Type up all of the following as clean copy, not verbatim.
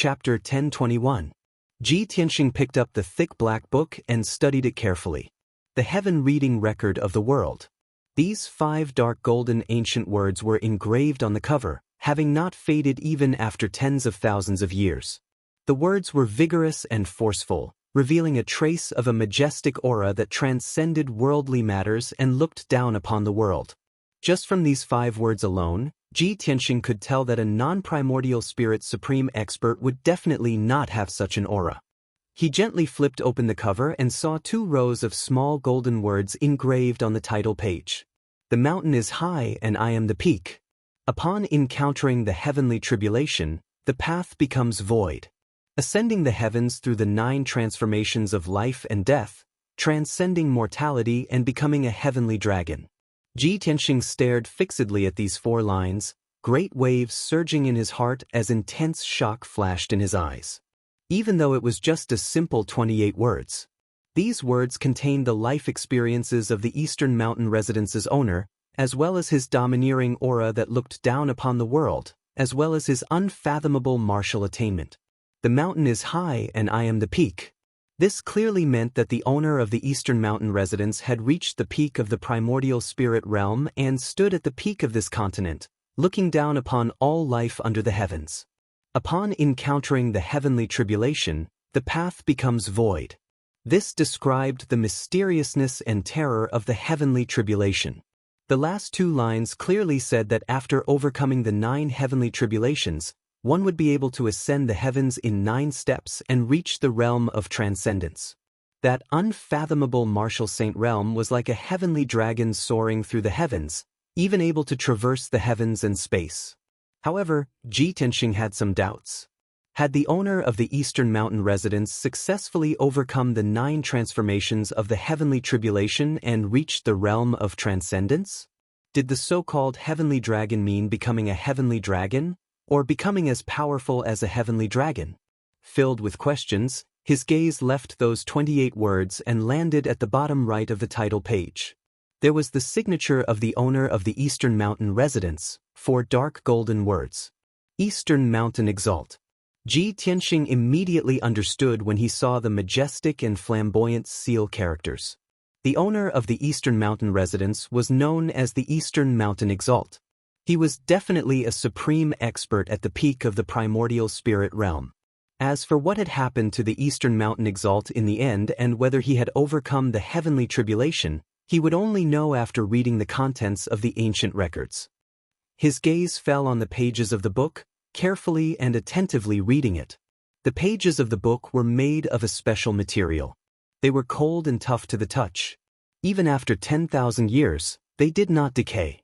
Chapter 1021. Ji Tianxing picked up the thick black book and studied it carefully. The heaven-reading record of the world. These 5 dark golden ancient words were engraved on the cover, having not faded even after tens of thousands of years. The words were vigorous and forceful, revealing a trace of a majestic aura that transcended worldly matters and looked down upon the world. Just from these 5 words alone, Ji Tianxing could tell that a non-primordial spirit supreme expert would definitely not have such an aura. He gently flipped open the cover and saw 2 rows of small golden words engraved on the title page. The mountain is high and I am the peak. Upon encountering the heavenly tribulation, the path becomes void. Ascending the heavens through the 9 transformations of life and death, transcending mortality and becoming a heavenly dragon. Ji Tianxing stared fixedly at these 4 lines, great waves surging in his heart as intense shock flashed in his eyes. Even though it was just a simple 28 words. These words contained the life experiences of the Eastern Mountain Residence's owner, as well as his domineering aura that looked down upon the world, as well as his unfathomable martial attainment. The mountain is high and I am the peak. This clearly meant that the owner of the Eastern Mountain Residence had reached the peak of the primordial spirit realm and stood at the peak of this continent, looking down upon all life under the heavens. Upon encountering the heavenly tribulation, the path becomes void. This described the mysteriousness and terror of the heavenly tribulation. The last 2 lines clearly said that after overcoming the 9 heavenly tribulations, one would be able to ascend the heavens in 9 steps and reach the realm of transcendence. That unfathomable martial saint realm was like a heavenly dragon soaring through the heavens, even able to traverse the heavens and space. However, Ji Tianxing had some doubts. Had the owner of the Eastern Mountain Residence successfully overcome the 9 transformations of the heavenly tribulation and reached the realm of transcendence? Did the so-called heavenly dragon mean becoming a heavenly dragon, or becoming as powerful as a heavenly dragon? Filled with questions, his gaze left those 28 words and landed at the bottom right of the title page. There was the signature of the owner of the Eastern Mountain Residence, 4 dark golden words. Eastern Mountain Exalt. Ji Tianxing immediately understood when he saw the majestic and flamboyant seal characters. The owner of the Eastern Mountain Residence was known as the Eastern Mountain Exalt. He was definitely a supreme expert at the peak of the primordial spirit realm. As for what had happened to the Eastern Mountain Exalt in the end and whether he had overcome the heavenly tribulation, he would only know after reading the contents of the ancient records. His gaze fell on the pages of the book, carefully and attentively reading it. The pages of the book were made of a special material. They were cold and tough to the touch. Even after 10,000 years, they did not decay.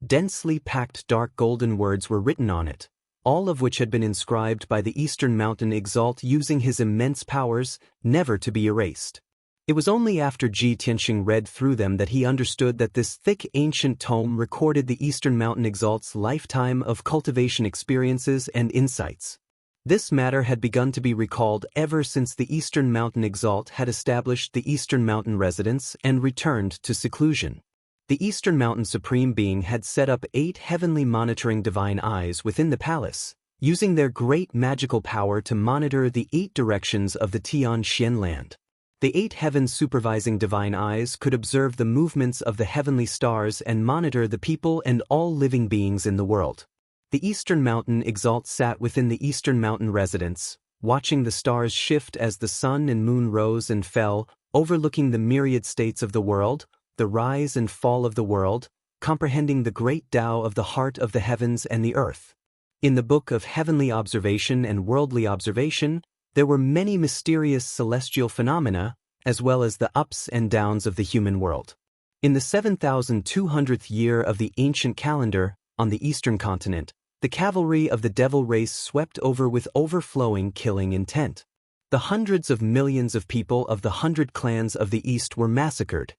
Densely packed dark golden words were written on it, all of which had been inscribed by the Eastern Mountain Exalt using his immense powers, never to be erased. It was only after Ji Tianxing read through them that he understood that this thick ancient tome recorded the Eastern Mountain Exalt's lifetime of cultivation experiences and insights. This matter had begun to be recalled ever since the Eastern Mountain Exalt had established the Eastern Mountain Residence and returned to seclusion. The Eastern Mountain Supreme Being had set up 8 heavenly monitoring divine eyes within the palace, using their great magical power to monitor the 8 directions of the Tianxian land. The 8 heavens supervising divine eyes could observe the movements of the heavenly stars and monitor the people and all living beings in the world. The Eastern Mountain Exalt sat within the Eastern Mountain Residence, watching the stars shift as the sun and moon rose and fell, overlooking the myriad states of the world, the rise and fall of the world, comprehending the great Tao of the heart of the heavens and the earth. In the book of heavenly observation and worldly observation, there were many mysterious celestial phenomena, as well as the ups and downs of the human world. In the 7,200th year of the ancient calendar, on the eastern continent, the cavalry of the devil race swept over with overflowing killing intent. The hundreds of millions of people of the 100 clans of the east were massacred.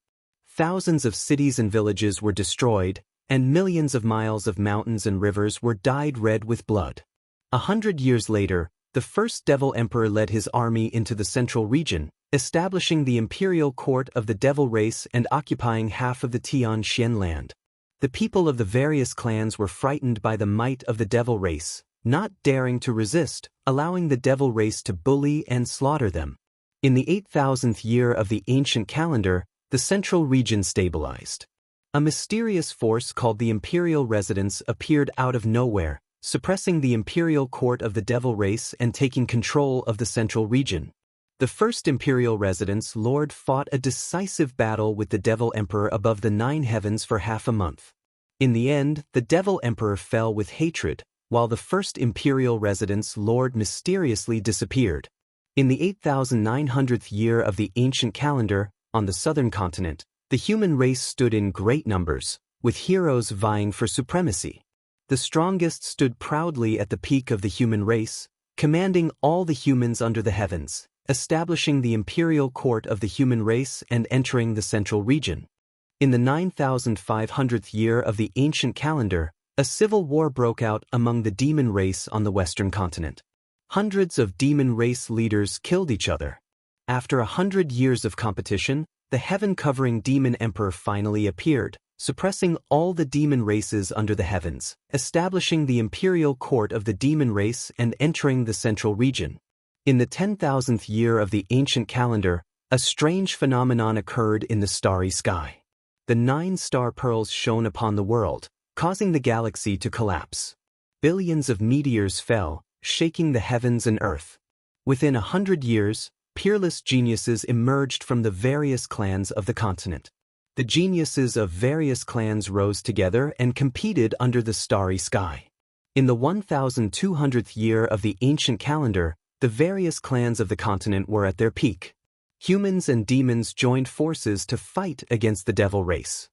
Thousands of cities and villages were destroyed, and millions of miles of mountains and rivers were dyed red with blood. 100 years later, the first Devil Emperor led his army into the central region, establishing the imperial court of the devil race and occupying half of the Tianxian land. The people of the various clans were frightened by the might of the devil race, not daring to resist, allowing the devil race to bully and slaughter them. In the 8,000th year of the ancient calendar, the central region stabilized. A mysterious force called the imperial residents appeared out of nowhere, suppressing the imperial court of the devil race and taking control of the central region. The first imperial residence lord fought a decisive battle with the devil emperor above the 9 heavens for half a month. In the end, the devil emperor fell with hatred, while the first imperial residence lord mysteriously disappeared. In the 8,900th year of the ancient calendar, on the southern continent, the human race stood in great numbers, with heroes vying for supremacy. The strongest stood proudly at the peak of the human race, commanding all the humans under the heavens, establishing the imperial court of the human race and entering the central region. In the 9,500th year of the ancient calendar, a civil war broke out among the demon race on the western continent. Hundreds of demon race leaders killed each other. After 100 years of competition, the heaven-covering demon emperor finally appeared, suppressing all the demon races under the heavens, establishing the imperial court of the demon race and entering the central region. In the 10,000th year of the ancient calendar, a strange phenomenon occurred in the starry sky. The 9 star pearls shone upon the world, causing the galaxy to collapse. Billions of meteors fell, shaking the heavens and earth. Within 100 years, peerless geniuses emerged from the various clans of the continent. The geniuses of various clans rose together and competed under the starry sky. In the 1,200th year of the ancient calendar, the various clans of the continent were at their peak. Humans and demons joined forces to fight against the devil race.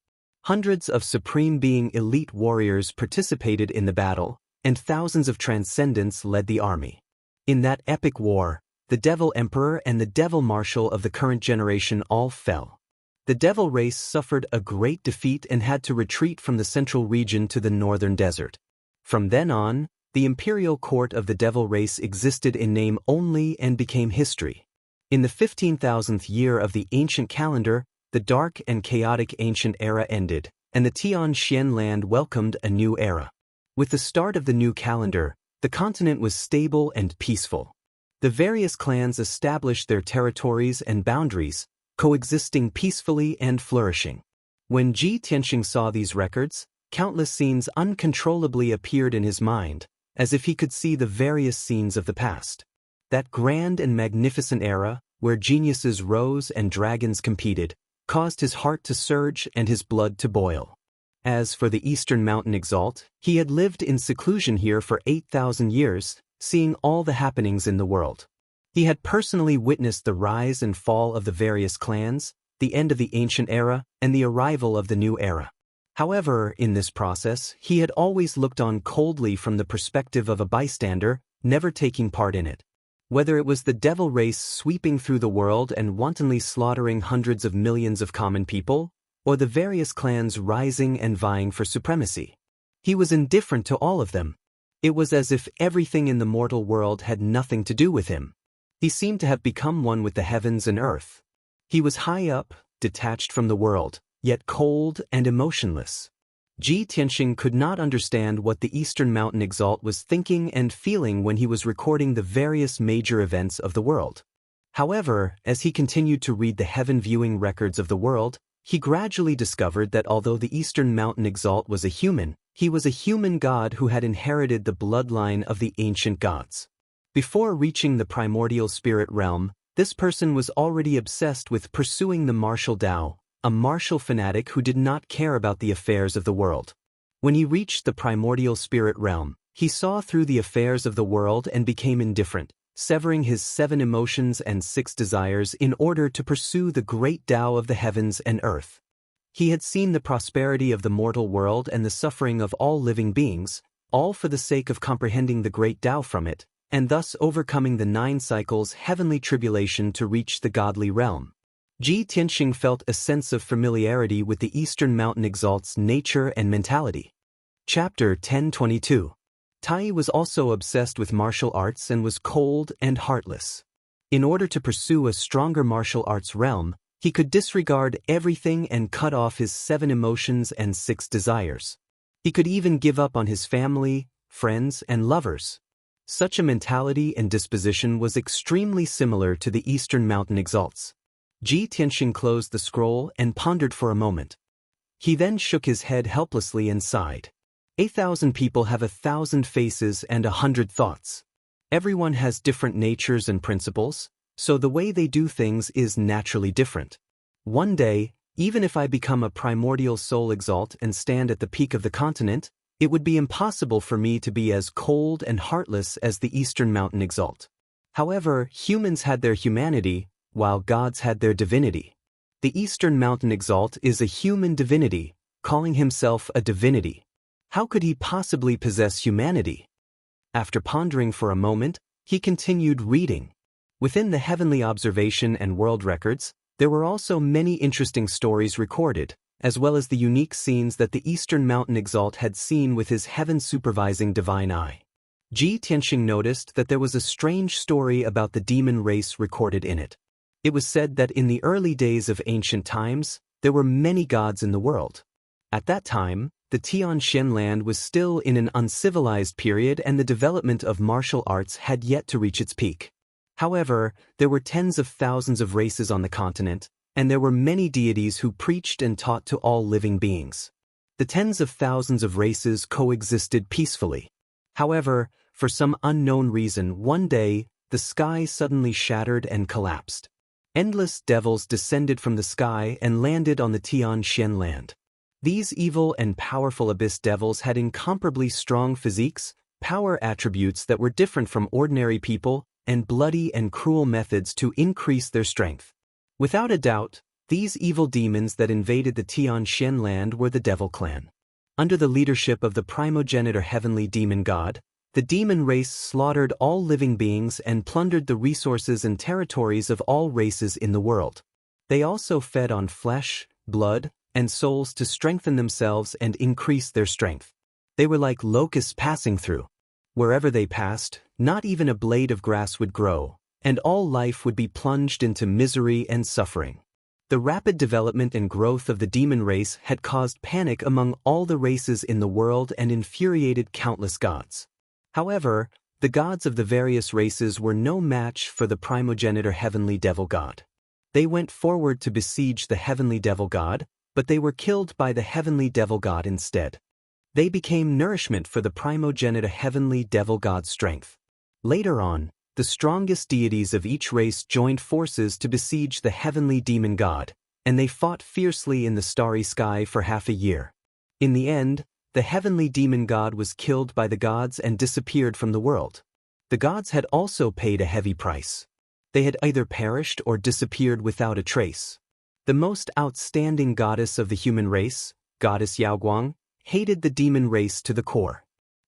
Hundreds of Supreme Being elite warriors participated in the battle, and thousands of transcendents led the army. In that epic war, the devil emperor and the devil marshal of the current generation all fell. The devil race suffered a great defeat and had to retreat from the central region to the northern desert. From then on, the imperial court of the devil race existed in name only and became history. In the 15,000th year of the ancient calendar, the dark and chaotic ancient era ended, and the Tian Xian land welcomed a new era. With the start of the new calendar, the continent was stable and peaceful. The various clans established their territories and boundaries, coexisting peacefully and flourishing. When Ji Tianxing saw these records, countless scenes uncontrollably appeared in his mind, as if he could see the various scenes of the past. That grand and magnificent era, where geniuses rose and dragons competed, caused his heart to surge and his blood to boil. As for the Eastern Mountain Exalt, he had lived in seclusion here for 8,000 years, seeing all the happenings in the world. He had personally witnessed the rise and fall of the various clans, the end of the ancient era, and the arrival of the new era. However, in this process, he had always looked on coldly from the perspective of a bystander, never taking part in it. Whether it was the devil race sweeping through the world and wantonly slaughtering hundreds of millions of common people, or the various clans rising and vying for supremacy, he was indifferent to all of them. It was as if everything in the mortal world had nothing to do with him. He seemed to have become one with the heavens and earth. He was high up, detached from the world, yet cold and emotionless. Ji Tianxing could not understand what the Eastern Mountain Exalt was thinking and feeling when he was recording the various major events of the world. However, as he continued to read the heaven-viewing records of the world, he gradually discovered that although the Eastern Mountain Exalt was a human, he was a human god who had inherited the bloodline of the ancient gods. Before reaching the primordial spirit realm, this person was already obsessed with pursuing the martial Tao, a martial fanatic who did not care about the affairs of the world. When he reached the primordial spirit realm, he saw through the affairs of the world and became indifferent, severing his 7 emotions and 6 desires in order to pursue the great Tao of the heavens and earth. He had seen the prosperity of the mortal world and the suffering of all living beings, all for the sake of comprehending the great Tao from it, and thus overcoming the 9 cycles heavenly tribulation to reach the godly realm. Ji Tianxing felt a sense of familiarity with the Eastern Mountain Exalt's nature and mentality. Chapter 1022. Tai was also obsessed with martial arts and was cold and heartless. In order to pursue a stronger martial arts realm, he could disregard everything and cut off his 7 emotions and 6 desires. He could even give up on his family, friends, and lovers. Such a mentality and disposition was extremely similar to the Eastern Mountain Exalts. Ji Tianxing closed the scroll and pondered for a moment. He then shook his head helplessly and sighed. 1,000 people have 1,000 faces and 100 thoughts. Everyone has different natures and principles, so the way they do things is naturally different. One day, even if I become a primordial soul exalt and stand at the peak of the continent, it would be impossible for me to be as cold and heartless as the Eastern Mountain Exalt. However, humans had their humanity, while gods had their divinity. The Eastern Mountain Exalt is a human divinity, calling himself a divinity. How could he possibly possess humanity? After pondering for a moment, he continued reading. Within the heavenly observation and world records, there were also many interesting stories recorded, as well as the unique scenes that the Eastern Mountain Exalt had seen with his heaven-supervising divine eye. Ji Tianxing noticed that there was a strange story about the demon race recorded in it. It was said that in the early days of ancient times, there were many gods in the world. At that time, the Tianxian land was still in an uncivilized period and the development of martial arts had yet to reach its peak. However, there were tens of thousands of races on the continent, and there were many deities who preached and taught to all living beings. The tens of thousands of races coexisted peacefully. However, for some unknown reason, one day, the sky suddenly shattered and collapsed. Endless devils descended from the sky and landed on the Tianxian land. These evil and powerful abyss devils had incomparably strong physiques, power attributes that were different from ordinary people, and bloody and cruel methods to increase their strength. Without a doubt, these evil demons that invaded the Tianxian land were the Devil Clan. Under the leadership of the primogenitor heavenly demon god, the demon race slaughtered all living beings and plundered the resources and territories of all races in the world. They also fed on flesh, blood, and souls to strengthen themselves and increase their strength. They were like locusts passing through. Wherever they passed, not even a blade of grass would grow, and all life would be plunged into misery and suffering. The rapid development and growth of the demon race had caused panic among all the races in the world and infuriated countless gods. However, the gods of the various races were no match for the primogenitor heavenly devil god. They went forward to besiege the heavenly devil god, but they were killed by the heavenly devil god instead. They became nourishment for the primogenitor heavenly devil god's strength. Later on, the strongest deities of each race joined forces to besiege the heavenly demon god, and they fought fiercely in the starry sky for half a year. In the end, the heavenly demon god was killed by the gods and disappeared from the world. The gods had also paid a heavy price. They had either perished or disappeared without a trace. The most outstanding goddess of the human race, Goddess Yaoguang, hated the demon race to the core.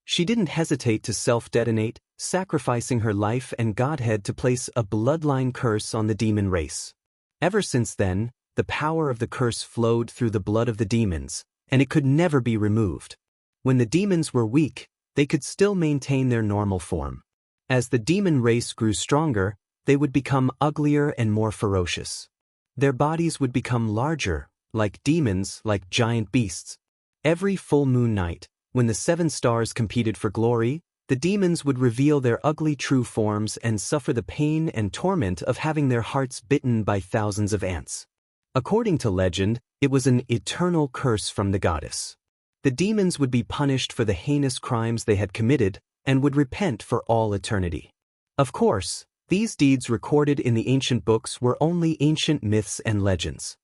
She didn't hesitate to self-detonate, sacrificing her life and godhead to place a bloodline curse on the demon race. Ever since then, the power of the curse flowed through the blood of the demons, and it could never be removed. When the demons were weak, they could still maintain their normal form. As the demon race grew stronger, they would become uglier and more ferocious. Their bodies would become larger, like demons, like giant beasts. Every full moon night, when the 7 stars competed for glory, the demons would reveal their ugly true forms and suffer the pain and torment of having their hearts bitten by thousands of ants. According to legend, it was an eternal curse from the goddess. The demons would be punished for the heinous crimes they had committed and would repent for all eternity. Of course, these deeds recorded in the ancient books were only ancient myths and legends.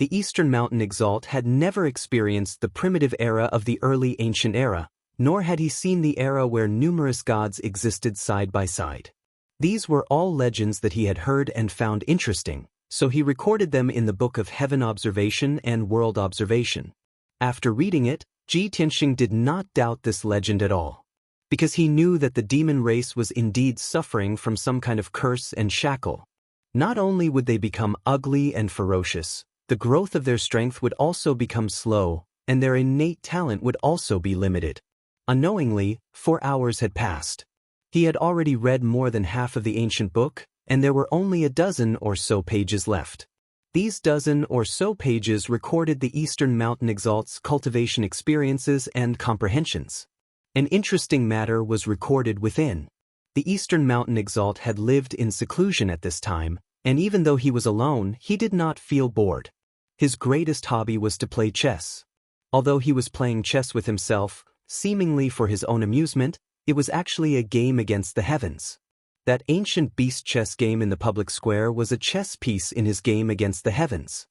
The Eastern Mountain Exalt had never experienced the primitive era of the early ancient era, nor had he seen the era where numerous gods existed side by side. These were all legends that he had heard and found interesting, so he recorded them in the Book of Heaven Observation and World Observation. After reading it, Ji Tianxing did not doubt this legend at all, because he knew that the demon race was indeed suffering from some kind of curse and shackle. Not only would they become ugly and ferocious, the growth of their strength would also become slow, and their innate talent would also be limited. Unknowingly, 4 hours had passed. He had already read more than half of the ancient book, and there were only a dozen or so pages left. These dozen or so pages recorded the Eastern Mountain Exalt's cultivation experiences and comprehensions. An interesting matter was recorded within. The Eastern Mountain Exalt had lived in seclusion at this time, and even though he was alone, he did not feel bored. His greatest hobby was to play chess. Although he was playing chess with himself, seemingly for his own amusement, it was actually a game against the heavens. That ancient beast chess game in the public square was a chess piece in his game against the heavens.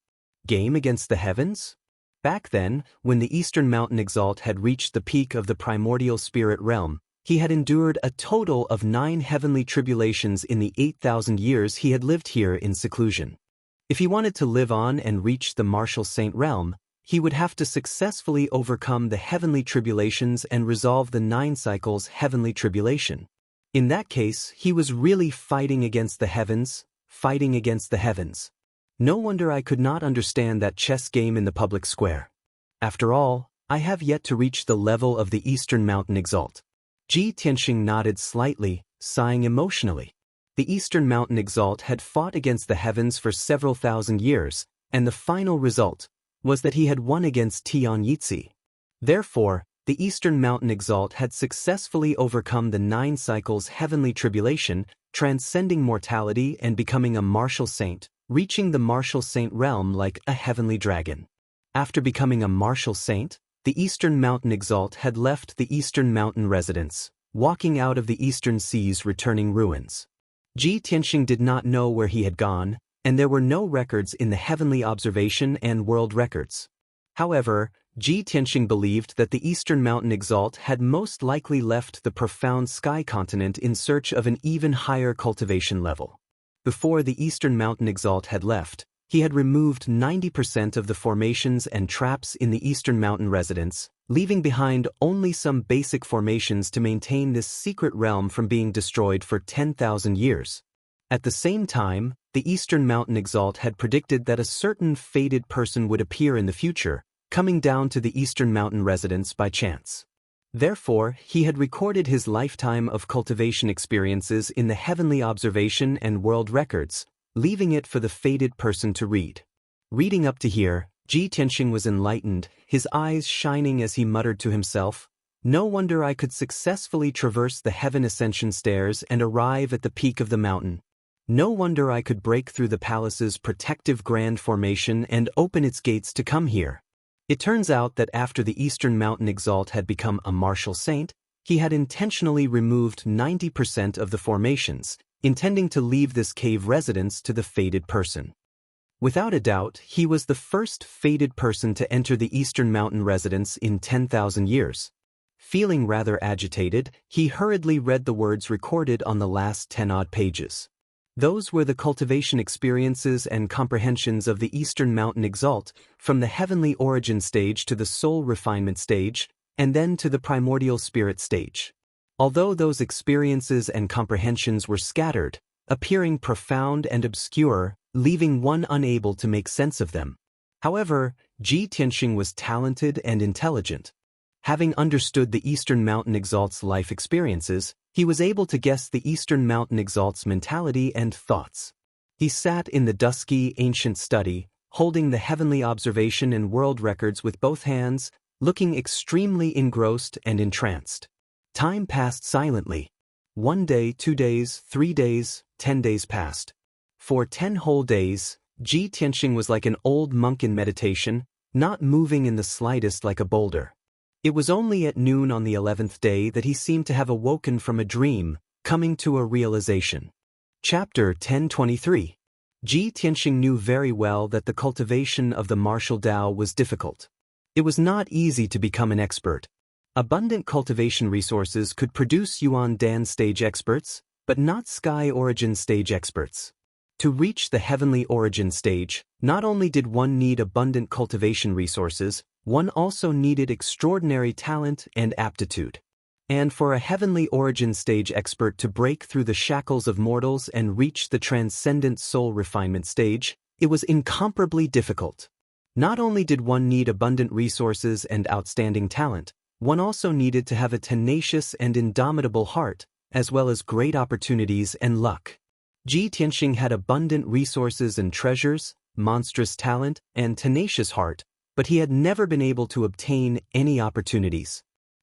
Game against the heavens? Back then, when the Eastern Mountain Exalt had reached the peak of the primordial spirit realm, he had endured a total of 9 heavenly tribulations in the 8,000 years he had lived here in seclusion. If he wanted to live on and reach the martial saint realm, he would have to successfully overcome the heavenly tribulations and resolve the 9 cycles heavenly tribulation. In that case, he was really fighting against the heavens, fighting against the heavens. No wonder I could not understand that chess game in the public square. After all, I have yet to reach the level of the Eastern Mountain Exalt. Ji Tianxing nodded slightly, sighing emotionally. The Eastern Mountain Exalt had fought against the heavens for several thousand years, and the final result was that he had won against Tian Yitzi. Therefore, the Eastern Mountain Exalt had successfully overcome the 9 cycles heavenly tribulation, transcending mortality and becoming a martial saint, reaching the martial saint realm like a heavenly dragon. After becoming a martial saint, the Eastern Mountain Exalt had left the Eastern Mountain residence, walking out of the Eastern Sea's returning ruins. Ji Tianxing did not know where he had gone, and there were no records in the heavenly observation and world records. However, Ji Tianxing believed that the Eastern Mountain Exalt had most likely left the profound sky continent in search of an even higher cultivation level. Before the Eastern Mountain Exalt had left, he had removed 90% of the formations and traps in the Eastern Mountain residence, leaving behind only some basic formations to maintain this secret realm from being destroyed for 10,000 years. At the same time, the Eastern Mountain Exalt had predicted that a certain fated person would appear in the future, coming down to the Eastern Mountain residence by chance. Therefore, he had recorded his lifetime of cultivation experiences in the heavenly observation and world records, leaving it for the fated person to read. Reading up to here, Ji Tianxing was enlightened, his eyes shining as he muttered to himself, "No wonder I could successfully traverse the heaven ascension stairs and arrive at the peak of the mountain. No wonder I could break through the palace's protective grand formation and open its gates to come here." It turns out that after the Eastern Mountain Exalt had become a martial saint, he had intentionally removed 90% of the formations, intending to leave this cave residence to the fated person. Without a doubt, he was the first fated person to enter the Eastern Mountain residence in 10,000 years. Feeling rather agitated, he hurriedly read the words recorded on the last 10-odd pages. Those were the cultivation experiences and comprehensions of the Eastern Mountain Exalt, from the heavenly origin stage to the soul refinement stage, and then to the primordial spirit stage. Although those experiences and comprehensions were scattered, appearing profound and obscure, leaving one unable to make sense of them. However, Ji Tianxing was talented and intelligent. Having understood the Eastern Mountain Exalt's life experiences, he was able to guess the Eastern Mountain Exalt's mentality and thoughts. He sat in the dusky, ancient study, holding the heavenly observation and world records with both hands, looking extremely engrossed and entranced. Time passed silently. 1 day, 2 days, 3 days, 10 days passed. For 10 whole days, Ji Tianxing was like an old monk in meditation, not moving in the slightest like a boulder. It was only at noon on the 11th day that he seemed to have awoken from a dream, coming to a realization. Chapter 1023. Ji Tianxing knew very well that the cultivation of the martial Tao was difficult. It was not easy to become an expert. Abundant cultivation resources could produce Yuan Dan stage experts, but not Sky Origin stage experts. To reach the heavenly origin stage, not only did one need abundant cultivation resources, one also needed extraordinary talent and aptitude. And for a heavenly origin stage expert to break through the shackles of mortals and reach the transcendent soul refinement stage, it was incomparably difficult. Not only did one need abundant resources and outstanding talent, one also needed to have a tenacious and indomitable heart, as well as great opportunities and luck. Ji Tianxing had abundant resources and treasures, monstrous talent, and tenacious heart, but he had never been able to obtain any opportunities.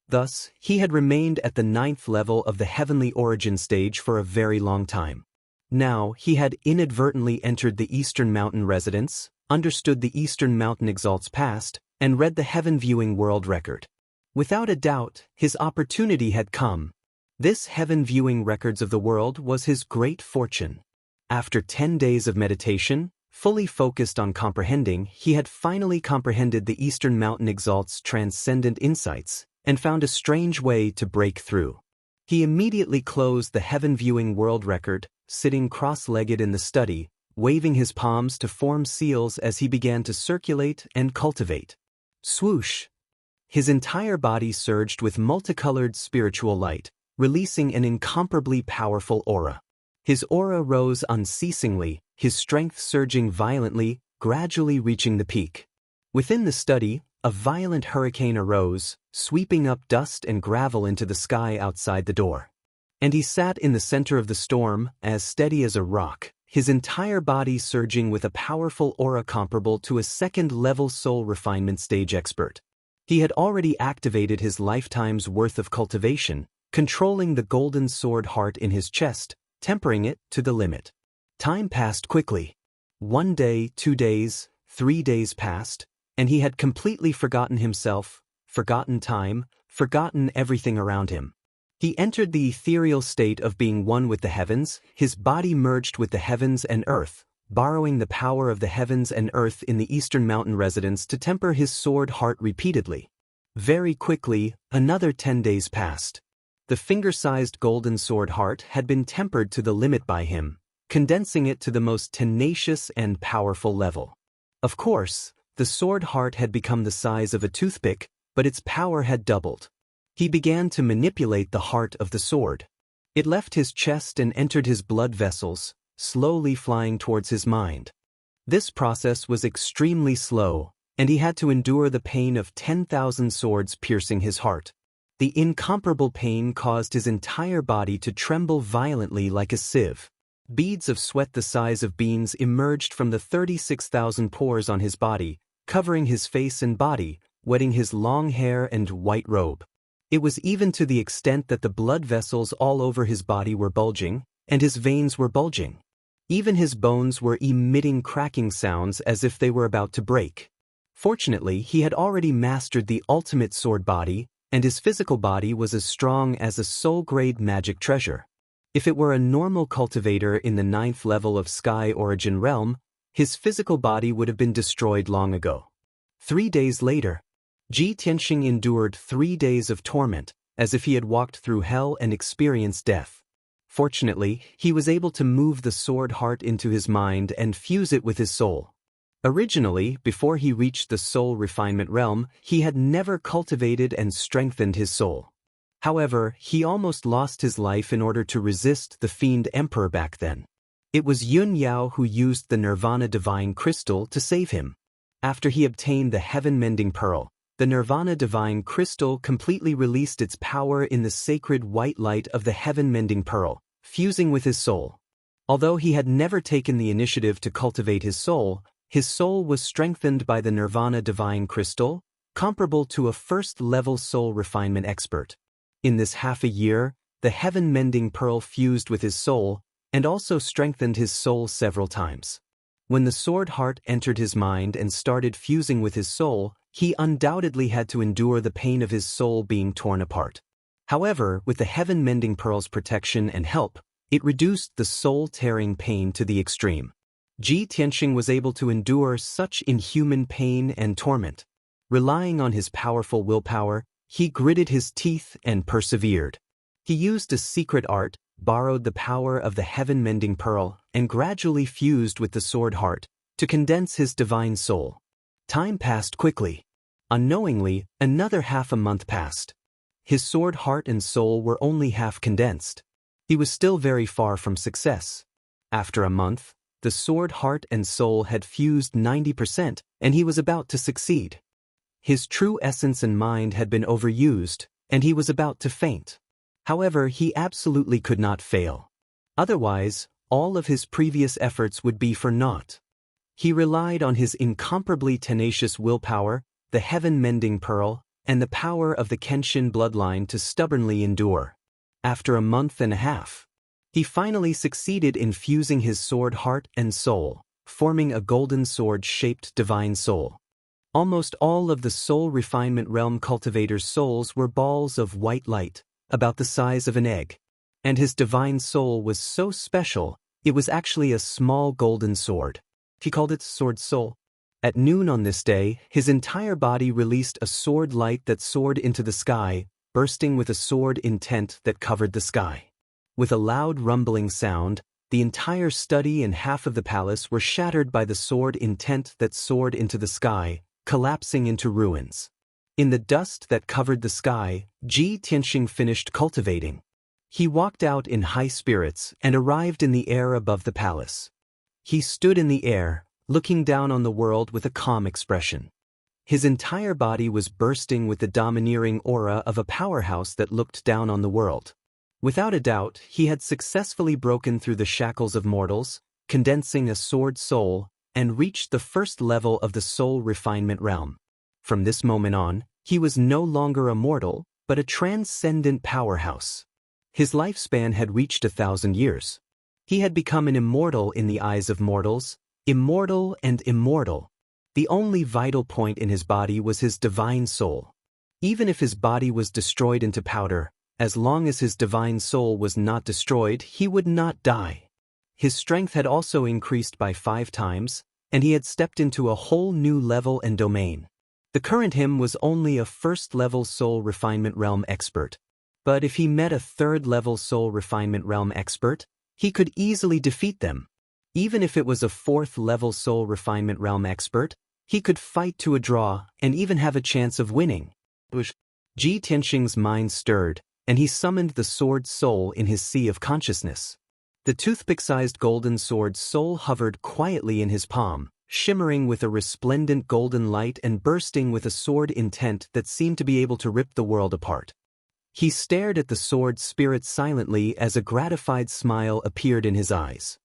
Thus, he had remained at the 9th level of the heavenly origin stage for a very long time. Now, he had inadvertently entered the Eastern Mountain residence, understood the Eastern Mountain exalts past, and read the heaven-viewing world record. Without a doubt, his opportunity had come. This heaven-viewing records of the world was his great fortune. After 10 days of meditation, fully focused on comprehending, he had finally comprehended the Eastern Mountain exalts' transcendent insights, and found a strange way to break through. He immediately closed the heaven-viewing world record, sitting cross-legged in the study, waving his palms to form seals as he began to circulate and cultivate. Swoosh! His entire body surged with multicolored spiritual light, releasing an incomparably powerful aura. His aura rose unceasingly, his strength surging violently, gradually reaching the peak. Within the study, a violent hurricane arose, sweeping up dust and gravel into the sky outside the door. And he sat in the center of the storm, as steady as a rock, his entire body surging with a powerful aura comparable to a second-level soul refinement stage expert. He had already activated his lifetime's worth of cultivation, controlling the golden sword heart in his chest, tempering it to the limit. Time passed quickly. 1 day, 2 days, 3 days passed, and he had completely forgotten himself, forgotten time, forgotten everything around him. He entered the ethereal state of being one with the heavens, his body merged with the heavens and earth, borrowing the power of the heavens and earth in the Eastern Mountain residence to temper his sword heart repeatedly. Very quickly, another 10 days passed. The finger-sized golden sword heart had been tempered to the limit by him, condensing it to the most tenacious and powerful level. Of course, the sword heart had become the size of a toothpick, but its power had doubled. He began to manipulate the heart of the sword. It left his chest and entered his blood vessels, slowly flying towards his mind. This process was extremely slow, and he had to endure the pain of 10,000 swords piercing his heart. The incomparable pain caused his entire body to tremble violently like a sieve. Beads of sweat the size of beans emerged from the 36,000 pores on his body, covering his face and body, wetting his long hair and white robe. It was even to the extent that the blood vessels all over his body were bulging, and his veins were bulging. Even his bones were emitting cracking sounds as if they were about to break. Fortunately, he had already mastered the ultimate sword body, and his physical body was as strong as a soul-grade magic treasure. If it were a normal cultivator in the 9th level of Sky Origin Realm, his physical body would have been destroyed long ago. 3 days later, Ji Tianxing endured 3 days of torment, as if he had walked through hell and experienced death. Fortunately, he was able to move the sword heart into his mind and fuse it with his soul. Originally, before he reached the soul refinement realm, he had never cultivated and strengthened his soul. However, he almost lost his life in order to resist the fiend emperor back then. It was Yun Yao who used the Nirvana Divine Crystal to save him. After he obtained the Heaven-Mending Pearl, the Nirvana Divine Crystal completely released its power in the sacred white light of the Heaven-Mending Pearl, fusing with his soul. Although he had never taken the initiative to cultivate his soul was strengthened by the Nirvana Divine Crystal, comparable to a first-level soul refinement expert. In this half a year, the Heaven-Mending Pearl fused with his soul, and also strengthened his soul several times. When the sword heart entered his mind and started fusing with his soul, he undoubtedly had to endure the pain of his soul being torn apart. However, with the Heaven-Mending Pearl's protection and help, it reduced the soul-tearing pain to the extreme. Ji Tianxing was able to endure such inhuman pain and torment. Relying on his powerful willpower, he gritted his teeth and persevered. He used a secret art, borrowed the power of the Heaven-Mending Pearl, and gradually fused with the sword heart to condense his divine soul. Time passed quickly. Unknowingly, another half a month passed. His sword heart and soul were only half condensed. He was still very far from success. After a month, the sword heart and soul had fused 90%, and he was about to succeed. His true essence and mind had been overused, and he was about to faint. However, he absolutely could not fail. Otherwise, all of his previous efforts would be for naught. He relied on his incomparably tenacious willpower, the Heaven-Mending Pearl, and the power of the Kenshin bloodline to stubbornly endure. After a month and a half, he finally succeeded in fusing his sword heart and soul, forming a golden sword-shaped divine soul. Almost all of the soul refinement realm cultivator's souls were balls of white light, about the size of an egg. And his divine soul was so special, it was actually a small golden sword. He called it Sword Soul. At noon on this day, his entire body released a sword light that soared into the sky, bursting with a sword intent that covered the sky. With a loud rumbling sound, the entire study and half of the palace were shattered by the sword intent that soared into the sky, collapsing into ruins. In the dust that covered the sky, Ji Tianxing finished cultivating. He walked out in high spirits and arrived in the air above the palace. He stood in the air, looking down on the world with a calm expression. His entire body was bursting with the domineering aura of a powerhouse that looked down on the world. Without a doubt, he had successfully broken through the shackles of mortals, condensing a sword soul, and reached the first level of the soul refinement realm. From this moment on, he was no longer a mortal, but a transcendent powerhouse. His lifespan had reached 1,000 years. He had become an immortal in the eyes of mortals, immortal and immortal. The only vital point in his body was his divine soul. Even if his body was destroyed into powder, as long as his divine soul was not destroyed, he would not die. His strength had also increased by 5 times, and he had stepped into a whole new level and domain. The current him was only a first-level soul refinement realm expert. But if he met a third-level soul refinement realm expert, he could easily defeat them. Even if it was a fourth-level soul refinement realm expert, he could fight to a draw and even have a chance of winning. Ji Tianxing's mind stirred, and he summoned the sword soul in his sea of consciousness. The toothpick-sized golden sword soul hovered quietly in his palm, shimmering with a resplendent golden light and bursting with a sword intent that seemed to be able to rip the world apart. He stared at the sword spirit silently as a gratified smile appeared in his eyes.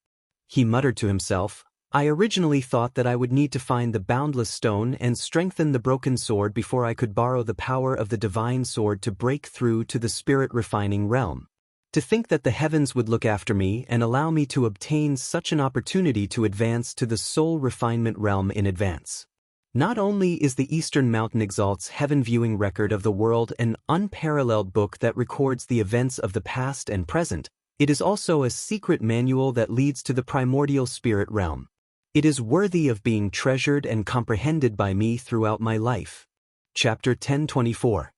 He muttered to himself, "I originally thought that I would need to find the boundless stone and strengthen the broken sword before I could borrow the power of the divine sword to break through to the spirit-refining realm. To think that the heavens would look after me and allow me to obtain such an opportunity to advance to the soul refinement realm in advance. Not only is the Eastern Mountain Exalt's heaven-viewing record of the world an unparalleled book that records the events of the past and present, it is also a secret manual that leads to the primordial spirit realm. It is worthy of being treasured and comprehended by me throughout my life." Chapter 1024.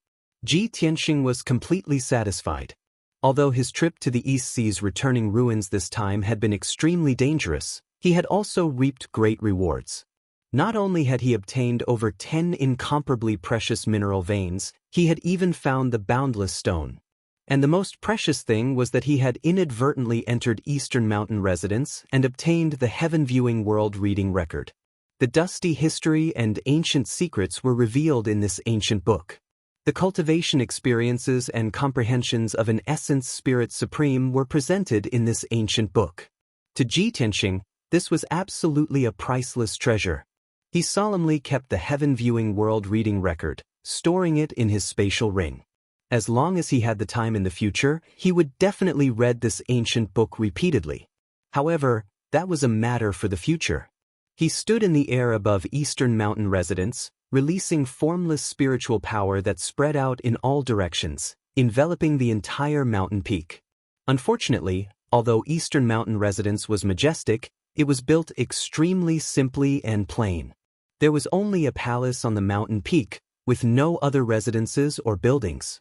Ji Tianxing was completely satisfied. Although his trip to the East Sea's returning ruins this time had been extremely dangerous, he had also reaped great rewards. Not only had he obtained over 10 incomparably precious mineral veins, he had even found the boundless stone. And the most precious thing was that he had inadvertently entered Eastern Mountain residence and obtained the heaven-viewing world reading record. The dusty history and ancient secrets were revealed in this ancient book. The cultivation experiences and comprehensions of an essence spirit supreme were presented in this ancient book. To Ji Tianxing, this was absolutely a priceless treasure. He solemnly kept the heaven-viewing world reading record, storing it in his spatial ring. As long as he had the time in the future, he would definitely read this ancient book repeatedly. However, that was a matter for the future. He stood in the air above Eastern Mountain residence, releasing formless spiritual power that spread out in all directions, enveloping the entire mountain peak. Unfortunately, although Eastern Mountain residence was majestic, it was built extremely simply and plain. There was only a palace on the mountain peak, with no other residences or buildings.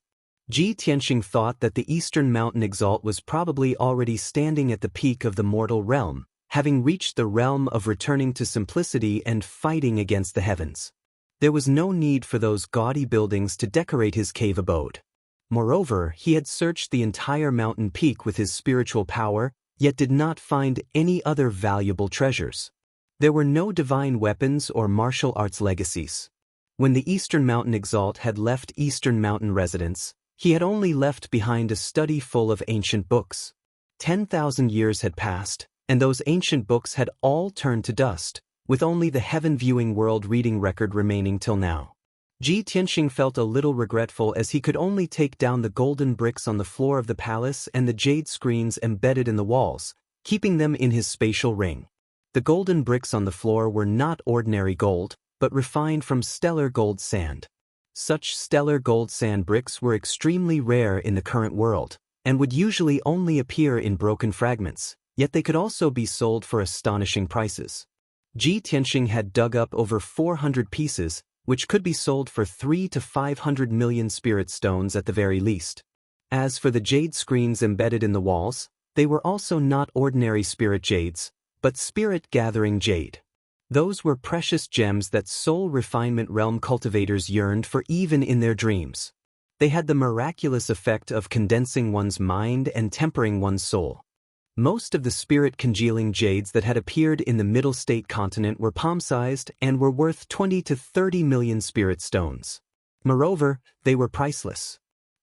Ji Tianxing thought that the Eastern Mountain Exalt was probably already standing at the peak of the mortal realm, having reached the realm of returning to simplicity and fighting against the heavens. There was no need for those gaudy buildings to decorate his cave abode. Moreover, he had searched the entire mountain peak with his spiritual power, yet did not find any other valuable treasures. There were no divine weapons or martial arts legacies. When the Eastern Mountain Exalt had left Eastern Mountain residence, he had only left behind a study full of ancient books. 10,000 years had passed, and those ancient books had all turned to dust, with only the heaven-viewing world reading record remaining till now. Ji Tianxing felt a little regretful as he could only take down the golden bricks on the floor of the palace and the jade screens embedded in the walls, keeping them in his spatial ring. The golden bricks on the floor were not ordinary gold, but refined from stellar gold sand. Such stellar gold sand bricks were extremely rare in the current world, and would usually only appear in broken fragments, yet they could also be sold for astonishing prices. Ji Tianxing had dug up over 400 pieces, which could be sold for 3 to 500 million spirit stones at the very least. As for the jade screens embedded in the walls, they were also not ordinary spirit jades, but spirit-gathering jade. Those were precious gems that soul refinement realm cultivators yearned for even in their dreams. They had the miraculous effect of condensing one's mind and tempering one's soul. Most of the spirit-congealing jades that had appeared in the Middle State continent were palm-sized and were worth 20 to 30 million spirit stones. Moreover, they were priceless.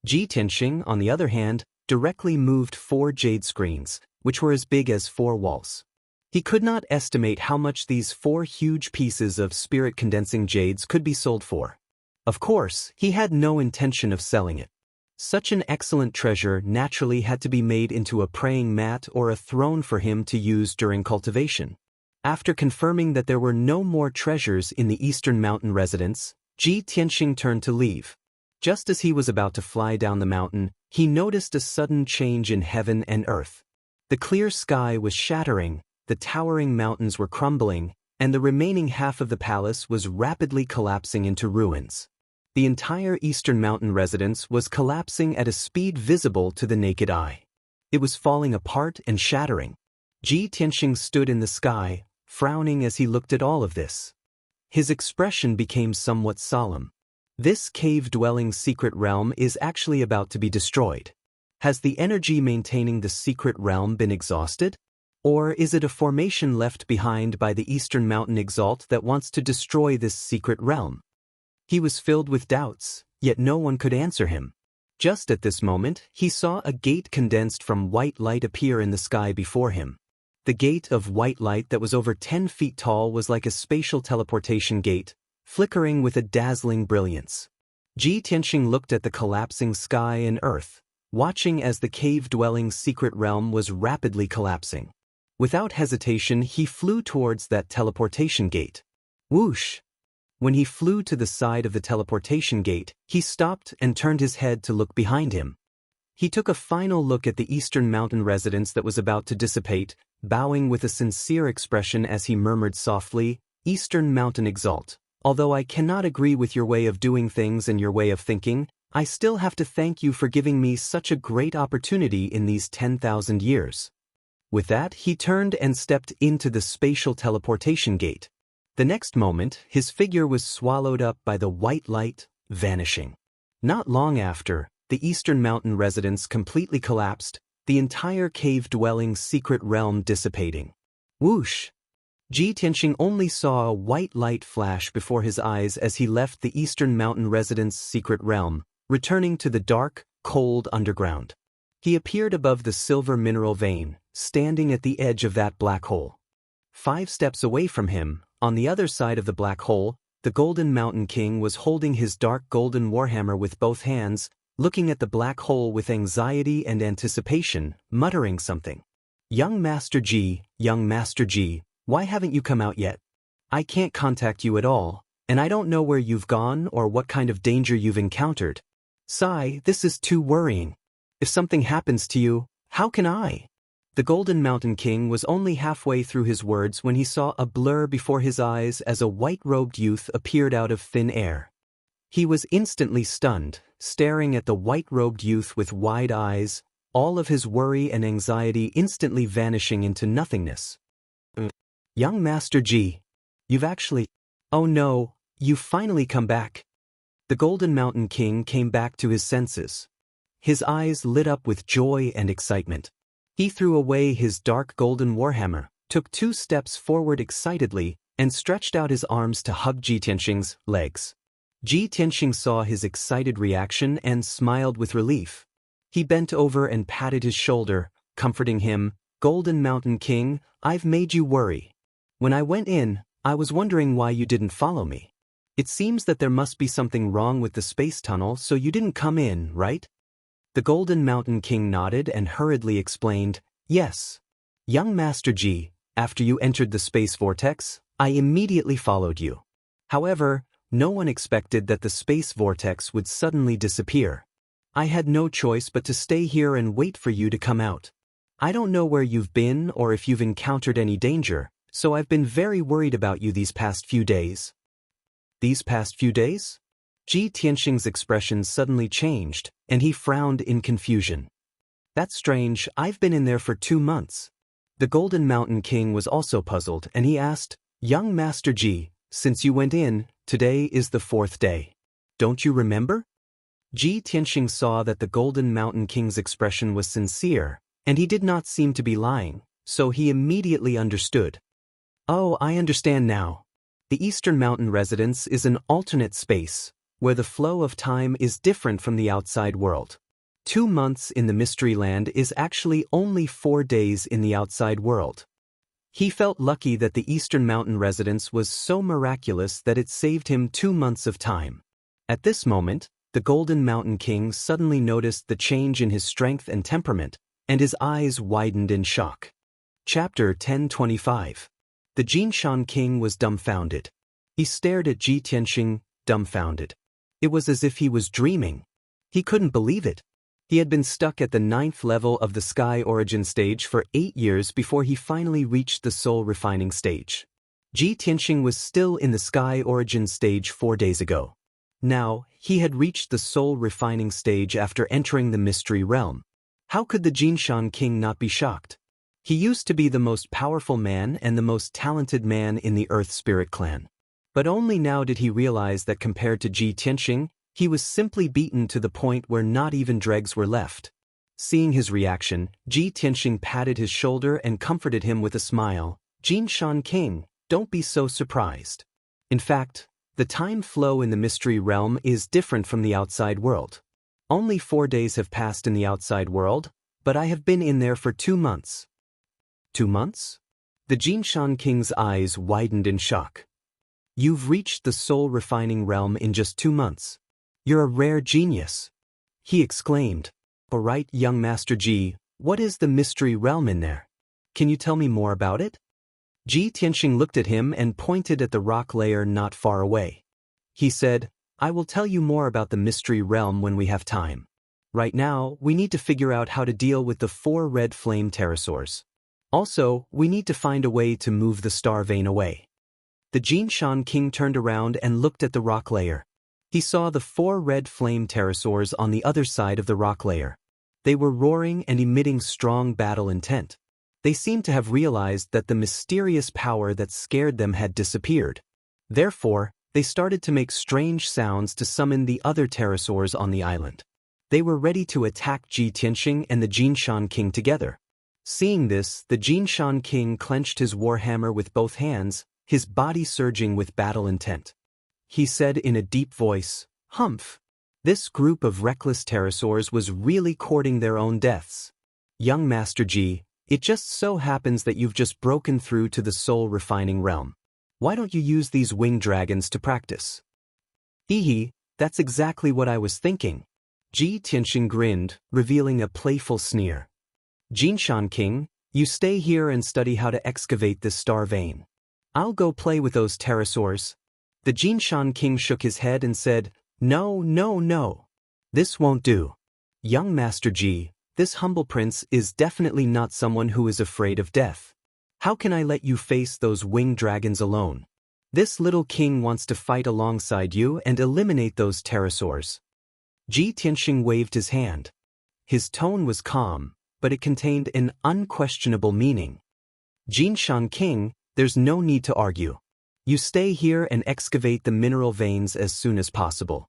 Ji Tianxing, on the other hand, directly moved 4 jade screens, which were as big as 4 walls. He could not estimate how much these 4 huge pieces of spirit-condensing jades could be sold for. Of course, he had no intention of selling it. Such an excellent treasure naturally had to be made into a praying mat or a throne for him to use during cultivation. After confirming that there were no more treasures in the Eastern Mountain residence, Ji Tianxing turned to leave. Just as he was about to fly down the mountain, he noticed a sudden change in heaven and earth. The clear sky was shattering, the towering mountains were crumbling, and the remaining half of the palace was rapidly collapsing into ruins. The entire Eastern Mountain residence was collapsing at a speed visible to the naked eye. It was falling apart and shattering. Ji Tianxing stood in the sky, frowning as he looked at all of this. His expression became somewhat solemn. This cave-dwelling secret realm is actually about to be destroyed. Has the energy maintaining the secret realm been exhausted? Or is it a formation left behind by the Eastern Mountain Exalt that wants to destroy this secret realm? He was filled with doubts, yet no one could answer him. Just at this moment, he saw a gate condensed from white light appear in the sky before him. The gate of white light that was over 10 feet tall was like a spatial teleportation gate, flickering with a dazzling brilliance. Ji Tianxing looked at the collapsing sky and earth, watching as the cave-dwelling secret realm was rapidly collapsing. Without hesitation, he flew towards that teleportation gate. Whoosh! When he flew to the side of the teleportation gate, he stopped and turned his head to look behind him. He took a final look at the Eastern Mountain residence that was about to dissipate, bowing with a sincere expression as he murmured softly, "Eastern Mountain Exalt, although I cannot agree with your way of doing things and your way of thinking, I still have to thank you for giving me such a great opportunity in these 10,000 years." With that, he turned and stepped into the spatial teleportation gate. The next moment, his figure was swallowed up by the white light, vanishing. Not long after, the Eastern Mountain residence completely collapsed, the entire cave-dwelling secret realm dissipating. Whoosh! Ji Tianxing only saw a white light flash before his eyes as he left the Eastern Mountain residence secret realm, returning to the dark, cold underground. He appeared above the silver mineral vein, standing at the edge of that black hole. 5 steps away from him, on the other side of the black hole, the Golden Mountain King was holding his dark golden warhammer with both hands, looking at the black hole with anxiety and anticipation, muttering something. Young Master Ji, why haven't you come out yet? I can't contact you at all, and I don't know where you've gone or what kind of danger you've encountered. Sai, this is too worrying. If something happens to you, how can I? The Golden Mountain King was only halfway through his words when he saw a blur before his eyes as a white-robed youth appeared out of thin air. He was instantly stunned, staring at the white-robed youth with wide eyes, all of his worry and anxiety instantly vanishing into nothingness. Young Master Ji, you've actually... Oh no, you've finally come back. The Golden Mountain King came back to his senses. His eyes lit up with joy and excitement. He threw away his dark golden warhammer, took 2 steps forward excitedly, and stretched out his arms to hug Ji Tianxing's legs. Ji Tianxing saw his excited reaction and smiled with relief. He bent over and patted his shoulder, comforting him. Golden Mountain King, I've made you worry. When I went in, I was wondering why you didn't follow me. It seems that there must be something wrong with the space tunnel, so you didn't come in, right? The Golden Mountain King nodded and hurriedly explained, yes. Young Master G, after you entered the space vortex, I immediately followed you. However, no one expected that the space vortex would suddenly disappear. I had no choice but to stay here and wait for you to come out. I don't know where you've been or if you've encountered any danger, so I've been very worried about you these past few days. These past few days? Ji Tianxing's expression suddenly changed, and he frowned in confusion. That's strange, I've been in there for 2 months. The Golden Mountain King was also puzzled, and he asked, Young Master Ji, since you went in, today is the 4th day. Don't you remember? Ji Tianxing saw that the Golden Mountain King's expression was sincere, and he did not seem to be lying, so he immediately understood. Oh, I understand now. The Eastern Mountain Residence is an alternate space, where the flow of time is different from the outside world. 2 months in the Mystery Land is actually only 4 days in the outside world. He felt lucky that the Eastern Mountain Residence was so miraculous that it saved him 2 months of time. At this moment, the Golden Mountain King suddenly noticed the change in his strength and temperament, and his eyes widened in shock. Chapter 1025. The Jinshan King was dumbfounded. He stared at Ji Tianxing, dumbfounded. It was as if he was dreaming. He couldn't believe it. He had been stuck at the 9th level of the Sky Origin stage for 8 years before he finally reached the Soul Refining stage. Ji Tianxing was still in the Sky Origin stage 4 days ago. Now, he had reached the Soul Refining stage after entering the Mystery Realm. How could the Jinshan King not be shocked? He used to be the most powerful man and the most talented man in the Earth Spirit clan. But only now did he realize that compared to Ji Tianxing, he was simply beaten to the point where not even dregs were left. Seeing his reaction, Ji Tianxing patted his shoulder and comforted him with a smile. Jinshan King, don't be so surprised. In fact, the time flow in the Mystery Realm is different from the outside world. Only 4 days have passed in the outside world, but I have been in there for 2 months. 2 months? The Jinshan King's eyes widened in shock. You've reached the Soul Refining Realm in just 2 months. You're a rare genius. He exclaimed. All right, young Master Ji, what is the Mystery Realm in there? Can you tell me more about it? Ji Tianxing looked at him and pointed at the rock layer not far away. He said, I will tell you more about the Mystery Realm when we have time. Right now, we need to figure out how to deal with the 4 red flame pterosaurs. Also, we need to find a way to move the star vein away. The Jinshan King turned around and looked at the rock layer. He saw the 4 red flame pterosaurs on the other side of the rock layer. They were roaring and emitting strong battle intent. They seemed to have realized that the mysterious power that scared them had disappeared. Therefore, they started to make strange sounds to summon the other pterosaurs on the island. They were ready to attack Ji Tianxing and the Jinshan King together. Seeing this, the Jinshan King clenched his warhammer with both hands, his body surging with battle intent. He said in a deep voice, Humph! This group of reckless pterosaurs was really courting their own deaths. Young Master Ji, it just so happens that you've just broken through to the Soul Refining Realm. Why don't you use these winged dragons to practice? Hee, that's exactly what I was thinking. Ji Tianxing grinned, revealing a playful sneer. Jinshan King, you stay here and study how to excavate this star vein. I'll go play with those pterosaurs. The Jinshan King shook his head and said, No, no, no. This won't do. Young Master Ji, this humble prince is definitely not someone who is afraid of death. How can I let you face those winged dragons alone? This little king wants to fight alongside you and eliminate those pterosaurs. Ji Tianxing waved his hand. His tone was calm, but it contained an unquestionable meaning. Jinshan King, there's no need to argue. You stay here and excavate the mineral veins as soon as possible.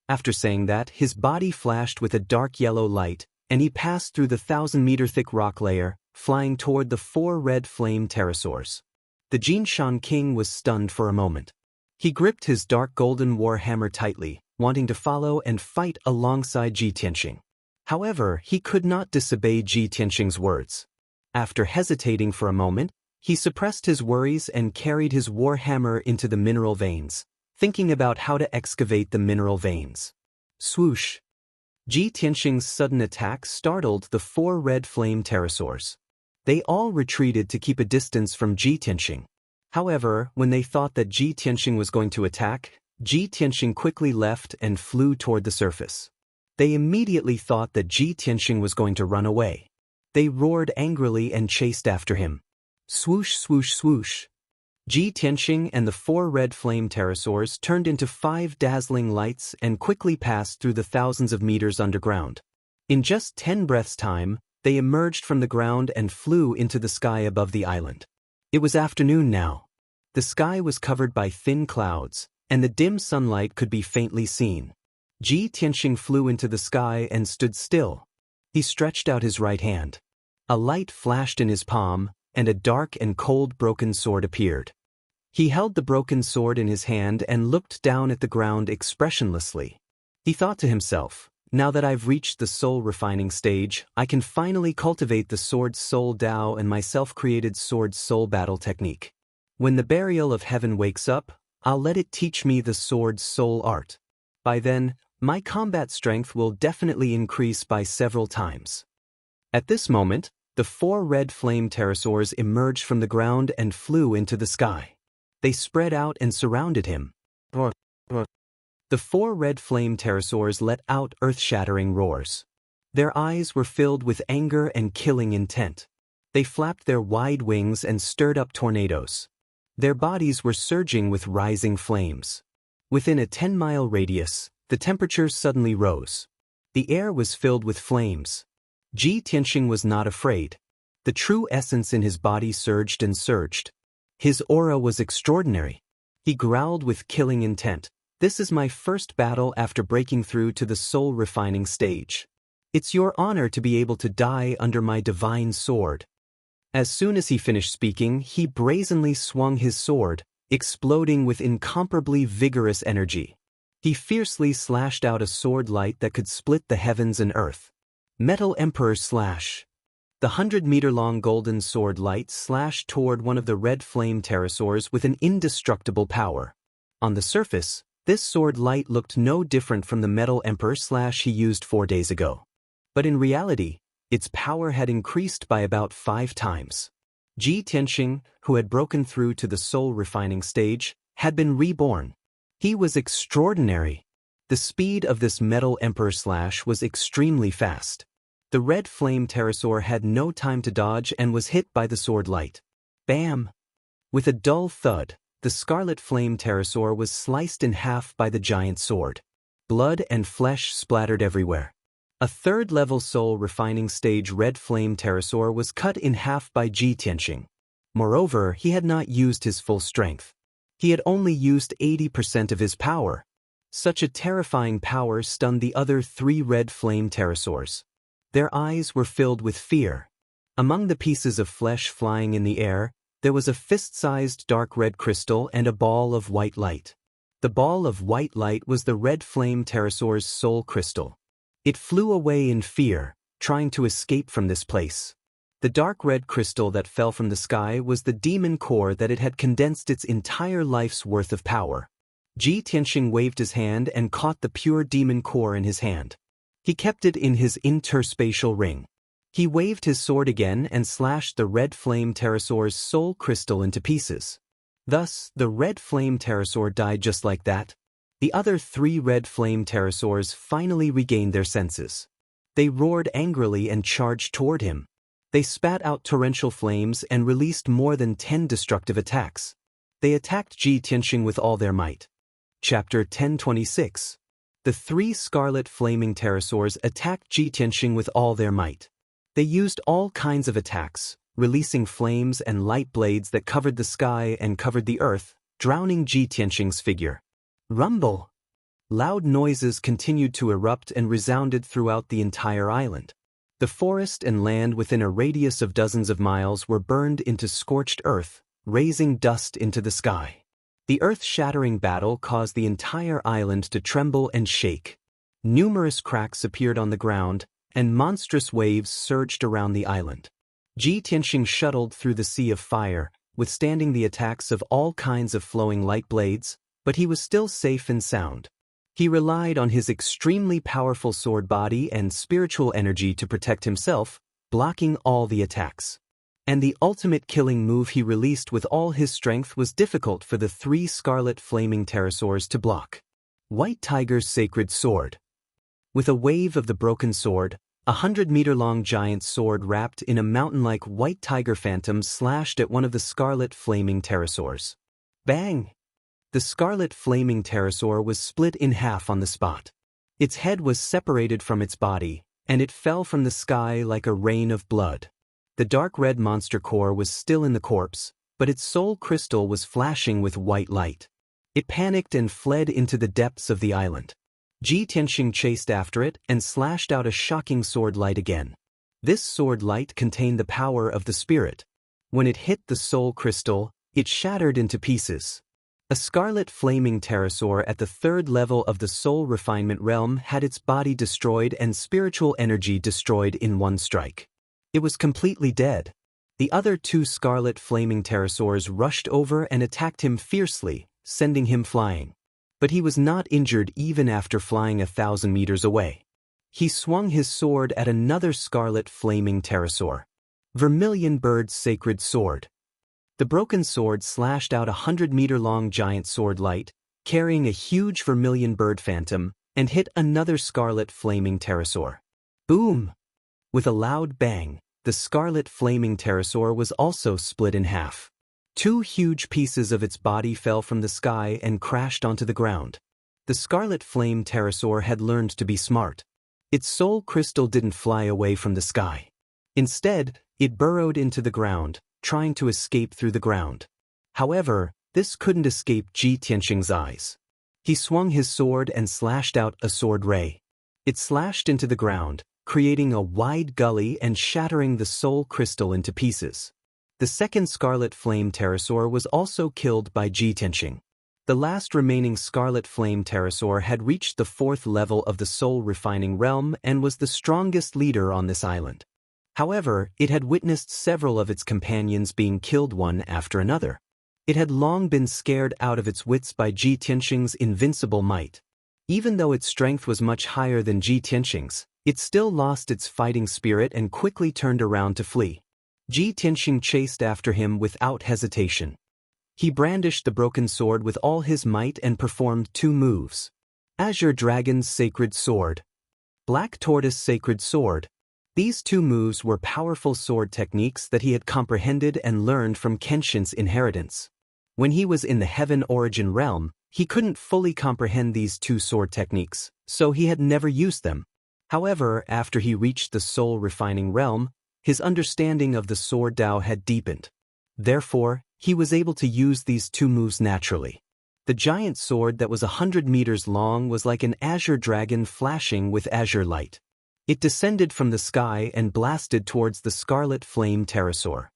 After saying that, his body flashed with a dark yellow light, and he passed through the 1,000-meter thick rock layer, flying toward the 4 red flame pterosaurs. The Jinshan King was stunned for a moment. He gripped his dark golden war hammer tightly, wanting to follow and fight alongside Ji Tianxing. However, he could not disobey Ji Tianxing's words. After hesitating for a moment, he suppressed his worries and carried his war hammer into the mineral veins. thinking about how to excavate the mineral veins. Swoosh! Ji Tianxing's sudden attack startled the 4 red flame pterosaurs. They all retreated to keep a distance from Ji Tianxing. However, when they thought that Ji Tianxing was going to attack, Ji Tianxing quickly left and flew toward the surface. They immediately thought that Ji Tianxing was going to run away. They roared angrily and chased after him. Swoosh, swoosh, swoosh. Ji Tianxing and the 4 red flame pterosaurs turned into 5 dazzling lights and quickly passed through the thousands of meters underground. In just 10 breaths' time, they emerged from the ground and flew into the sky above the island. It was afternoon now. The sky was covered by thin clouds, and the dim sunlight could be faintly seen. Ji Tianxing flew into the sky and stood still. He stretched out his right hand. A light flashed in his palm, and a dark and cold broken sword appeared. He held the broken sword in his hand and looked down at the ground expressionlessly. He thought to himself, now that I've reached the soul refining stage, I can finally cultivate the sword's soul Dao and my self-created sword's soul battle technique. When the burial of heaven wakes up, I'll let it teach me the sword's soul art. By then, my combat strength will definitely increase by several times. At this moment, the 4 red flame pterosaurs emerged from the ground and flew into the sky. They spread out and surrounded him. The 4 red flame pterosaurs let out earth-shattering roars. Their eyes were filled with anger and killing intent. They flapped their wide wings and stirred up tornadoes. Their bodies were surging with rising flames. Within a 10-mile radius, the temperature suddenly rose. The air was filled with flames. Ji Tianxing was not afraid. The true essence in his body surged and surged. His aura was extraordinary. He growled with killing intent. This is my first battle after breaking through to the soul refining stage. It's your honor to be able to die under my divine sword. As soon as he finished speaking, he brazenly swung his sword, exploding with incomparably vigorous energy. He fiercely slashed out a sword light that could split the heavens and earth. Metal Emperor Slash. The 100-meter-long golden sword light slashed toward one of the red flame pterosaurs with an indestructible power. On the surface, this sword light looked no different from the Metal Emperor Slash he used 4 days ago. But in reality, its power had increased by about 5 times. Ji Tianxing, who had broken through to the soul refining stage, had been reborn. He was extraordinary. The speed of this Metal Emperor Slash was extremely fast. The red flame pterosaur had no time to dodge and was hit by the sword light. Bam! With a dull thud, the scarlet flame pterosaur was sliced in half by the giant sword. Blood and flesh splattered everywhere. A 3rd-level soul refining stage red flame pterosaur was cut in half by Ji Tianxing. Moreover, he had not used his full strength. He had only used 80% of his power. Such a terrifying power stunned the other 3 red flame pterosaurs. Their eyes were filled with fear. Among the pieces of flesh flying in the air, there was a fist-sized dark red crystal and a ball of white light. The ball of white light was the red flame pterosaur's soul crystal. It flew away in fear, trying to escape from this place. The dark red crystal that fell from the sky was the demon core that it had condensed its entire life's worth of power. Ji Tianxing waved his hand and caught the pure demon core in his hand. He kept it in his interspatial ring. He waved his sword again and slashed the red flame pterosaur's soul crystal into pieces. Thus, the red flame pterosaur died just like that. The other 3 red flame pterosaurs finally regained their senses. They roared angrily and charged toward him. They spat out torrential flames and released more than 10 destructive attacks. They attacked Ji Tianxing with all their might. Chapter 1026. The 3 scarlet flaming pterosaurs attacked Ji Tianxing with all their might. They used all kinds of attacks, releasing flames and light blades that covered the sky and covered the earth, drowning Ji Tianxing's figure. Rumble! Loud noises continued to erupt and resounded throughout the entire island. The forest and land within a radius of dozens of miles were burned into scorched earth, raising dust into the sky. The earth-shattering battle caused the entire island to tremble and shake. Numerous cracks appeared on the ground, and monstrous waves surged around the island. Ji Tianxing shuttled through the sea of fire, withstanding the attacks of all kinds of flowing light blades, but he was still safe and sound. He relied on his extremely powerful sword body and spiritual energy to protect himself, blocking all the attacks. And the ultimate killing move he released with all his strength was difficult for the 3 scarlet flaming pterosaurs to block. White Tiger's Sacred Sword. With a wave of the broken sword, a 100-meter-long giant sword wrapped in a mountain-like white tiger phantom slashed at one of the scarlet flaming pterosaurs. Bang! The scarlet flaming pterosaur was split in half on the spot. Its head was separated from its body, and it fell from the sky like a rain of blood. The dark red monster core was still in the corpse, but its soul crystal was flashing with white light. It panicked and fled into the depths of the island. Ji Tianxing chased after it and slashed out a shocking sword light again. This sword light contained the power of the spirit. When it hit the soul crystal, it shattered into pieces. A scarlet flaming pterosaur at the 3rd level of the soul refinement realm had its body destroyed and spiritual energy destroyed in one strike. It was completely dead. The other 2 scarlet flaming pterosaurs rushed over and attacked him fiercely, sending him flying. But he was not injured even after flying 1,000 meters away. He swung his sword at another scarlet flaming pterosaur. Vermilion Bird's Sacred Sword. The broken sword slashed out a 100-meter-long giant sword light, carrying a huge vermilion bird phantom, and hit another scarlet flaming pterosaur. Boom! With a loud bang, the scarlet flaming pterosaur was also split in half. 2 huge pieces of its body fell from the sky and crashed onto the ground. The scarlet flame pterosaur had learned to be smart. Its soul crystal didn't fly away from the sky. Instead, it burrowed into the ground, trying to escape through the ground. However, this couldn't escape Ji Tianxing's eyes. He swung his sword and slashed out a sword ray. It slashed into the ground, creating a wide gully and shattering the soul crystal into pieces. The second scarlet flame pterosaur was also killed by Ji Tianxing. The last remaining scarlet flame pterosaur had reached the 4th level of the soul refining realm and was the strongest leader on this island. However, it had witnessed several of its companions being killed one after another. It had long been scared out of its wits by Ji Tianxing's invincible might. Even though its strength was much higher than Ji Tianxing's, it still lost its fighting spirit and quickly turned around to flee. Ji Tianxing chased after him without hesitation. He brandished the broken sword with all his might and performed 2 moves. Azure Dragon's Sacred Sword. Black Tortoise Sacred Sword. These 2 moves were powerful sword techniques that he had comprehended and learned from Kenshin's inheritance. When he was in the Heaven Origin realm, he couldn't fully comprehend these 2 sword techniques, so he had never used them. However, after he reached the soul refining realm, his understanding of the sword Tao had deepened. Therefore, he was able to use these 2 moves naturally. The giant sword that was 100 meters long was like an azure dragon flashing with azure light. It descended from the sky and blasted towards the scarlet flame pterosaur.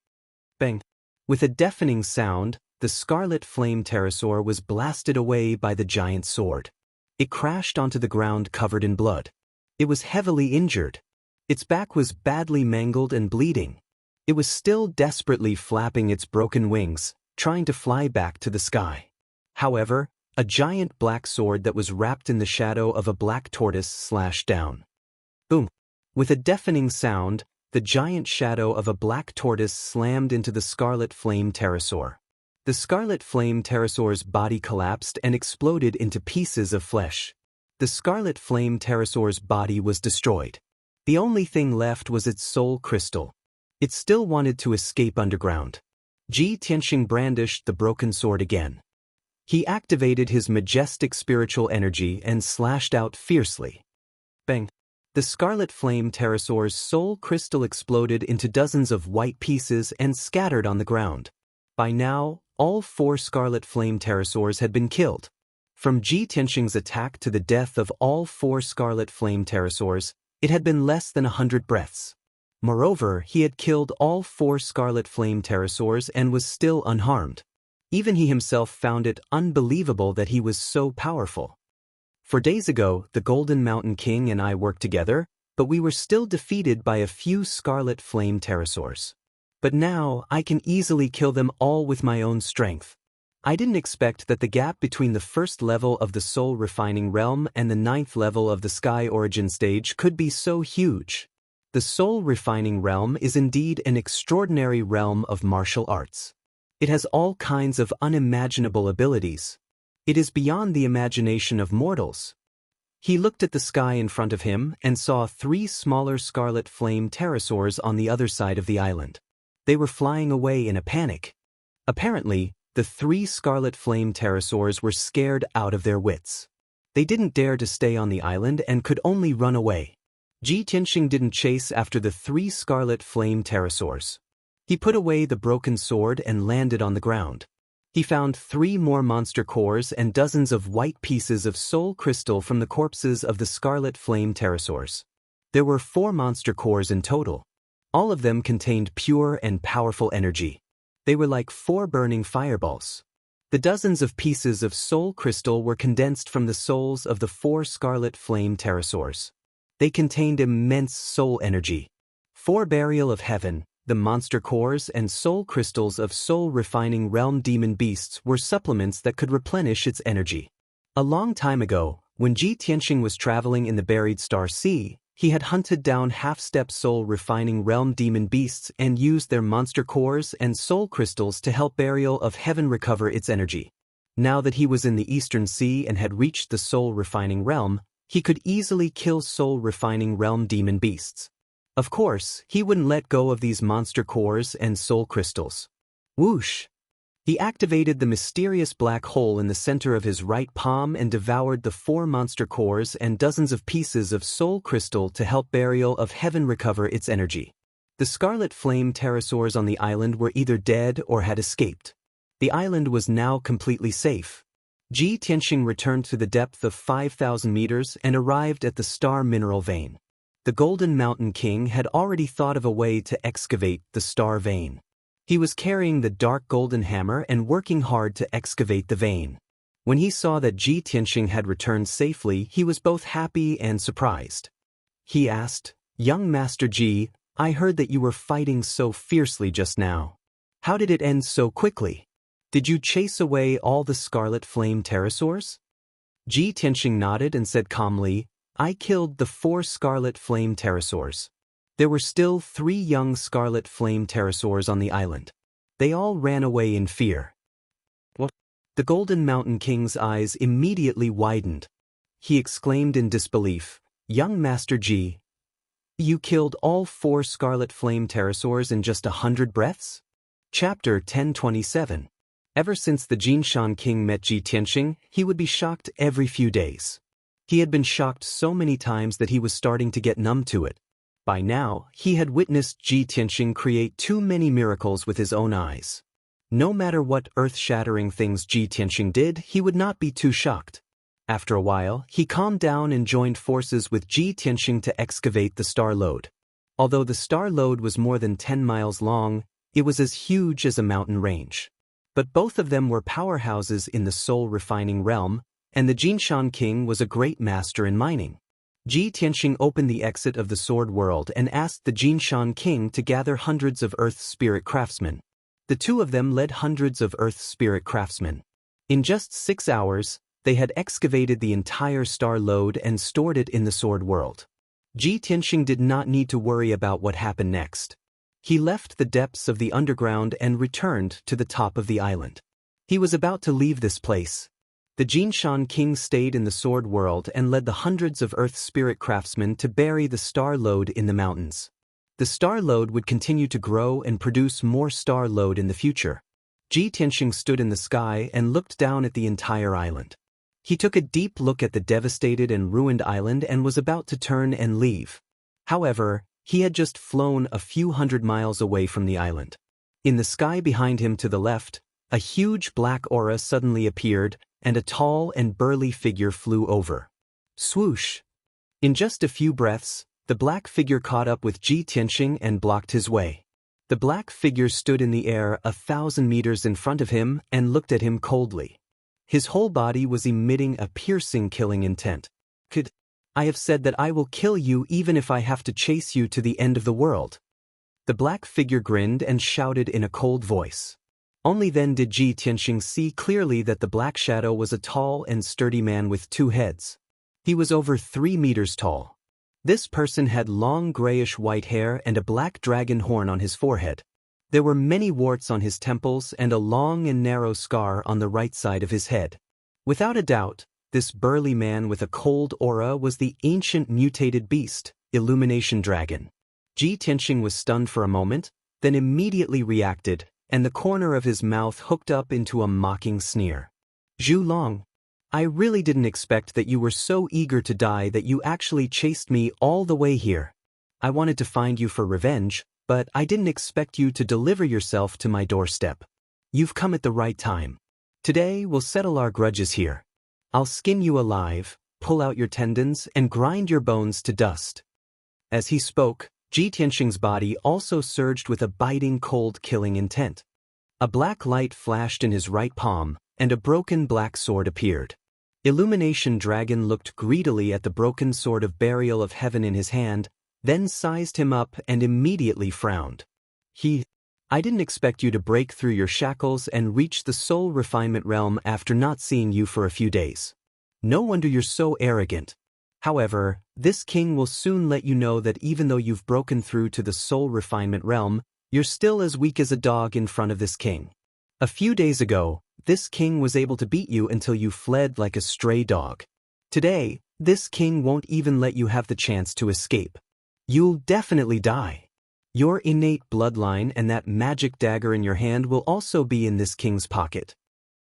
Bang! With a deafening sound, the scarlet flame pterosaur was blasted away by the giant sword. It crashed onto the ground covered in blood. It was heavily injured. Its back was badly mangled and bleeding. It was still desperately flapping its broken wings, trying to fly back to the sky. However, a giant black sword that was wrapped in the shadow of a black tortoise slashed down. Boom! With a deafening sound, the giant shadow of a black tortoise slammed into the scarlet flame pterosaur. The scarlet flame pterosaur's body collapsed and exploded into pieces of flesh. The scarlet flame pterosaur's body was destroyed. The only thing left was its soul crystal. It still wanted to escape underground. Ji Tianxing brandished the broken sword again. He activated his majestic spiritual energy and slashed out fiercely. Bang! The scarlet flame pterosaur's soul crystal exploded into dozens of white pieces and scattered on the ground. By now, all 4 scarlet flame pterosaurs had been killed. From Ji Tianxing's attack to the death of all 4 scarlet flame pterosaurs, it had been less than 100 breaths. Moreover, he had killed all 4 scarlet flame pterosaurs and was still unharmed. Even he himself found it unbelievable that he was so powerful. 4 days ago, the Golden Mountain King and I worked together, but we were still defeated by a few scarlet flame pterosaurs. But now, I can easily kill them all with my own strength. I didn't expect that the gap between the first level of the soul refining realm and the ninth level of the sky origin stage could be so huge. The soul refining realm is indeed an extraordinary realm of martial arts. It has all kinds of unimaginable abilities. It is beyond the imagination of mortals. He looked at the sky in front of him and saw 3 smaller scarlet flame pterosaurs on the other side of the island. They were flying away in a panic. Apparently, the 3 scarlet flame pterosaurs were scared out of their wits. They didn't dare to stay on the island and could only run away. Ji Tianxing didn't chase after the 3 scarlet flame pterosaurs. He put away the broken sword and landed on the ground. He found 3 more monster cores and dozens of white pieces of soul crystal from the corpses of the scarlet flame pterosaurs. There were 4 monster cores in total. All of them contained pure and powerful energy. They were like 4 burning fireballs. The dozens of pieces of soul crystal were condensed from the souls of the 4 scarlet flame pterosaurs. They contained immense soul energy. 4 burial of heaven, the monster cores and soul crystals of soul refining realm demon beasts were supplements that could replenish its energy. A long time ago, when Ji Tianxing was traveling in the buried star sea, he had hunted down half-step soul refining realm demon beasts and used their monster cores and soul crystals to help burial of heaven recover its energy. Now that he was in the eastern sea and had reached the soul refining realm, he could easily kill soul refining realm demon beasts. Of course, he wouldn't let go of these monster cores and soul crystals. Whoosh! He activated the mysterious black hole in the center of his right palm and devoured the 4 monster cores and dozens of pieces of soul crystal to help burial of heaven recover its energy. The scarlet flame pterosaurs on the island were either dead or had escaped. The island was now completely safe. Ji Tianxing returned to the depth of 5,000 meters and arrived at the star mineral vein. The Golden Mountain King had already thought of a way to excavate the star vein. He was carrying the dark golden hammer and working hard to excavate the vein. When he saw that Ji Tianxing had returned safely, he was both happy and surprised. He asked, "Young Master Ji, I heard that you were fighting so fiercely just now. How did it end so quickly? Did you chase away all the scarlet flame pterosaurs?" Ji Tianxing nodded and said calmly, "I killed the 4 scarlet flame pterosaurs. There were still 3 young scarlet flame pterosaurs on the island. They all ran away in fear." What? The Golden Mountain King's eyes immediately widened. He exclaimed in disbelief, "Young Master Ji, you killed all 4 scarlet flame pterosaurs in just 100 breaths?" Chapter 1027. Ever since the Jinshan King met Ji Tianxing, he would be shocked every few days. He had been shocked so many times that he was starting to get numb to it. By now, he had witnessed Ji Tianxing create too many miracles with his own eyes. No matter what earth-shattering things Ji Tianxing did, he would not be too shocked. After a while, he calmed down and joined forces with Ji Tianxing to excavate the star lode. Although the star lode was more than 10 miles long, it was as huge as a mountain range. But both of them were powerhouses in the soul refining realm, and the Jinshan King was a great master in mining. Ji Tianxing opened the exit of the Sword World and asked the Jinshan King to gather hundreds of Earth Spirit craftsmen. The 2 of them led hundreds of Earth Spirit craftsmen. In just 6 hours, they had excavated the entire star lode and stored it in the Sword World. Ji Tianxing did not need to worry about what happened next. He left the depths of the underground and returned to the top of the island. He was about to leave this place. The Jinshan King stayed in the Sword World and led the hundreds of Earth Spirit craftsmen to bury the star lode in the mountains. The star lode would continue to grow and produce more star lode in the future. Ji Tianxing stood in the sky and looked down at the entire island. He took a deep look at the devastated and ruined island and was about to turn and leave. However, he had just flown a few hundred miles away from the island. In the sky behind him to the left, a huge black aura suddenly appeared, and a tall and burly figure flew over. Swoosh! In just a few breaths, the black figure caught up with Ji Tianxing and blocked his way. The black figure stood in the air 1,000 meters in front of him and looked at him coldly. His whole body was emitting a piercing killing intent. I have said that I will kill you even if I have to chase you to the end of the world." The black figure grinned and shouted in a cold voice. Only then did Ji Tianxing see clearly that the black shadow was a tall and sturdy man with 2 heads. He was over 3 meters tall. This person had long grayish-white hair and a black dragon horn on his forehead. There were many warts on his temples and a long and narrow scar on the right side of his head. Without a doubt, this burly man with a cold aura was the ancient mutated beast, Illumination Dragon. Ji Tianxing was stunned for a moment, then immediately reacted, and the corner of his mouth hooked up into a mocking sneer. "Zhu Long, I really didn't expect that you were so eager to die that you actually chased me all the way here. I wanted to find you for revenge, but I didn't expect you to deliver yourself to my doorstep. You've come at the right time. Today we'll settle our grudges here. I'll skin you alive, pull out your tendons, and grind your bones to dust." As he spoke, Ji Tianxing's body also surged with a biting cold killing intent. A black light flashed in his right palm, and a broken black sword appeared. Illumination Dragon looked greedily at the broken sword of burial of heaven in his hand, then sized him up and immediately frowned. I didn't expect you to break through your shackles and reach the soul refinement realm after not seeing you for a few days. No wonder you're so arrogant. However, this king will soon let you know that even though you've broken through to the soul refinement realm, you're still as weak as a dog in front of this king. A few days ago, this king was able to beat you until you fled like a stray dog. Today, this king won't even let you have the chance to escape. You'll definitely die. Your innate bloodline and that magic dagger in your hand will also be in this king's pocket.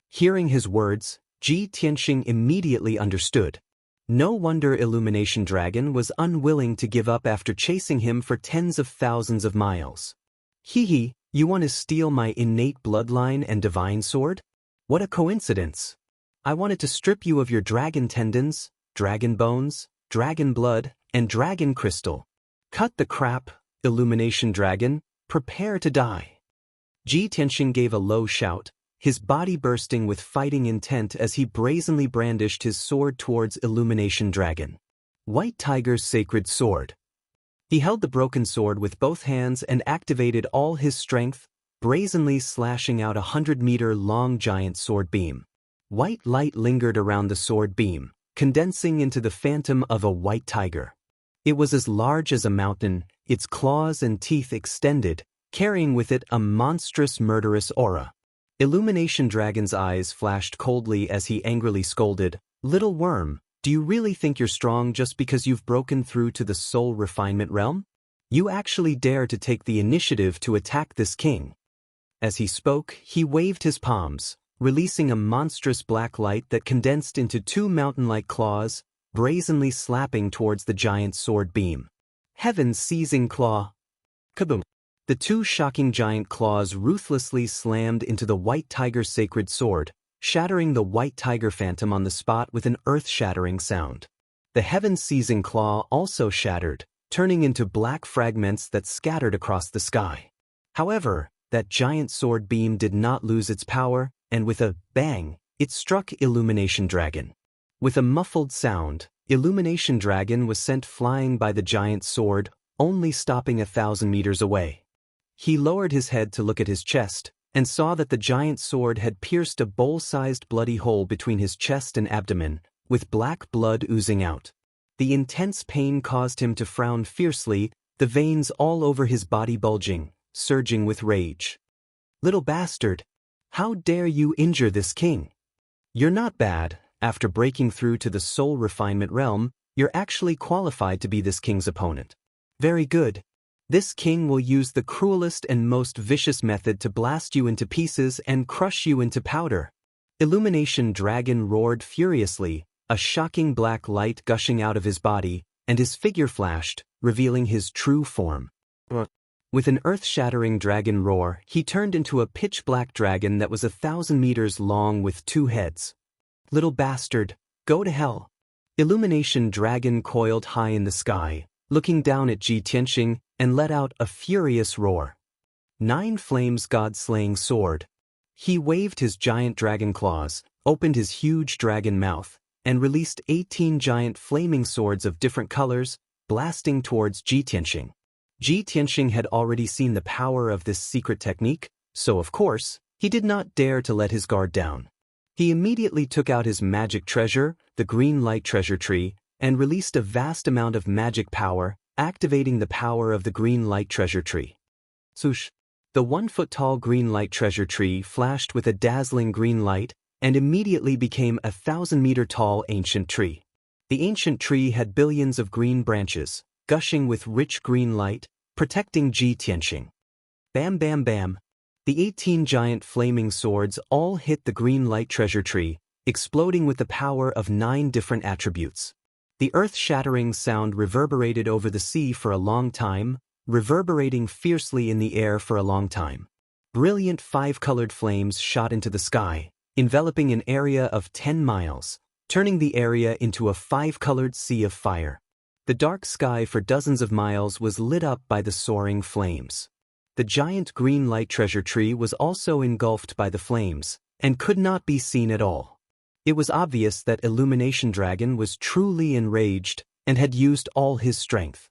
Hearing his words, Ji Tianxing immediately understood. No wonder Illumination Dragon was unwilling to give up after chasing him for tens of thousands of miles. "Hee, you want to steal my innate bloodline and divine sword? What a coincidence. I wanted to strip you of your dragon tendons, dragon bones, dragon blood, and dragon crystal. Cut the crap, Illumination Dragon, prepare to die." Ji Tianxing gave a low shout, his body bursting with fighting intent as he brazenly brandished his sword towards Illumination Dragon. White Tiger's sacred sword. He held the broken sword with both hands and activated all his strength, brazenly slashing out 100-meter-long giant sword beam. White light lingered around the sword beam, condensing into the phantom of a white tiger. It was as large as a mountain, its claws and teeth extended, carrying with it a monstrous murderous aura. Illumination Dragon's eyes flashed coldly as he angrily scolded, "Little worm, do you really think you're strong just because you've broken through to the soul refinement realm? You actually dare to take the initiative to attack this king." As he spoke, he waved his palms, releasing a monstrous black light that condensed into 2 mountain-like claws, brazenly slapping towards the giant sword beam. Heaven's seizing claw. Kaboom! The 2 shocking giant claws ruthlessly slammed into the white tiger's sacred sword, shattering the white tiger phantom on the spot with an earth-shattering sound. The heaven's seizing claw also shattered, turning into black fragments that scattered across the sky. However, that giant sword beam did not lose its power, and with a bang, it struck Illumination Dragon. With a muffled sound, Illumination Dragon was sent flying by the giant sword, only stopping 1,000 meters away. He lowered his head to look at his chest, and saw that the giant sword had pierced a bowl-sized bloody hole between his chest and abdomen, with black blood oozing out. The intense pain caused him to frown fiercely, the veins all over his body bulging, surging with rage. "Little bastard! How dare you injure this king? You're not bad. After breaking through to the soul refinement realm, you're actually qualified to be this king's opponent. Very good. This king will use the cruelest and most vicious method to blast you into pieces and crush you into powder." Illumination Dragon roared furiously, a shocking black light gushing out of his body, and his figure flashed, revealing his true form. With an earth-shattering dragon roar, he turned into a pitch-black dragon that was 1,000 meters long with 2 heads. "Little bastard, go to hell." Illumination Dragon coiled high in the sky, looking down at Ji Tianxing, and let out a furious roar. 9 Flames God-slaying sword. He waved his giant dragon claws, opened his huge dragon mouth, and released 18 giant flaming swords of different colors, blasting towards Ji Tianxing. Ji Tianxing had already seen the power of this secret technique, so of course, He did not dare to let his guard down. He immediately took out his magic treasure, the green light treasure tree, and released a vast amount of magic power, activating the power of the green light treasure tree. Swoosh! The 1-foot-tall green light treasure tree flashed with a dazzling green light and immediately became a 1,000-meter-tall ancient tree. The ancient tree had billions of green branches, gushing with rich green light, protecting Ji Tianxing. Bam bam bam! The 18 giant flaming swords all hit the green light treasure tree, exploding with the power of 9 different attributes. The earth-shattering sound reverberated over the sea for a long time, reverberating fiercely in the air for a long time. Brilliant 5-colored flames shot into the sky, enveloping an area of 10 miles, turning the area into a 5-colored sea of fire. The dark sky for dozens of miles was lit up by the soaring flames. The giant green light treasure tree was also engulfed by the flames, and could not be seen at all. It was obvious that Illumination Dragon was truly enraged and had used all his strength.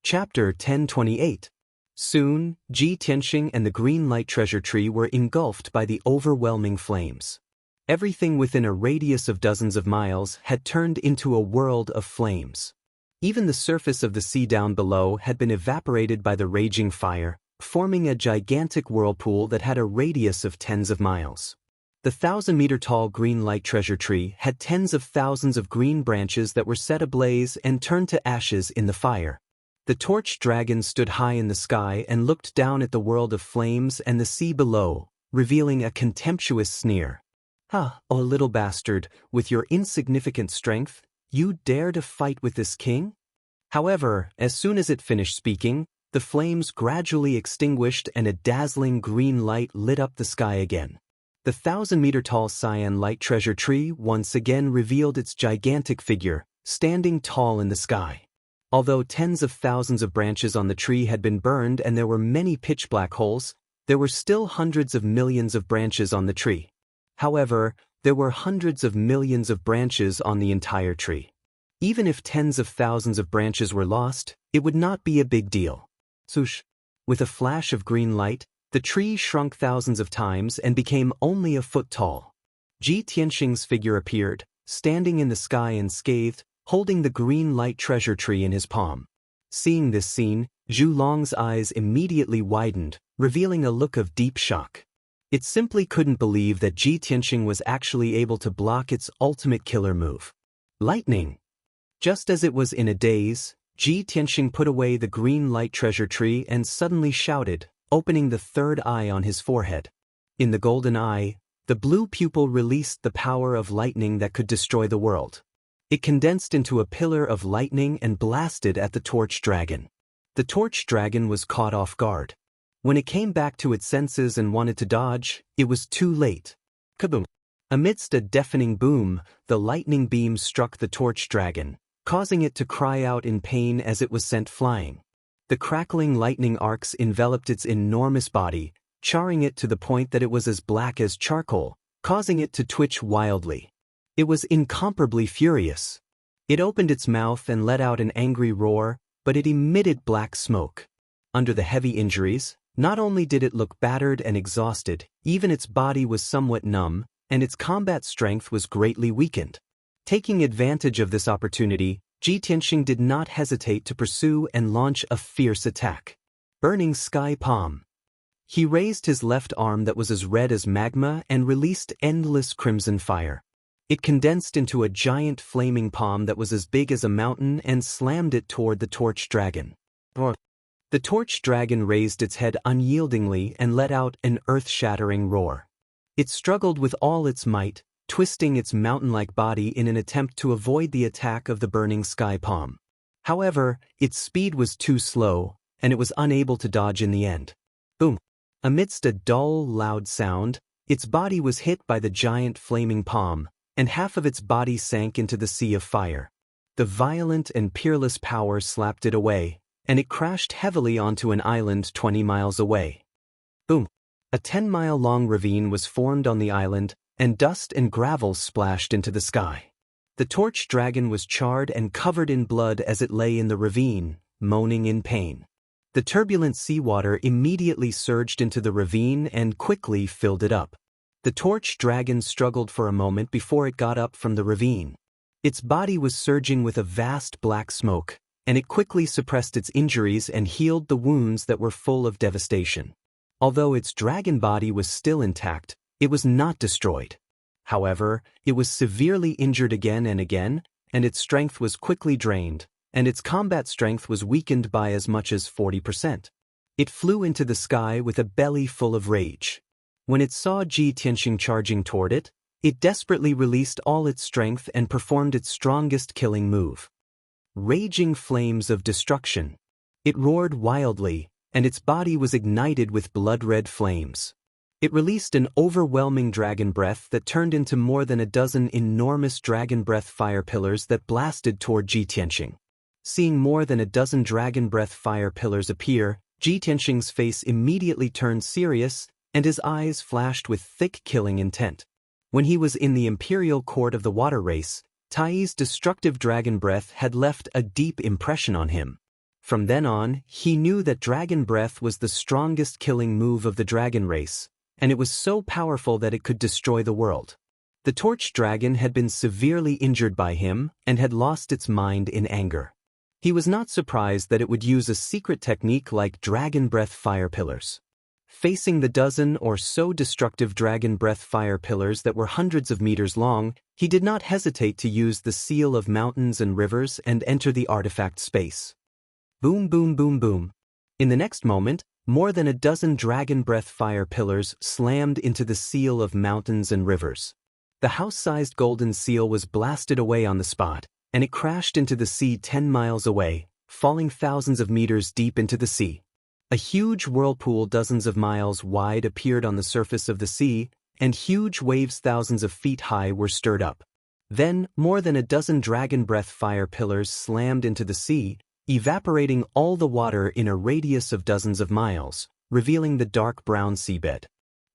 Chapter 1028. Soon, Ji Tianxing and the green light treasure tree were engulfed by the overwhelming flames. Everything within a radius of dozens of miles had turned into a world of flames. Even the surface of the sea down below had been evaporated by the raging fire, forming a gigantic whirlpool that had a radius of tens of miles. The 1,000-meter-tall green light treasure tree had tens of thousands of green branches that were set ablaze and turned to ashes in the fire. The torch dragon stood high in the sky and looked down at the world of flames and the sea below, revealing a contemptuous sneer. "Ha, oh little bastard, with your insignificant strength, you dare to fight with this king?" However, as soon as it finished speaking, the flames gradually extinguished and a dazzling green light lit up the sky again. The 1,000-meter-tall cyan light treasure tree once again revealed its gigantic figure, standing tall in the sky. Although tens of thousands of branches on the tree had been burned and there were many pitch-black holes, there were still hundreds of millions of branches on the tree. However, there were hundreds of millions of branches on the entire tree. Even if tens of thousands of branches were lost, it would not be a big deal. Swoosh! With a flash of green light, the tree shrunk thousands of times and became only a foot tall. Ji Tianxing's figure appeared, standing in the sky unscathed, holding the green light treasure tree in his palm. Seeing this scene, Zhu Long's eyes immediately widened, revealing a look of deep shock. It simply couldn't believe that Ji Tianxing was actually able to block its ultimate killer move. Lightning! Just as it was in a daze, Ji Tianxing put away the green light treasure tree and suddenly shouted, opening the third eye on his forehead. In the golden eye, the blue pupil released the power of lightning that could destroy the world. It condensed into a pillar of lightning and blasted at the torch dragon. The torch dragon was caught off guard. When it came back to its senses and wanted to dodge, it was too late. Kaboom! Amidst a deafening boom, the lightning beam struck the torch dragon, causing it to cry out in pain as it was sent flying. The crackling lightning arcs enveloped its enormous body, charring it to the point that it was as black as charcoal, causing it to twitch wildly. It was incomparably furious. It opened its mouth and let out an angry roar, but it emitted black smoke. Under the heavy injuries, not only did it look battered and exhausted, even its body was somewhat numb, and its combat strength was greatly weakened. Taking advantage of this opportunity, Ji Tianxing did not hesitate to pursue and launch a fierce attack. Burning Sky Palm. He raised his left arm that was as red as magma and released endless crimson fire. It condensed into a giant flaming palm that was as big as a mountain and slammed it toward the torch dragon. The torch dragon raised its head unyieldingly and let out an earth-shattering roar. It struggled with all its might, twisting its mountain-like body in an attempt to avoid the attack of the burning sky palm. However, its speed was too slow, and it was unable to dodge in the end. Boom! Amidst a dull, loud sound, its body was hit by the giant flaming palm, and half of its body sank into the sea of fire. The violent and peerless power slapped it away, and it crashed heavily onto an island 20 miles away. Boom! A 10-mile-long ravine was formed on the island, and dust and gravel splashed into the sky. The torch dragon was charred and covered in blood as it lay in the ravine, moaning in pain. The turbulent seawater immediately surged into the ravine and quickly filled it up. The torch dragon struggled for a moment before it got up from the ravine. Its body was surging with a vast black smoke, and it quickly suppressed its injuries and healed the wounds that were full of devastation. Although its dragon body was still intact, it was not destroyed. However, it was severely injured again and again, and its strength was quickly drained, and its combat strength was weakened by as much as 40%. It flew into the sky with a belly full of rage. When it saw Ji Tianxing charging toward it, it desperately released all its strength and performed its strongest killing move. Raging flames of destruction. It roared wildly, and its body was ignited with blood-red flames. It released an overwhelming dragon breath that turned into more than a dozen enormous dragon breath fire pillars that blasted toward Ji Tianxing. Seeing more than a dozen dragon breath fire pillars appear, Ji Tianxing's face immediately turned serious, and his eyes flashed with thick killing intent. When he was in the imperial court of the water race, Tai's destructive dragon breath had left a deep impression on him. From then on, he knew that dragon breath was the strongest killing move of the dragon race, and it was so powerful that it could destroy the world. The torch dragon had been severely injured by him and had lost its mind in anger. He was not surprised that it would use a secret technique like dragon breath fire pillars. Facing the dozen or so destructive dragon breath fire pillars that were hundreds of meters long, he did not hesitate to use the seal of mountains and rivers and enter the artifact space. Boom, boom, boom, boom. In the next moment, more than a dozen dragon breath fire pillars slammed into the seal of mountains and rivers. The house-sized golden seal was blasted away on the spot, and it crashed into the sea 10 miles away, falling thousands of meters deep into the sea. A huge whirlpool dozens of miles wide appeared on the surface of the sea, and huge waves thousands of feet high were stirred up. Then, more than a dozen dragon breath fire pillars slammed into the sea, evaporating all the water in a radius of dozens of miles, revealing the dark brown seabed.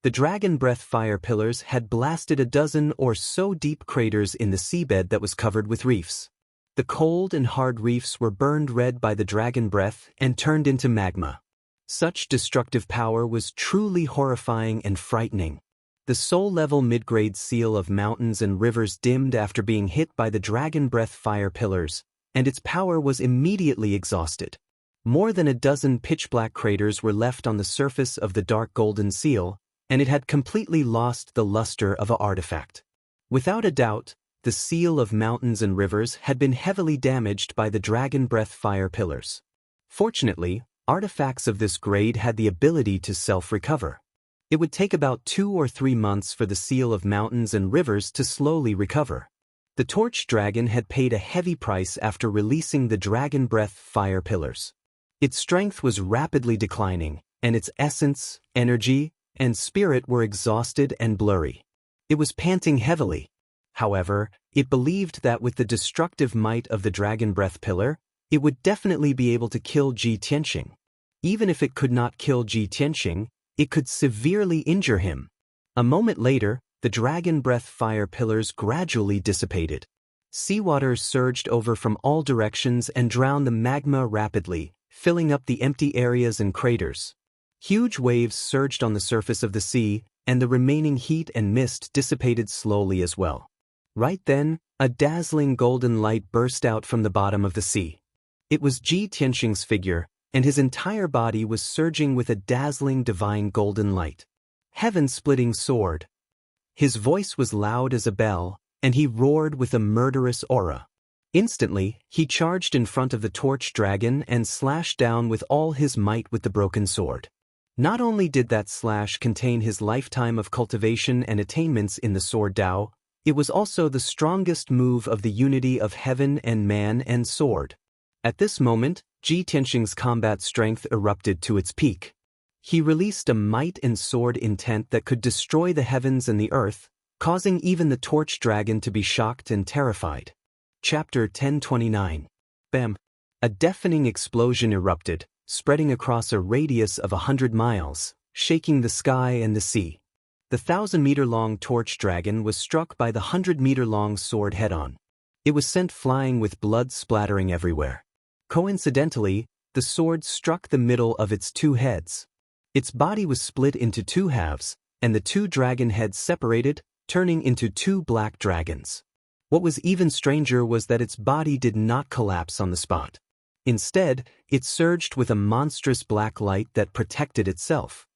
The dragon breath fire pillars had blasted a dozen or so deep craters in the seabed that was covered with reefs. The cold and hard reefs were burned red by the dragon breath and turned into magma. Such destructive power was truly horrifying and frightening. The soul-level mid-grade seal of mountains and rivers dimmed after being hit by the dragon breath fire pillars, and its power was immediately exhausted. More than a dozen pitch-black craters were left on the surface of the dark golden seal, and it had completely lost the luster of an artifact. Without a doubt, the seal of mountains and rivers had been heavily damaged by the dragon breath fire pillars. Fortunately, artifacts of this grade had the ability to self-recover. It would take about 2 or 3 months for the seal of mountains and rivers to slowly recover. The torch dragon had paid a heavy price after releasing the dragon breath fire pillars. Its strength was rapidly declining, and its essence, energy, and spirit were exhausted and blurry. It was panting heavily. However, it believed that with the destructive might of the dragon breath pillar, it would definitely be able to kill Ji Tianxing. Even if it could not kill Ji Tianxing, it could severely injure him. A moment later, the dragon breath fire pillars gradually dissipated. Seawater surged over from all directions and drowned the magma rapidly, filling up the empty areas and craters. Huge waves surged on the surface of the sea, and the remaining heat and mist dissipated slowly as well. Right then, a dazzling golden light burst out from the bottom of the sea. It was Ji Tianxing's figure, and his entire body was surging with a dazzling divine golden light. Heaven-splitting sword. His voice was loud as a bell, and he roared with a murderous aura. Instantly, he charged in front of the torch dragon and slashed down with all his might with the broken sword. Not only did that slash contain his lifetime of cultivation and attainments in the sword Tao, it was also the strongest move of the unity of heaven and man and sword. At this moment, Ji Tianxing's combat strength erupted to its peak. He released a might and sword intent that could destroy the heavens and the earth, causing even the torch dragon to be shocked and terrified. Chapter 1029. Bam! A deafening explosion erupted, spreading across a radius of 100 miles, shaking the sky and the sea. The 1,000-meter-long torch dragon was struck by the 100-meter-long sword head-on. It was sent flying with blood splattering everywhere. Coincidentally, the sword struck the middle of its two heads. Its body was split into two halves, and the two dragon heads separated, turning into two black dragons. What was even stranger was that its body did not collapse on the spot. Instead, it surged with a monstrous black light that protected itself.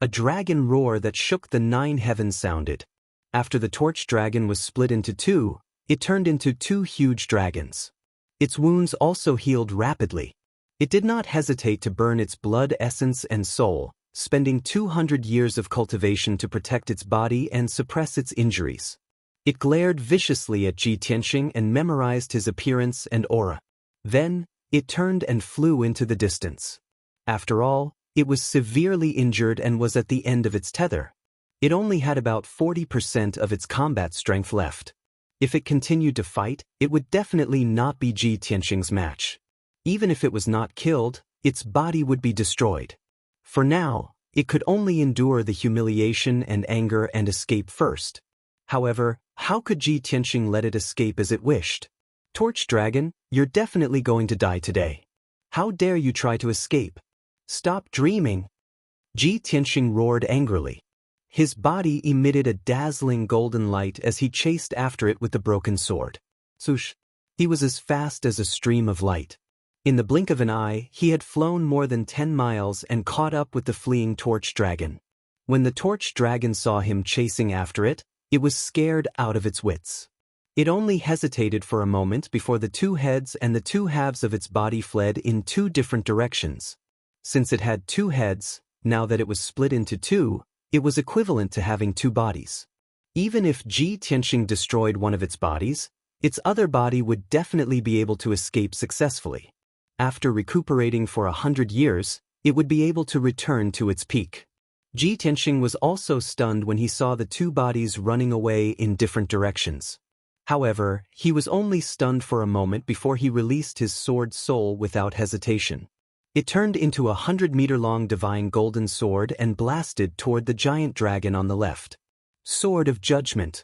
A dragon roar that shook the 9 heavens sounded. After the torch dragon was split into two, it turned into two huge dragons. Its wounds also healed rapidly. It did not hesitate to burn its blood essence and soul, spending 200 years of cultivation to protect its body and suppress its injuries. It glared viciously at Ji Tianxing and memorized his appearance and aura. Then, it turned and flew into the distance. After all, it was severely injured and was at the end of its tether. It only had about 40% of its combat strength left. If it continued to fight, it would definitely not be Ji Tianxing's match. Even if it was not killed, its body would be destroyed. For now, it could only endure the humiliation and anger and escape first. However, how could Ji Tianxing let it escape as it wished? Torch Dragon, you're definitely going to die today. How dare you try to escape? Stop dreaming! Ji Tianxing roared angrily. His body emitted a dazzling golden light as he chased after it with the broken sword. Swoosh! He was as fast as a stream of light. In the blink of an eye, he had flown more than 10 miles and caught up with the fleeing Torch Dragon. When the Torch Dragon saw him chasing after it, it was scared out of its wits. It only hesitated for a moment before the two heads and the two halves of its body fled in two different directions. Since it had two heads, now that it was split into two, it was equivalent to having two bodies. Even if Ji Tianxing destroyed one of its bodies, its other body would definitely be able to escape successfully. After recuperating for 100 years, it would be able to return to its peak. Ji Tianxing was also stunned when he saw the two bodies running away in different directions. However, he was only stunned for a moment before he released his sword soul without hesitation. It turned into a 100-meter-long divine golden sword and blasted toward the giant dragon on the left. Sword of Judgment.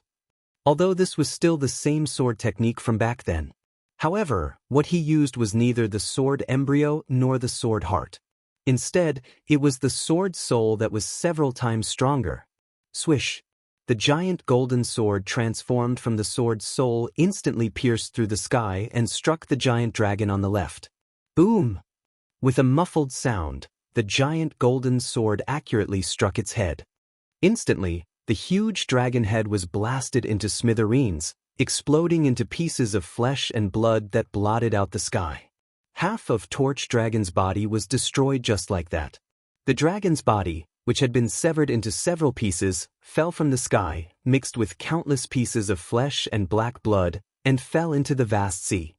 Although this was still the same sword technique from back then. However, what he used was neither the sword embryo nor the sword heart. Instead, it was the sword soul that was several times stronger. Swish! The giant golden sword transformed from the sword soul instantly pierced through the sky and struck the giant dragon on the left. Boom! With a muffled sound, the giant golden sword accurately struck its head. Instantly, the huge dragon head was blasted into smithereens, exploding into pieces of flesh and blood that blotted out the sky. Half of Torch Dragon's body was destroyed just like that. The dragon's body, which had been severed into several pieces, fell from the sky, mixed with countless pieces of flesh and black blood, and fell into the vast sea.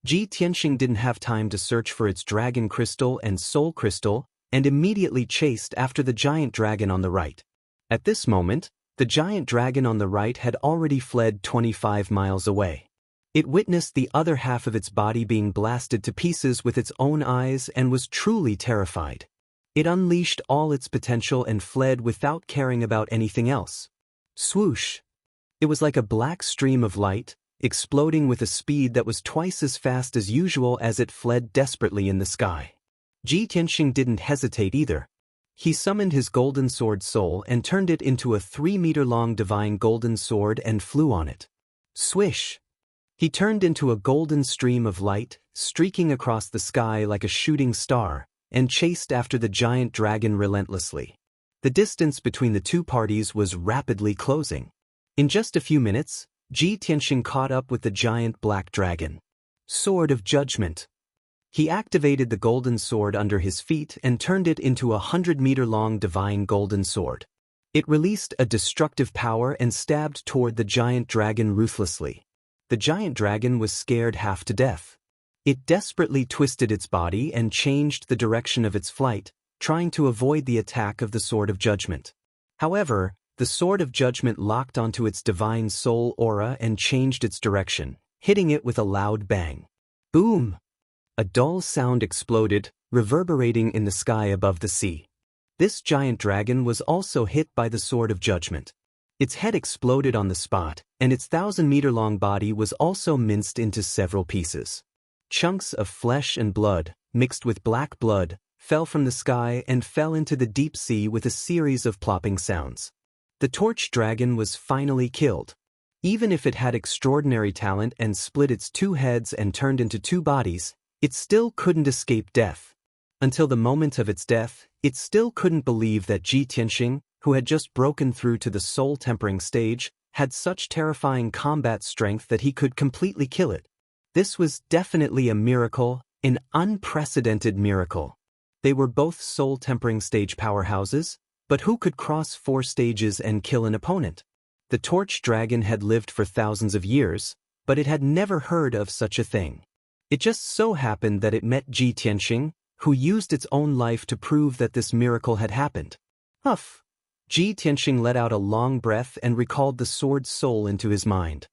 Ji Tianxing didn't have time to search for its dragon crystal and soul crystal, and immediately chased after the giant dragon on the right. At this moment, the giant dragon on the right had already fled 25 miles away. It witnessed the other half of its body being blasted to pieces with its own eyes and was truly terrified. It unleashed all its potential and fled without caring about anything else. Swoosh! It was like a black stream of light, exploding with a speed that was twice as fast as usual as it fled desperately in the sky. Ji Tianxing didn't hesitate either. He summoned his golden sword soul and turned it into a 3-meter-long divine golden sword and flew on it. Swish! He turned into a golden stream of light, streaking across the sky like a shooting star, and chased after the giant dragon relentlessly. The distance between the two parties was rapidly closing. In just a few minutes, Ji Tianxing caught up with the giant black dragon. Sword of Judgment. He activated the golden sword under his feet and turned it into a 100-meter-long divine golden sword. It released a destructive power and stabbed toward the giant dragon ruthlessly. The giant dragon was scared half to death. It desperately twisted its body and changed the direction of its flight, trying to avoid the attack of the Sword of Judgment. However, the Sword of Judgment locked onto its divine soul aura and changed its direction, hitting it with a loud bang. Boom! A dull sound exploded, reverberating in the sky above the sea. This giant dragon was also hit by the Sword of Judgment. Its head exploded on the spot, and its 1,000-meter-long body was also minced into several pieces. Chunks of flesh and blood, mixed with black blood, fell from the sky and fell into the deep sea with a series of plopping sounds. The torch dragon was finally killed. Even if it had extraordinary talent and split its two heads and turned into two bodies, it still couldn't escape death. Until the moment of its death, it still couldn't believe that Ji Tianxing, who had just broken through to the soul-tempering stage, had such terrifying combat strength that he could completely kill it. This was definitely a miracle, an unprecedented miracle. They were both soul-tempering stage powerhouses, but who could cross 4 stages and kill an opponent? The torch dragon had lived for thousands of years, but it had never heard of such a thing. It just so happened that it met Ji Tianxing, who used its own life to prove that this miracle had happened. Huff! Ji Tianxing let out a long breath and recalled the sword's soul into his mind.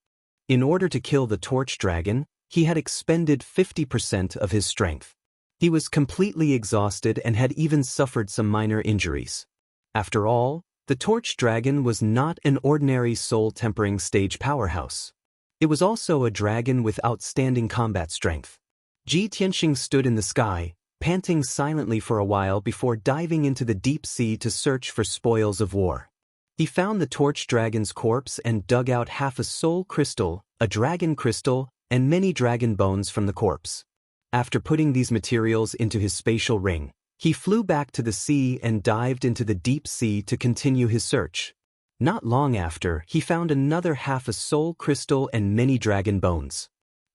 In order to kill the torch dragon, he had expended 50% of his strength. He was completely exhausted and had even suffered some minor injuries. After all, the torch dragon was not an ordinary soul-tempering stage powerhouse. It was also a dragon with outstanding combat strength. Ji Tianxing stood in the sky, panting silently for a while before diving into the deep sea to search for spoils of war. He found the torch dragon's corpse and dug out half a soul crystal, a dragon crystal, and many dragon bones from the corpse. After putting these materials into his spatial ring, he flew back to the sea and dived into the deep sea to continue his search. Not long after, he found another half a soul crystal and many dragon bones.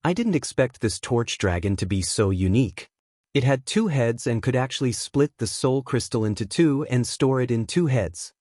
I didn't expect this torch dragon to be so unique. It had 2 heads and could actually split the soul crystal into 2 and store it in 2 heads.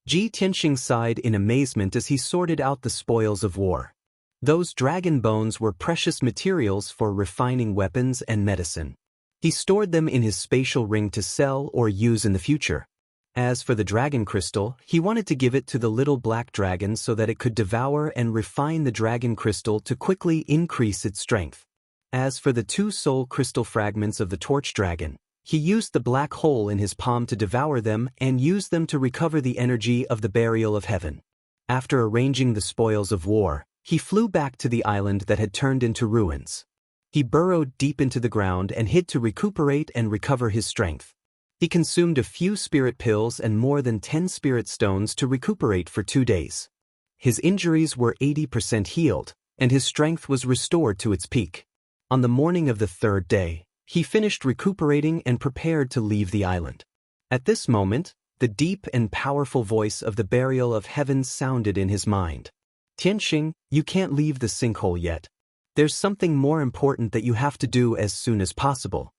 Ji Tianxing sighed in amazement as he sorted out the spoils of war. Those dragon bones were precious materials for refining weapons and medicine. He stored them in his spatial ring to sell or use in the future. As for the dragon crystal, he wanted to give it to the little black dragon so that it could devour and refine the dragon crystal to quickly increase its strength. As for the 2 soul crystal fragments of the torch dragon, he used the black hole in his palm to devour them and used them to recover the energy of the burial of heaven. After arranging the spoils of war, he flew back to the island that had turned into ruins. He burrowed deep into the ground and hid to recuperate and recover his strength. He consumed a few spirit pills and more than 10 spirit stones to recuperate for 2 days. His injuries were 80% healed, and his strength was restored to its peak. On the morning of the 3rd day, he finished recuperating and prepared to leave the island. At this moment, the deep and powerful voice of the burial of heaven sounded in his mind. Tianxing, you can't leave the sinkhole yet. There's something more important that you have to do as soon as possible.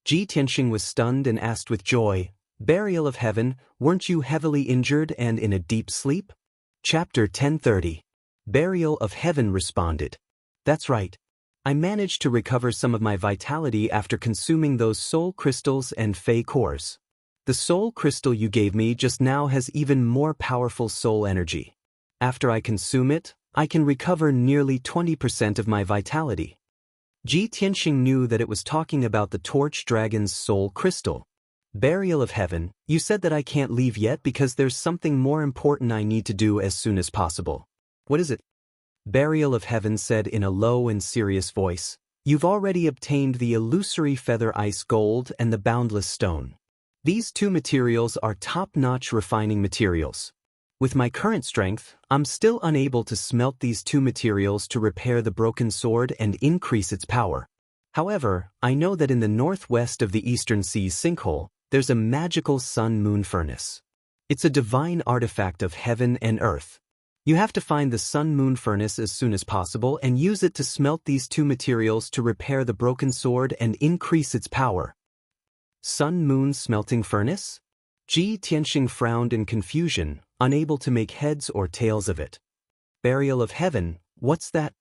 Ji Tianxing was stunned and asked with joy, Burial of heaven, weren't you heavily injured and in a deep sleep? Chapter 1030. Burial of heaven responded. That's right. I managed to recover some of my vitality after consuming those soul crystals and fey cores. The soul crystal you gave me just now has even more powerful soul energy. After I consume it, I can recover nearly 20% of my vitality. Ji Tianxing knew that it was talking about the torch dragon's soul crystal. Burial of heaven, you said that I can't leave yet because there's something more important I need to do as soon as possible. What is it? Burial of heaven said in a low and serious voice, you've already obtained the illusory feather ice gold and the boundless stone. These 2 materials are top-notch refining materials. With my current strength, I'm still unable to smelt these 2 materials to repair the broken sword and increase its power. However, I know that in the northwest of the Eastern Sea's sinkhole, there's a magical sun-moon furnace. It's a divine artifact of heaven and earth. You have to find the sun-moon furnace as soon as possible and use it to smelt these 2 materials to repair the broken sword and increase its power. Sun-moon smelting furnace? Ji Tianxing frowned in confusion, unable to make heads or tails of it. Burial of heaven, what's that?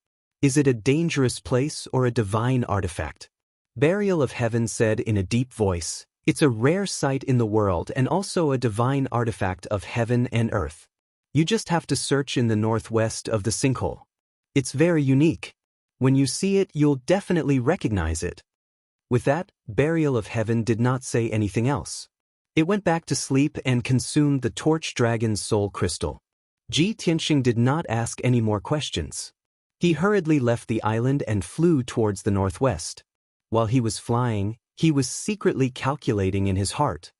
Is it a dangerous place or a divine artifact? Burial of heaven said in a deep voice, it's a rare sight in the world and also a divine artifact of heaven and earth. You just have to search in the northwest of the sinkhole. It's very unique. When you see it, you'll definitely recognize it. With that, Burial of heaven did not say anything else. It went back to sleep and consumed the torch dragon's soul crystal. Ji Tianxing did not ask any more questions. He hurriedly left the island and flew towards the northwest. While he was flying, He was secretly calculating in his heart.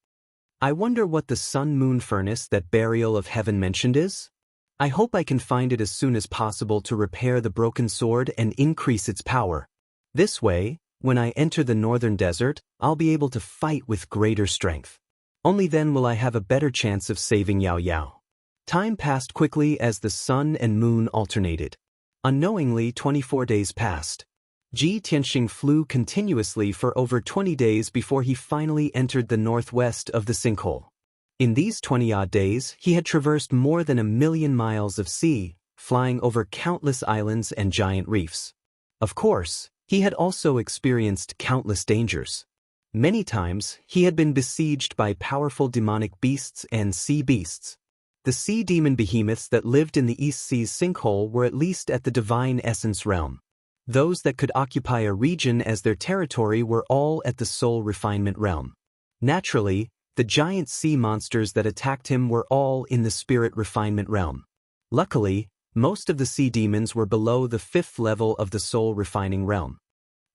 I wonder what the sun-moon furnace that burial of heaven mentioned is? I hope I can find it as soon as possible to repair the broken sword and increase its power. This way, when I enter the northern desert, I'll be able to fight with greater strength. Only then will I have a better chance of saving Yao Yao. Time passed quickly as the sun and moon alternated. Unknowingly, 24 days passed. Ji Tianxing flew continuously for over 20 days before he finally entered the northwest of the sinkhole. In these 20-odd days, he had traversed more than 1,000,000 miles of sea, flying over countless islands and giant reefs. Of course, he had also experienced countless dangers. Many times, he had been besieged by powerful demonic beasts and sea beasts. The sea demon behemoths that lived in the East Sea's sinkhole were at least at the divine essence realm. Those that could occupy a region as their territory were all at the soul refinement realm. Naturally, the giant sea monsters that attacked him were all in the spirit refinement realm. Luckily, most of the sea demons were below the 5th level of the soul refining realm.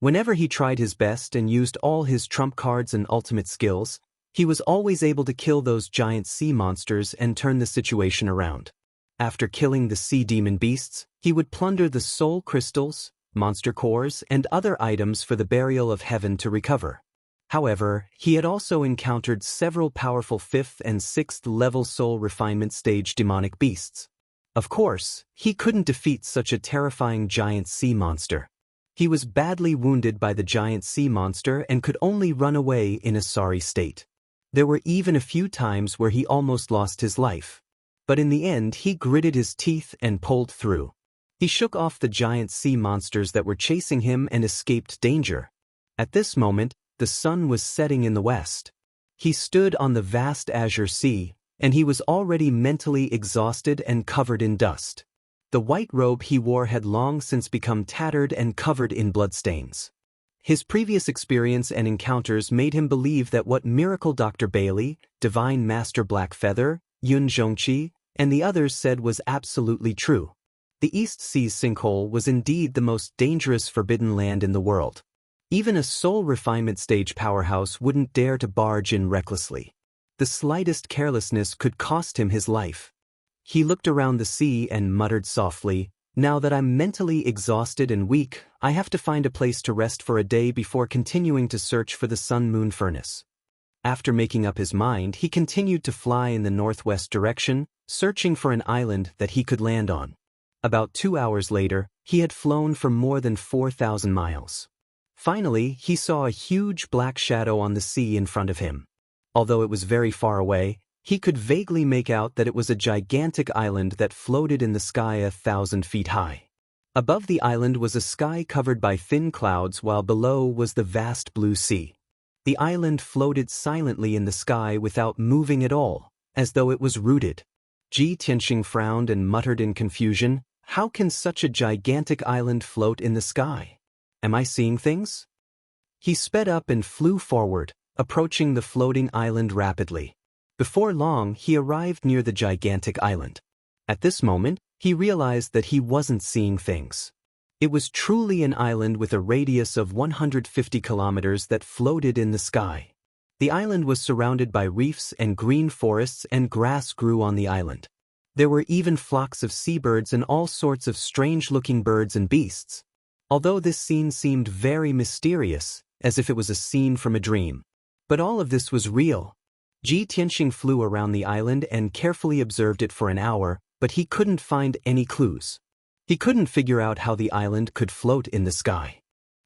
Whenever he tried his best and used all his trump cards and ultimate skills, he was always able to kill those giant sea monsters and turn the situation around. After killing the sea demon beasts, he would plunder the soul crystals, monster cores, and other items for the burial of heaven to recover. However, he had also encountered several powerful 5th and 6th level soul refinement stage demonic beasts. Of course, he couldn't defeat such a terrifying giant sea monster. He was badly wounded by the giant sea monster and could only run away in a sorry state. There were even a few times where he almost lost his life. But in the end, he gritted his teeth and pulled through. He shook off the giant sea monsters that were chasing him and escaped danger. At this moment, the sun was setting in the west. He stood on the vast azure sea, and he was already mentally exhausted and covered in dust. The white robe he wore had long since become tattered and covered in bloodstains. His previous experience and encounters made him believe that what Miracle Dr. Bailey, Divine Master Blackfeather, Yun Zhongqi, and the others said was absolutely true. The East Sea's sinkhole was indeed the most dangerous forbidden land in the world. Even a soul refinement stage powerhouse wouldn't dare to barge in recklessly. The slightest carelessness could cost him his life. He looked around the sea and muttered softly, "Now that I'm mentally exhausted and weak, I have to find a place to rest for a day before continuing to search for the sun-moon furnace." After making up his mind, he continued to fly in the northwest direction, searching for an island that he could land on. About 2 hours later, he had flown for more than 4,000 miles. Finally, he saw a huge black shadow on the sea in front of him. Although it was very far away, he could vaguely make out that it was a gigantic island that floated in the sky 1,000 feet high. Above the island was a sky covered by thin clouds, while below was the vast blue sea. The island floated silently in the sky without moving at all, as though it was rooted. Ji Tianxing frowned and muttered in confusion, "How can such a gigantic island float in the sky? Am I seeing things?" He sped up and flew forward, approaching the floating island rapidly. Before long, he arrived near the gigantic island. At this moment, he realized that he wasn't seeing things. It was truly an island with a radius of 150 kilometers that floated in the sky. The island was surrounded by reefs and green forests, and grass grew on the island. There were even flocks of seabirds and all sorts of strange-looking birds and beasts. Although this scene seemed very mysterious, as if it was a scene from a dream. But all of this was real. Ji Tianxing flew around the island and carefully observed it for an hour, but he couldn't find any clues. He couldn't figure out how the island could float in the sky.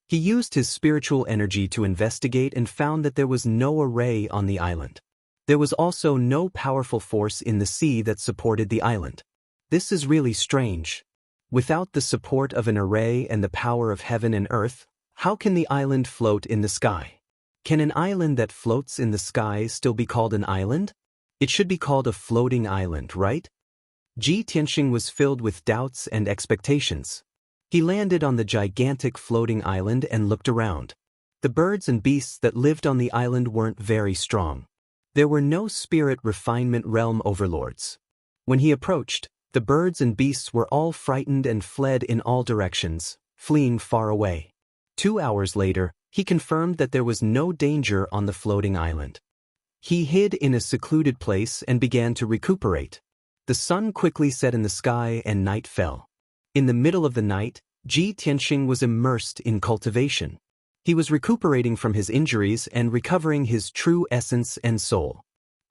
He used his spiritual energy to investigate and found that there was no array on the island. There was also no powerful force in the sea that supported the island. This is really strange. Without the support of an array and the power of heaven and earth, how can the island float in the sky? Can an island that floats in the sky still be called an island? It should be called a floating island, right? Ji Tianxing was filled with doubts and expectations. He landed on the gigantic floating island and looked around. The birds and beasts that lived on the island weren't very strong. There were no spirit refinement realm overlords. When he approached, the birds and beasts were all frightened and fled in all directions, fleeing far away. 2 hours later, He confirmed that there was no danger on the floating island. He hid in a secluded place and began to recuperate. The sun quickly set in the sky and night fell. In the middle of the night, Ji Tianxing was immersed in cultivation. He was recuperating from his injuries and recovering his true essence and soul.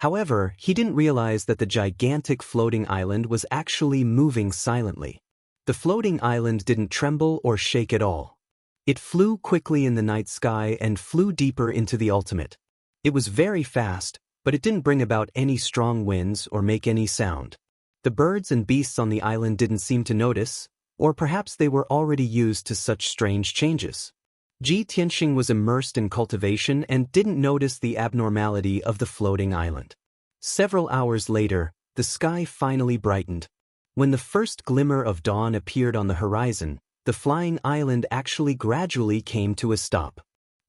However, he didn't realize that the gigantic floating island was actually moving silently. The floating island didn't tremble or shake at all. It flew quickly in the night sky and flew deeper into the ultimate. It was very fast, but it didn't bring about any strong winds or make any sound. The birds and beasts on the island didn't seem to notice, or perhaps they were already used to such strange changes. Ji Tianxing was immersed in cultivation and didn't notice the abnormality of the floating island. Several hours later, the sky finally brightened. When the first glimmer of dawn appeared on the horizon, the flying island actually gradually came to a stop.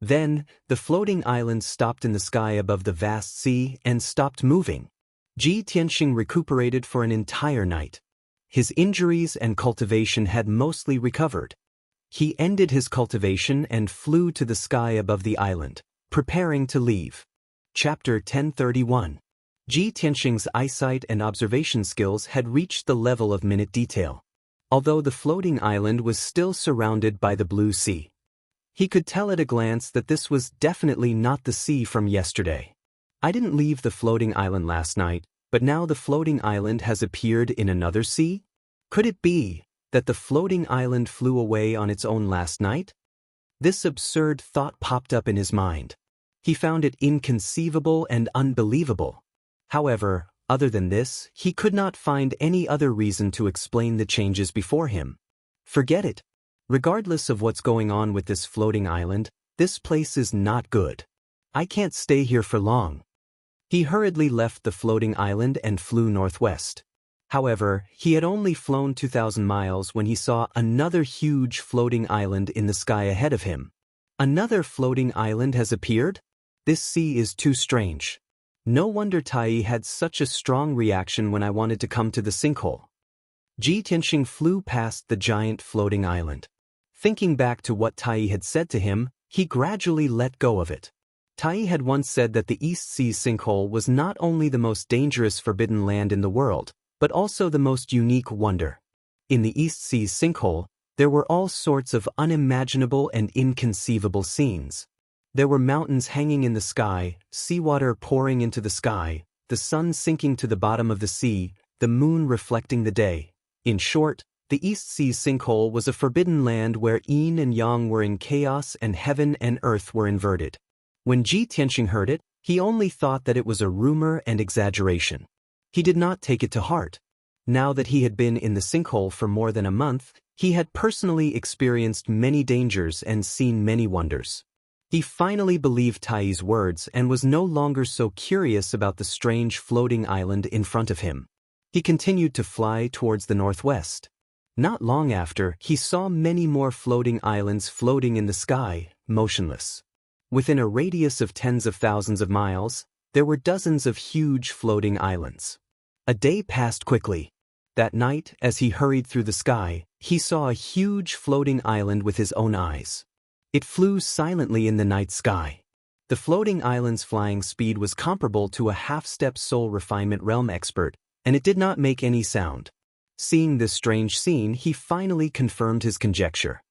Then, the floating island stopped in the sky above the vast sea and stopped moving. Ji Tianxing recuperated for an entire night. His injuries and cultivation had mostly recovered. He ended his cultivation and flew to the sky above the island, preparing to leave. Chapter 1031. Ji Tianxing's eyesight and observation skills had reached the level of minute detail. Although the floating island was still surrounded by the blue sea, he could tell at a glance that this was definitely not the sea from yesterday. I didn't leave the floating island last night, but now the floating island has appeared in another sea? Could it be that the floating island flew away on its own last night? This absurd thought popped up in his mind. He found it inconceivable and unbelievable. However, other than this, he could not find any other reason to explain the changes before him. Forget it. Regardless of what's going on with this floating island, this place is not good. I can't stay here for long. He hurriedly left the floating island and flew northwest. However, he had only flown 2,000 miles when he saw another huge floating island in the sky ahead of him. Another floating island has appeared? This sea is too strange. No wonder Tai had such a strong reaction when I wanted to come to the sinkhole. Ji Tianxing flew past the giant floating island. Thinking back to what Tai had said to him, he gradually let go of it. Tai had once said that the East Sea sinkhole was not only the most dangerous forbidden land in the world, but also the most unique wonder. In the East Sea sinkhole, there were all sorts of unimaginable and inconceivable scenes. There were mountains hanging in the sky, seawater pouring into the sky, the sun sinking to the bottom of the sea, the moon reflecting the day. In short, the East Sea sinkhole was a forbidden land where yin and yang were in chaos and heaven and earth were inverted. When Ji Tianxing heard it, he only thought that it was a rumor and exaggeration. He did not take it to heart. Now that he had been in the sinkhole for more than a month, he had personally experienced many dangers and seen many wonders. He finally believed Tai's words and was no longer so curious about the strange floating island in front of him. He continued to fly towards the northwest. Not long after, he saw many more floating islands floating in the sky, motionless. Within a radius of tens of thousands of miles, there were dozens of huge floating islands. A day passed quickly. That night, as he hurried through the sky, he saw a huge floating island with his own eyes. It flew silently in the night sky. The floating island's flying speed was comparable to a half-step soul refinement realm expert, and it did not make any sound. Seeing this strange scene, he finally confirmed his conjecture.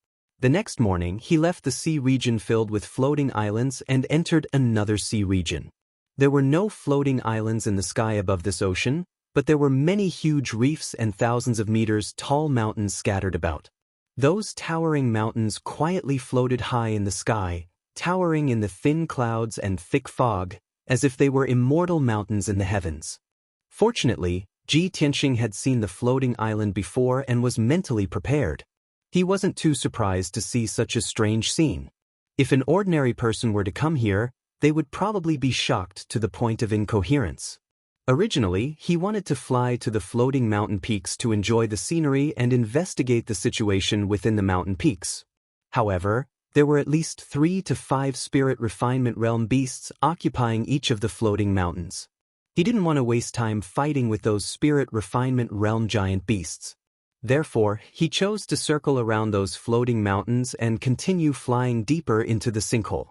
The next morning, he left the sea region filled with floating islands and entered another sea region. There were no floating islands in the sky above this ocean, but there were many huge reefs and thousands of meters tall mountains scattered about. Those towering mountains quietly floated high in the sky, towering in the thin clouds and thick fog, as if they were immortal mountains in the heavens. Fortunately, Ji Tianxing had seen the floating island before and was mentally prepared. He wasn't too surprised to see such a strange scene. If an ordinary person were to come here, they would probably be shocked to the point of incoherence. Originally, he wanted to fly to the floating mountain peaks to enjoy the scenery and investigate the situation within the mountain peaks. However, there were at least 3 to 5 spirit refinement realm beasts occupying each of the floating mountains. He didn't want to waste time fighting with those spirit refinement realm giant beasts. Therefore, he chose to circle around those floating mountains and continue flying deeper into the sinkhole.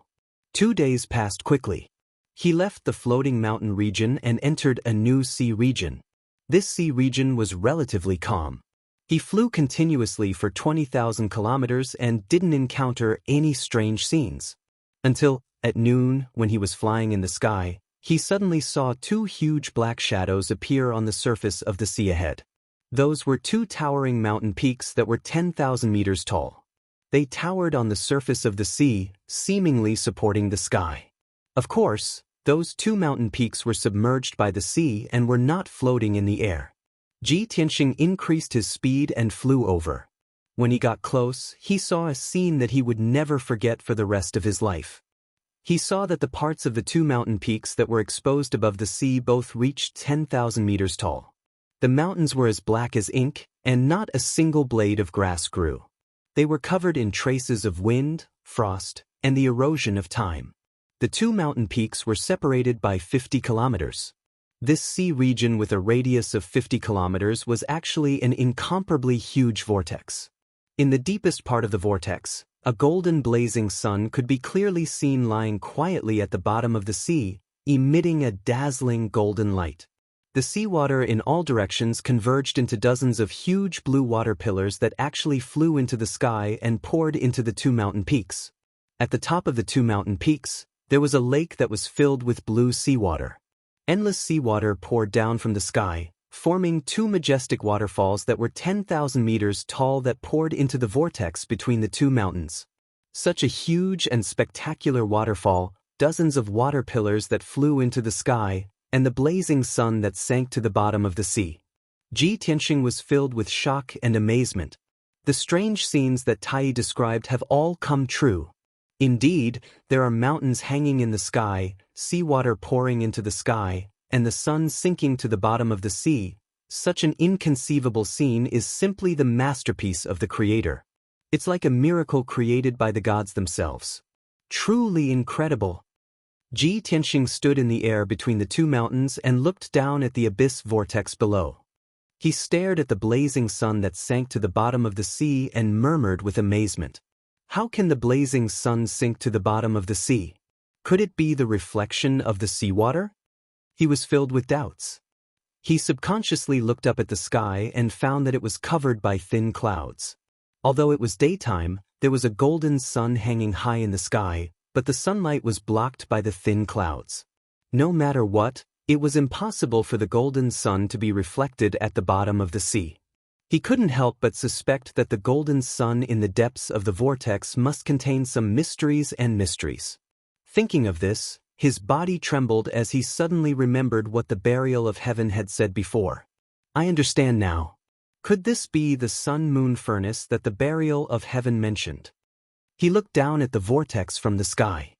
2 days passed quickly. He left the floating mountain region and entered a new sea region. This sea region was relatively calm. He flew continuously for 20,000 kilometers and didn't encounter any strange scenes. Until, at noon, when he was flying in the sky, he suddenly saw two huge black shadows appear on the surface of the sea ahead. Those were two towering mountain peaks that were 10,000 meters tall. They towered on the surface of the sea, seemingly supporting the sky. Of course, those two mountain peaks were submerged by the sea and were not floating in the air. Ji Tianxing increased his speed and flew over. When he got close, he saw a scene that he would never forget for the rest of his life. He saw that the parts of the two mountain peaks that were exposed above the sea both reached 10,000 meters tall. The mountains were as black as ink, and not a single blade of grass grew. They were covered in traces of wind, frost, and the erosion of time. The two mountain peaks were separated by 50 kilometers. This sea region with a radius of 50 kilometers was actually an incomparably huge vortex. In the deepest part of the vortex, a golden blazing sun could be clearly seen lying quietly at the bottom of the sea, emitting a dazzling golden light. The seawater in all directions converged into dozens of huge blue water pillars that actually flew into the sky and poured into the two mountain peaks. At the top of the two mountain peaks, there was a lake that was filled with blue seawater. Endless seawater poured down from the sky, forming two majestic waterfalls that were 10,000 meters tall that poured into the vortex between the two mountains. Such a huge and spectacular waterfall, dozens of water pillars that flew into the sky, and the blazing sun that sank to the bottom of the sea. Ji Tianxing was filled with shock and amazement. The strange scenes that Tai described have all come true. Indeed, there are mountains hanging in the sky, seawater pouring into the sky, and the sun sinking to the bottom of the sea. Such an inconceivable scene is simply the masterpiece of the Creator. It's like a miracle created by the gods themselves. Truly incredible. Ji Tianxing stood in the air between the two mountains and looked down at the abyss vortex below. He stared at the blazing sun that sank to the bottom of the sea and murmured with amazement. How can the blazing sun sink to the bottom of the sea? Could it be the reflection of the seawater? He was filled with doubts. He subconsciously looked up at the sky and found that it was covered by thin clouds. Although it was daytime, there was a golden sun hanging high in the sky, but the sunlight was blocked by the thin clouds. No matter what, it was impossible for the golden sun to be reflected at the bottom of the sea. He couldn't help but suspect that the golden sun in the depths of the vortex must contain some mysteries and mysteries. Thinking of this, his body trembled as he suddenly remembered what the burial of heaven had said before. I understand now. Could this be the sun-moon furnace that the burial of heaven mentioned? He looked down at the vortex from the sky.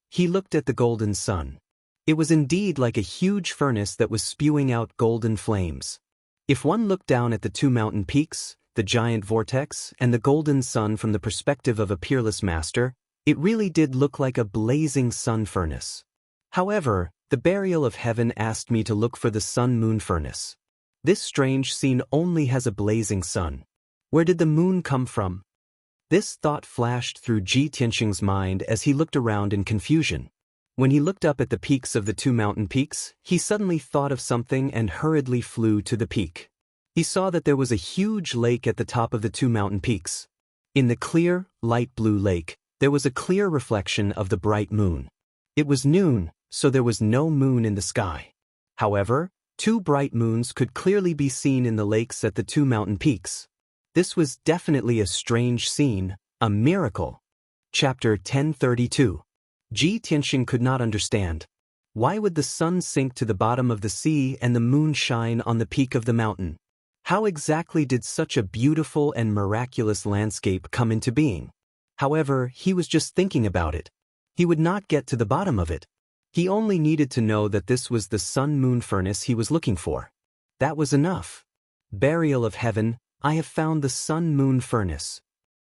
He looked at the golden sun. It was indeed like a huge furnace that was spewing out golden flames. If one looked down at the two mountain peaks, the giant vortex, and the golden sun from the perspective of a peerless master, it really did look like a blazing sun furnace. However, the burial of heaven asked me to look for the sun-moon furnace. This strange scene only has a blazing sun. Where did the moon come from? This thought flashed through Ji Tianxing's mind as he looked around in confusion. When he looked up at the peaks of the two mountain peaks, he suddenly thought of something and hurriedly flew to the peak. He saw that there was a huge lake at the top of the two mountain peaks. In the clear, light blue lake, there was a clear reflection of the bright moon. It was noon, so there was no moon in the sky. However, two bright moons could clearly be seen in the lakes at the two mountain peaks. This was definitely a strange scene, a miracle. Chapter 1032. Ji Tianxing could not understand. Why would the sun sink to the bottom of the sea and the moon shine on the peak of the mountain? How exactly did such a beautiful and miraculous landscape come into being? However, he was just thinking about it. He would not get to the bottom of it. He only needed to know that this was the sun-moon furnace he was looking for. That was enough. Burial of heaven, I have found the sun-moon furnace.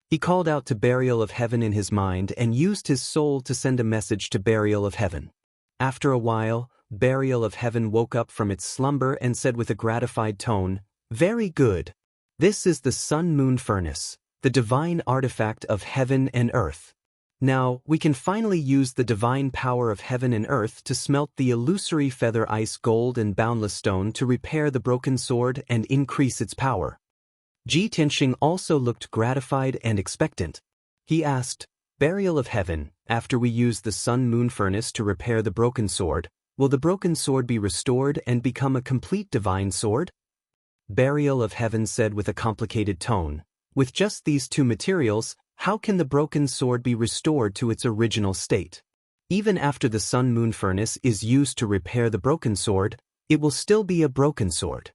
He called out to Burial of Heaven in his mind and used his soul to send a message to Burial of Heaven. After a while, Burial of Heaven woke up from its slumber and said with a gratified tone, "Very good. This is the sun-moon furnace, the divine artifact of heaven and earth. Now, we can finally use the divine power of heaven and earth to smelt the illusory feather ice gold and boundless stone to repair the broken sword and increase its power. Ji Tianxing also looked gratified and expectant. He asked, "Burial of heaven, after we use the sun-moon furnace to repair the broken sword, will the broken sword be restored and become a complete divine sword?" Burial of heaven said with a complicated tone, "With just these two materials, how can the broken sword be restored to its original state? Even after the sun-moon furnace is used to repair the broken sword, it will still be a broken sword.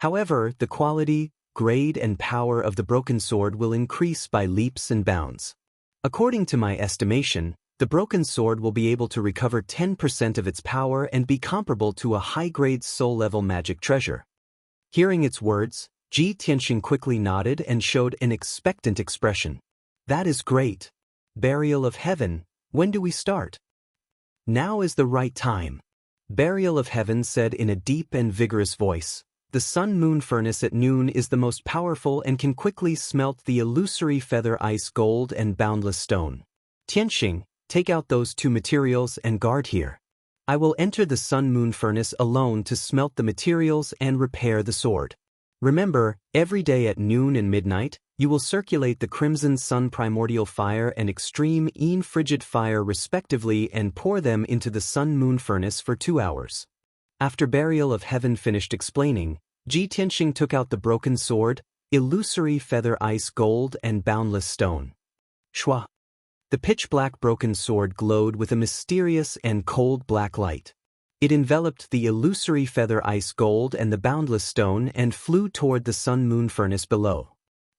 However, the quality, grade and power of the broken sword will increase by leaps and bounds. According to my estimation, the broken sword will be able to recover 10% of its power and be comparable to a high-grade soul-level magic treasure." Hearing its words, Ji Tianxing quickly nodded and showed an expectant expression. "That is great. Burial of heaven, when do we start?" "Now is the right time." Burial of heaven said in a deep and vigorous voice. "The sun-moon furnace at noon is the most powerful and can quickly smelt the illusory feather ice gold and boundless stone. Tianxing, take out those two materials and guard here. I will enter the sun-moon furnace alone to smelt the materials and repair the sword. Remember, every day at noon and midnight, you will circulate the crimson sun primordial fire and extreme Yin frigid fire respectively and pour them into the sun-moon furnace for 2 hours." After Burial of Heaven finished explaining, Ji Tianxing took out the broken sword, illusory feather ice gold and boundless stone. Shwa! The pitch-black broken sword glowed with a mysterious and cold black light. It enveloped the illusory feather ice gold and the boundless stone and flew toward the sun-moon furnace below.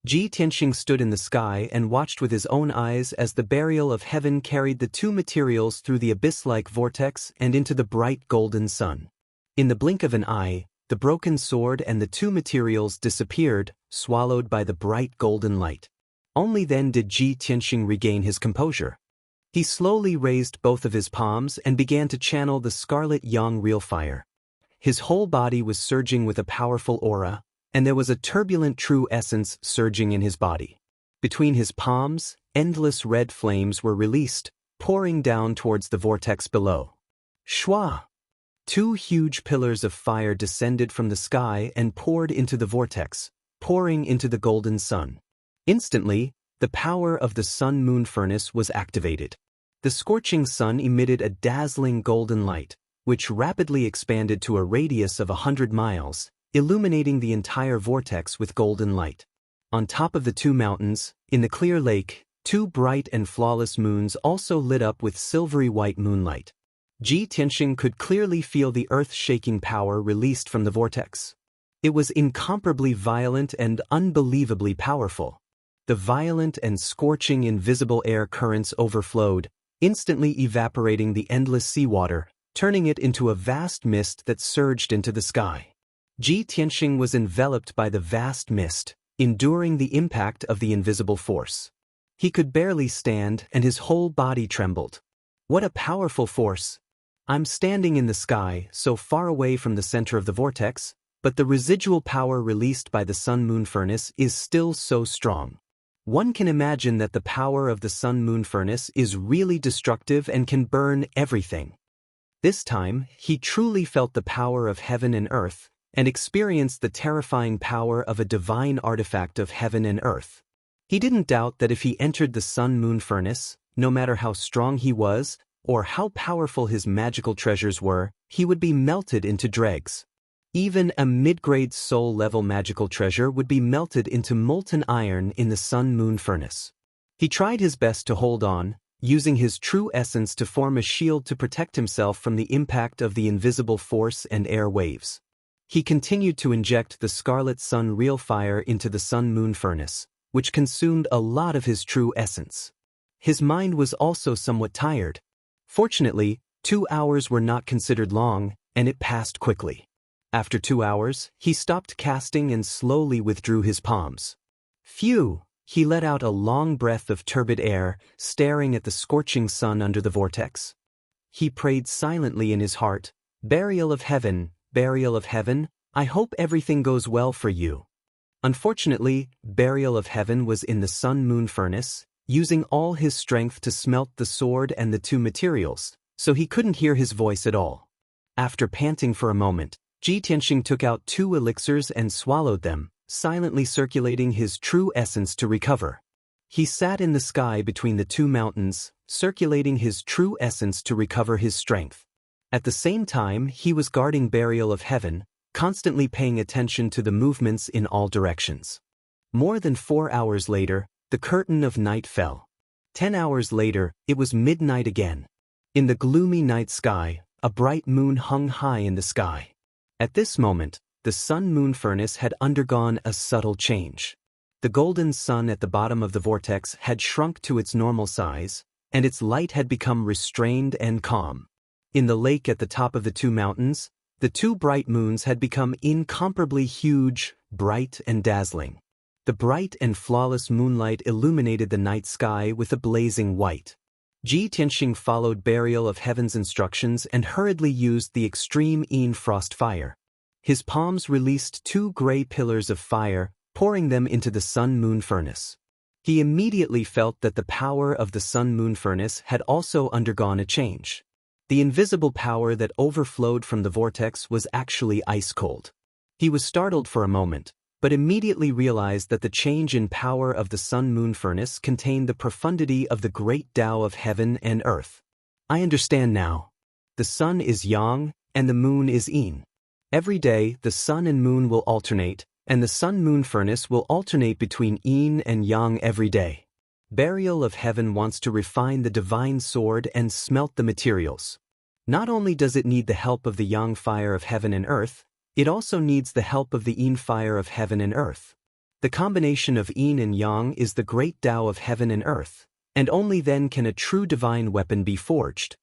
Ji Tianxing stood in the sky and watched with his own eyes as the Burial of Heaven carried the two materials through the abyss-like vortex and into the bright golden sun. In the blink of an eye, the broken sword and the two materials disappeared, swallowed by the bright golden light. Only then did Ji Tianxing regain his composure. He slowly raised both of his palms and began to channel the scarlet yang real fire. His whole body was surging with a powerful aura, and there was a turbulent true essence surging in his body. Between his palms, endless red flames were released, pouring down towards the vortex below. Shwa! 2 huge pillars of fire descended from the sky and poured into the vortex, pouring into the golden sun. Instantly, the power of the sun-moon furnace was activated. The scorching sun emitted a dazzling golden light, which rapidly expanded to a radius of 100 miles, illuminating the entire vortex with golden light. On top of the 2 mountains, in the clear lake, 2 bright and flawless moons also lit up with silvery white moonlight. Ji Tianxing could clearly feel the earth-shaking power released from the vortex. It was incomparably violent and unbelievably powerful. The violent and scorching invisible air currents overflowed, instantly evaporating the endless seawater, turning it into a vast mist that surged into the sky. Ji Tianxing was enveloped by the vast mist, enduring the impact of the invisible force. He could barely stand and his whole body trembled. What a powerful force! I'm standing in the sky, so far away from the center of the vortex, but the residual power released by the sun-moon furnace is still so strong. One can imagine that the power of the sun-moon furnace is really destructive and can burn everything. This time, he truly felt the power of heaven and earth, and experienced the terrifying power of a divine artifact of heaven and earth. He didn't doubt that if he entered the sun-moon furnace, no matter how strong he was, or how powerful his magical treasures were, he would be melted into dregs. Even a mid-grade soul-level magical treasure would be melted into molten iron in the sun-moon furnace. He tried his best to hold on, using his true essence to form a shield to protect himself from the impact of the invisible force and air waves. He continued to inject the scarlet sun real fire into the sun-moon furnace, which consumed a lot of his true essence. His mind was also somewhat tired. Fortunately, 2 hours were not considered long, and it passed quickly. After 2 hours, he stopped casting and slowly withdrew his palms. Phew! He let out a long breath of turbid air, staring at the scorching sun under the vortex. He prayed silently in his heart, Burial of Heaven, I hope everything goes well for you." Unfortunately, Burial of Heaven was in the sun-moon furnace, using all his strength to smelt the sword and the two materials, so he couldn't hear his voice at all. After panting for a moment, Ji Tianxing took out 2 elixirs and swallowed them, silently circulating his true essence to recover. He sat in the sky between the 2 mountains, circulating his true essence to recover his strength. At the same time, he was guarding Burial of Heaven, constantly paying attention to the movements in all directions. More than 4 hours later, the curtain of night fell. 10 hours later, it was midnight again. In the gloomy night sky, a bright moon hung high in the sky. At this moment, the sun-moon furnace had undergone a subtle change. The golden sun at the bottom of the vortex had shrunk to its normal size, and its light had become restrained and calm. In the lake at the top of the 2 mountains, the 2 bright moons had become incomparably huge, bright and dazzling. The bright and flawless moonlight illuminated the night sky with a blazing white. Ji Tianxing followed Burial of Heaven's instructions and hurriedly used the extreme Yin frost fire. His palms released 2 gray pillars of fire, pouring them into the sun-moon furnace. He immediately felt that the power of the sun-moon furnace had also undergone a change. The invisible power that overflowed from the vortex was actually ice-cold. He was startled for a moment, but immediately realized that the change in power of the sun-moon furnace contained the profundity of the great Tao of heaven and earth. I understand now. The sun is yang, and the moon is yin. Every day, the sun and moon will alternate, and the sun-moon furnace will alternate between yin and yang every day. Burial of Heaven wants to refine the divine sword and smelt the materials. Not only does it need the help of the yang fire of heaven and earth, it also needs the help of the yin fire of heaven and earth. The combination of yin and yang is the great Tao of heaven and earth, and only then can a true divine weapon be forged.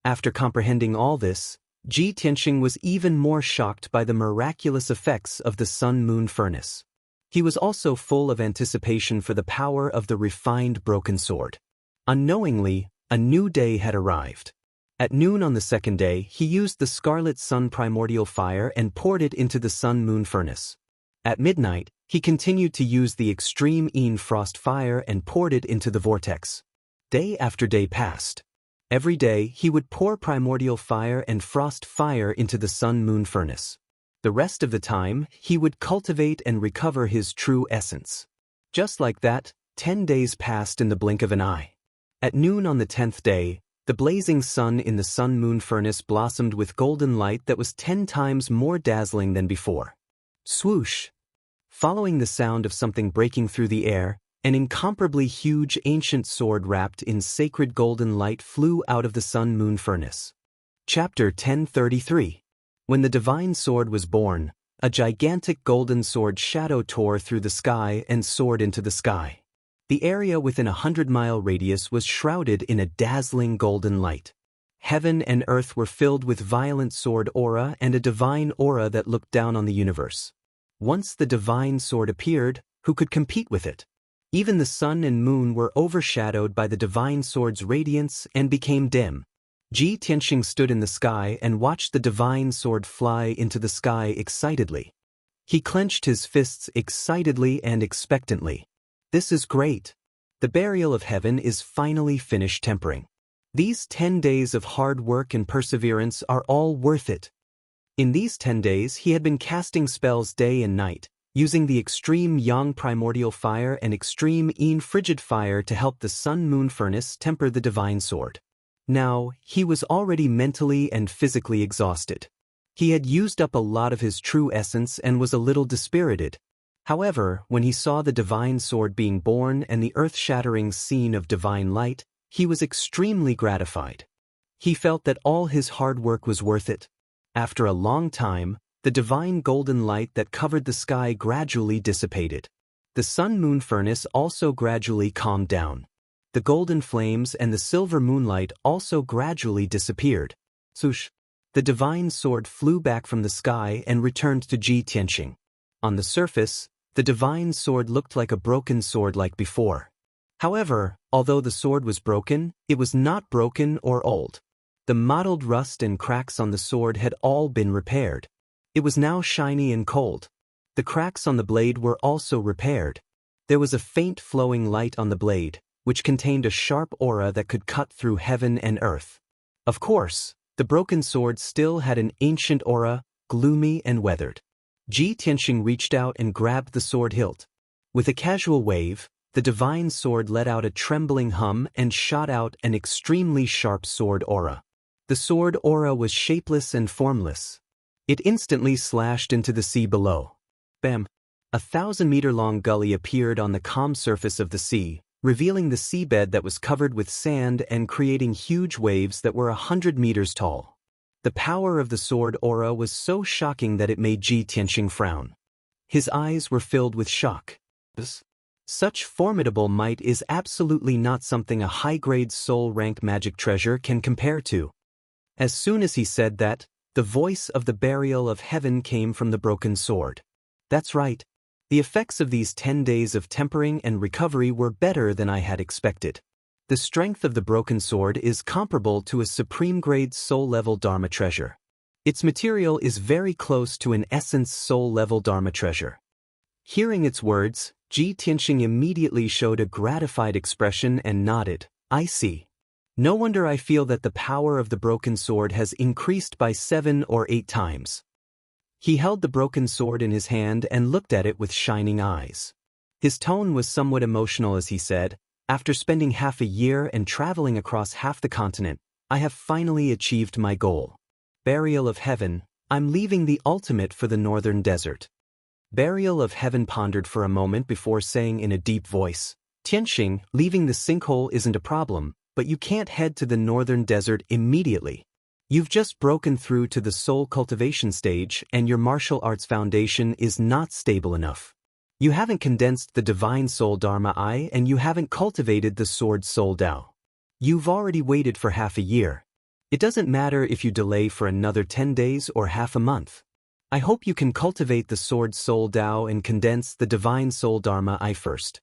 After comprehending all this, Ji Tianxing was even more shocked by the miraculous effects of the sun-moon furnace. He was also full of anticipation for the power of the refined broken sword. Unknowingly, a new day had arrived. At noon on the 2nd day, he used the scarlet sun primordial fire and poured it into the sun-moon furnace. At midnight, he continued to use the extreme Yin frost fire and poured it into the vortex. Day after day passed. Every day, he would pour primordial fire and frost fire into the sun-moon furnace. The rest of the time, he would cultivate and recover his true essence. Just like that, 10 days passed in the blink of an eye. At noon on the 10th day, the blazing sun in the sun-moon furnace blossomed with golden light that was 10 times more dazzling than before. Swoosh! Following the sound of something breaking through the air, an incomparably huge ancient sword wrapped in sacred golden light flew out of the sun-moon furnace. Chapter 1033. When the divine sword was born, a gigantic golden sword shadow tore through the sky and soared into the sky. The area within a 100-mile radius was shrouded in a dazzling golden light. Heaven and earth were filled with violent sword aura and a divine aura that looked down on the universe. Once the divine sword appeared, who could compete with it? Even the sun and moon were overshadowed by the divine sword's radiance and became dim. Ji Tianxing stood in the sky and watched the divine sword fly into the sky excitedly. He clenched his fists excitedly and expectantly. This is great. The Burial of Heaven is finally finished tempering. These 10 days of hard work and perseverance are all worth it. In these 10 days he had been casting spells day and night, using the extreme yang primordial fire and extreme yin frigid fire to help the sun-moon furnace temper the divine sword. Now, he was already mentally and physically exhausted. He had used up a lot of his true essence and was a little dispirited. However, when he saw the divine sword being born and the earth-shattering scene of divine light, he was extremely gratified. He felt that all his hard work was worth it. After a long time, the divine golden light that covered the sky gradually dissipated. The sun-moon furnace also gradually calmed down. The golden flames and the silver moonlight also gradually disappeared. Swoosh! The divine sword flew back from the sky and returned to Ji Tianxing. On the surface, the divine sword looked like a broken sword like before. However, although the sword was broken, it was not broken or old. The mottled rust and cracks on the sword had all been repaired. It was now shiny and cold. The cracks on the blade were also repaired. There was a faint flowing light on the blade, which contained a sharp aura that could cut through heaven and earth. Of course, the broken sword still had an ancient aura, gloomy and weathered. Ji Tianxing reached out and grabbed the sword hilt. With a casual wave, the divine sword let out a trembling hum and shot out an extremely sharp sword aura. The sword aura was shapeless and formless. It instantly slashed into the sea below. Bam! A 1,000-meter-long gully appeared on the calm surface of the sea, revealing the seabed that was covered with sand and creating huge waves that were 100 meters tall. The power of the sword aura was so shocking that it made Ji Tianxing frown. His eyes were filled with shock. Such formidable might is absolutely not something a high-grade soul-rank magic treasure can compare to. As soon as he said that, the voice of the burial of heaven came from the broken sword. That's right. The effects of these 10 days of tempering and recovery were better than I had expected. The strength of the broken sword is comparable to a supreme-grade soul-level Dharma treasure. Its material is very close to an essence soul-level Dharma treasure. Hearing its words, Ji Tianxing immediately showed a gratified expression and nodded. I see. No wonder I feel that the power of the broken sword has increased by 7 or 8 times. He held the broken sword in his hand and looked at it with shining eyes. His tone was somewhat emotional as he said, "After spending half a year and traveling across half the continent, I have finally achieved my goal. Burial of heaven, I'm leaving the ultimate for the northern desert." Burial of heaven pondered for a moment before saying in a deep voice, "Tianxing, leaving the sinkhole isn't a problem, but you can't head to the northern desert immediately. You've just broken through to the soul cultivation stage and your martial arts foundation is not stable enough. You haven't condensed the divine soul Dharma I and you haven't cultivated the sword soul Tao. You've already waited for half a year. It doesn't matter if you delay for another 10 days or half a month. I hope you can cultivate the sword soul Tao and condense the divine soul Dharma I first."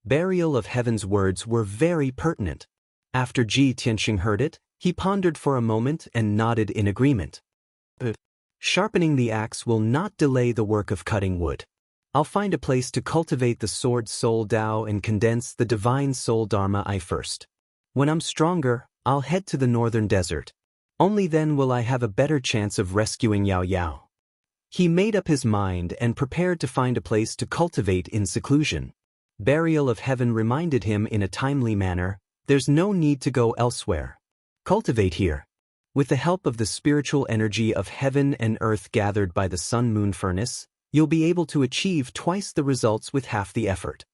Burial of heaven's words were very pertinent. After Ji Tianxing heard it, he pondered for a moment and nodded in agreement. Sharpening the axe will not delay the work of cutting wood. I'll find a place to cultivate the sword soul Tao and condense the divine soul Dharma I first. When I'm stronger, I'll head to the northern desert. Only then will I have a better chance of rescuing Yao Yao. He made up his mind and prepared to find a place to cultivate in seclusion. Burial of heaven reminded him in a timely manner, there's no need to go elsewhere. Cultivate here. With the help of the spiritual energy of heaven and earth gathered by the sun-moon furnace, you'll be able to achieve twice the results with half the effort.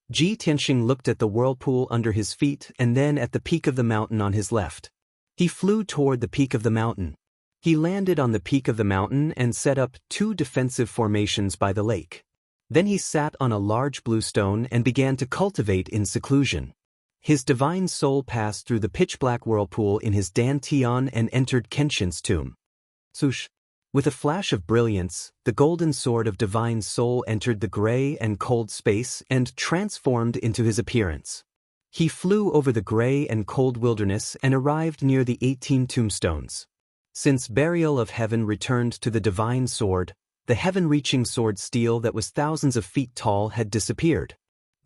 Ji Tianxing looked at the whirlpool under his feet and then at the peak of the mountain on his left. He flew toward the peak of the mountain. He landed on the peak of the mountain and set up 2 defensive formations by the lake. Then he sat on a large blue stone and began to cultivate in seclusion. His divine soul passed through the pitch-black whirlpool in his dantian and entered Kenshin's tomb. Swoosh! With a flash of brilliance, the golden sword of divine soul entered the gray and cold space and transformed into his appearance. He flew over the gray and cold wilderness and arrived near the 18 tombstones. Since burial of heaven returned to the divine sword, the heaven-reaching sword steel that was thousands of feet tall had disappeared.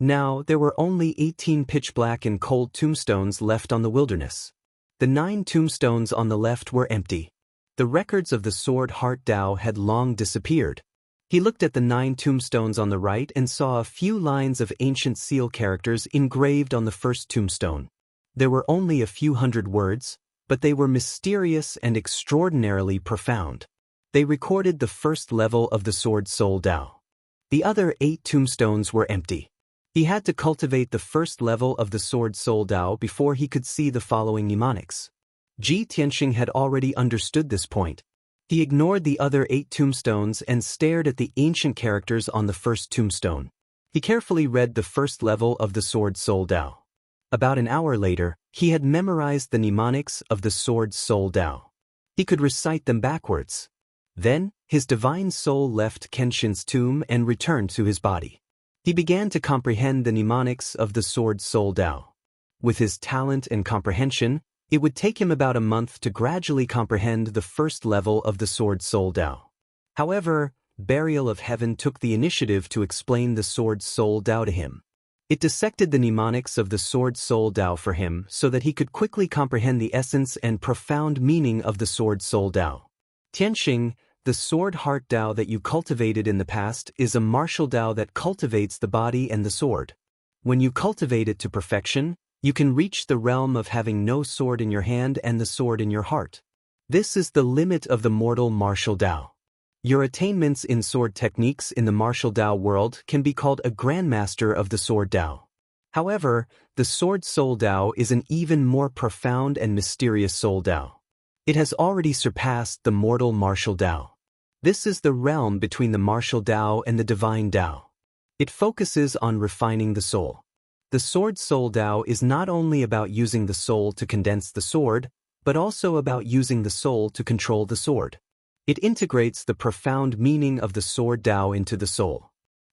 Now there were only 18 pitch-black and cold tombstones left on the wilderness. The 9 tombstones on the left were empty. The records of the sword heart Tao had long disappeared. He looked at the 9 tombstones on the right and saw a few lines of ancient seal characters engraved on the first tombstone. There were only a few hundred words, but they were mysterious and extraordinarily profound. They recorded the first level of the sword soul Tao. The other 8 tombstones were empty. He had to cultivate the first level of the sword soul Tao before he could see the following mnemonics. Ji Tianxing had already understood this point. He ignored the other 8 tombstones and stared at the ancient characters on the first tombstone. He carefully read the first level of the sword soul Tao. About an hour later, he had memorized the mnemonics of the sword soul Tao. He could recite them backwards. Then, his divine soul left Kenshin's tomb and returned to his body. He began to comprehend the mnemonics of the sword soul Tao. With his talent and comprehension, it would take him about a month to gradually comprehend the first level of the sword soul Tao. However, Burial of Heaven took the initiative to explain the Sword Soul Tao to him. It dissected the mnemonics of the Sword Soul Tao for him so that he could quickly comprehend the essence and profound meaning of the Sword Soul Tao. Tianxing, the sword heart Tao that you cultivated in the past, is a martial Tao that cultivates the body and the sword. When you cultivate it to perfection, you can reach the realm of having no sword in your hand and the sword in your heart. This is the limit of the mortal martial Tao. Your attainments in sword techniques in the martial Tao world can be called a grandmaster of the sword Tao. However, the sword soul Tao is an even more profound and mysterious soul Tao. It has already surpassed the mortal martial Tao. This is the realm between the martial Tao and the divine Tao. It focuses on refining the soul. The sword soul Tao is not only about using the soul to condense the sword, but also about using the soul to control the sword. It integrates the profound meaning of the sword Tao into the soul.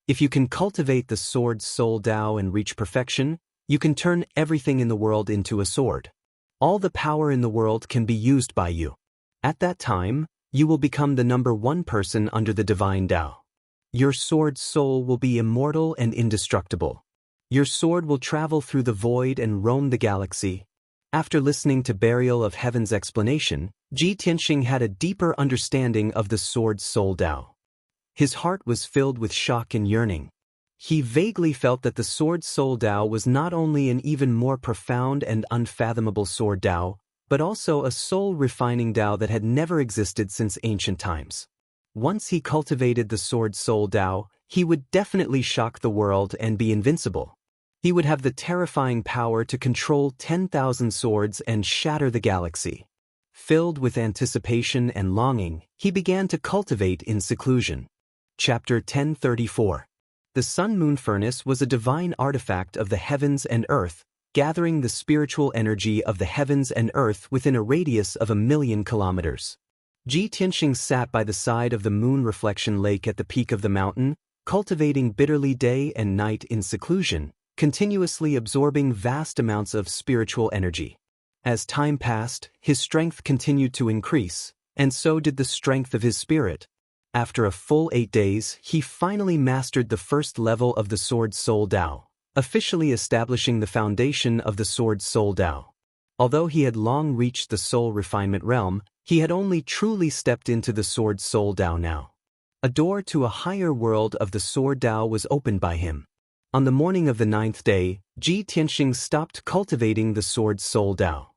If you can cultivate the sword soul Tao and reach perfection, you can turn everything in the world into a sword. All the power in the world can be used by you. At that time, you will become the number one person under the divine Tao. Your sword soul will be immortal and indestructible. Your sword will travel through the void and roam the galaxy. After listening to Burial of Heaven's explanation, Ji Tianxing had a deeper understanding of the sword soul Tao. His heart was filled with shock and yearning. He vaguely felt that the sword soul Tao was not only an even more profound and unfathomable sword Tao, but also a soul-refining Tao that had never existed since ancient times. Once he cultivated the sword soul Tao, he would definitely shock the world and be invincible. He would have the terrifying power to control 10,000 swords and shatter the galaxy. Filled with anticipation and longing, he began to cultivate in seclusion. Chapter 1034. The Sun-Moon Furnace was a divine artifact of the heavens and earth, gathering the spiritual energy of the heavens and earth within a radius of 1,000,000 kilometers. Ji Tianxing sat by the side of the moon reflection lake at the peak of the mountain, cultivating bitterly day and night in seclusion, continuously absorbing vast amounts of spiritual energy. As time passed, his strength continued to increase, and so did the strength of his spirit. After a full 8 days, he finally mastered the first level of the Sword Soul Tao, officially establishing the foundation of the Sword Soul Tao. Although he had long reached the soul refinement realm, he had only truly stepped into the Sword Soul Tao now. A door to a higher world of the Sword Tao was opened by him. On the morning of the 9th day, Ji Tianxing stopped cultivating the Sword Soul Tao.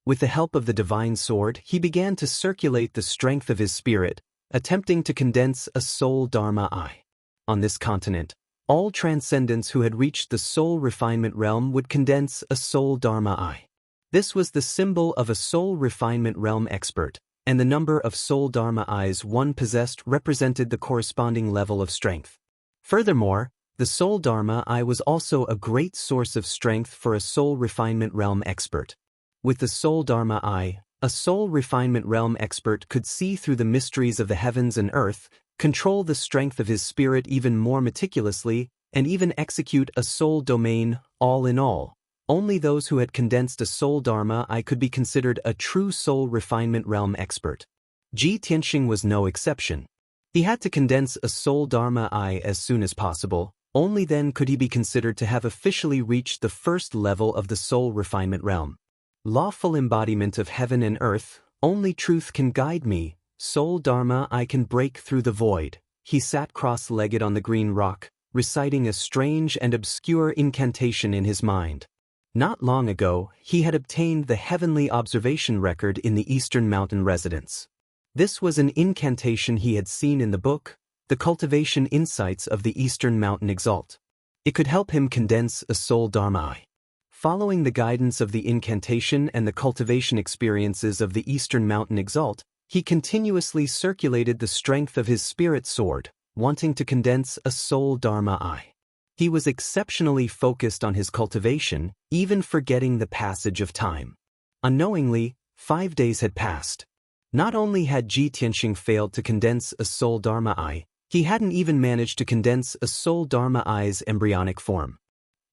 With the help of the divine sword, he began to circulate the strength of his spirit, attempting to condense a soul Dharma eye. On this continent, all transcendents who had reached the soul refinement realm would condense a soul Dharma eye. This was the symbol of a soul refinement realm expert, and the number of soul Dharma eyes one possessed represented the corresponding level of strength. Furthermore, the soul Dharma eye was also a great source of strength for a soul refinement realm expert. With the soul Dharma eye, a soul refinement realm expert could see through the mysteries of the heavens and earth, control the strength of his spirit even more meticulously, and even execute a soul domain. All in all, only those who had condensed a soul Dharma eye could be considered a true soul refinement realm expert. Ji Tianxing was no exception. He had to condense a soul Dharma eye as soon as possible. Only then could he be considered to have officially reached the first level of the soul refinement realm. Lawful embodiment of heaven and earth, only truth can guide me, soul Dharma I can break through the void. He sat cross-legged on the green rock, reciting a strange and obscure incantation in his mind. Not long ago, he had obtained the heavenly observation record in the Eastern Mountain residence. This was an incantation he had seen in the book, The Cultivation Insights of the Eastern Mountain Exalt. It could help him condense a soul Dharma eye. Following the guidance of the incantation and the cultivation experiences of the Eastern Mountain Exalt, he continuously circulated the strength of his spirit sword, wanting to condense a soul Dharma eye. He was exceptionally focused on his cultivation, even forgetting the passage of time. Unknowingly, 5 days had passed. Not only had Ji Tianxing failed to condense a soul Dharma eye, he hadn't even managed to condense a soul Dharma eye's embryonic form.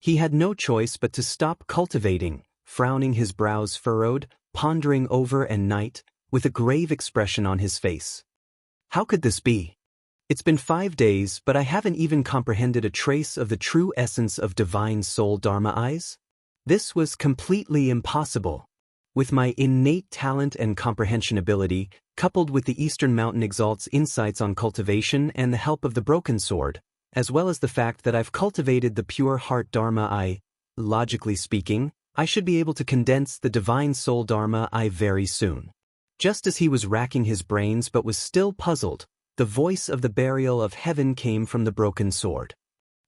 He had no choice but to stop cultivating, frowning, his brows furrowed, pondering over and night, with a grave expression on his face. How could this be? It's been 5 days, but I haven't even comprehended a trace of the true essence of divine soul Dharma eyes? This was completely impossible. With my innate talent and comprehension ability, coupled with the Eastern Mountain Exalt's insights on cultivation and the help of the broken sword, as well as the fact that I've cultivated the pure heart Dharma logically speaking, I should be able to condense the divine soul Dharma very soon. Just as he was racking his brains but was still puzzled, the voice of the burial of heaven came from the broken sword.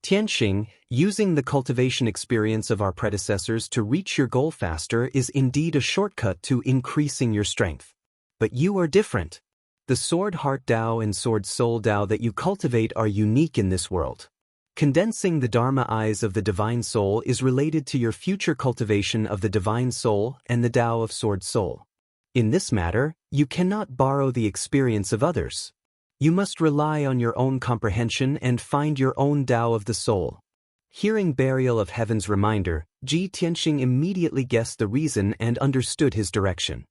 Tianxing, using the cultivation experience of our predecessors to reach your goal faster is indeed a shortcut to increasing your strength. But you are different. The sword heart Dao and sword soul Dao that you cultivate are unique in this world. Condensing the Dharma eyes of the divine soul is related to your future cultivation of the divine soul and the Dao of sword soul. In this matter, you cannot borrow the experience of others. You must rely on your own comprehension and find your own Tao of the soul. Hearing Burial of Heaven's reminder, Ji Tianxing immediately guessed the reason and understood his direction.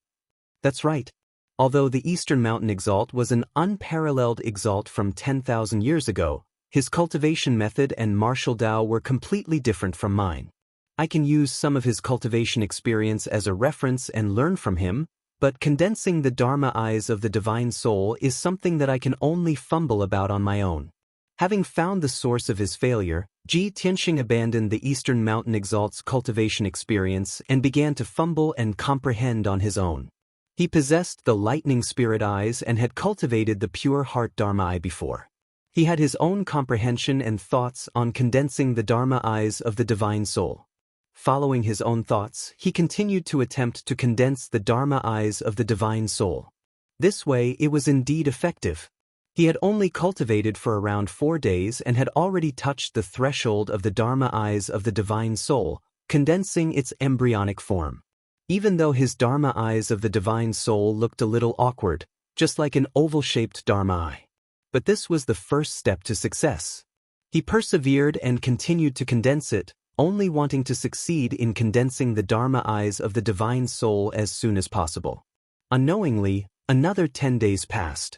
That's right. Although the Eastern Mountain Exalt was an unparalleled Exalt from 10,000 years ago, his cultivation method and martial Tao were completely different from mine. I can use some of his cultivation experience as a reference and learn from him, but condensing the Dharma eyes of the divine soul is something that I can only fumble about on my own. Having found the source of his failure, Ji Tianxing abandoned the Eastern Mountain Exalt's cultivation experience and began to fumble and comprehend on his own. He possessed the lightning spirit eyes and had cultivated the pure heart Dharma eye before. He had his own comprehension and thoughts on condensing the Dharma eyes of the divine soul. Following his own thoughts, he continued to attempt to condense the Dharma eyes of the divine soul. This way, it was indeed effective. He had only cultivated for around 4 days and had already touched the threshold of the Dharma eyes of the divine soul, condensing its embryonic form. Even though his Dharma eyes of the divine soul looked a little awkward, just like an oval-shaped Dharma eye. But this was the first step to success. He persevered and continued to condense it, only wanting to succeed in condensing the Dharma eyes of the divine soul as soon as possible. Unknowingly, another 10 days passed.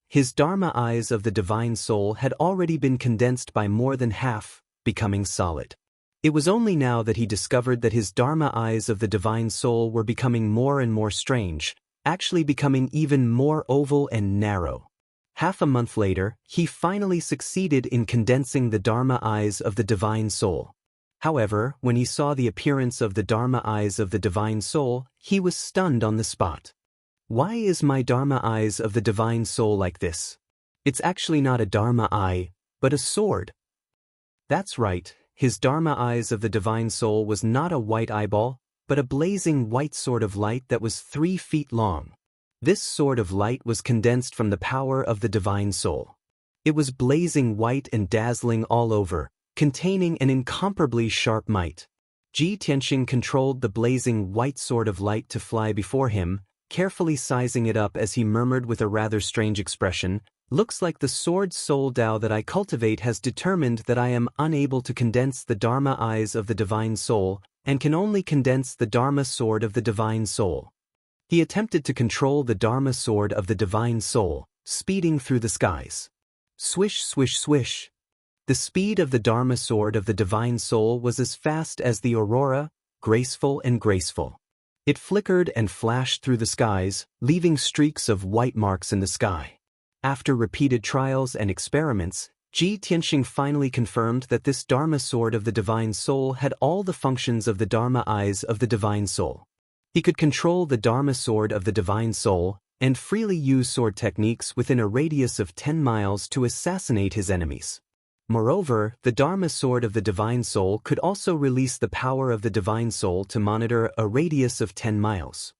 His Dharma eyes of the divine soul had already been condensed by more than half, becoming solid. It was only now that he discovered that his Dharma eyes of the divine soul were becoming more and more strange, actually becoming even more oval and narrow. Half a month later, he finally succeeded in condensing the Dharma eyes of the divine soul. However, when he saw the appearance of the Dharma eyes of the divine soul, he was stunned on the spot. Why is my Dharma eyes of the divine soul like this? It's actually not a Dharma eye, but a sword. That's right, his Dharma eyes of the divine soul was not a white eyeball, but a blazing white sword of light that was 3 feet long. This sword of light was condensed from the power of the divine soul. It was blazing white and dazzling all over, containing an incomparably sharp might. Ji Tianxing controlled the blazing white sword of light to fly before him, carefully sizing it up as he murmured with a rather strange expression, "Looks like the sword soul Tao that I cultivate has determined that I am unable to condense the Dharma eyes of the divine soul, and can only condense the Dharma sword of the divine soul." He attempted to control the Dharma sword of the divine soul, speeding through the skies. Swish, swish, swish. The speed of the Dharma sword of the divine soul was as fast as the aurora, graceful and graceful. It flickered and flashed through the skies, leaving streaks of white marks in the sky. After repeated trials and experiments, Ji Tianxing finally confirmed that this Dharma sword of the divine soul had all the functions of the Dharma eyes of the divine soul. He could control the Dharma sword of the divine soul and freely use sword techniques within a radius of 10 miles to assassinate his enemies. Moreover, the Dharma sword of the divine soul could also release the power of the divine soul to monitor a radius of 10 miles.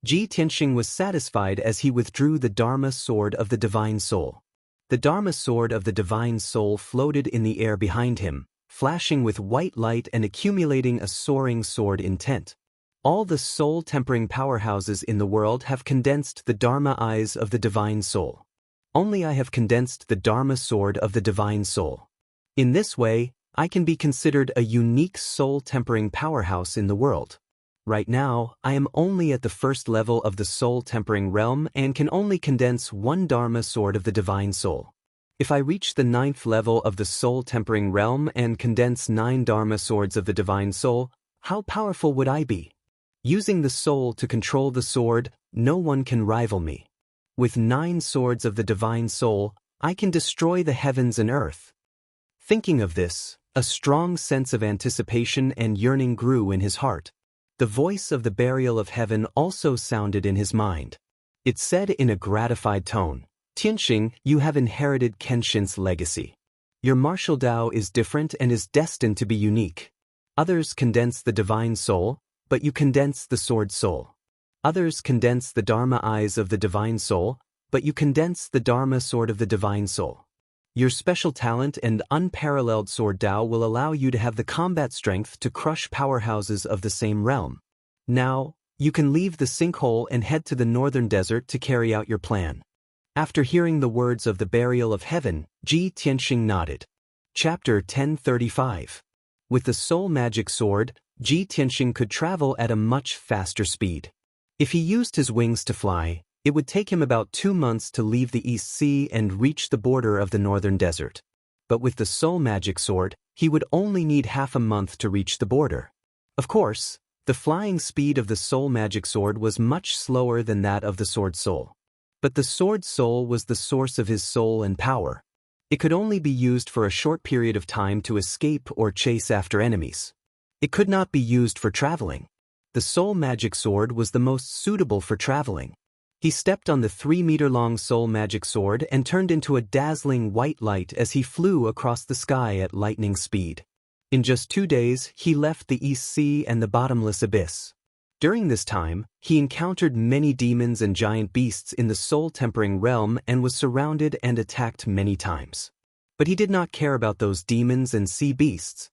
Ji Tianxing was satisfied as he withdrew the Dharma sword of the divine soul. The Dharma sword of the divine soul floated in the air behind him, flashing with white light and accumulating a soaring sword intent. All the soul-tempering powerhouses in the world have condensed the Dharma eyes of the divine soul. Only I have condensed the Dharma sword of the divine soul. In this way, I can be considered a unique soul-tempering powerhouse in the world. Right now, I am only at the first level of the soul-tempering realm and can only condense one Dharma sword of the divine soul. If I reach the 9th level of the soul-tempering realm and condense 9 Dharma swords of the divine soul, how powerful would I be? Using the soul to control the sword, no one can rival me. With 9 swords of the divine soul, I can destroy the heavens and earth. Thinking of this, a strong sense of anticipation and yearning grew in his heart. The voice of the burial of heaven also sounded in his mind. It said in a gratified tone, "Tianxing, you have inherited Kenshin's legacy. Your martial Tao is different and is destined to be unique. Others condense the divine soul, but you condense the sword soul. Others condense the Dharma eyes of the divine soul, but you condense the Dharma sword of the divine soul. Your special talent and unparalleled sword Tao will allow you to have the combat strength to crush powerhouses of the same realm. Now, you can leave the sinkhole and head to the northern desert to carry out your plan." After hearing the words of the burial of heaven, Ji Tianxing nodded. Chapter 1035. With the soul magic sword, Ji Tianxing could travel at a much faster speed. If he used his wings to fly, it would take him about 2 months to leave the East Sea and reach the border of the northern desert. But with the soul magic sword, he would only need half a month to reach the border. Of course, the flying speed of the soul magic sword was much slower than that of the sword soul. But the sword soul was the source of his soul and power. It could only be used for a short period of time to escape or chase after enemies. It could not be used for traveling. The soul magic sword was the most suitable for traveling. He stepped on the 3-meter-long soul magic sword and turned into a dazzling white light as he flew across the sky at lightning speed. In just 2 days, he left the East Sea and the bottomless abyss. During this time, he encountered many demons and giant beasts in the soul-tempering realm and was surrounded and attacked many times. But he did not care about those demons and sea beasts.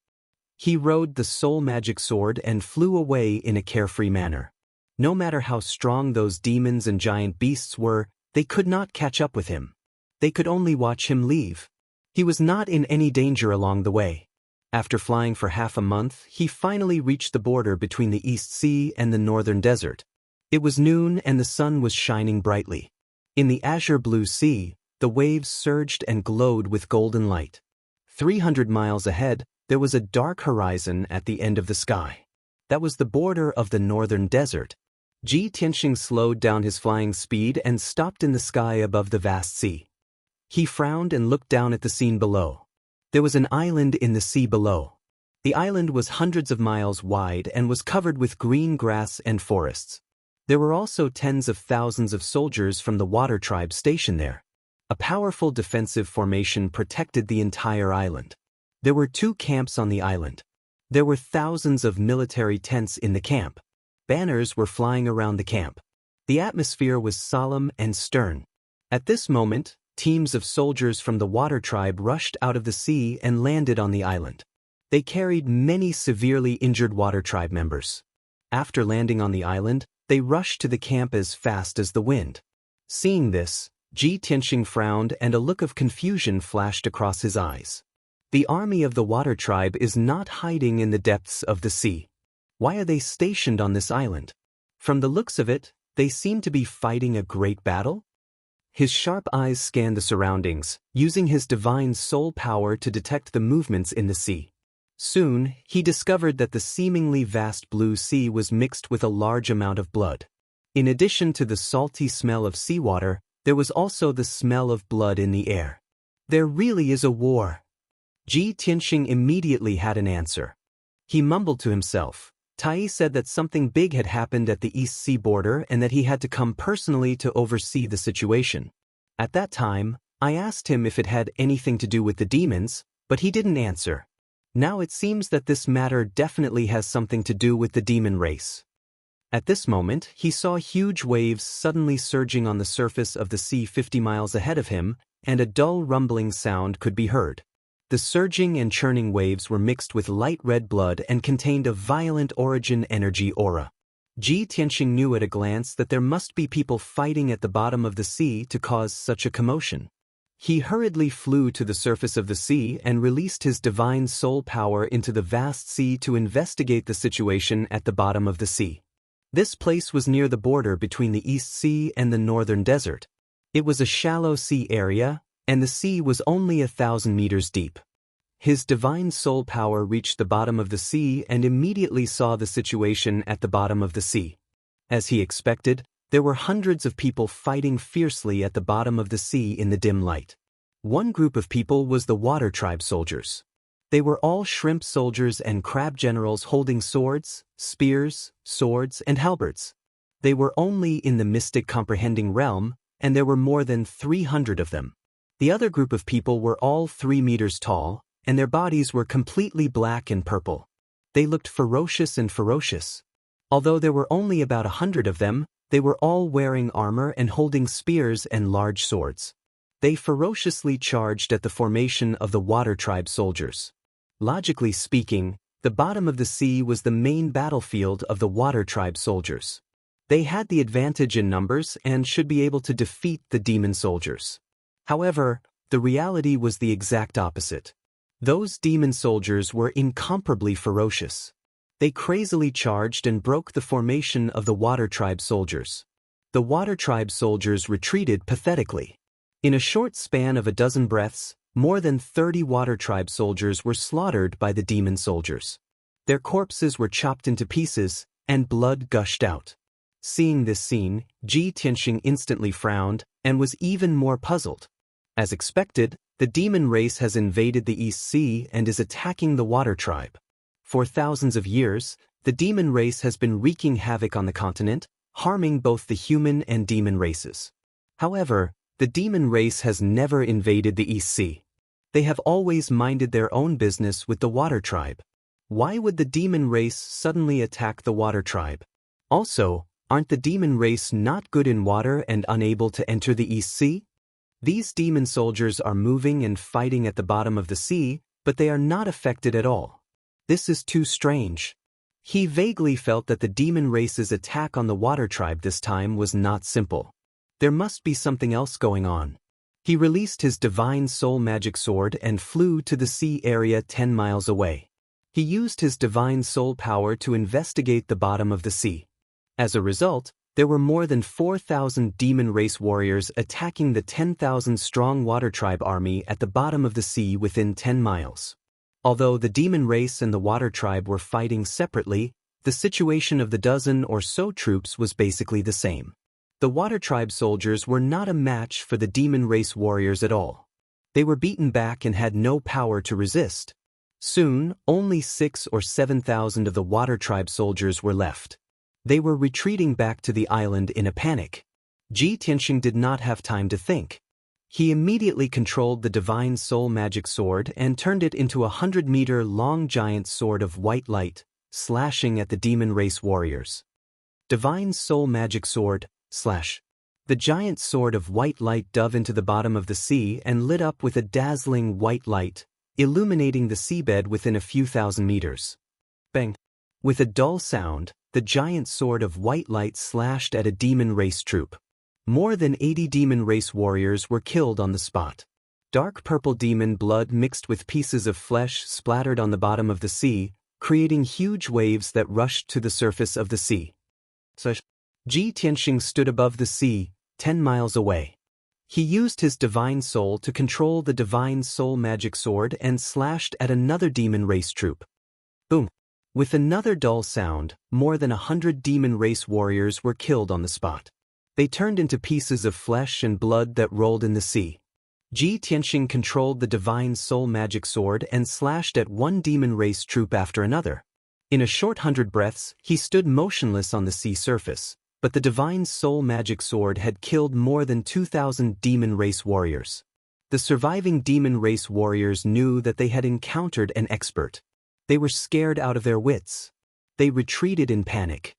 He rode the soul magic sword and flew away in a carefree manner. No matter how strong those demons and giant beasts were, they could not catch up with him. They could only watch him leave. He was not in any danger along the way. After flying for half a month, he finally reached the border between the East Sea and the northern desert. It was noon and the sun was shining brightly. In the azure blue sea, the waves surged and glowed with golden light. 300 miles ahead, there was a dark horizon at the end of the sky. That was the border of the northern desert. Ji Tianxing slowed down his flying speed and stopped in the sky above the vast sea. He frowned and looked down at the scene below. There was an island in the sea below. The island was hundreds of miles wide and was covered with green grass and forests. There were also tens of thousands of soldiers from the water tribe stationed there. A powerful defensive formation protected the entire island. There were 2 camps on the island. There were thousands of military tents in the camp. Banners were flying around the camp. The atmosphere was solemn and stern. At this moment, teams of soldiers from the water tribe rushed out of the sea and landed on the island. They carried many severely injured water tribe members. After landing on the island, they rushed to the camp as fast as the wind. Seeing this, Ji Tianxing frowned and a look of confusion flashed across his eyes. The army of the water tribe is not hiding in the depths of the sea. Why are they stationed on this island? From the looks of it, they seem to be fighting a great battle? His sharp eyes scanned the surroundings, using his divine soul power to detect the movements in the sea. Soon, he discovered that the seemingly vast blue sea was mixed with a large amount of blood. In addition to the salty smell of seawater, there was also the smell of blood in the air. There really is a war. Ji Tianxing immediately had an answer. He mumbled to himself. Tai said that something big had happened at the East Sea border and that he had to come personally to oversee the situation. At that time, I asked him if it had anything to do with the demons, but he didn't answer. Now it seems that this matter definitely has something to do with the demon race. At this moment, he saw huge waves suddenly surging on the surface of the sea 50 miles ahead of him, and a dull rumbling sound could be heard. The surging and churning waves were mixed with light red blood and contained a violent origin energy aura. Ji Tianxing knew at a glance that there must be people fighting at the bottom of the sea to cause such a commotion. He hurriedly flew to the surface of the sea and released his divine soul power into the vast sea to investigate the situation at the bottom of the sea. This place was near the border between the East Sea and the northern desert. It was a shallow sea area, and the sea was only 1,000 meters deep. His divine soul power reached the bottom of the sea and immediately saw the situation at the bottom of the sea. As he expected, there were hundreds of people fighting fiercely at the bottom of the sea in the dim light. One group of people was the Water Tribe soldiers. They were all shrimp soldiers and crab generals holding swords, spears, swords, and halberds. They were only in the mystic comprehending realm, and there were more than 300 of them. The other group of people were all 3 meters tall, and their bodies were completely black and purple. They looked ferocious and ferocious. Although there were only about 100 of them, they were all wearing armor and holding spears and large swords. They ferociously charged at the formation of the Water Tribe soldiers. Logically speaking, the bottom of the sea was the main battlefield of the Water Tribe soldiers. They had the advantage in numbers and should be able to defeat the demon soldiers. However, the reality was the exact opposite. Those demon soldiers were incomparably ferocious. They crazily charged and broke the formation of the Water Tribe soldiers. The Water Tribe soldiers retreated pathetically. In a short span of a dozen breaths, more than 30 Water Tribe soldiers were slaughtered by the demon soldiers. Their corpses were chopped into pieces, and blood gushed out. Seeing this scene, Ji Tianxing instantly frowned and was even more puzzled. As expected, the demon race has invaded the East Sea and is attacking the Water Tribe. For thousands of years, the demon race has been wreaking havoc on the continent, harming both the human and demon races. However, the demon race has never invaded the East Sea. They have always minded their own business with the Water Tribe. Why would the demon race suddenly attack the Water Tribe? Also, aren't the demon race not good in water and unable to enter the East Sea? These demon soldiers are moving and fighting at the bottom of the sea, but they are not affected at all. This is too strange. He vaguely felt that the demon race's attack on the Water Tribe this time was not simple. There must be something else going on. He released his divine soul magic sword and flew to the sea area 10 miles away. He used his divine soul power to investigate the bottom of the sea. As a result, there were more than 4,000 demon race warriors attacking the 10,000-strong Water Tribe army at the bottom of the sea within 10 miles. Although the demon race and the Water Tribe were fighting separately, the situation of the dozen or so troops was basically the same. The Water Tribe soldiers were not a match for the demon race warriors at all. They were beaten back and had no power to resist. Soon, only 6,000 or 7,000 of the Water Tribe soldiers were left. They were retreating back to the island in a panic. Ji Tianxing did not have time to think. He immediately controlled the divine soul magic sword and turned it into a 100-meter-long giant sword of white light, slashing at the demon race warriors. Divine soul magic sword, slash. The giant sword of white light dove into the bottom of the sea and lit up with a dazzling white light, illuminating the seabed within a few thousand meters. Bang! With a dull sound, the giant sword of white light slashed at a demon race troop. More than 80 demon race warriors were killed on the spot. Dark purple demon blood mixed with pieces of flesh splattered on the bottom of the sea, creating huge waves that rushed to the surface of the sea. Ji Tianxing stood above the sea, 10 miles away. He used his divine soul to control the divine soul magic sword and slashed at another demon race troop. Boom! With another dull sound, more than 100 demon race warriors were killed on the spot. They turned into pieces of flesh and blood that rolled in the sea. Ji Tianxing controlled the divine soul magic sword and slashed at one demon race troop after another. In a short 100 breaths, he stood motionless on the sea surface, but the divine soul magic sword had killed more than 2,000 demon race warriors. The surviving demon race warriors knew that they had encountered an expert. They were scared out of their wits. They retreated in panic.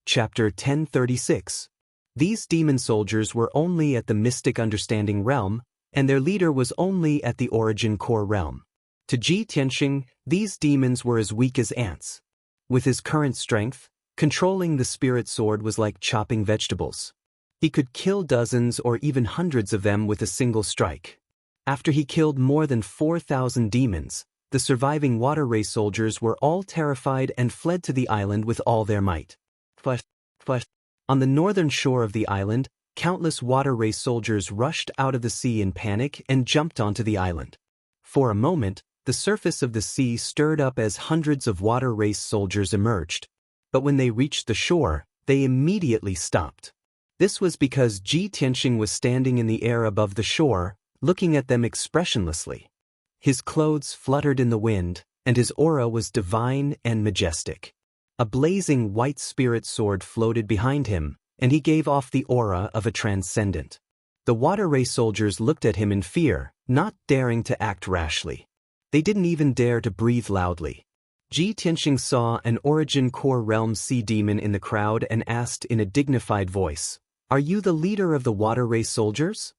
Chapter 1036. These demon soldiers were only at the mystic understanding realm, and their leader was only at the origin core realm. To Ji Tianxing, these demons were as weak as ants. With his current strength, controlling the spirit sword was like chopping vegetables. He could kill dozens or even hundreds of them with a single strike. After he killed more than 4,000 demons, the surviving water race soldiers were all terrified and fled to the island with all their might. On the northern shore of the island, Countless water race soldiers rushed out of the sea in panic and jumped onto the island. For a moment, the surface of the sea stirred up as hundreds of water race soldiers emerged. But when they reached the shore, they immediately stopped. This was because Ji Tianxing was standing in the air above the shore, looking at them expressionlessly. His clothes fluttered in the wind, and his aura was divine and majestic. A blazing white spirit sword floated behind him, and he gave off the aura of a transcendent. The water race soldiers looked at him in fear, not daring to act rashly. They didn't even dare to breathe loudly. Ji Tianxing saw an Origin Core Realm sea demon in the crowd and asked in a dignified voice, "Are you the leader of the water race soldiers?"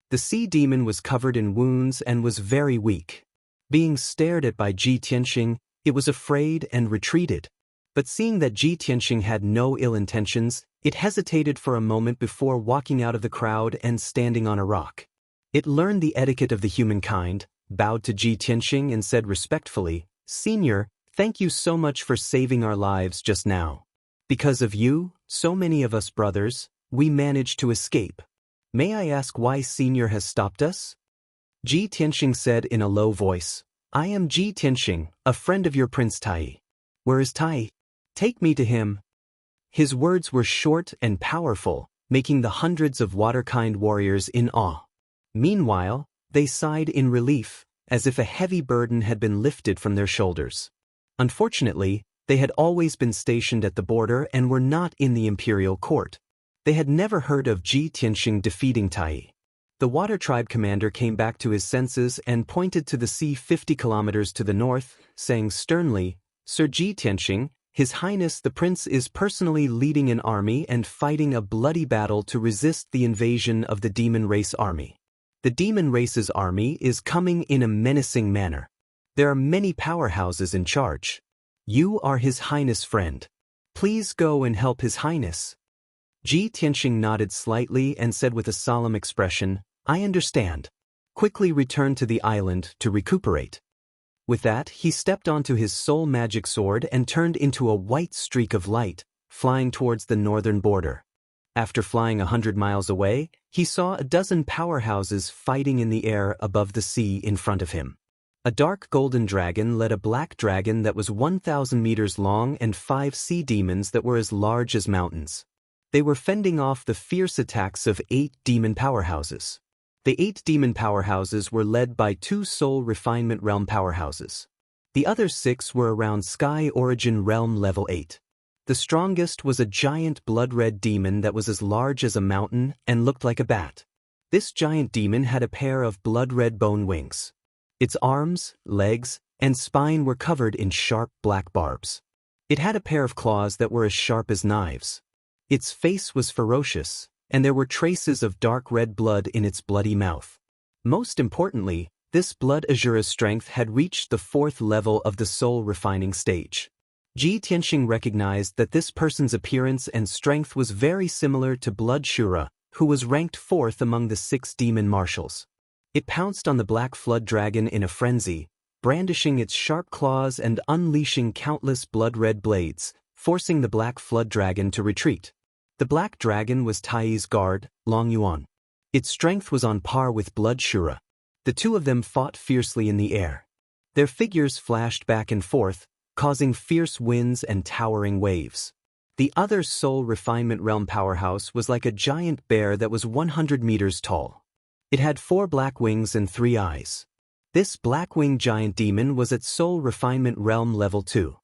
The sea demon was covered in wounds and was very weak. Being stared at by Ji Tianxing, it was afraid and retreated. But seeing that Ji Tianxing had no ill intentions, it hesitated for a moment before walking out of the crowd and standing on a rock. It learned the etiquette of the humankind, bowed to Ji Tianxing and said respectfully, "Senior, thank you so much for saving our lives just now. Because of you, so many of us brothers, we managed to escape. May I ask why Senior has stopped us?" Ji Tianxing said in a low voice, "I am Ji Tianxing, a friend of your Prince Tai. Where is Tai? Take me to him." His words were short and powerful, making the hundreds of water-kind warriors in awe. Meanwhile, they sighed in relief, as if a heavy burden had been lifted from their shoulders. Unfortunately, they had always been stationed at the border and were not in the imperial court. They had never heard of Ji Tianxing defeating Tai. The water tribe commander came back to his senses and pointed to the sea 50 kilometers to the north, saying sternly, "Sir Ji Tianxing, His Highness the Prince is personally leading an army and fighting a bloody battle to resist the invasion of the demon race army. The demon race's army is coming in a menacing manner. There are many powerhouses in charge. You are His Highness' friend. Please go and help His Highness." Ji Tianxing nodded slightly and said with a solemn expression, "I understand." Quickly returned to the island to recuperate. With that, he stepped onto his soul magic sword and turned into a white streak of light, flying towards the northern border. After flying 100 miles away, he saw a dozen powerhouses fighting in the air above the sea in front of him. A dark golden dragon led a black dragon that was 1,000 meters long and 5 sea demons that were as large as mountains. They were fending off the fierce attacks of 8 demon powerhouses. The 8 demon powerhouses were led by 2 soul refinement realm powerhouses. The other 6 were around Sky Origin Realm level 8. The strongest was a giant blood-red demon that was as large as a mountain and looked like a bat. This giant demon had a pair of blood-red bone wings. Its arms, legs, and spine were covered in sharp black barbs. It had a pair of claws that were as sharp as knives. Its face was ferocious, and there were traces of dark red blood in its bloody mouth. Most importantly, this blood Azura's strength had reached the 4th level of the soul refining stage. Ji Tianxing recognized that this person's appearance and strength was very similar to Blood Shura, who was ranked 4th among the 6 demon marshals. It pounced on the black flood dragon in a frenzy, brandishing its sharp claws and unleashing countless blood-red blades, forcing the black flood dragon to retreat. The black dragon was Tai's guard, Long Yuan. Its strength was on par with Blood Shura. The two of them fought fiercely in the air. Their figures flashed back and forth, causing fierce winds and towering waves. The other soul refinement realm powerhouse was like a giant bear that was 100 meters tall. It had 4 black wings and 3 eyes. This black-winged giant demon was at soul refinement realm level 2.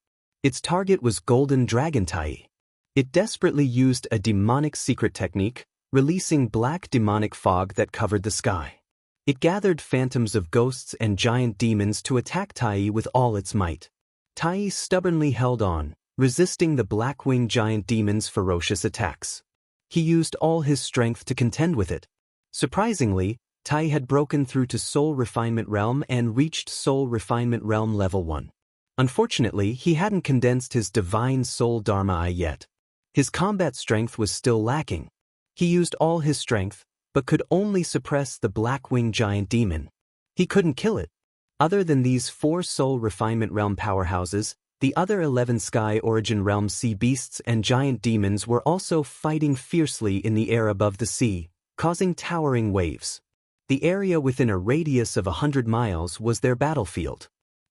Its target was Golden Dragon Tai. It desperately used a demonic secret technique, releasing black demonic fog that covered the sky. It gathered phantoms of ghosts and giant demons to attack Tai with all its might. Tai stubbornly held on, resisting the black-winged giant demon's ferocious attacks. He used all his strength to contend with it. Surprisingly, Tai had broken through to Soul Refinement Realm and reached Soul Refinement Realm level 1. Unfortunately, he hadn't condensed his Divine Soul Dharma Eye yet. His combat strength was still lacking. He used all his strength, but could only suppress the black-winged giant demon. He couldn't kill it. Other than these 4 Soul Refinement Realm powerhouses, The other 11 Sky Origin Realm sea beasts and giant demons were also fighting fiercely in the air above the sea, causing towering waves. The area within a radius of 100 miles was their battlefield.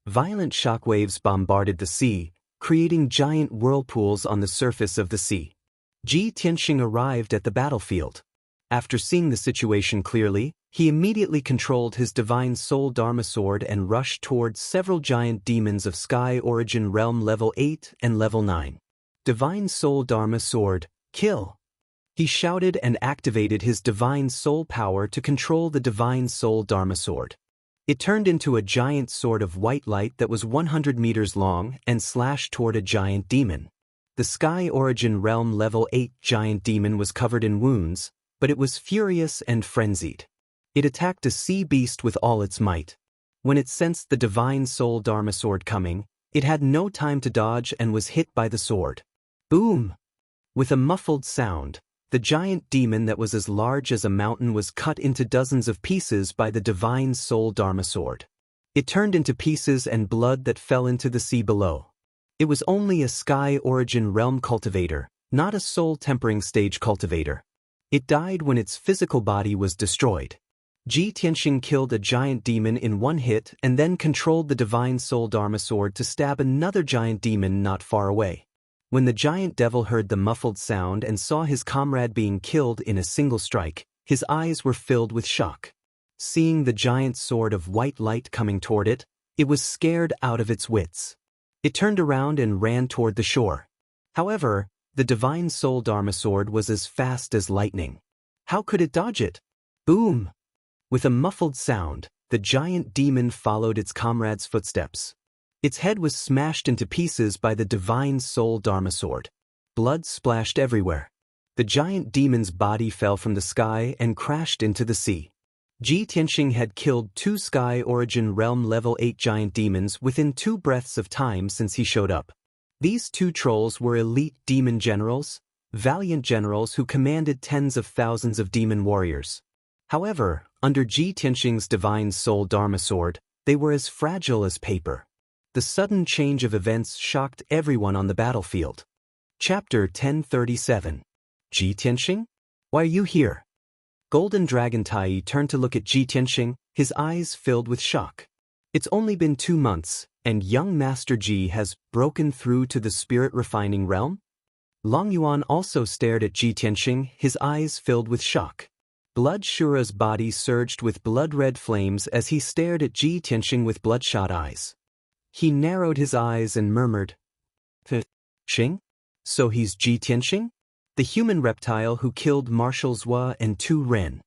Violent shockwaves bombarded the sea, creating giant whirlpools on the surface of the sea. Ji Tianxing arrived at the battlefield. After seeing the situation clearly, he immediately controlled his divine soul Dharma sword and rushed towards several giant demons of Sky Origin Realm level 8 and level 9. Divine soul Dharma sword, kill! He shouted and activated his divine soul power to control the divine soul Dharma sword. It turned into a giant sword of white light that was 100 meters long and slashed toward a giant demon. The Sky Origin Realm level 8 giant demon was covered in wounds, but it was furious and frenzied. It attacked a sea beast with all its might. When it sensed the divine soul Dharma sword coming, it had no time to dodge and was hit by the sword. Boom! With a muffled sound, the giant demon that was as large as a mountain was cut into dozens of pieces by the divine soul Dharma sword. It turned into pieces and blood that fell into the sea below. It was only a Sky Origin Realm cultivator, not a soul tempering stage cultivator. It died when its physical body was destroyed. Ji Tianxing killed a giant demon in one hit and then controlled the divine soul Dharma sword to stab another giant demon not far away. When the giant devil heard the muffled sound and saw his comrade being killed in a single strike, his eyes were filled with shock. Seeing the giant sword of white light coming toward it, it was scared out of its wits. It turned around and ran toward the shore. However, the divine soul Dharma sword was as fast as lightning. How could it dodge it? Boom! With a muffled sound, the giant demon followed its comrade's footsteps. Its head was smashed into pieces by the divine soul Dharma sword. Blood splashed everywhere. The giant demon's body fell from the sky and crashed into the sea. Ji Tianxing had killed 2 Sky Origin Realm level 8 giant demons within 2 breaths of time since he showed up. These 2 trolls were elite demon generals, valiant generals who commanded tens of thousands of demon warriors. However, under Ji Tianxing's divine soul Dharma sword, they were as fragile as paper. The sudden change of events shocked everyone on the battlefield. Chapter 1037. Ji Tianxing? Why are you here? Golden Dragon Tai turned to look at Ji Tianxing, his eyes filled with shock. It's only been 2 months, and young Master Ji has broken through to the spirit-refining realm? Long Yuan also stared at Ji Tianxing, his eyes filled with shock. Blood Shura's body surged with blood-red flames as he stared at Ji Tianxing with bloodshot eyes. He narrowed his eyes and murmured, Xing? So he's Ji Tianxing? The human reptile who killed Marshal Zhua and Tu Ren.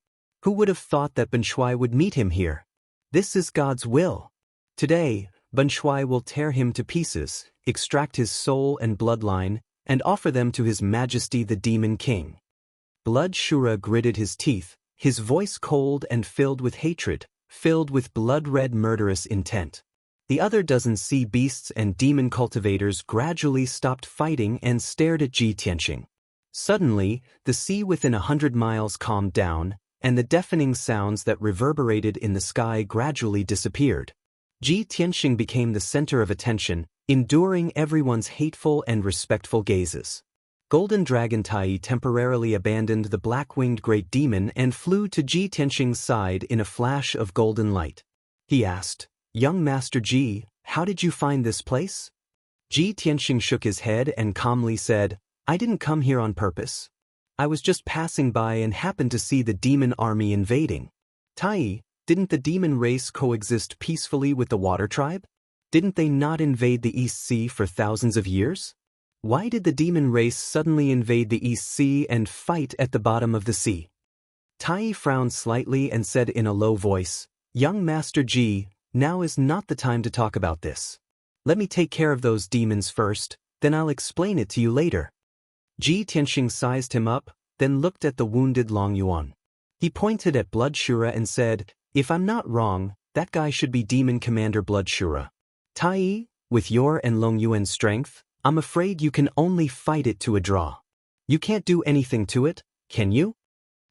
Who would have thought that Ben Shuai would meet him here? This is God's will. Today, Ben Shuai will tear him to pieces, extract his soul and bloodline, and offer them to His Majesty the Demon King. Blood Shura gritted his teeth, his voice cold and filled with hatred, filled with blood-red murderous intent. The other dozen sea beasts and demon cultivators gradually stopped fighting and stared at Ji Tianxing. Suddenly, the sea within 100 miles calmed down, and the deafening sounds that reverberated in the sky gradually disappeared. Ji Tianxing became the center of attention, enduring everyone's hateful and respectful gazes. Golden Dragon Tai temporarily abandoned the black-winged great demon and flew to Ji Tianxing's side in a flash of golden light. He asked, Young Master Ji, how did you find this place? Ji Tianxing shook his head and calmly said, I didn't come here on purpose. I was just passing by and happened to see the demon army invading. Tai, didn't the demon race coexist peacefully with the water tribe? Didn't they not invade the East Sea for thousands of years? Why did the demon race suddenly invade the East Sea and fight at the bottom of the sea? Tai frowned slightly and said in a low voice, Young Master Ji, now is not the time to talk about this. Let me take care of those demons first, then I'll explain it to you later. Ji Tianxing sized him up, then looked at the wounded Long Yuan. He pointed at Blood Shura and said, If I'm not wrong, that guy should be Demon Commander Blood Shura. Tai, with your and Long Yuan's strength, I'm afraid you can only fight it to a draw. You can't do anything to it, can you?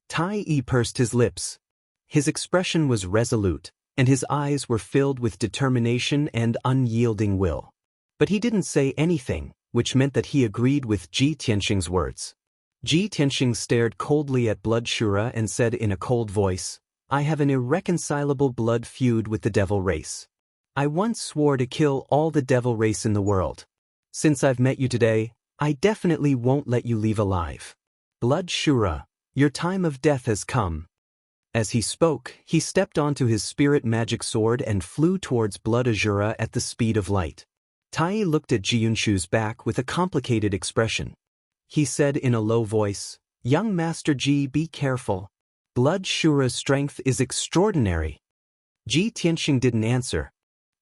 Tai pursed his lips. His expression was resolute, and his eyes were filled with determination and unyielding will. But he didn't say anything, which meant that he agreed with Ji Tianxing's words. Ji Tianxing stared coldly at Blood Shura and said in a cold voice, I have an irreconcilable blood feud with the devil race. I once swore to kill all the devil race in the world. Since I've met you today, I definitely won't let you leave alive. Blood Shura, your time of death has come. As he spoke, he stepped onto his spirit magic sword and flew towards Blood Azura at the speed of light. Tai looked at Jiunshu's back with a complicated expression. He said in a low voice, Young Master Ji, be careful. Blood Shura's strength is extraordinary. Ji Tianxing didn't answer.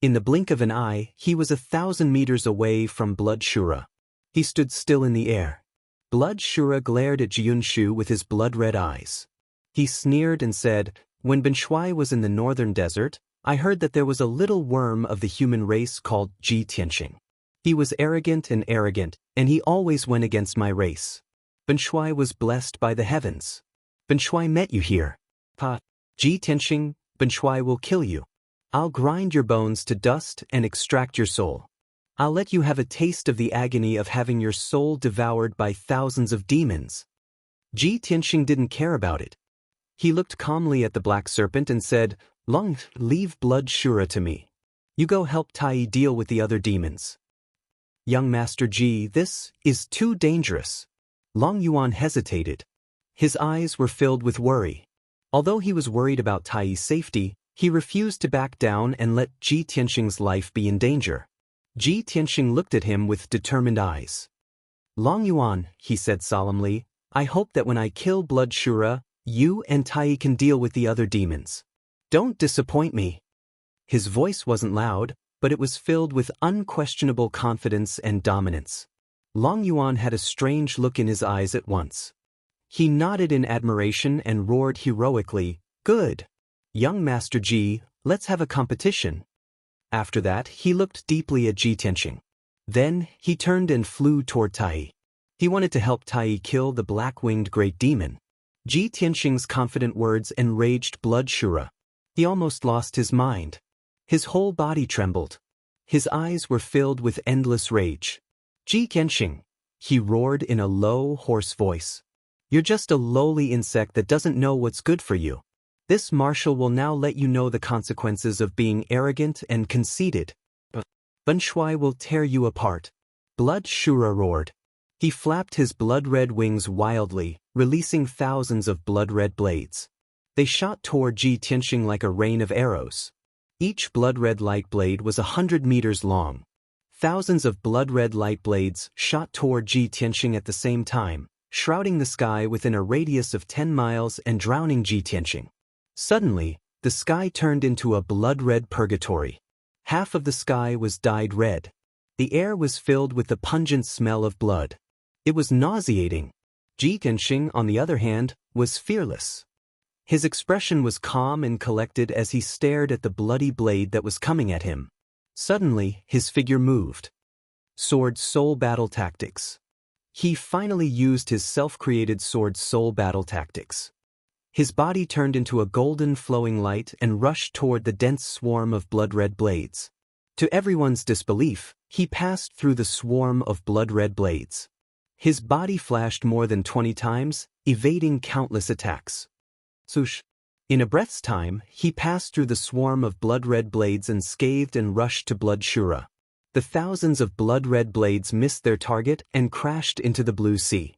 In the blink of an eye, he was 1,000 meters away from Blood Shura. He stood still in the air. Blood Shura glared at Jiunshu with his blood-red eyes. He sneered and said, When Ben Shuai was in the northern desert, I heard that there was a little worm of the human race called Ji Tianxing. He was arrogant, and he always went against my race. Ben Shuai was blessed by the heavens. Ben Shuai met you here. Ji Tianxing, Ben Shuai will kill you. I'll grind your bones to dust and extract your soul. I'll let you have a taste of the agony of having your soul devoured by thousands of demons. Ji Tianxing didn't care about it. He looked calmly at the black serpent and said, leave Blood Shura to me. You go help Tai deal with the other demons. Young Master Ji, this is too dangerous. Long Yuan hesitated. His eyes were filled with worry. Although he was worried about Tai's safety, he refused to back down and let Ji Tianxing's life be in danger. Ji Tianxing looked at him with determined eyes. Long Yuan, he said solemnly, I hope that when I kill Blood Shura, you and Tai can deal with the other demons. Don't disappoint me. His voice wasn't loud, but it was filled with unquestionable confidence and dominance. Long Yuan had a strange look in his eyes at once. He nodded in admiration and roared heroically, Good. Young Master Ji, let's have a competition. After that, he looked deeply at Ji Tianxing. Then, he turned and flew toward Tai. He wanted to help Tai kill the black-winged great demon. Ji Tianxing's confident words enraged Blood Shura. He almost lost his mind. His whole body trembled. His eyes were filled with endless rage. Ji Tianxing, he roared in a low, hoarse voice. You're just a lowly insect that doesn't know what's good for you. This marshal will now let you know the consequences of being arrogant and conceited. Ben Shuai will tear you apart. Blood Shura roared. He flapped his blood-red wings wildly, releasing thousands of blood-red blades. They shot toward Ji Tianxing like a rain of arrows. Each blood-red light blade was 100 meters long. Thousands of blood-red light blades shot toward Ji Tianxing at the same time, shrouding the sky within a radius of 10 miles and drowning Ji Tianxing. Suddenly, the sky turned into a blood-red purgatory. Half of the sky was dyed red. The air was filled with the pungent smell of blood. It was nauseating. Ji Tianxing, on the other hand, was fearless. His expression was calm and collected as he stared at the bloody blade that was coming at him. Suddenly, his figure moved. Sword Soul Battle Tactics. He finally used his self-created Sword Soul Battle Tactics. His body turned into a golden flowing light and rushed toward the dense swarm of blood-red blades. To everyone's disbelief, he passed through the swarm of blood-red blades. His body flashed more than 20 times, evading countless attacks. Swoosh! In a breath's time, he passed through the swarm of blood-red blades and scathed and rushed to Blood Shura. The thousands of blood-red blades missed their target and crashed into the blue sea.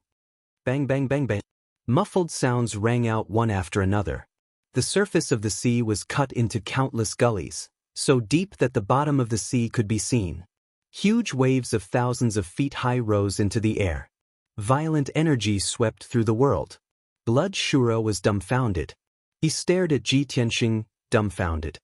Bang bang bang bang. Muffled sounds rang out one after another. The surface of the sea was cut into countless gullies, so deep that the bottom of the sea could be seen. Huge waves of thousands of feet high rose into the air. Violent energy swept through the world. Blood Shura was dumbfounded. He stared at Ji Tianxing, dumbfounded.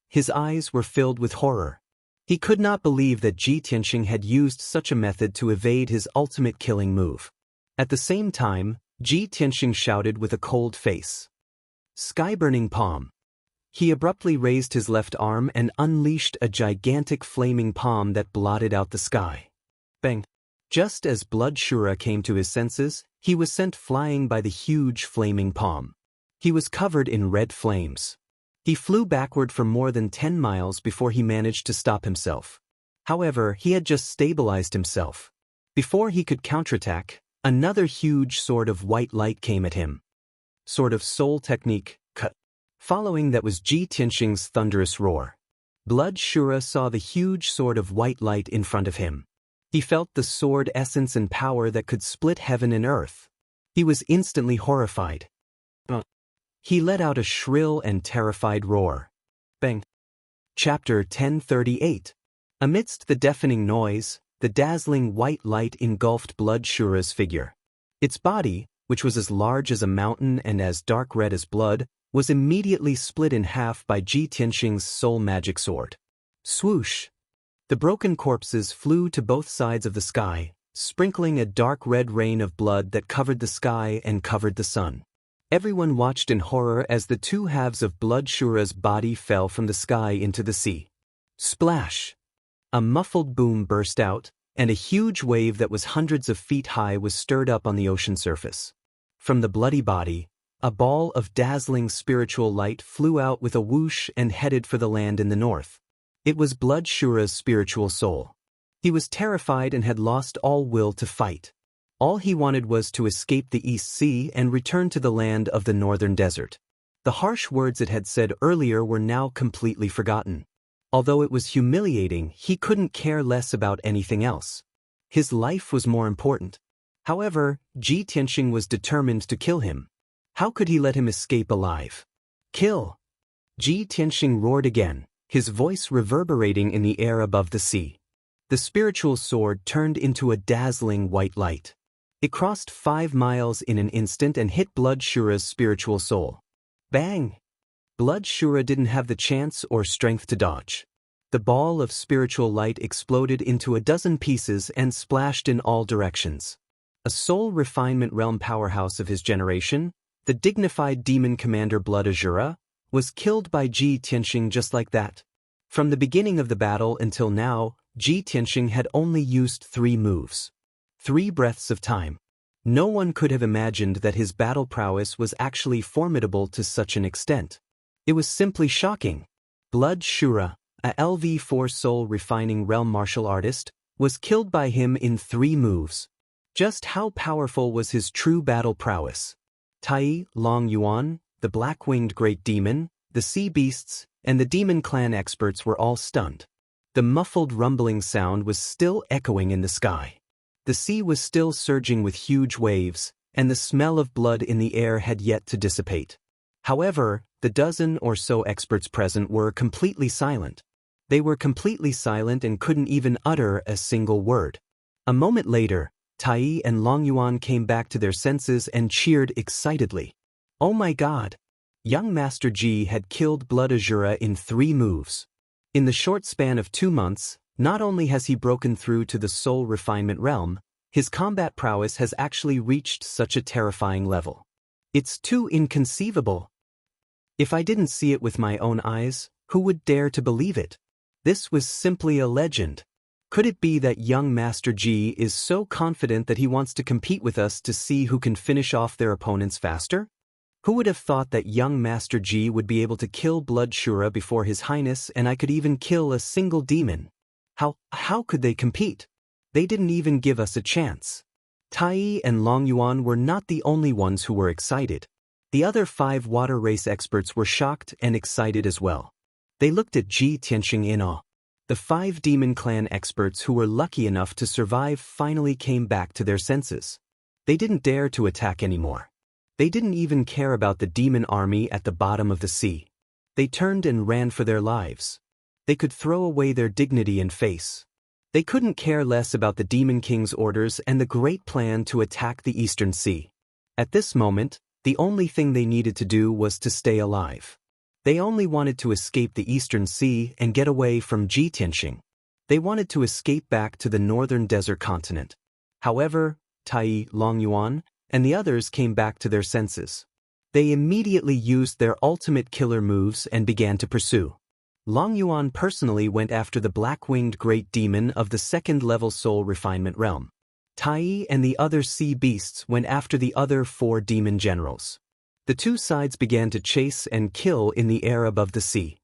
His eyes were filled with horror. He could not believe that Ji Tianxing had used such a method to evade his ultimate killing move. At the same time, Ji Tianxing shouted with a cold face. Sky-burning palm. He abruptly raised his left arm and unleashed a gigantic flaming palm that blotted out the sky. Bang! Just as Blood Shura came to his senses, he was sent flying by the huge flaming palm. He was covered in red flames. He flew backward for more than 10 miles before he managed to stop himself. However, he had just stabilized himself. Before he could counterattack, another huge sword of white light came at him. Sort of soul technique, cut. Following that was Ji Tianxing's thunderous roar. Blood Shura saw the huge sword of white light in front of him. He felt the sword essence and power that could split heaven and earth. He was instantly horrified. He let out a shrill and terrified roar. Bang. Chapter 1038. Amidst the deafening noise, the dazzling white light engulfed Blood Shura's figure. Its body, which was as large as a mountain and as dark red as blood, was immediately split in half by Ji Tianxing's soul magic sword. Swoosh! The broken corpses flew to both sides of the sky, sprinkling a dark red rain of blood that covered the sky and covered the sun. Everyone watched in horror as the two halves of Blood Shura's body fell from the sky into the sea. Splash! A muffled boom burst out, and a huge wave that was hundreds of feet high was stirred up on the ocean surface. From the bloody body, a ball of dazzling spiritual light flew out with a whoosh and headed for the land in the north. It was Blood Shura's spiritual soul. He was terrified and had lost all will to fight. All he wanted was to escape the East Sea and return to the land of the northern desert. The harsh words it had said earlier were now completely forgotten. Although it was humiliating, he couldn't care less about anything else. His life was more important. However, Ji Tianxing was determined to kill him. How could he let him escape alive? Kill! Ji Tianxing roared again, his voice reverberating in the air above the sea. The spiritual sword turned into a dazzling white light. It crossed 5 miles in an instant and hit Blood Shura's spiritual soul. Bang! Blood Shura didn't have the chance or strength to dodge. The ball of spiritual light exploded into a dozen pieces and splashed in all directions. A soul refinement realm powerhouse of his generation, the dignified demon commander Blood Azura, was killed by Ji Tianxing just like that. From the beginning of the battle until now, Ji Tianxing had only used 3 moves. 3 breaths of time. No one could have imagined that his battle prowess was actually formidable to such an extent. It was simply shocking. Blood Shura, a LV4 soul refining realm martial artist, was killed by him in 3 moves. Just how powerful was his true battle prowess? Tai, Long Yuan, the black-winged great demon, the sea beasts, and the demon clan experts were all stunned. The muffled rumbling sound was still echoing in the sky. The sea was still surging with huge waves, and the smell of blood in the air had yet to dissipate. However, the dozen or so experts present were completely silent. They were completely silent and couldn't even utter a single word. A moment later, Tai and Long Yuan came back to their senses and cheered excitedly. Oh my God! Young Master Ji had killed Blood Azura in 3 moves. In the short span of 2 months, not only has he broken through to the soul refinement realm, his combat prowess has actually reached such a terrifying level. It's too inconceivable. If I didn't see it with my own eyes, who would dare to believe it? This was simply a legend. Could it be that young Master Ji is so confident that he wants to compete with us to see who can finish off their opponents faster? Who would have thought that young Master Ji would be able to kill Blood Shura before His Highness and I could even kill a single demon? How could they compete? They didn't even give us a chance. Tai and Long Yuan were not the only ones who were excited. The other 5 water race experts were shocked and excited as well. They looked at Ji Tianxing in awe. The 5 demon clan experts who were lucky enough to survive finally came back to their senses. They didn't dare to attack anymore. They didn't even care about the demon army at the bottom of the sea. They turned and ran for their lives. They could throw away their dignity and face. They couldn't care less about the Demon King's orders and the great plan to attack the Eastern Sea. At this moment, the only thing they needed to do was to stay alive. They only wanted to escape the Eastern Sea and get away from Ji Tianxing. They wanted to escape back to the northern desert continent. However, Tai, Long Yuan, and the others came back to their senses. They immediately used their ultimate killer moves and began to pursue. Long Yuan personally went after the black-winged great demon of the 2nd-level soul refinement realm. Tai and the other sea beasts went after the other 4 demon generals. The 2 sides began to chase and kill in the air above the sea.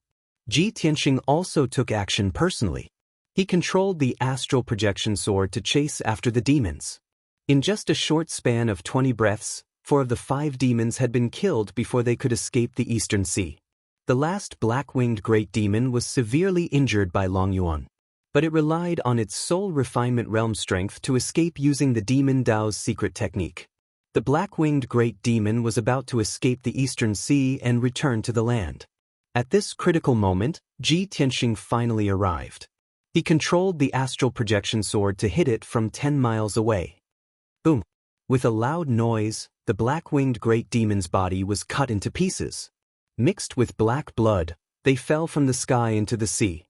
Ji Tianxing also took action personally. He controlled the astral projection sword to chase after the demons. In just a short span of 20 breaths, 4 of the 5 demons had been killed before they could escape the Eastern Sea. The last black-winged great demon was severely injured by Long Yuan, but it relied on its soul refinement realm strength to escape using the demon Dao's secret technique. The black-winged great demon was about to escape the Eastern Sea and return to the land. At this critical moment, Ji Tianxing finally arrived. He controlled the astral projection sword to hit it from 10 miles away. Boom! With a loud noise, the black-winged great demon's body was cut into pieces. Mixed with black blood, they fell from the sky into the sea.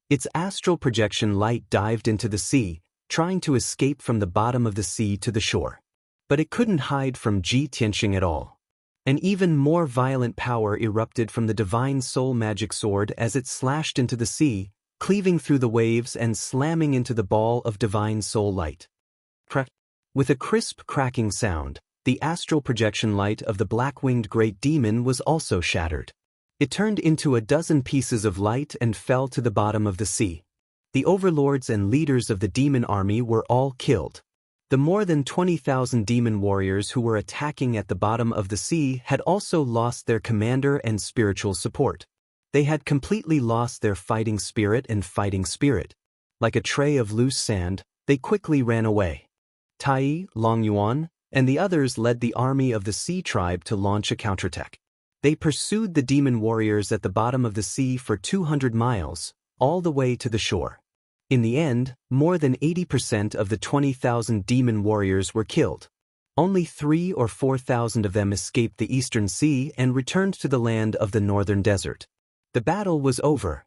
Its astral projection light dived into the sea, trying to escape from the bottom of the sea to the shore. But it couldn't hide from Ji Tianxing at all. An even more violent power erupted from the divine soul magic sword as it slashed into the sea, cleaving through the waves and slamming into the ball of divine soul light. With a crisp cracking sound, the astral projection light of the black-winged great demon was also shattered. It turned into a dozen pieces of light and fell to the bottom of the sea. The overlords and leaders of the demon army were all killed. The more than 20,000 demon warriors who were attacking at the bottom of the sea had also lost their commander and spiritual support. They had completely lost their fighting spirit and fighting spirit. Like a tray of loose sand, they quickly ran away. Tai, Long Yuan, and the others led the army of the Sea Tribe to launch a counterattack. They pursued the demon warriors at the bottom of the sea for 200 miles, all the way to the shore. In the end, more than 80% of the 20,000 demon warriors were killed. Only 3,000 or 4,000 of them escaped the Eastern Sea and returned to the land of the Northern Desert. The battle was over.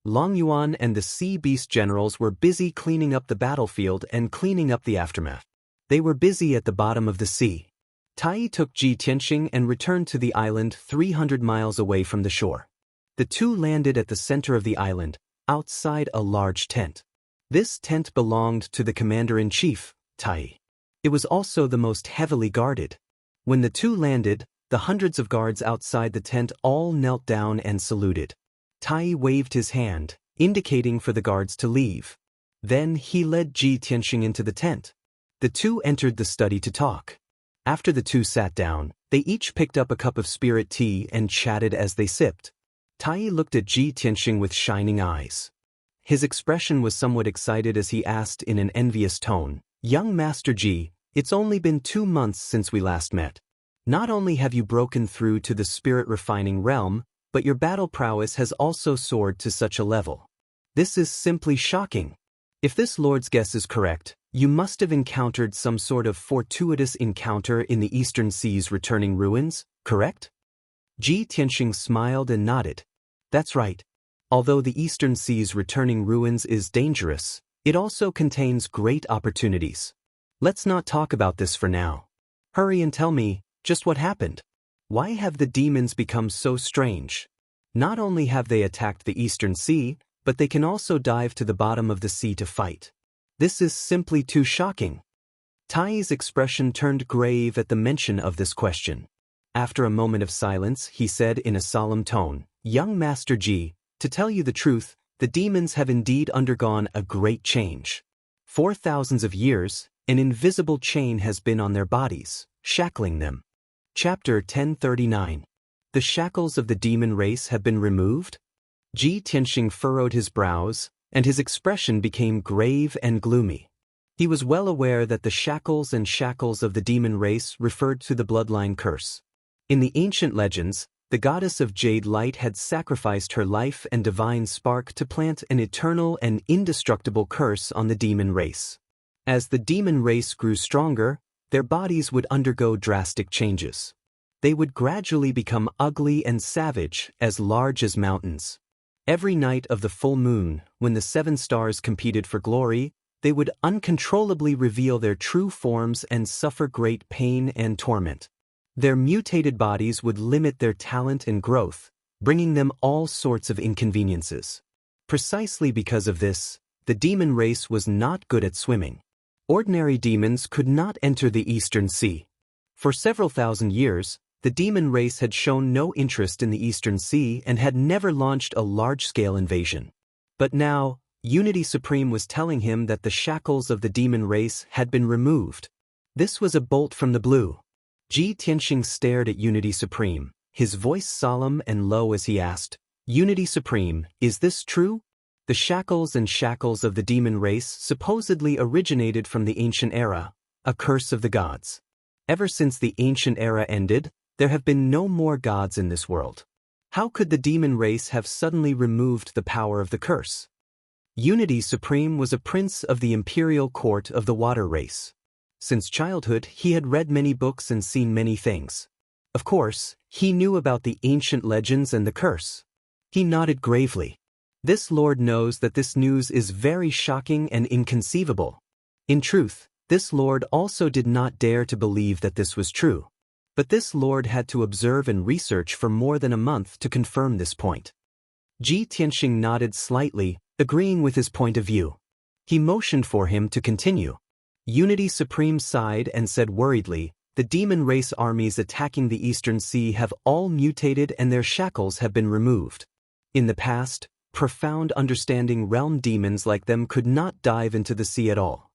Long Yuan and the Sea Beast generals were busy cleaning up the battlefield and cleaning up the aftermath. They were busy at the bottom of the sea. Tai took Ji Tianxing and returned to the island 300 miles away from the shore. The two landed at the center of the island, outside a large tent. This tent belonged to the commander-in-chief, Tai. It was also the most heavily guarded. When the two landed, the hundreds of guards outside the tent all knelt down and saluted. Tai waved his hand, indicating for the guards to leave. Then he led Ji Tianxing into the tent. The two entered the study to talk. After the two sat down, they each picked up a cup of spirit tea and chatted as they sipped. Tai looked at Ji Tianxing with shining eyes. His expression was somewhat excited as he asked in an envious tone, "Young Master Ji, it's only been 2 months since we last met. Not only have you broken through to the spirit-refining realm, but your battle prowess has also soared to such a level. This is simply shocking. If this lord's guess is correct, you must have encountered some sort of fortuitous encounter in the Eastern Sea's returning ruins, correct?" Ji Tianxing smiled and nodded. "That's right. Although the Eastern Sea's returning ruins is dangerous, it also contains great opportunities. Let's not talk about this for now. Hurry and tell me, just what happened? Why have the demons become so strange? Not only have they attacked the Eastern Sea, but they can also dive to the bottom of the sea to fight. This is simply too shocking." Tai's expression turned grave at the mention of this question. After a moment of silence, he said in a solemn tone, "Young Master Ji, to tell you the truth, the demons have indeed undergone a great change. For thousands of years, an invisible chain has been on their bodies, shackling them." Chapter 1039. The shackles of the demon race have been removed? Ji Tianxing furrowed his brows, and his expression became grave and gloomy. He was well aware that the shackles of the demon race referred to the bloodline curse. In the ancient legends, the goddess of jade light had sacrificed her life and divine spark to plant an eternal and indestructible curse on the demon race. As the demon race grew stronger, their bodies would undergo drastic changes. They would gradually become ugly and savage, as large as mountains. Every night of the full moon, when the 7 stars competed for glory, they would uncontrollably reveal their true forms and suffer great pain and torment. Their mutated bodies would limit their talent and growth, bringing them all sorts of inconveniences. Precisely because of this, the demon race was not good at swimming. Ordinary demons could not enter the Eastern Sea. For several thousand years, the demon race had shown no interest in the Eastern Sea and had never launched a large-scale invasion. But now, Unity Supreme was telling him that the shackles of the demon race had been removed. This was a bolt from the blue. Ji Tianxing stared at Unity Supreme, his voice solemn and low as he asked, "Unity Supreme, is this true? The shackles of the demon race supposedly originated from the ancient era, a curse of the gods. Ever since the ancient era ended, there have been no more gods in this world. How could the demon race have suddenly removed the power of the curse?" Unity Supreme was a prince of the imperial court of the water race. Since childhood, he had read many books and seen many things. Of course, he knew about the ancient legends and the curse. He nodded gravely. This lord knows that this news is very shocking and inconceivable. In truth, this lord also did not dare to believe that this was true. But this lord had to observe and research for more than a month to confirm this point. Ji Tianxing nodded slightly, agreeing with his point of view. He motioned for him to continue. Unity Supreme sighed and said worriedly, "The demon race armies attacking the Eastern Sea have all mutated and their shackles have been removed. In the past, profound understanding realm demons like them could not dive into the sea at all.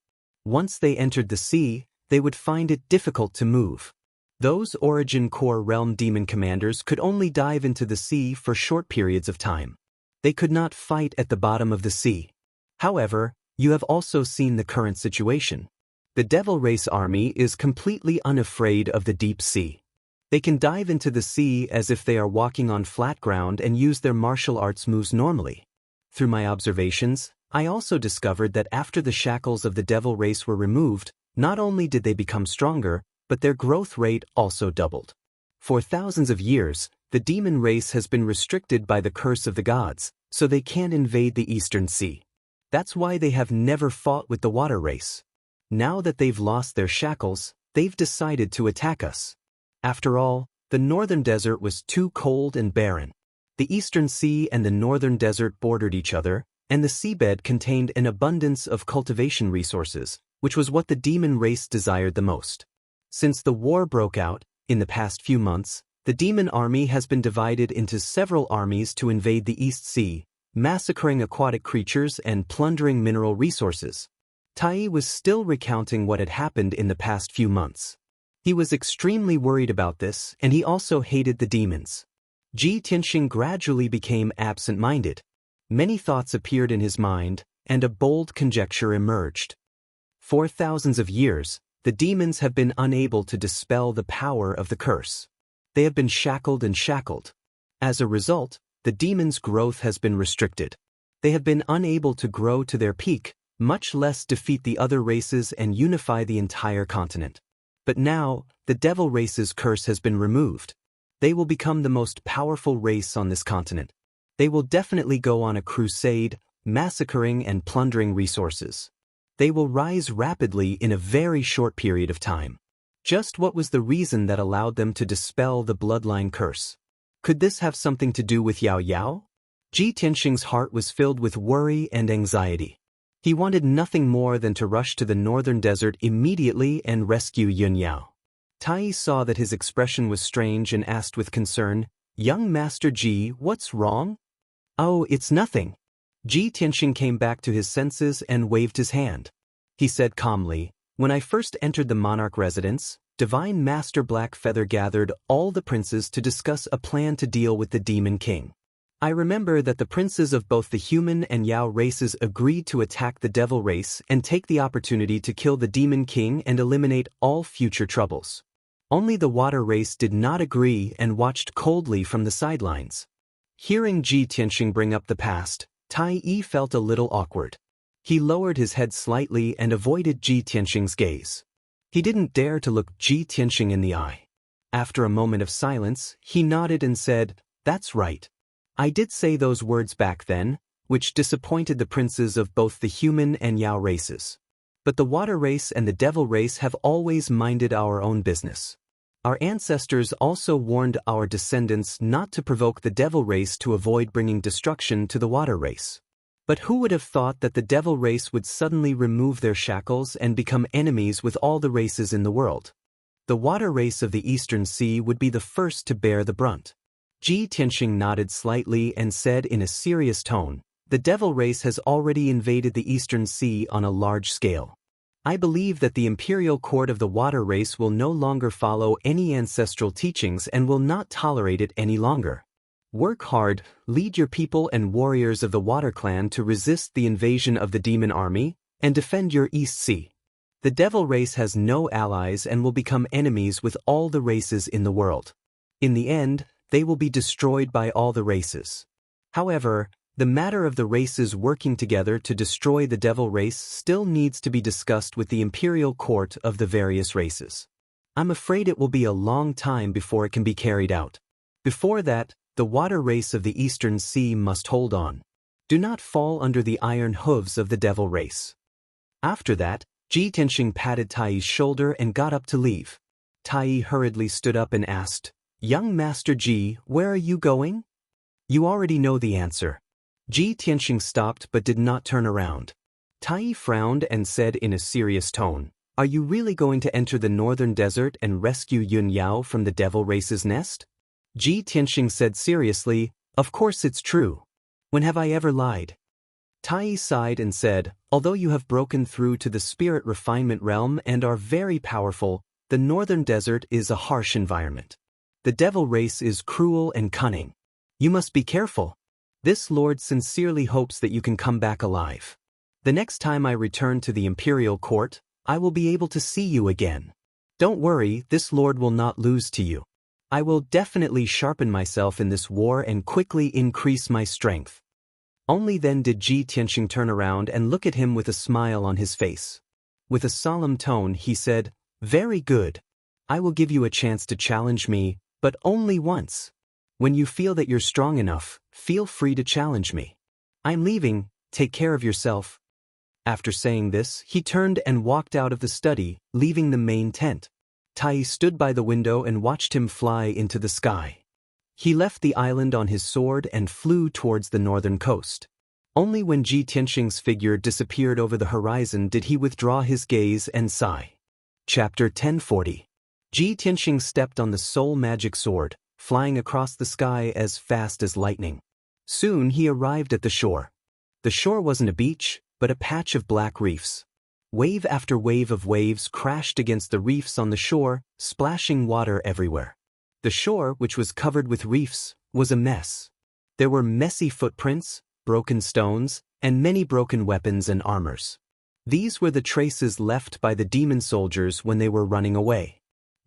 Once they entered the sea, they would find it difficult to move. Those Origin Core realm demon commanders could only dive into the sea for short periods of time. They could not fight at the bottom of the sea. However, you have also seen the current situation. The Devil Race army is completely unafraid of the deep sea. They can dive into the sea as if they are walking on flat ground and use their martial arts moves normally. Through my observations, I also discovered that after the shackles of the Devil Race were removed, not only did they become stronger, but their growth rate also doubled. For thousands of years, the demon race has been restricted by the curse of the gods, so they can't invade the Eastern Sea. That's why they have never fought with the water race. Now that they've lost their shackles, they've decided to attack us. After all, the northern desert was too cold and barren. The Eastern Sea and the northern desert bordered each other, and the seabed contained an abundance of cultivation resources, which was what the demon race desired the most. Since the war broke out, in the past few months, the demon army has been divided into several armies to invade the East Sea, massacring aquatic creatures and plundering mineral resources. Tai was still recounting what had happened in the past few months. He was extremely worried about this, and he also hated the demons. Ji Tianxing gradually became absent-minded. Many thoughts appeared in his mind, and a bold conjecture emerged. For thousands of years, the demons have been unable to dispel the power of the curse. They have been shackled and shackled. As a result, the demons' growth has been restricted. They have been unable to grow to their peak, much less defeat the other races and unify the entire continent. But now, the Devil Race's curse has been removed. They will become the most powerful race on this continent. They will definitely go on a crusade, massacring and plundering resources. They will rise rapidly in a very short period of time. Just what was the reason that allowed them to dispel the bloodline curse? Could this have something to do with Yao Yao? Ji Tianxing's heart was filled with worry and anxiety. He wanted nothing more than to rush to the northern desert immediately and rescue Yun Yao. Tai saw that his expression was strange and asked with concern, "Young Master Ji, what's wrong?" "Oh, it's nothing." Ji Tianxing came back to his senses and waved his hand. He said calmly, "When I first entered the monarch residence, Divine Master Blackfeather gathered all the princes to discuss a plan to deal with the Demon King. I remember that the princes of both the human and Yao races agreed to attack the Devil Race and take the opportunity to kill the Demon King and eliminate all future troubles. Only the Water Race did not agree and watched coldly from the sidelines." Hearing Ji Tianxing bring up the past, Tai Yi felt a little awkward. He lowered his head slightly and avoided Ji Tianxing's gaze. He didn't dare to look Ji Tianxing in the eye. After a moment of silence, he nodded and said, "That's right. I did say those words back then, which disappointed the princes of both the human and Yao races. But the Water Race and the Devil Race have always minded our own business. Our ancestors also warned our descendants not to provoke the Devil Race to avoid bringing destruction to the Water Race. But who would have thought that the Devil Race would suddenly remove their shackles and become enemies with all the races in the world? The Water Race of the Eastern Sea would be the first to bear the brunt." Ji Tianxing nodded slightly and said in a serious tone, The devil race has already invaded the Eastern Sea on a large scale. I believe that the imperial court of the water race will no longer follow any ancestral teachings and will not tolerate it any longer. Work hard, lead your people and warriors of the water clan to resist the invasion of the demon army, and defend your East Sea. The devil race has no allies and will become enemies with all the races in the world. In the end, they will be destroyed by all the races. However, the matter of the races working together to destroy the devil race still needs to be discussed with the imperial court of the various races. I'm afraid it will be a long time before it can be carried out. Before that, the water race of the Eastern Sea must hold on. Do not fall under the iron hooves of the devil race. After that, Ji Tianxing patted Tai's shoulder and got up to leave. Tai hurriedly stood up and asked, "Young Master Ji, where are you going?" "You already know the answer." Ji Tianxing stopped but did not turn around. Tai frowned and said in a serious tone, "Are you really going to enter the northern desert and rescue Yun Yao from the devil race's nest?" Ji Tianxing said seriously, "Of course it's true. When have I ever lied?" Tai sighed and said, "Although you have broken through to the spirit refinement realm and are very powerful, the northern desert is a harsh environment. The devil race is cruel and cunning. You must be careful. This lord sincerely hopes that you can come back alive. The next time I return to the imperial court, I will be able to see you again. Don't worry, this lord will not lose to you. I will definitely sharpen myself in this war and quickly increase my strength." Only then did Ji Tianxing turn around and look at him with a smile on his face. With a solemn tone, he said, "Very good. I will give you a chance to challenge me, but only once. When you feel that you're strong enough, feel free to challenge me. I'm leaving, take care of yourself." After saying this, he turned and walked out of the study, leaving the main tent. Tai stood by the window and watched him fly into the sky. He left the island on his sword and flew towards the northern coast. Only when Ji Tianxing's figure disappeared over the horizon did he withdraw his gaze and sigh. Chapter 1040. Ji Tianxing stepped on the soul magic sword, flying across the sky as fast as lightning. Soon he arrived at the shore. The shore wasn't a beach, but a patch of black reefs. Wave after wave of waves crashed against the reefs on the shore, splashing water everywhere. The shore, which was covered with reefs, was a mess. There were messy footprints, broken stones, and many broken weapons and armors. These were the traces left by the demon soldiers when they were running away.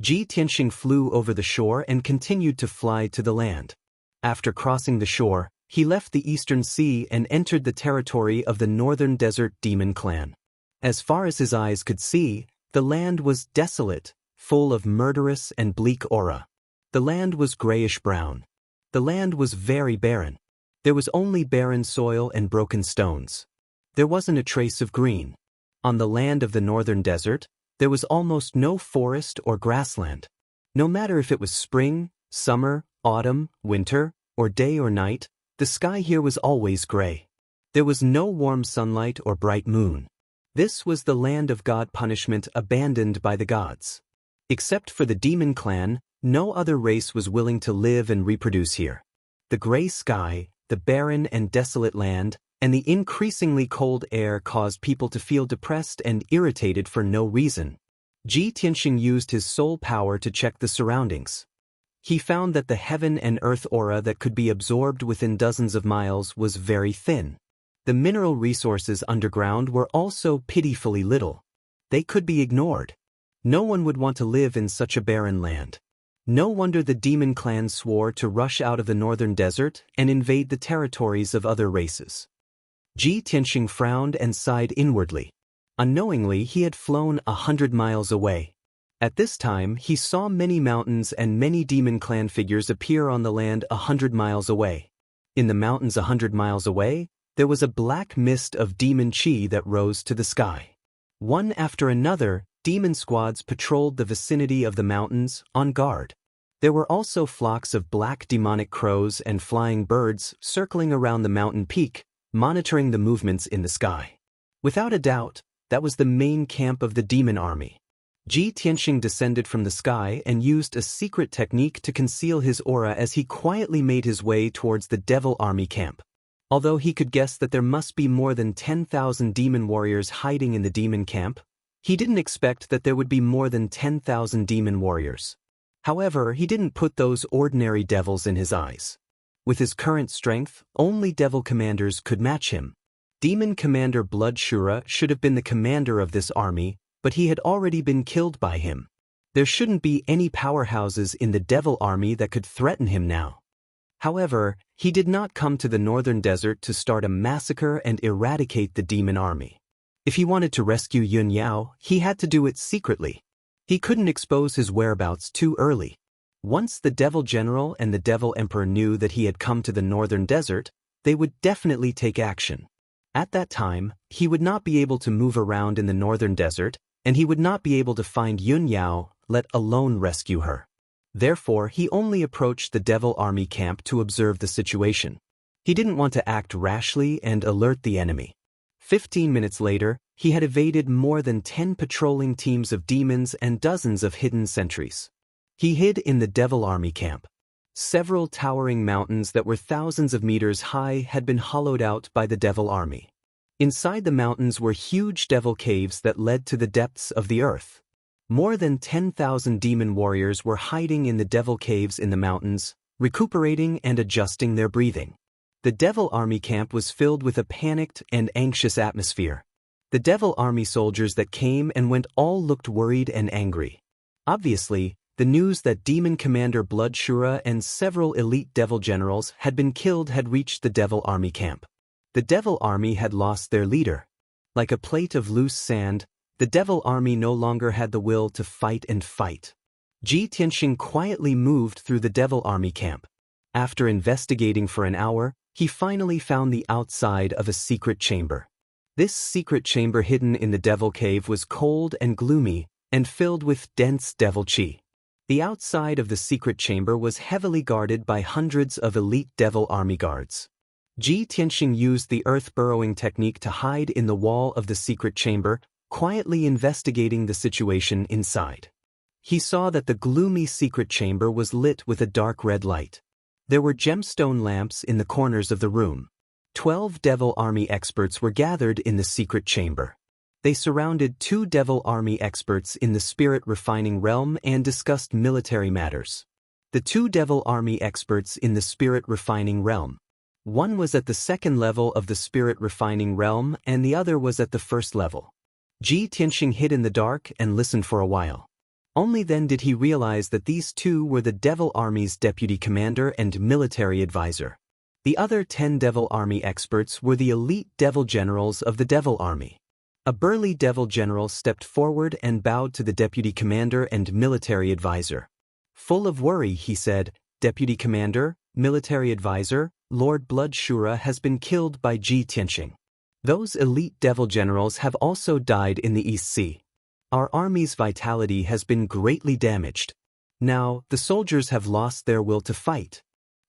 Ji Tianxing flew over the shore and continued to fly to the land. After crossing the shore, he left the Eastern Sea and entered the territory of the Northern Desert Demon Clan. As far as his eyes could see, the land was desolate, full of murderous and bleak aura. The land was grayish-brown. The land was very barren. There was only barren soil and broken stones. There wasn't a trace of green. On the land of the Northern Desert, there was almost no forest or grassland. No matter if it was spring, summer, autumn, winter, or day or night, the sky here was always gray. There was no warm sunlight or bright moon. This was the land of god punishment abandoned by the gods. Except for the demon clan, no other race was willing to live and reproduce here. The gray sky, the barren and desolate land, and the increasingly cold air caused people to feel depressed and irritated for no reason. Ji Tianxing used his soul power to check the surroundings. He found that the heaven and earth aura that could be absorbed within dozens of miles was very thin. The mineral resources underground were also pitifully little. They could be ignored. No one would want to live in such a barren land. No wonder the demon clan swore to rush out of the northern desert and invade the territories of other races. Ji Tianxing frowned and sighed inwardly. Unknowingly, he had flown 100 miles away. At this time, he saw many mountains and many demon clan figures appear on the land 100 miles away. In the mountains 100 miles away, there was a black mist of demon chi that rose to the sky. One after another, demon squads patrolled the vicinity of the mountains, on guard. There were also flocks of black demonic crows and flying birds circling around the mountain peak, monitoring the movements in the sky. Without a doubt, that was the main camp of the demon army. Ji Tianxing descended from the sky and used a secret technique to conceal his aura as he quietly made his way towards the devil army camp. Although he could guess that there must be more than 10,000 demon warriors hiding in the demon camp, he didn't expect that there would be more than 10,000 demon warriors. However, he didn't put those ordinary devils in his eyes. With his current strength, only devil commanders could match him. Demon Commander Bloodshura should have been the commander of this army, but he had already been killed by him. There shouldn't be any powerhouses in the devil army that could threaten him now. However, he did not come to the northern desert to start a massacre and eradicate the demon army. If he wanted to rescue Yun Yao, he had to do it secretly. He couldn't expose his whereabouts too early. Once the Devil General and the Devil Emperor knew that he had come to the northern desert, they would definitely take action. At that time, he would not be able to move around in the northern desert, and he would not be able to find Yun Yao, let alone rescue her. Therefore, he only approached the Devil Army camp to observe the situation. He didn't want to act rashly and alert the enemy. 15 minutes later, he had evaded more than 10 patrolling teams of demons and dozens of hidden sentries. He hid in the Devil Army camp. Several towering mountains that were thousands of meters high had been hollowed out by the Devil Army. Inside the mountains were huge devil caves that led to the depths of the earth. More than 10,000 demon warriors were hiding in the devil caves in the mountains, recuperating and adjusting their breathing. The Devil Army camp was filled with a panicked and anxious atmosphere. The Devil Army soldiers that came and went all looked worried and angry. Obviously, the news that Demon Commander Bloodshura and several elite devil generals had been killed had reached the Devil Army camp. The Devil Army had lost their leader. Like a plate of loose sand, the Devil Army no longer had the will to fight and fight. Ji Tianxing quietly moved through the Devil Army camp. After investigating for an hour, he finally found the outside of a secret chamber. This secret chamber hidden in the Devil Cave was cold and gloomy and filled with dense devil qi. The outside of the secret chamber was heavily guarded by hundreds of elite Devil Army guards. Ji Tianxing used the earth-burrowing technique to hide in the wall of the secret chamber, quietly investigating the situation inside. He saw that the gloomy secret chamber was lit with a dark red light. There were gemstone lamps in the corners of the room. 12 Devil Army experts were gathered in the secret chamber. They surrounded 2 Devil Army experts in the spirit refining realm and discussed military matters. The 2 Devil Army experts in the spirit refining realm. One was at the second level of the spirit refining realm and the other was at the first level. Ji Tianxing hid in the dark and listened for a while. Only then did he realize that these 2 were the Devil Army's deputy commander and military advisor. The other 10 Devil Army experts were the elite devil generals of the Devil Army. A burly devil general stepped forward and bowed to the deputy commander and military advisor. Full of worry, he said, "Deputy Commander, military advisor, Lord Bloodshura has been killed by Ji Tianxing. Those elite devil generals have also died in the East Sea. Our army's vitality has been greatly damaged. Now, the soldiers have lost their will to fight.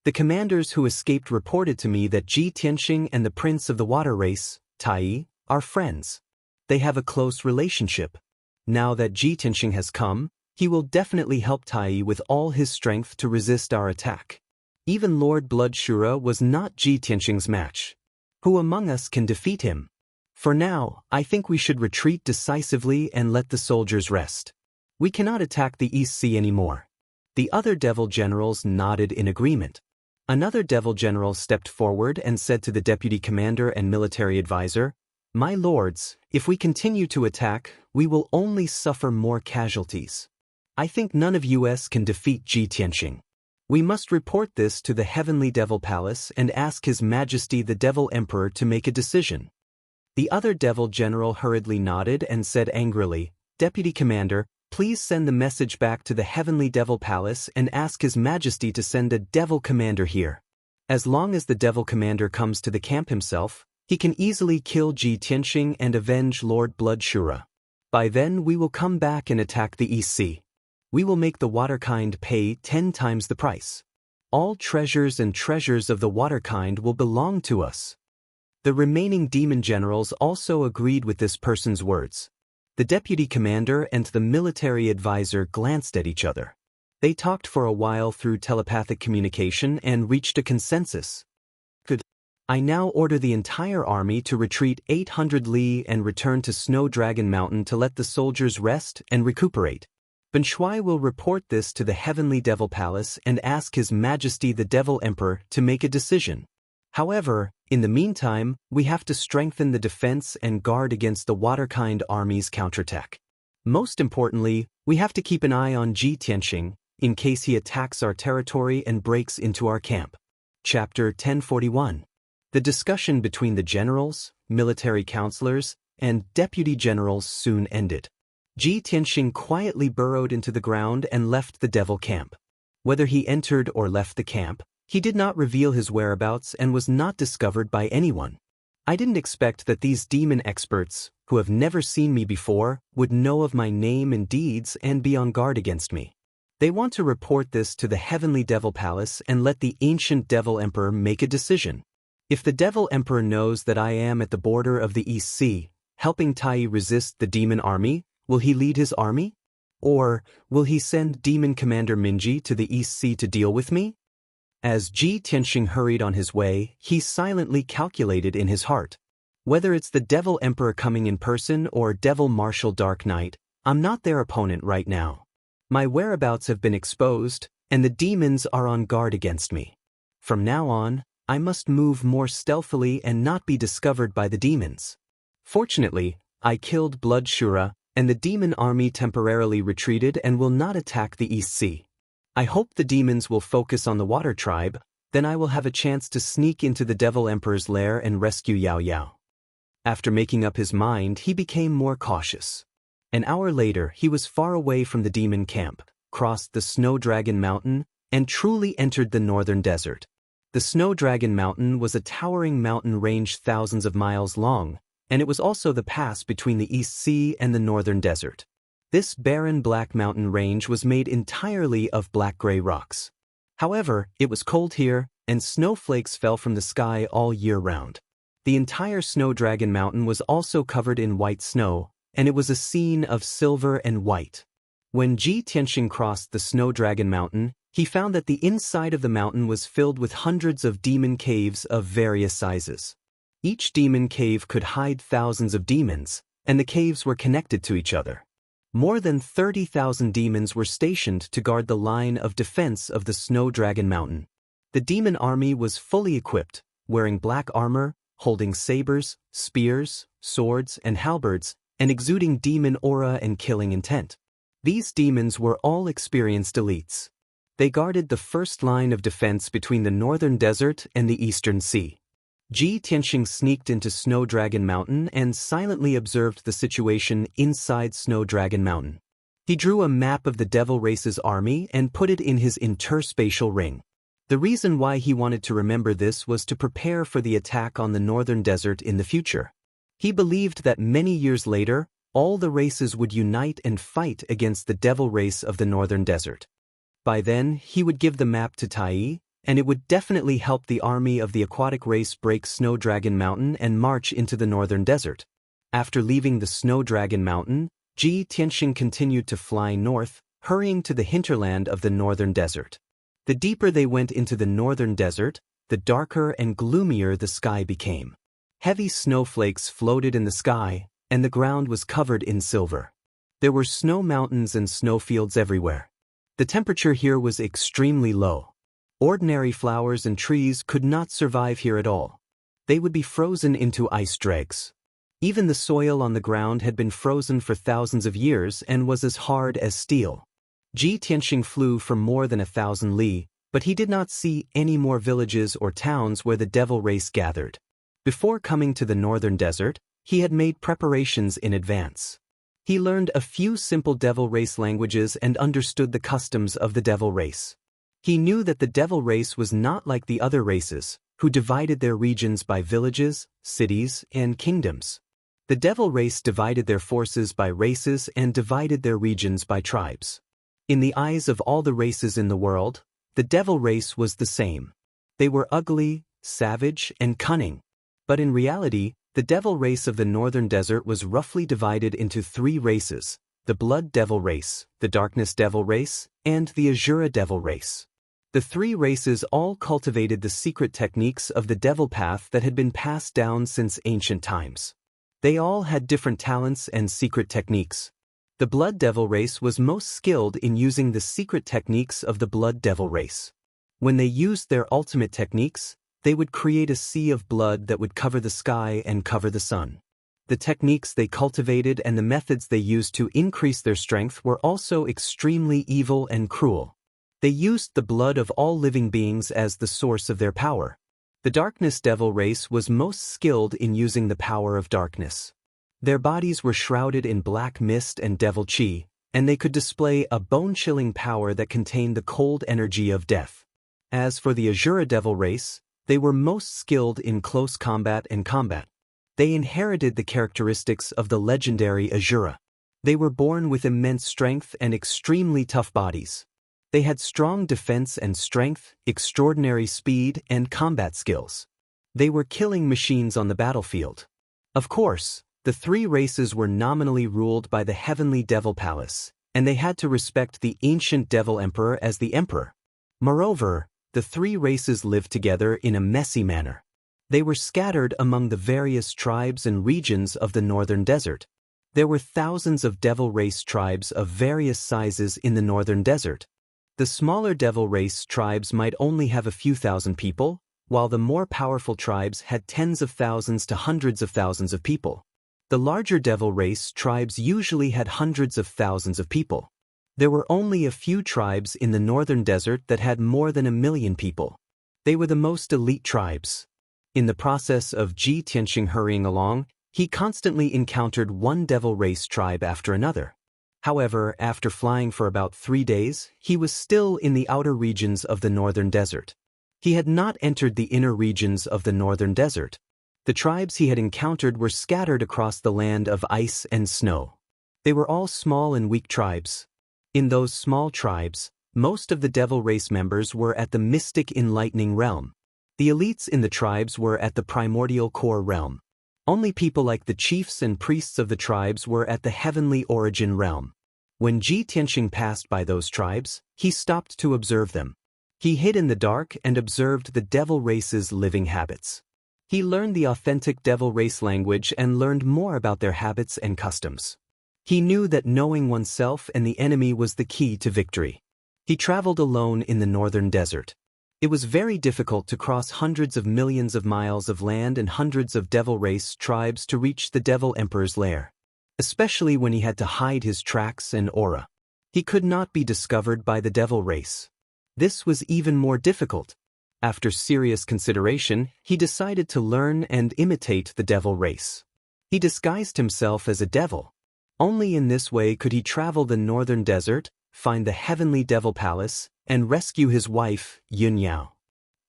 The commanders who escaped reported to me that Ji Tianxing and the Prince of the Water Race, Tai, are friends. They have a close relationship. Now that Ji Tianxing has come, he will definitely help Tai with all his strength to resist our attack. Even Lord Bloodshura was not Ji Tianxing's match. Who among us can defeat him? For now, I think we should retreat decisively and let the soldiers rest. We cannot attack the East Sea anymore." The other devil generals nodded in agreement. Another devil general stepped forward and said to the deputy commander and military advisor, "My lords, if we continue to attack, we will only suffer more casualties. I think none of us can defeat Ji Tianxing. We must report this to the Heavenly Devil Palace and ask His Majesty the Devil Emperor to make a decision." The other devil general hurriedly nodded and said angrily, "Deputy Commander, please send the message back to the Heavenly Devil Palace and ask His Majesty to send a devil commander here. As long as the devil commander comes to the camp himself, he can easily kill Ji Tianxing and avenge Lord Bloodshura. By then we will come back and attack the East Sea. We will make the waterkind pay 10 times the price. All treasures and treasures of the waterkind will belong to us." The remaining demon generals also agreed with this person's words. The deputy commander and the military advisor glanced at each other. They talked for a while through telepathic communication and reached a consensus. Good. I now order the entire army to retreat 800 li and return to Snow Dragon Mountain to let the soldiers rest and recuperate. Ben Shui will report this to the Heavenly Devil Palace and ask His Majesty the Devil Emperor to make a decision. However, in the meantime, we have to strengthen the defense and guard against the Waterkind army's counterattack. Most importantly, we have to keep an eye on Ji Tianxing, in case he attacks our territory and breaks into our camp. Chapter 1041. The discussion between the generals, military counselors, and deputy generals soon ended. Ji Tianxing quietly burrowed into the ground and left the devil camp. Whether he entered or left the camp, he did not reveal his whereabouts and was not discovered by anyone. I didn't expect that these demon experts, who have never seen me before, would know of my name and deeds and be on guard against me. They want to report this to the Heavenly Devil Palace and let the ancient Devil Emperor make a decision. If the Devil Emperor knows that I am at the border of the East Sea, helping Tai resist the demon army, will he lead his army? Or will he send Demon Commander Minji to the East Sea to deal with me? As Ji Tianxing hurried on his way, he silently calculated in his heart. Whether it's the Devil Emperor coming in person or Devil Marshal Dark Knight, I'm not their opponent right now. My whereabouts have been exposed, and the demons are on guard against me. From now on, I must move more stealthily and not be discovered by the demons. Fortunately, I killed Blood Shura, and the demon army temporarily retreated and will not attack the East Sea. I hope the demons will focus on the Water Tribe, then I will have a chance to sneak into the Devil Emperor's lair and rescue Yao Yao. After making up his mind, he became more cautious. An hour later, he was far away from the demon camp, crossed the Snow Dragon Mountain, and truly entered the northern desert. The Snow Dragon Mountain was a towering mountain range thousands of miles long, and it was also the pass between the East Sea and the northern desert. This barren black mountain range was made entirely of black-gray rocks. However, it was cold here, and snowflakes fell from the sky all year round. The entire Snow Dragon Mountain was also covered in white snow, and it was a scene of silver and white. When Ji Tianxing crossed the Snow Dragon Mountain, he found that the inside of the mountain was filled with hundreds of demon caves of various sizes. Each demon cave could hide thousands of demons, and the caves were connected to each other. More than 30,000 demons were stationed to guard the line of defense of the Snow Dragon Mountain. The demon army was fully equipped, wearing black armor, holding sabers, spears, swords, and halberds, and exuding demon aura and killing intent. These demons were all experienced elites. They guarded the first line of defense between the northern desert and the eastern sea. Ji Tianxing sneaked into Snow Dragon Mountain and silently observed the situation inside Snow Dragon Mountain. He drew a map of the Devil Race's army and put it in his interspatial ring. The reason why he wanted to remember this was to prepare for the attack on the northern desert in the future. He believed that many years later, all the races would unite and fight against the Devil Race of the northern desert. By then, he would give the map to Tai, and it would definitely help the army of the aquatic race break Snow Dragon Mountain and march into the northern desert. After leaving the Snow Dragon Mountain, Ji Tianxing continued to fly north, hurrying to the hinterland of the northern desert. The deeper they went into the northern desert, the darker and gloomier the sky became. Heavy snowflakes floated in the sky, and the ground was covered in silver. There were snow mountains and snowfields everywhere. The temperature here was extremely low. Ordinary flowers and trees could not survive here at all. They would be frozen into ice dregs. Even the soil on the ground had been frozen for thousands of years and was as hard as steel. Ji Tianxing flew for more than 1,000 li, but he did not see any more villages or towns where the devil race gathered. Before coming to the northern desert, he had made preparations in advance. He learned a few simple devil race languages and understood the customs of the devil race. He knew that the devil race was not like the other races, who divided their regions by villages, cities, and kingdoms. The devil race divided their forces by races and divided their regions by tribes. In the eyes of all the races in the world, the devil race was the same. They were ugly, savage, and cunning. But in reality, the devil race of the northern desert was roughly divided into 3 races: the blood devil race, the darkness devil race, and the azura devil race. The three races all cultivated the secret techniques of the devil path that had been passed down since ancient times. They all had different talents and secret techniques. The Blood Devil race was most skilled in using the secret techniques of the Blood Devil race. When they used their ultimate techniques, they would create a sea of blood that would cover the sky and cover the sun. The techniques they cultivated and the methods they used to increase their strength were also extremely evil and cruel. They used the blood of all living beings as the source of their power. The Darkness Devil race was most skilled in using the power of darkness. Their bodies were shrouded in black mist and devil chi, and they could display a bone-chilling power that contained the cold energy of death. As for the Azura Devil race, they were most skilled in close combat and combat. They inherited the characteristics of the legendary Azura. They were born with immense strength and extremely tough bodies. They had strong defense and strength, extraordinary speed, and combat skills. They were killing machines on the battlefield. Of course, the three races were nominally ruled by the Heavenly Devil Palace, and they had to respect the ancient Devil Emperor as the Emperor. Moreover, the three races lived together in a messy manner. They were scattered among the various tribes and regions of the northern desert. There were thousands of devil race tribes of various sizes in the northern desert. The smaller devil race tribes might only have a few thousand people, while the more powerful tribes had tens of thousands to hundreds of thousands of people. The larger devil race tribes usually had hundreds of thousands of people. There were only a few tribes in the northern desert that had more than 1 million people. They were the most elite tribes. In the process of Ji Tianxing hurrying along, he constantly encountered one devil race tribe after another. However, after flying for about 3 days, he was still in the outer regions of the northern desert. He had not entered the inner regions of the northern desert. The tribes he had encountered were scattered across the land of ice and snow. They were all small and weak tribes. In those small tribes, most of the devil race members were at the mystic enlightening realm. The elites in the tribes were at the primordial core realm. Only people like the chiefs and priests of the tribes were at the heavenly origin realm. When Ji Tianxing passed by those tribes, he stopped to observe them. He hid in the dark and observed the devil race's living habits. He learned the authentic devil race language and learned more about their habits and customs. He knew that knowing oneself and the enemy was the key to victory. He traveled alone in the northern desert. It was very difficult to cross hundreds of millions of miles of land and hundreds of devil race tribes to reach the Devil Emperor's lair, especially when he had to hide his tracks and aura. He could not be discovered by the devil race. This was even more difficult. After serious consideration, he decided to learn and imitate the devil race. He disguised himself as a devil. Only in this way could he travel the northern desert, find the heavenly devil palace, and rescue his wife, Yun Yao.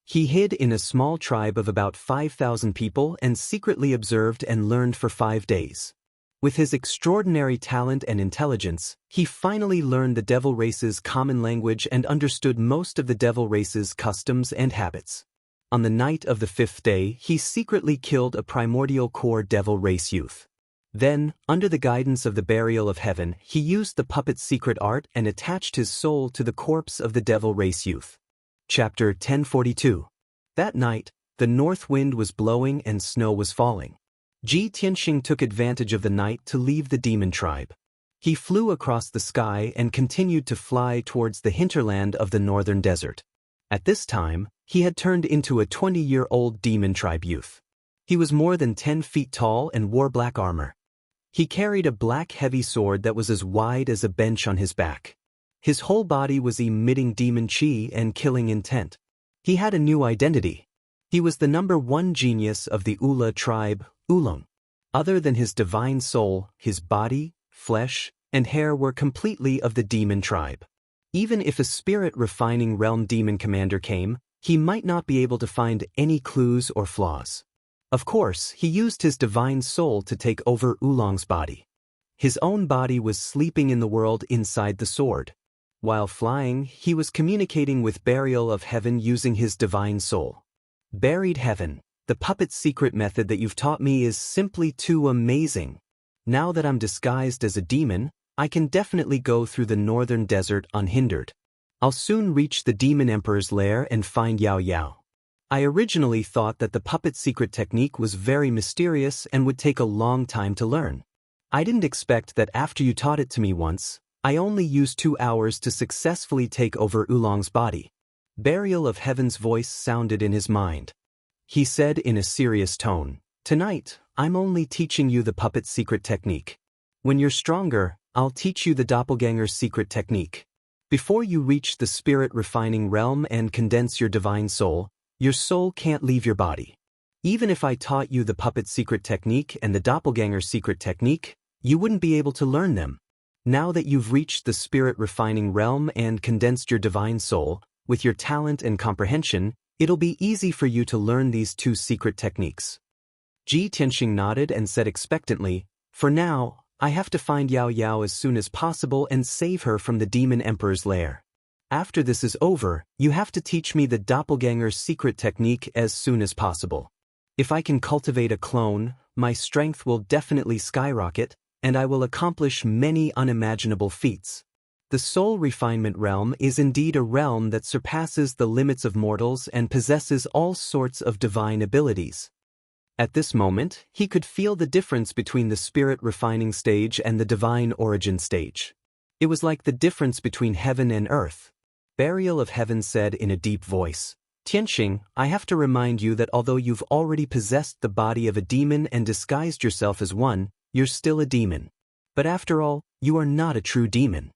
He hid in a small tribe of about 5,000 people and secretly observed and learned for 5 days. With his extraordinary talent and intelligence, he finally learned the devil race's common language and understood most of the devil race's customs and habits. On the night of the 5th day, he secretly killed a primordial core devil race youth. Then, under the guidance of the burial of heaven, he used the puppet's secret art and attached his soul to the corpse of the devil race youth. Chapter 1042. That night, the north wind was blowing and snow was falling. Ji Tianxing took advantage of the night to leave the demon tribe. He flew across the sky and continued to fly towards the hinterland of the northern desert. At this time, he had turned into a 20-year-old demon tribe youth. He was more than 10 feet tall and wore black armor. He carried a black heavy sword that was as wide as a bench on his back. His whole body was emitting demon chi and killing intent. He had a new identity. He was the #1 genius of the Ula tribe, Oolong. Other than his divine soul, his body, flesh, and hair were completely of the demon tribe. Even if a spirit-refining realm demon commander came, he might not be able to find any clues or flaws. Of course, he used his divine soul to take over Oolong's body. His own body was sleeping in the world inside the sword. While flying, he was communicating with Burial of Heaven using his divine soul. Buried Heaven, the puppet's secret method that you've taught me is simply too amazing. Now that I'm disguised as a demon, I can definitely go through the northern desert unhindered. I'll soon reach the Demon Emperor's lair and find Yao Yao. I originally thought that the puppet secret technique was very mysterious and would take a long time to learn. I didn't expect that after you taught it to me once, I only used 2 hours to successfully take over Oolong's body. Burial of Heaven's voice sounded in his mind. He said in a serious tone, "Tonight, I'm only teaching you the puppet secret technique. When you're stronger, I'll teach you the doppelganger's secret technique. Before you reach the spirit refining realm and condense your divine soul, your soul can't leave your body. Even if I taught you the puppet secret technique and the doppelganger secret technique, you wouldn't be able to learn them. Now that you've reached the spirit refining realm and condensed your divine soul, with your talent and comprehension, it'll be easy for you to learn these 2 secret techniques." Ji Tianxing nodded and said expectantly, "For now, I have to find Yao Yao as soon as possible and save her from the Demon Emperor's lair. After this is over, you have to teach me the doppelganger's secret technique as soon as possible. If I can cultivate a clone, my strength will definitely skyrocket, and I will accomplish many unimaginable feats. The soul refinement realm is indeed a realm that surpasses the limits of mortals and possesses all sorts of divine abilities." At this moment, he could feel the difference between the spirit refining stage and the divine origin stage. It was like the difference between heaven and earth. Burial of Heaven said in a deep voice, "Tianxing, I have to remind you that although you've already possessed the body of a demon and disguised yourself as one, you're still a demon. But after all, you are not a true demon.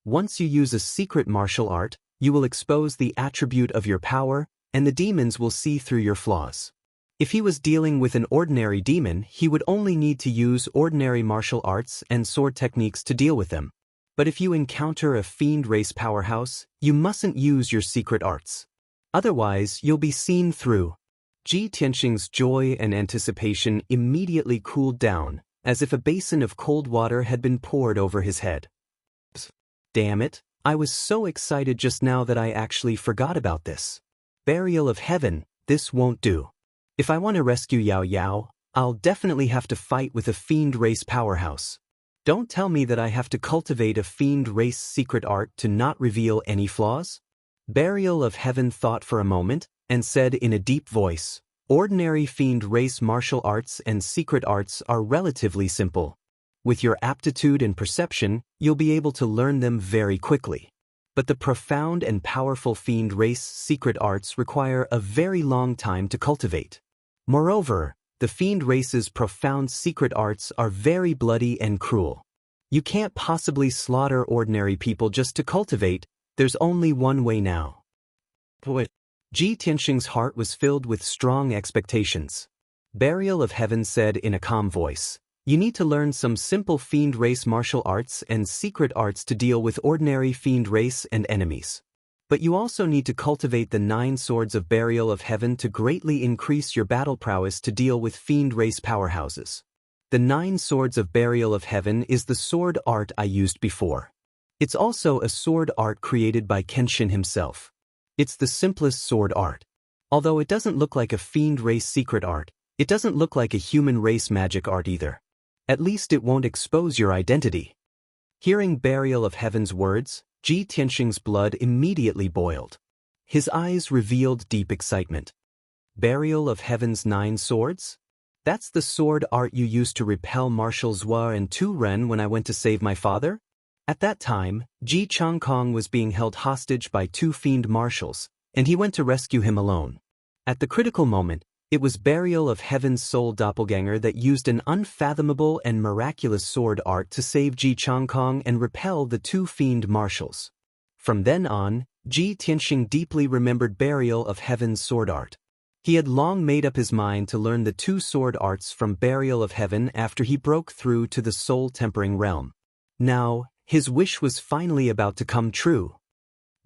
Once you use a secret martial art, you will expose the attribute of your power, and the demons will see through your flaws. If he was dealing with an ordinary demon, he would only need to use ordinary martial arts and sword techniques to deal with them. But if you encounter a fiend race powerhouse, you mustn't use your secret arts. Otherwise, you'll be seen through." Ji Tianxing's joy and anticipation immediately cooled down, as if a basin of cold water had been poured over his head. Damn it, I was so excited just now that I actually forgot about this. Burial of Heaven, this won't do. If I want to rescue Yao Yao, I'll definitely have to fight with a fiend race powerhouse. Don't tell me that I have to cultivate a fiend race secret art to not reveal any flaws? Burial of Heaven thought for a moment, and said in a deep voice, "Ordinary fiend race martial arts and secret arts are relatively simple. With your aptitude and perception, you'll be able to learn them very quickly. But the profound and powerful fiend race secret arts require a very long time to cultivate. Moreover, the fiend race's profound secret arts are very bloody and cruel. You can't possibly slaughter ordinary people just to cultivate, there's only one way now." Ji Tianxing's heart was filled with strong expectations. Burial of Heaven said in a calm voice, "You need to learn some simple fiend race martial arts and secret arts to deal with ordinary fiend race and enemies. But you also need to cultivate the 9 swords of Burial of Heaven to greatly increase your battle prowess to deal with fiend race powerhouses. The 9 swords of Burial of Heaven is the sword art I used before. It's also a sword art created by Kenshin himself. It's the simplest sword art. Although it doesn't look like a fiend race secret art, it doesn't look like a human race magic art either. At least it won't expose your identity." Hearing Burial of Heaven's words, Ji Tianxing's blood immediately boiled. His eyes revealed deep excitement. Burial of Heaven's 9 swords? That's the sword art you used to repel Marshal Zhua and Tu Ren when I went to save my father? At that time, Ji Changkong was being held hostage by 2 fiend marshals, and he went to rescue him alone. At the critical moment, it was Burial of Heaven's soul doppelganger that used an unfathomable and miraculous sword art to save Ji Changkong and repel the 2 fiend marshals. From then on, Ji Tianxing deeply remembered Burial of Heaven's sword art. He had long made up his mind to learn the 2 sword arts from Burial of Heaven after he broke through to the soul-tempering realm. Now, his wish was finally about to come true.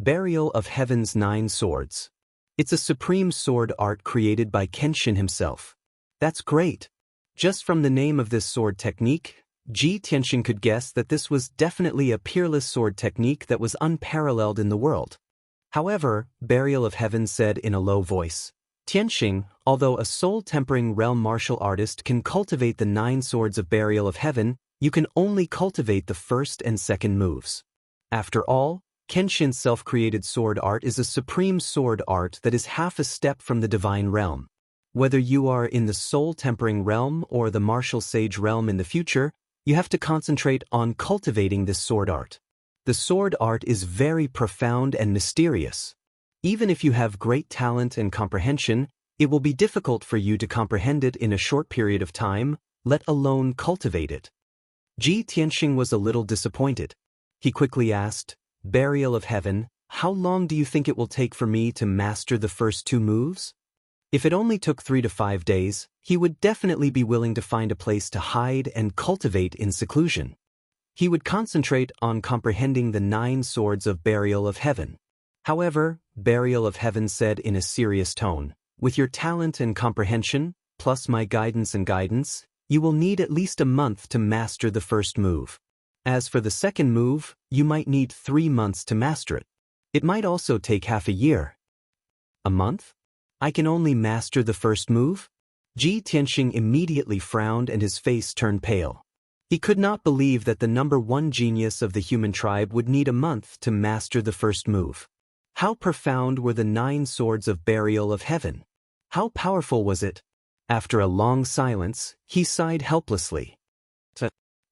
Burial of Heaven's 9 swords. It's a supreme sword art created by Kenshin himself. That's great. Just from the name of this sword technique, Ji Tianxing could guess that this was definitely a peerless sword technique that was unparalleled in the world. However, Burial of Heaven said in a low voice, "Tianxing, although a soul-tempering realm martial artist can cultivate the 9 swords of Burial of Heaven, you can only cultivate the first and second moves. After all, Kenshin's self-created sword art is a supreme sword art that is half a step from the divine realm. Whether you are in the soul-tempering realm or the martial sage realm in the future, you have to concentrate on cultivating this sword art. The sword art is very profound and mysterious. Even if you have great talent and comprehension, it will be difficult for you to comprehend it in a short period of time, let alone cultivate it. Ji Tianxing was a little disappointed. He quickly asked, "Burial of Heaven, how long do you think it will take for me to master the first 2 moves?" If it only took 3 to 5 days, he would definitely be willing to find a place to hide and cultivate in seclusion. He would concentrate on comprehending the 9 swords of Burial of Heaven. However, Burial of Heaven said in a serious tone, "With your talent and comprehension, plus my guidance, you will need at least a month to master the first move. As for the second move, you might need 3 months to master it. It might also take half a year." "A month? I can only master the first move?" Ji Tianxing immediately frowned and his face turned pale. He could not believe that the number 1 genius of the human tribe would need a month to master the first move. How profound were the 9 swords of Burial of Heaven? How powerful was it? After a long silence, he sighed helplessly.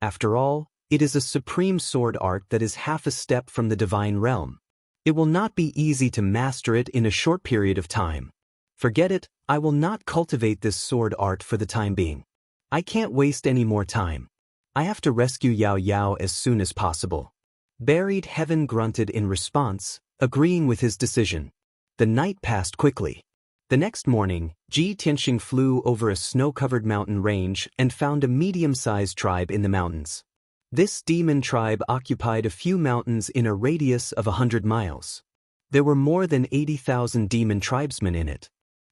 After all, it is a supreme sword art that is half a step from the divine realm. It will not be easy to master it in a short period of time. Forget it, I will not cultivate this sword art for the time being. I can't waste any more time. I have to rescue Yao Yao as soon as possible. Buried Heaven grunted in response, agreeing with his decision. The night passed quickly. The next morning, Ji Tianxing flew over a snow-covered mountain range and found a medium-sized tribe in the mountains. This demon tribe occupied a few mountains in a radius of 100 miles. There were more than 80,000 demon tribesmen in it.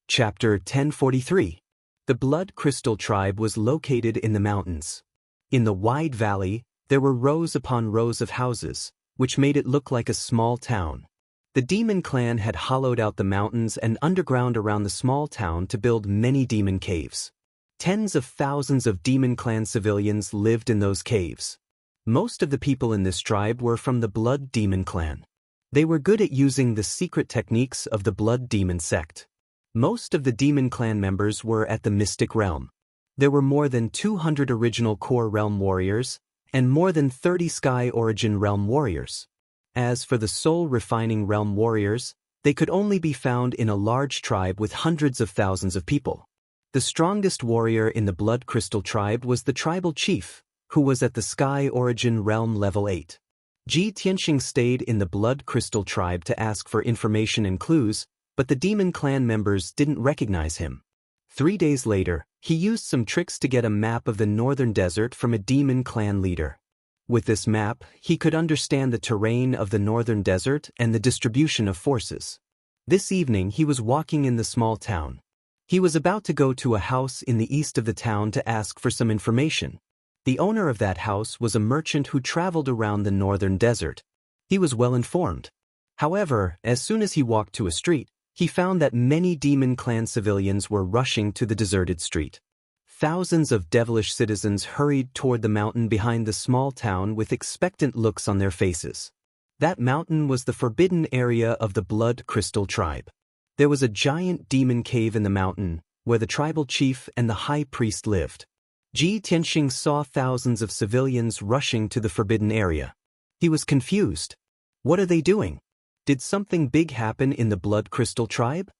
Chapter 1043. The Blood Crystal Tribe was located in the mountains. In the wide valley, there were rows upon rows of houses, which made it look like a small town. The demon clan had hollowed out the mountains and underground around the small town to build many demon caves. Tens of thousands of demon clan civilians lived in those caves. Most of the people in this tribe were from the Blood Demon clan. They were good at using the secret techniques of the Blood Demon sect. Most of the demon clan members were at the mystic realm. There were more than 200 original core realm warriors, and more than 30 sky origin realm warriors. As for the soul refining realm warriors, they could only be found in a large tribe with hundreds of thousands of people. The strongest warrior in the Blood Crystal tribe was the tribal chief, who was at the sky origin realm level 8. Ji Tianxing stayed in the Blood Crystal tribe to ask for information and clues, but the demon clan members didn't recognize him. 3 days later, he used some tricks to get a map of the northern desert from a demon clan leader. With this map, he could understand the terrain of the northern desert and the distribution of forces. This evening he was walking in the small town. He was about to go to a house in the east of the town to ask for some information. The owner of that house was a merchant who traveled around the northern desert. He was well informed. However, as soon as he walked to a street, he found that many demon clan civilians were rushing to the deserted street. Thousands of devilish citizens hurried toward the mountain behind the small town with expectant looks on their faces. That mountain was the forbidden area of the Blood Crystal tribe. There was a giant demon cave in the mountain, where the tribal chief and the high priest lived. Ji Tianxing saw thousands of civilians rushing to the forbidden area. He was confused. What are they doing? Did something big happen in the Blood Crystal tribe?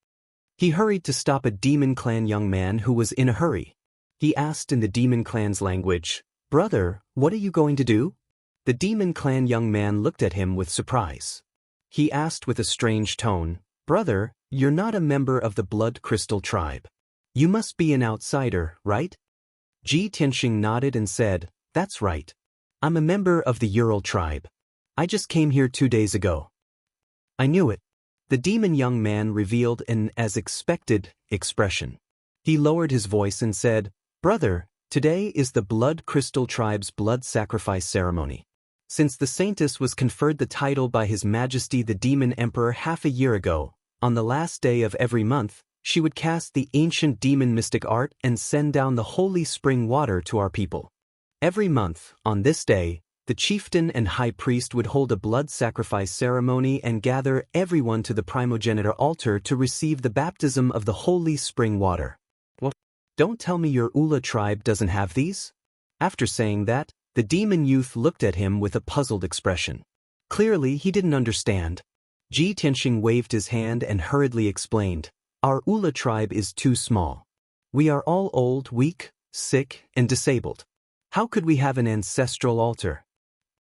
He hurried to stop a demon clan young man who was in a hurry. He asked in the demon clan's language, "Brother, what are you going to do?" The demon clan young man looked at him with surprise. He asked with a strange tone, "Brother, you're not a member of the Blood Crystal tribe. You must be an outsider, right?" Ji Tianxing nodded and said, "That's right. I'm a member of the Ural tribe. I just came here 2 days ago." "I knew it." The demon young man revealed an as-expected expression. He lowered his voice and said, "Brother, today is the Blood Crystal tribe's blood sacrifice ceremony. Since the saintess was conferred the title by His Majesty the Demon Emperor half a year ago, on the last day of every month, she would cast the ancient demon mystic art and send down the holy spring water to our people. Every month, on this day, The chieftain and high priest would hold a blood sacrifice ceremony and gather everyone to the primogenitor altar to receive the baptism of the holy spring water. What? Don't tell me your Ula tribe doesn't have these? After saying that, the demon youth looked at him with a puzzled expression. Clearly, he didn't understand. Ji Tianxing waved his hand and hurriedly explained, "Our Ula tribe is too small. We are all old, weak, sick, and disabled. How could we have an ancestral altar?"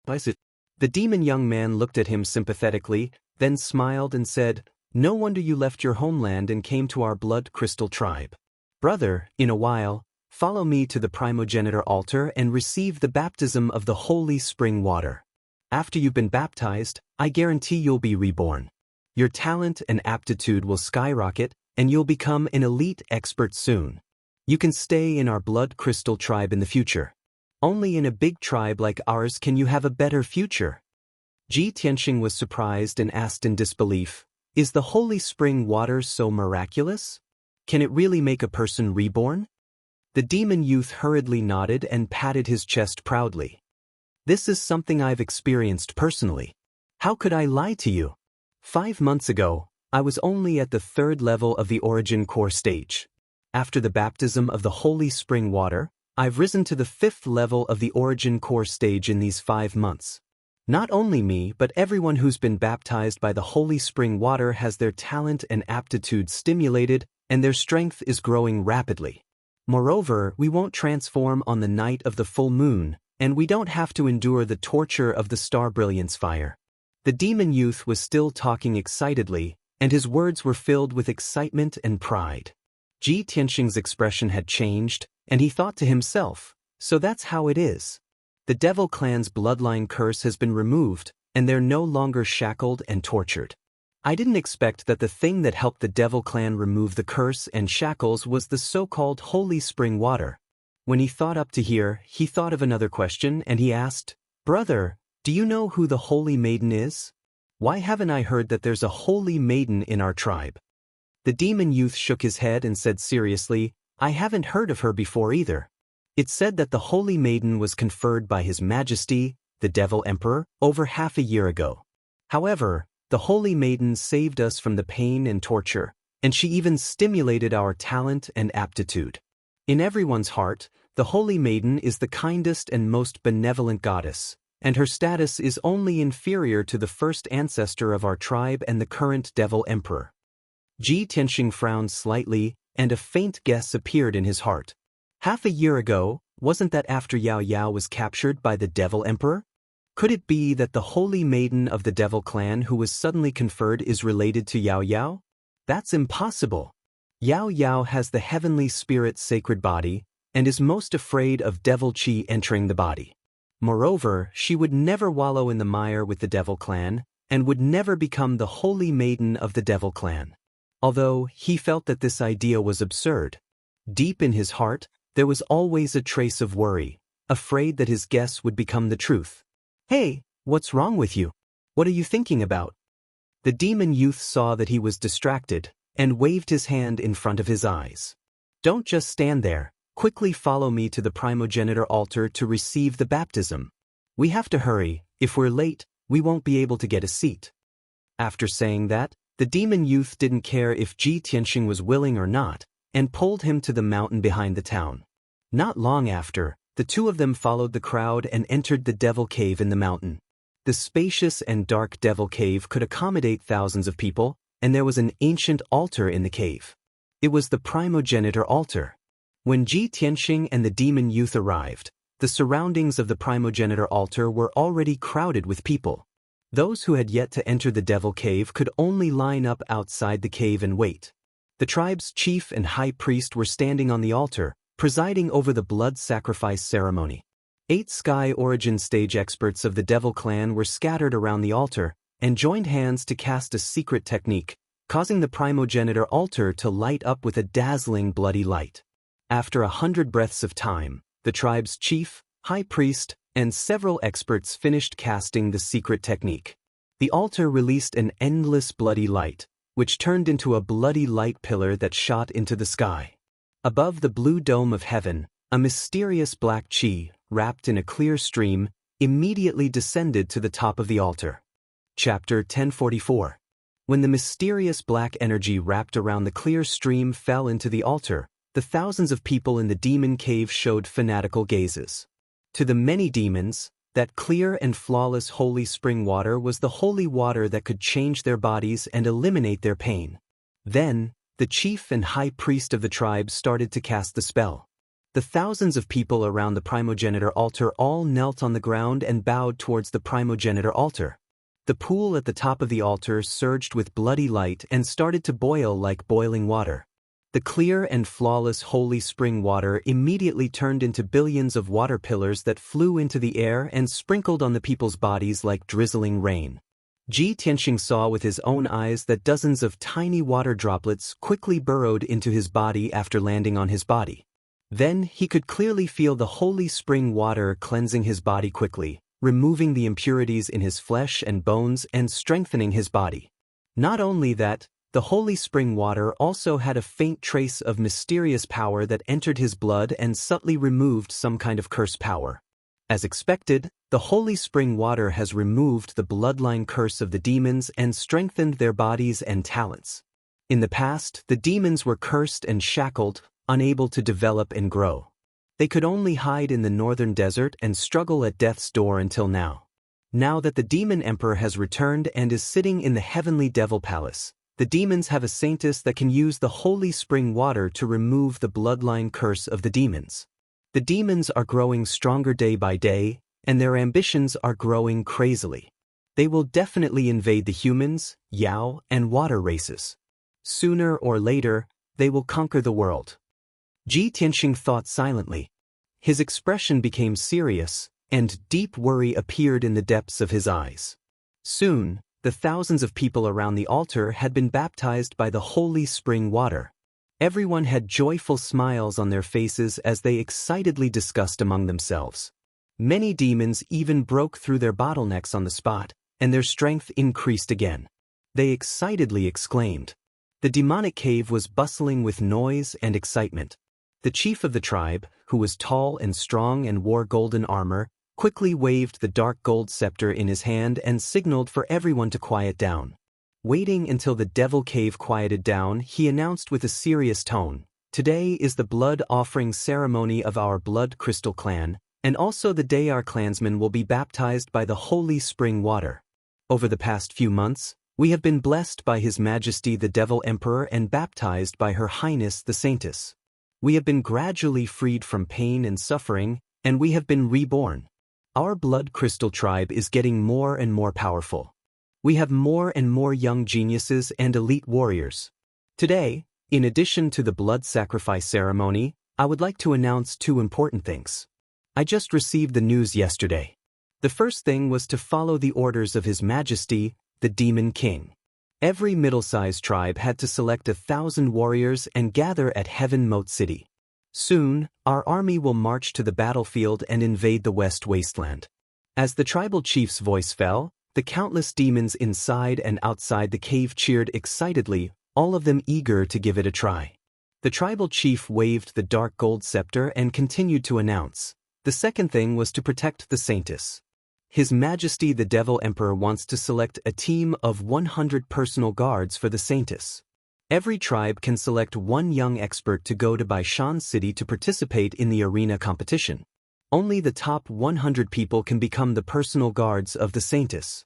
The demon young man looked at him sympathetically, then smiled and said, "No wonder you left your homeland and came to our blood crystal tribe. Brother, in a while, follow me to the primogenitor altar and receive the baptism of the holy spring water. After you've been baptized, I guarantee you'll be reborn. Your talent and aptitude will skyrocket, and you'll become an elite expert soon. You can stay in our blood crystal tribe in the future. Only in a big tribe like ours can you have a better future." Ji Tianxing was surprised and asked in disbelief, "Is the holy spring water so miraculous? Can it really make a person reborn?" The demon youth hurriedly nodded and patted his chest proudly. "This is something I've experienced personally. How could I lie to you? 5 months ago, I was only at the 3rd level of the origin core stage. After the baptism of the holy spring water, I've risen to the 5th level of the origin core stage in these 5 months. Not only me, but everyone who's been baptized by the holy spring water has their talent and aptitude stimulated, and their strength is growing rapidly. Moreover, we won't transform on the night of the full moon, and we don't have to endure the torture of the star brilliance fire." The demon youth was still talking excitedly, and his words were filled with excitement and pride. Ji Tianxing's expression had changed, and he thought to himself, "So that's how it is. The devil clan's bloodline curse has been removed, and they're no longer shackled and tortured. I didn't expect that the thing that helped the devil clan remove the curse and shackles was the so-called holy spring water." When he thought up to here, he thought of another question, and he asked, "Brother, do you know who the holy maiden is? Why haven't I heard that there's a holy maiden in our tribe?" The demon youth shook his head and said seriously, "I haven't heard of her before either. It's said that the holy maiden was conferred by His Majesty, the Devil Emperor, over half a year ago. However, the holy maiden saved us from the pain and torture, and she even stimulated our talent and aptitude. In everyone's heart, the holy maiden is the kindest and most benevolent goddess, and her status is only inferior to the first ancestor of our tribe and the current Devil Emperor." Ji Tianxing frowned slightly, and a faint guess appeared in his heart. Half a year ago, wasn't that after Yao Yao was captured by the Devil Emperor? Could it be that the holy maiden of the Devil clan who was suddenly conferred is related to Yao Yao? That's impossible. Yao Yao has the heavenly spirit's sacred body, and is most afraid of devil chi entering the body. Moreover, she would never wallow in the mire with the Devil clan, and would never become the holy maiden of the Devil clan. Although he felt that this idea was absurd, deep in his heart, there was always a trace of worry, afraid that his guess would become the truth. "Hey, what's wrong with you? What are you thinking about?" The demon youth saw that he was distracted, and waved his hand in front of his eyes. "Don't just stand there, quickly follow me to the primogenitor altar to receive the baptism. We have to hurry, if we're late, we won't be able to get a seat." After saying that, the demon youth didn't care if Ji Tianxing was willing or not, and pulled him to the mountain behind the town. Not long after, the two of them followed the crowd and entered the Devil Cave in the mountain. The spacious and dark Devil Cave could accommodate thousands of people, and there was an ancient altar in the cave. It was the primogenitor altar. When Ji Tianxing and the demon youth arrived, the surroundings of the primogenitor altar were already crowded with people. Those who had yet to enter the Devil Cave could only line up outside the cave and wait. The tribe's chief and high priest were standing on the altar, presiding over the blood sacrifice ceremony. 8 Sky Origin stage experts of the Devil clan were scattered around the altar, and joined hands to cast a secret technique, causing the primogenitor altar to light up with a dazzling bloody light. After 100 breaths of time, the tribe's chief, high priest, and several experts finished casting the secret technique. The altar released an endless bloody light, which turned into a bloody light pillar that shot into the sky. Above the blue dome of heaven, a mysterious black chi, wrapped in a clear stream, immediately descended to the top of the altar. Chapter 1044. When the mysterious black energy wrapped around the clear stream fell into the altar, the thousands of people in the demon cave showed fanatical gazes. To the many demons, that clear and flawless holy spring water was the holy water that could change their bodies and eliminate their pain. Then, the chief and high priest of the tribe started to cast the spell. The thousands of people around the primogenitor altar all knelt on the ground and bowed towards the primogenitor altar. The pool at the top of the altar surged with bloody light and started to boil like boiling water. The clear and flawless holy spring water immediately turned into billions of water pillars that flew into the air and sprinkled on the people's bodies like drizzling rain. Ji Tianxing saw with his own eyes that dozens of tiny water droplets quickly burrowed into his body after landing on his body. Then he could clearly feel the holy spring water cleansing his body quickly, removing the impurities in his flesh and bones and strengthening his body. Not only that, the holy spring water also had a faint trace of mysterious power that entered his blood and subtly removed some kind of curse power. As expected, the holy spring water has removed the bloodline curse of the demons and strengthened their bodies and talents. In the past, the demons were cursed and shackled, unable to develop and grow. They could only hide in the northern desert and struggle at death's door until now. Now that the demon emperor has returned and is sitting in the heavenly devil palace, the demons have a saintess that can use the holy spring water to remove the bloodline curse of the demons. The demons are growing stronger day by day, and their ambitions are growing crazily. They will definitely invade the humans, Yao, and water races. Sooner or later, they will conquer the world. Ji Tianxing thought silently. His expression became serious, and deep worry appeared in the depths of his eyes. Soon, the thousands of people around the altar had been baptized by the holy spring water. Everyone had joyful smiles on their faces as they excitedly discussed among themselves. Many demons even broke through their bottlenecks on the spot, and their strength increased again. They excitedly exclaimed. The demonic cave was bustling with noise and excitement. The chief of the tribe, who was tall and strong and wore golden armor, quickly waved the dark gold scepter in his hand and signaled for everyone to quiet down. Waiting until the devil cave quieted down, he announced with a serious tone, "Today is the blood offering ceremony of our blood crystal clan, and also the day our clansmen will be baptized by the holy spring water. Over the past few months, we have been blessed by His Majesty the Devil Emperor and baptized by Her Highness the Saintess. We have been gradually freed from pain and suffering, and we have been reborn. Our blood crystal tribe is getting more and more powerful. We have more and more young geniuses and elite warriors. Today, in addition to the blood sacrifice ceremony, I would like to announce two important things. I just received the news yesterday. The first thing was to follow the orders of His Majesty, the Demon King. Every middle-sized tribe had to select 1,000 warriors and gather at Heaven Moat City. Soon, our army will march to the battlefield and invade the West Wasteland. As the tribal chief's voice fell, the countless demons inside and outside the cave cheered excitedly, all of them eager to give it a try. The tribal chief waved the dark gold scepter and continued to announce. The second thing was to protect the saintess. His Majesty the Devil Emperor wants to select a team of 100 personal guards for the saintess. Every tribe can select one young expert to go to Baishan City to participate in the arena competition. Only the top 100 people can become the personal guards of the saintess.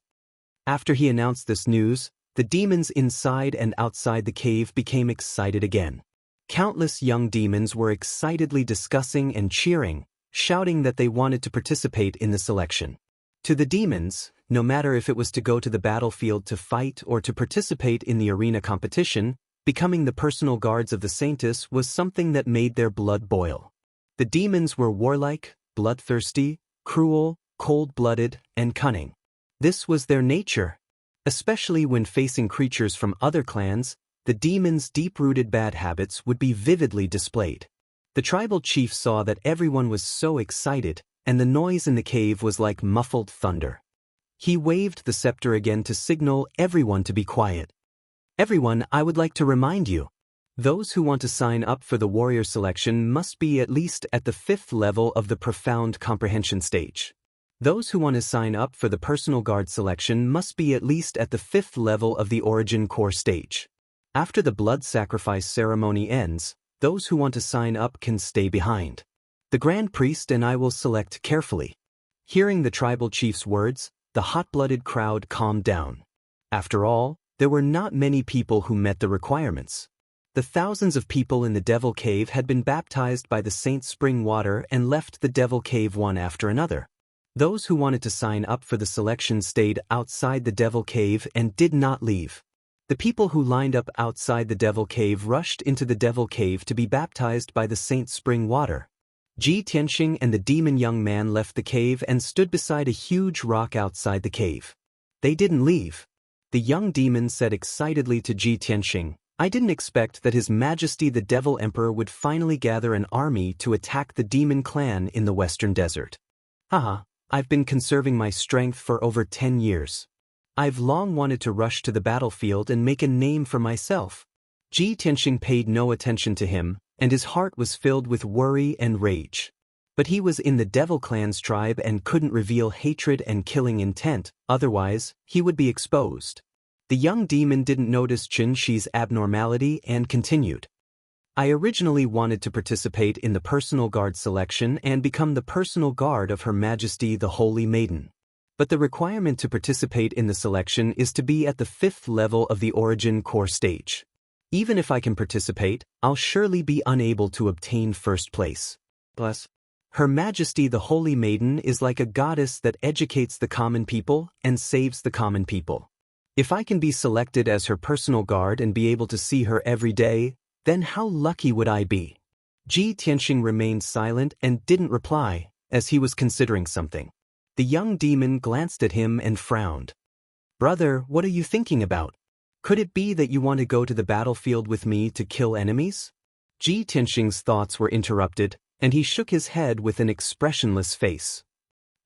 After he announced this news, the demons inside and outside the cave became excited again. Countless young demons were excitedly discussing and cheering, shouting that they wanted to participate in the selection. To the demons, no matter if it was to go to the battlefield to fight or to participate in the arena competition, becoming the personal guards of the saintess was something that made their blood boil. The demons were warlike, bloodthirsty, cruel, cold-blooded, and cunning. This was their nature. Especially when facing creatures from other clans, the demons' deep-rooted bad habits would be vividly displayed. The tribal chief saw that everyone was so excited, and the noise in the cave was like muffled thunder. He waved the scepter again to signal everyone to be quiet. Everyone, I would like to remind you. Those who want to sign up for the warrior selection must be at least at the 5th level of the profound comprehension stage. Those who want to sign up for the personal guard selection must be at least at the 5th level of the origin core stage. After the blood sacrifice ceremony ends, those who want to sign up can stay behind. The Grand Priest and I will select carefully. Hearing the tribal chief's words, the hot-blooded crowd calmed down. After all, there were not many people who met the requirements. The thousands of people in the Devil Cave had been baptized by the Saint's spring water and left the Devil Cave one after another. Those who wanted to sign up for the selection stayed outside the Devil Cave and did not leave. The people who lined up outside the Devil Cave rushed into the Devil Cave to be baptized by the Saint's spring water. Ji Tianxing and the demon young man left the cave and stood beside a huge rock outside the cave. They didn't leave. The young demon said excitedly to Ji Tianxing, "I didn't expect that His Majesty the Devil Emperor would finally gather an army to attack the demon clan in the Western Desert. Haha, I've been conserving my strength for over 10 years. I've long wanted to rush to the battlefield and make a name for myself." Ji Tianxing paid no attention to him, and his heart was filled with worry and rage. But he was in the Devil Clan's tribe and couldn't reveal hatred and killing intent, otherwise, he would be exposed. The young demon didn't notice Qin Shi's abnormality and continued. "I originally wanted to participate in the personal guard selection and become the personal guard of Her Majesty the Holy Maiden. But the requirement to participate in the selection is to be at the 5th level of the origin core stage. Even if I can participate, I'll surely be unable to obtain first place. Plus, Her Majesty the Holy Maiden is like a goddess that educates the common people and saves the common people. If I can be selected as her personal guard and be able to see her every day, then how lucky would I be?" Ji Tianxing remained silent and didn't reply, as he was considering something. The young demon glanced at him and frowned. "Brother, what are you thinking about? Could it be that you want to go to the battlefield with me to kill enemies?" Ji Tianxing's thoughts were interrupted, and he shook his head with an expressionless face.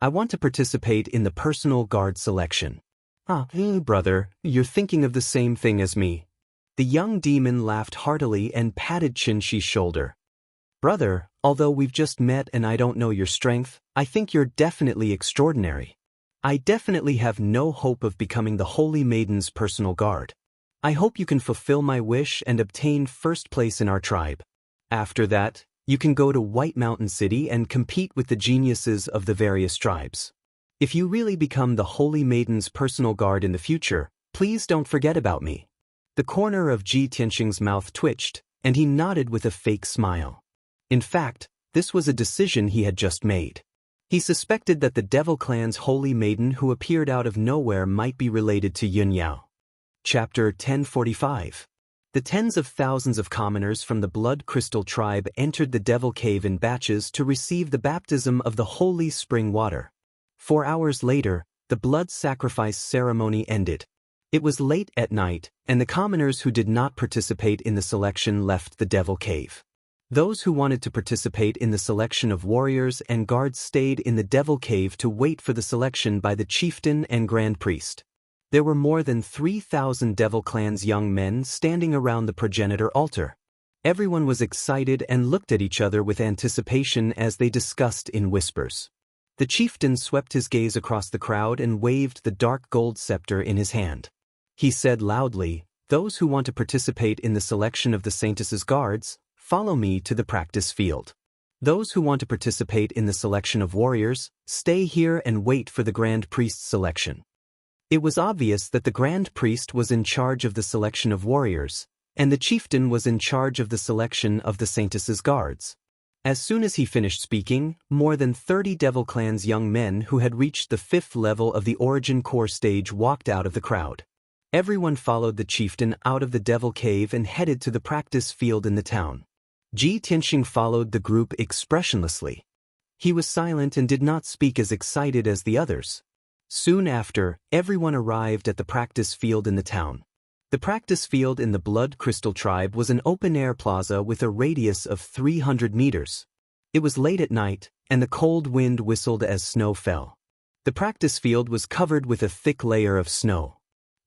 "I want to participate in the personal guard selection." Brother, you're thinking of the same thing as me." The young demon laughed heartily and patted Qin Shi's shoulder. "Brother, although we've just met and I don't know your strength, I think you're definitely extraordinary. I definitely have no hope of becoming the Holy Maiden's personal guard. I hope you can fulfill my wish and obtain first place in our tribe. After that, you can go to White Mountain City and compete with the geniuses of the various tribes. If you really become the Holy Maiden's personal guard in the future, please don't forget about me." The corner of Ji Tianxing's mouth twitched, and he nodded with a fake smile. In fact, this was a decision he had just made. He suspected that the Devil Clan's Holy Maiden who appeared out of nowhere might be related to Yun Yao. Chapter 1045. The tens of thousands of commoners from the Blood Crystal tribe entered the Devil Cave in batches to receive the baptism of the holy spring water. 4 hours later, the blood sacrifice ceremony ended. It was late at night, and the commoners who did not participate in the selection left the Devil Cave. Those who wanted to participate in the selection of warriors and guards stayed in the Devil Cave to wait for the selection by the chieftain and grand priest. There were more than 3,000 Devil Clan's young men standing around the progenitor altar. Everyone was excited and looked at each other with anticipation as they discussed in whispers. The chieftain swept his gaze across the crowd and waved the dark gold scepter in his hand. He said loudly, "Those who want to participate in the selection of the Saintess's guards, follow me to the practice field. Those who want to participate in the selection of warriors, stay here and wait for the Grand Priest's selection." It was obvious that the Grand Priest was in charge of the selection of warriors, and the chieftain was in charge of the selection of the Saintess's guards. As soon as he finished speaking, more than 30 Devil Clan's young men who had reached the 5th level of the origin core stage walked out of the crowd. Everyone followed the chieftain out of the Devil Cave and headed to the practice field in the town. Ji Tianxing followed the group expressionlessly. He was silent and did not speak as excited as the others. Soon after, everyone arrived at the practice field in the town. The practice field in the Blood Crystal tribe was an open-air plaza with a radius of 300 meters. It was late at night, and the cold wind whistled as snow fell. The practice field was covered with a thick layer of snow.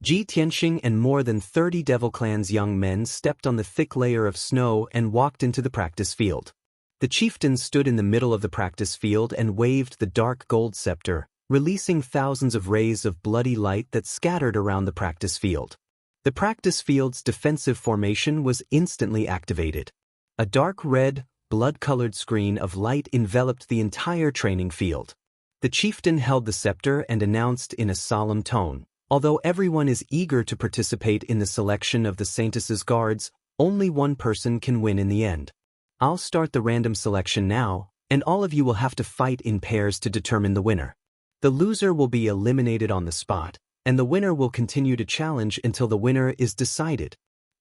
Ji Tianxing and more than 30 Devil Clan's young men stepped on the thick layer of snow and walked into the practice field. The chieftain stood in the middle of the practice field and waved the dark gold scepter, releasing thousands of rays of bloody light that scattered around the practice field. The practice field's defensive formation was instantly activated. A dark red, blood-colored screen of light enveloped the entire training field. The chieftain held the scepter and announced in a solemn tone, "Although everyone is eager to participate in the selection of the Saintess's guards, only one person can win in the end. I'll start the random selection now, and all of you will have to fight in pairs to determine the winner. The loser will be eliminated on the spot, and the winner will continue to challenge until the winner is decided."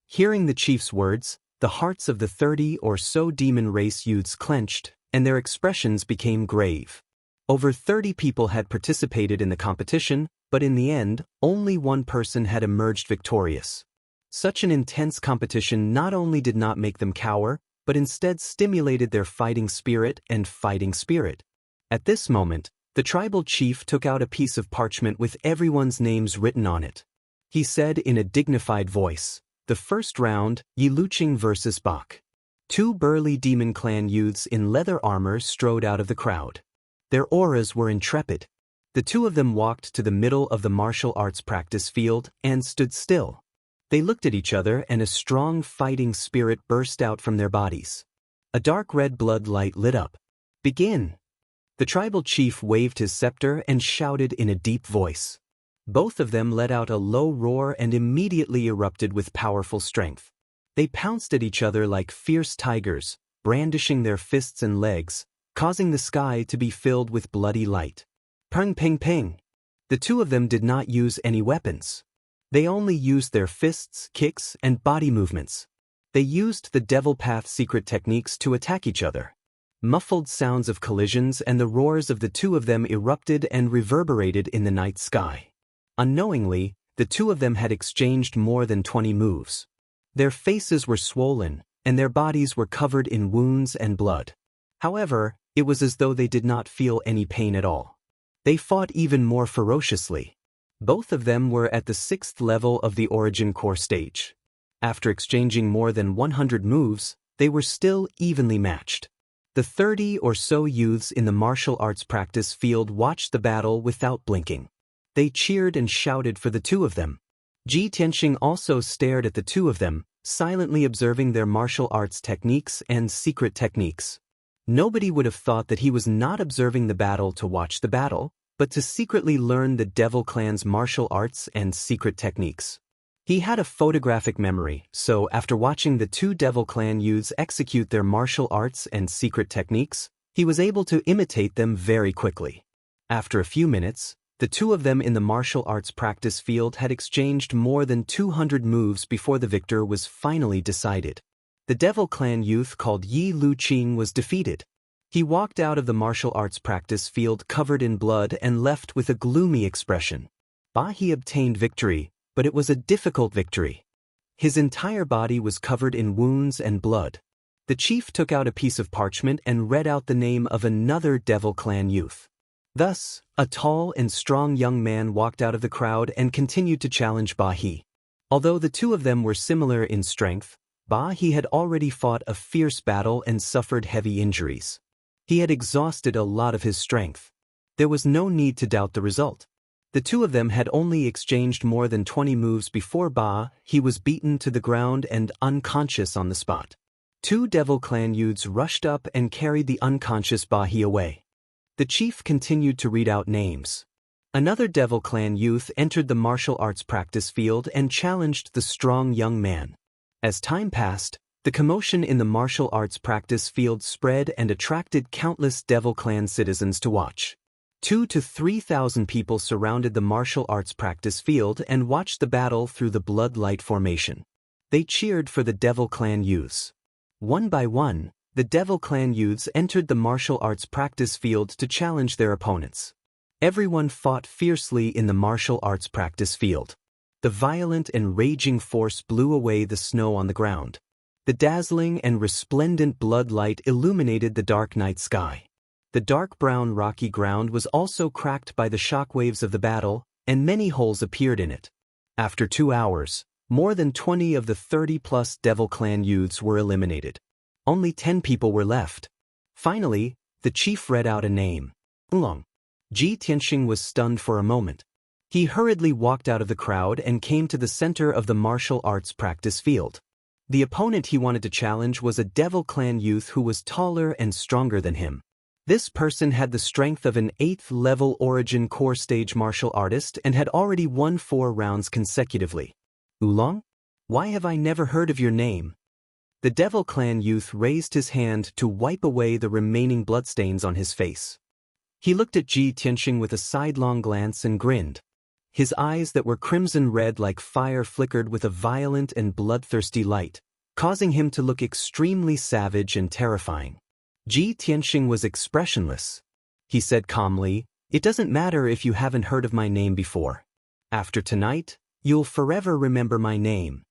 Hearing the chief's words, the hearts of the 30 or so demon race youths clenched, and their expressions became grave. Over 30 people had participated in the competition, but in the end, only one person had emerged victorious. Such an intense competition not only did not make them cower, but instead stimulated their fighting spirit and fighting spirit. At this moment, the tribal chief took out a piece of parchment with everyone's names written on it. He said in a dignified voice, "The first round, Yiluqing versus Bach." Two burly demon clan youths in leather armor strode out of the crowd. Their auras were intrepid. The two of them walked to the middle of the martial arts practice field and stood still. They looked at each other and a strong fighting spirit burst out from their bodies. A dark red blood light lit up. "Begin!" The tribal chief waved his scepter and shouted in a deep voice. Both of them let out a low roar and immediately erupted with powerful strength. They pounced at each other like fierce tigers, brandishing their fists and legs, causing the sky to be filled with bloody light. Ping ping ping! The two of them did not use any weapons. They only used their fists, kicks, and body movements. They used the Devil Path secret techniques to attack each other. Muffled sounds of collisions and the roars of the two of them erupted and reverberated in the night sky. Unknowingly, the two of them had exchanged more than 20 moves. Their faces were swollen, and their bodies were covered in wounds and blood. However, it was as though they did not feel any pain at all. They fought even more ferociously. Both of them were at the 6th level of the Origin Core stage. After exchanging more than 100 moves, they were still evenly matched. The 30 or so youths in the martial arts practice field watched the battle without blinking. They cheered and shouted for the two of them. Ji Tianxing also stared at the two of them, silently observing their martial arts techniques and secret techniques. Nobody would have thought that he was not observing the battle to watch the battle, but to secretly learn the Devil Clan's martial arts and secret techniques. He had a photographic memory, so after watching the two Devil Clan youths execute their martial arts and secret techniques, he was able to imitate them very quickly. After a few minutes, the two of them in the martial arts practice field had exchanged more than 200 moves before the victor was finally decided. The Devil Clan youth called Yiluqing was defeated. He walked out of the martial arts practice field covered in blood and left with a gloomy expression. He obtained victory, but it was a difficult victory. His entire body was covered in wounds and blood. The chief took out a piece of parchment and read out the name of another Devil Clan youth. Thus, a tall and strong young man walked out of the crowd and continued to challenge Bahi. Although the two of them were similar in strength, Bahi had already fought a fierce battle and suffered heavy injuries. He had exhausted a lot of his strength. There was no need to doubt the result. The two of them had only exchanged more than 20 moves before he was beaten to the ground and unconscious on the spot. Two Devil Clan youths rushed up and carried the unconscious Bahi away. The chief continued to read out names. Another Devil Clan youth entered the martial arts practice field and challenged the strong young man. As time passed, the commotion in the martial arts practice field spread and attracted countless Devil Clan citizens to watch. 2,000 to 3,000 people surrounded the martial arts practice field and watched the battle through the blood light formation. They cheered for the Devil Clan youths. One by one, the Devil Clan youths entered the martial arts practice field to challenge their opponents. Everyone fought fiercely in the martial arts practice field. The violent and raging force blew away the snow on the ground. The dazzling and resplendent blood light illuminated the dark night sky. The dark brown rocky ground was also cracked by the shockwaves of the battle, and many holes appeared in it. After 2 hours, more than 20 of the 30-plus Devil Clan youths were eliminated. Only 10 people were left. Finally, the chief read out a name. Oolong. Ji Tianxing was stunned for a moment. He hurriedly walked out of the crowd and came to the center of the martial arts practice field. The opponent he wanted to challenge was a Devil Clan youth who was taller and stronger than him. This person had the strength of an 8th-level Origin Core Stage martial artist and had already won 4 rounds consecutively. Oolong? Why have I never heard of your name? The Devil Clan youth raised his hand to wipe away the remaining bloodstains on his face. He looked at Ji Tianxing with a sidelong glance and grinned. His eyes that were crimson-red like fire flickered with a violent and bloodthirsty light, causing him to look extremely savage and terrifying. Ji Tianxing was expressionless. He said calmly, "It doesn't matter if you haven't heard of my name before. After tonight, you'll forever remember my name."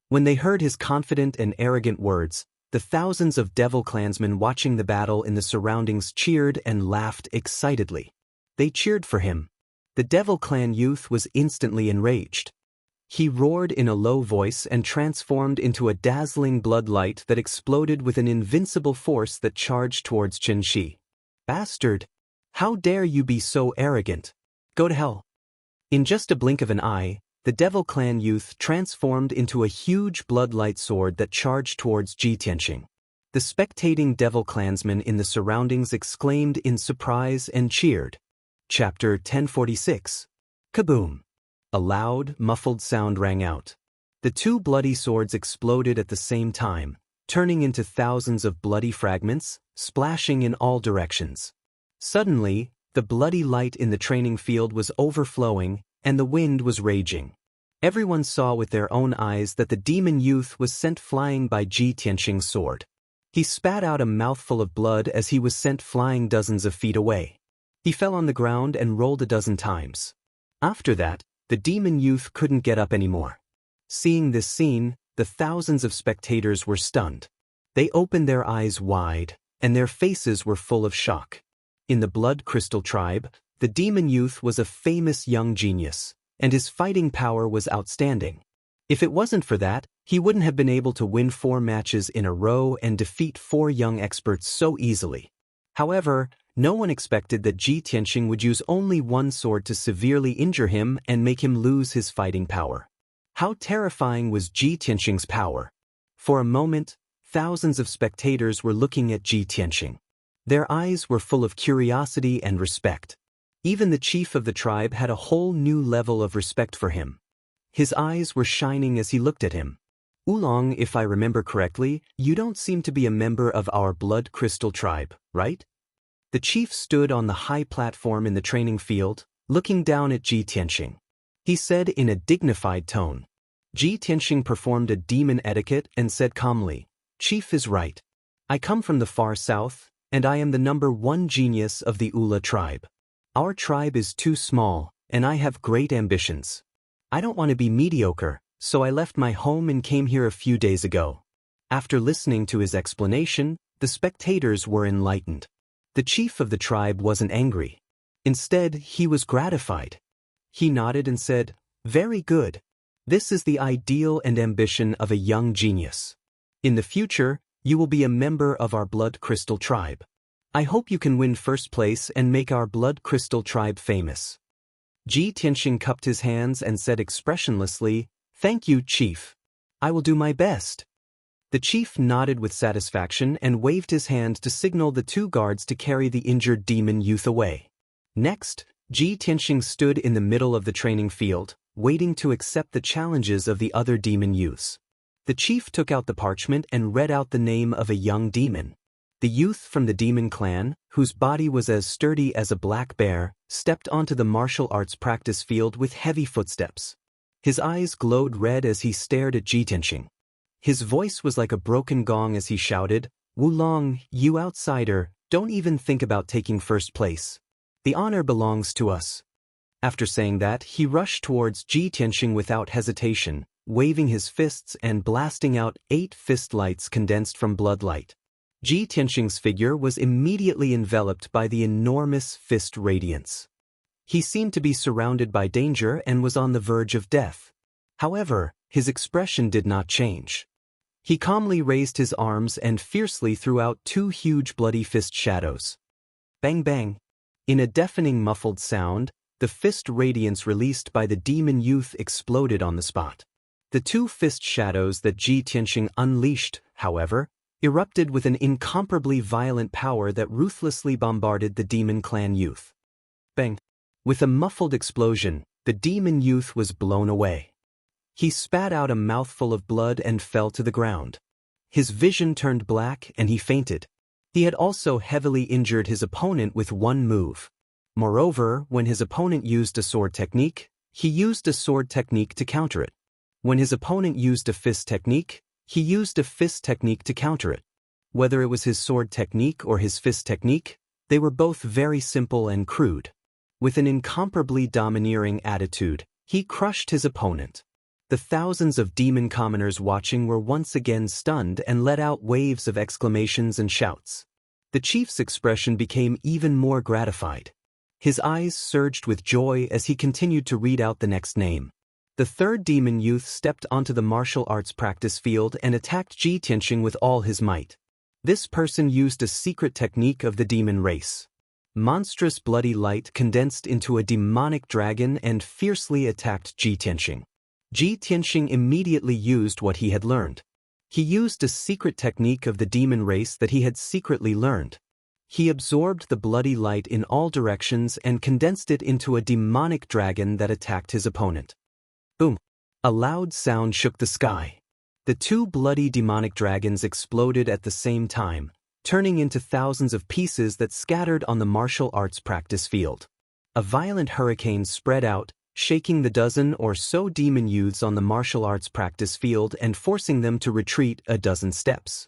When they heard his confident and arrogant words, the thousands of Devil Clansmen watching the battle in the surroundings cheered and laughed excitedly. They cheered for him. The Devil Clan youth was instantly enraged. He roared in a low voice and transformed into a dazzling blood light that exploded with an invincible force that charged towards Chen Shi. "Bastard! How dare you be so arrogant? Go to hell!" In just a blink of an eye, the Devil Clan youth transformed into a huge blood-light sword that charged towards Ji Tianxing. The spectating Devil Clansmen in the surroundings exclaimed in surprise and cheered. Chapter 1046. Kaboom! A loud, muffled sound rang out. The 2 bloody swords exploded at the same time, turning into thousands of bloody fragments, splashing in all directions. Suddenly, the bloody light in the training field was overflowing, and the wind was raging. Everyone saw with their own eyes that the demon youth was sent flying by Ji Tianxing's sword. He spat out a mouthful of blood as he was sent flying dozens of feet away. He fell on the ground and rolled a dozen times. After that, the demon youth couldn't get up anymore. Seeing this scene, the thousands of spectators were stunned. They opened their eyes wide, and their faces were full of shock. In the Blood Crystal tribe, the demon youth was a famous young genius, and his fighting power was outstanding. If it wasn't for that, he wouldn't have been able to win 4 matches in a row and defeat 4 young experts so easily. However, no one expected that Ji Tianxing would use only 1 sword to severely injure him and make him lose his fighting power. How terrifying was Ji Tianxing's power? For a moment, thousands of spectators were looking at Ji Tianxing. Their eyes were full of curiosity and respect. Even the chief of the tribe had a whole new level of respect for him. His eyes were shining as he looked at him. "Oolong, if I remember correctly, you don't seem to be a member of our Blood Crystal tribe, right?" The chief stood on the high platform in the training field, looking down at Ji Tianxing. He said in a dignified tone. Ji Tianxing performed a demon etiquette and said calmly, "Chief is right. I come from the far south, and I am the #1 genius of the Ula tribe. Our tribe is too small, and I have great ambitions. I don't want to be mediocre, so I left my home and came here a few days ago." After listening to his explanation, the spectators were enlightened. The chief of the tribe wasn't angry. Instead, he was gratified. He nodded and said, "Very good. This is the ideal and ambition of a young genius. In the future, you will be a member of our Blood Crystal tribe. I hope you can win first place and make our Blood Crystal tribe famous." Ji Tianxing cupped his hands and said expressionlessly, "Thank you, Chief. I will do my best." The chief nodded with satisfaction and waved his hand to signal the 2 guards to carry the injured demon youth away. Next, Ji Tianxing stood in the middle of the training field, waiting to accept the challenges of the other demon youths. The chief took out the parchment and read out the name of a young demon. The youth from the demon clan, whose body was as sturdy as a black bear, stepped onto the martial arts practice field with heavy footsteps. His eyes glowed red as he stared at Ji Tianxing. His voice was like a broken gong as he shouted, "Oolong, you outsider, don't even think about taking first place. The honor belongs to us." After saying that, he rushed towards Ji Tianxing without hesitation, waving his fists and blasting out 8 fist lights condensed from blood light. Ji Tianxing's figure was immediately enveloped by the enormous fist radiance. He seemed to be surrounded by danger and was on the verge of death. However, his expression did not change. He calmly raised his arms and fiercely threw out 2 huge bloody fist shadows. Bang bang! In a deafening muffled sound, the fist radiance released by the demon youth exploded on the spot. The two fist shadows that Ji Tianxing unleashed, however, erupted with an incomparably violent power that ruthlessly bombarded the demon clan youth. Bang! With a muffled explosion, the demon youth was blown away. He spat out a mouthful of blood and fell to the ground. His vision turned black and he fainted. He had also heavily injured his opponent with one move. Moreover, when his opponent used a sword technique, he used a sword technique to counter it. When his opponent used a fist technique, he used a fist technique to counter it. Whether it was his sword technique or his fist technique, they were both very simple and crude. With an incomparably domineering attitude, he crushed his opponent. The thousands of demon commoners watching were once again stunned and let out waves of exclamations and shouts. The chief's expression became even more gratified. His eyes surged with joy as he continued to read out the next name. The third demon youth stepped onto the martial arts practice field and attacked Ji Tianxing with all his might. This person used a secret technique of the demon race. Monstrous bloody light condensed into a demonic dragon and fiercely attacked Ji Tianxing. Ji Tianxing immediately used what he had learned. He used a secret technique of the demon race that he had secretly learned. He absorbed the bloody light in all directions and condensed it into a demonic dragon that attacked his opponent. Boom! A loud sound shook the sky. The two bloody demonic dragons exploded at the same time, turning into thousands of pieces that scattered on the martial arts practice field. A violent hurricane spread out, shaking the dozen or so demon youths on the martial arts practice field and forcing them to retreat a dozen steps.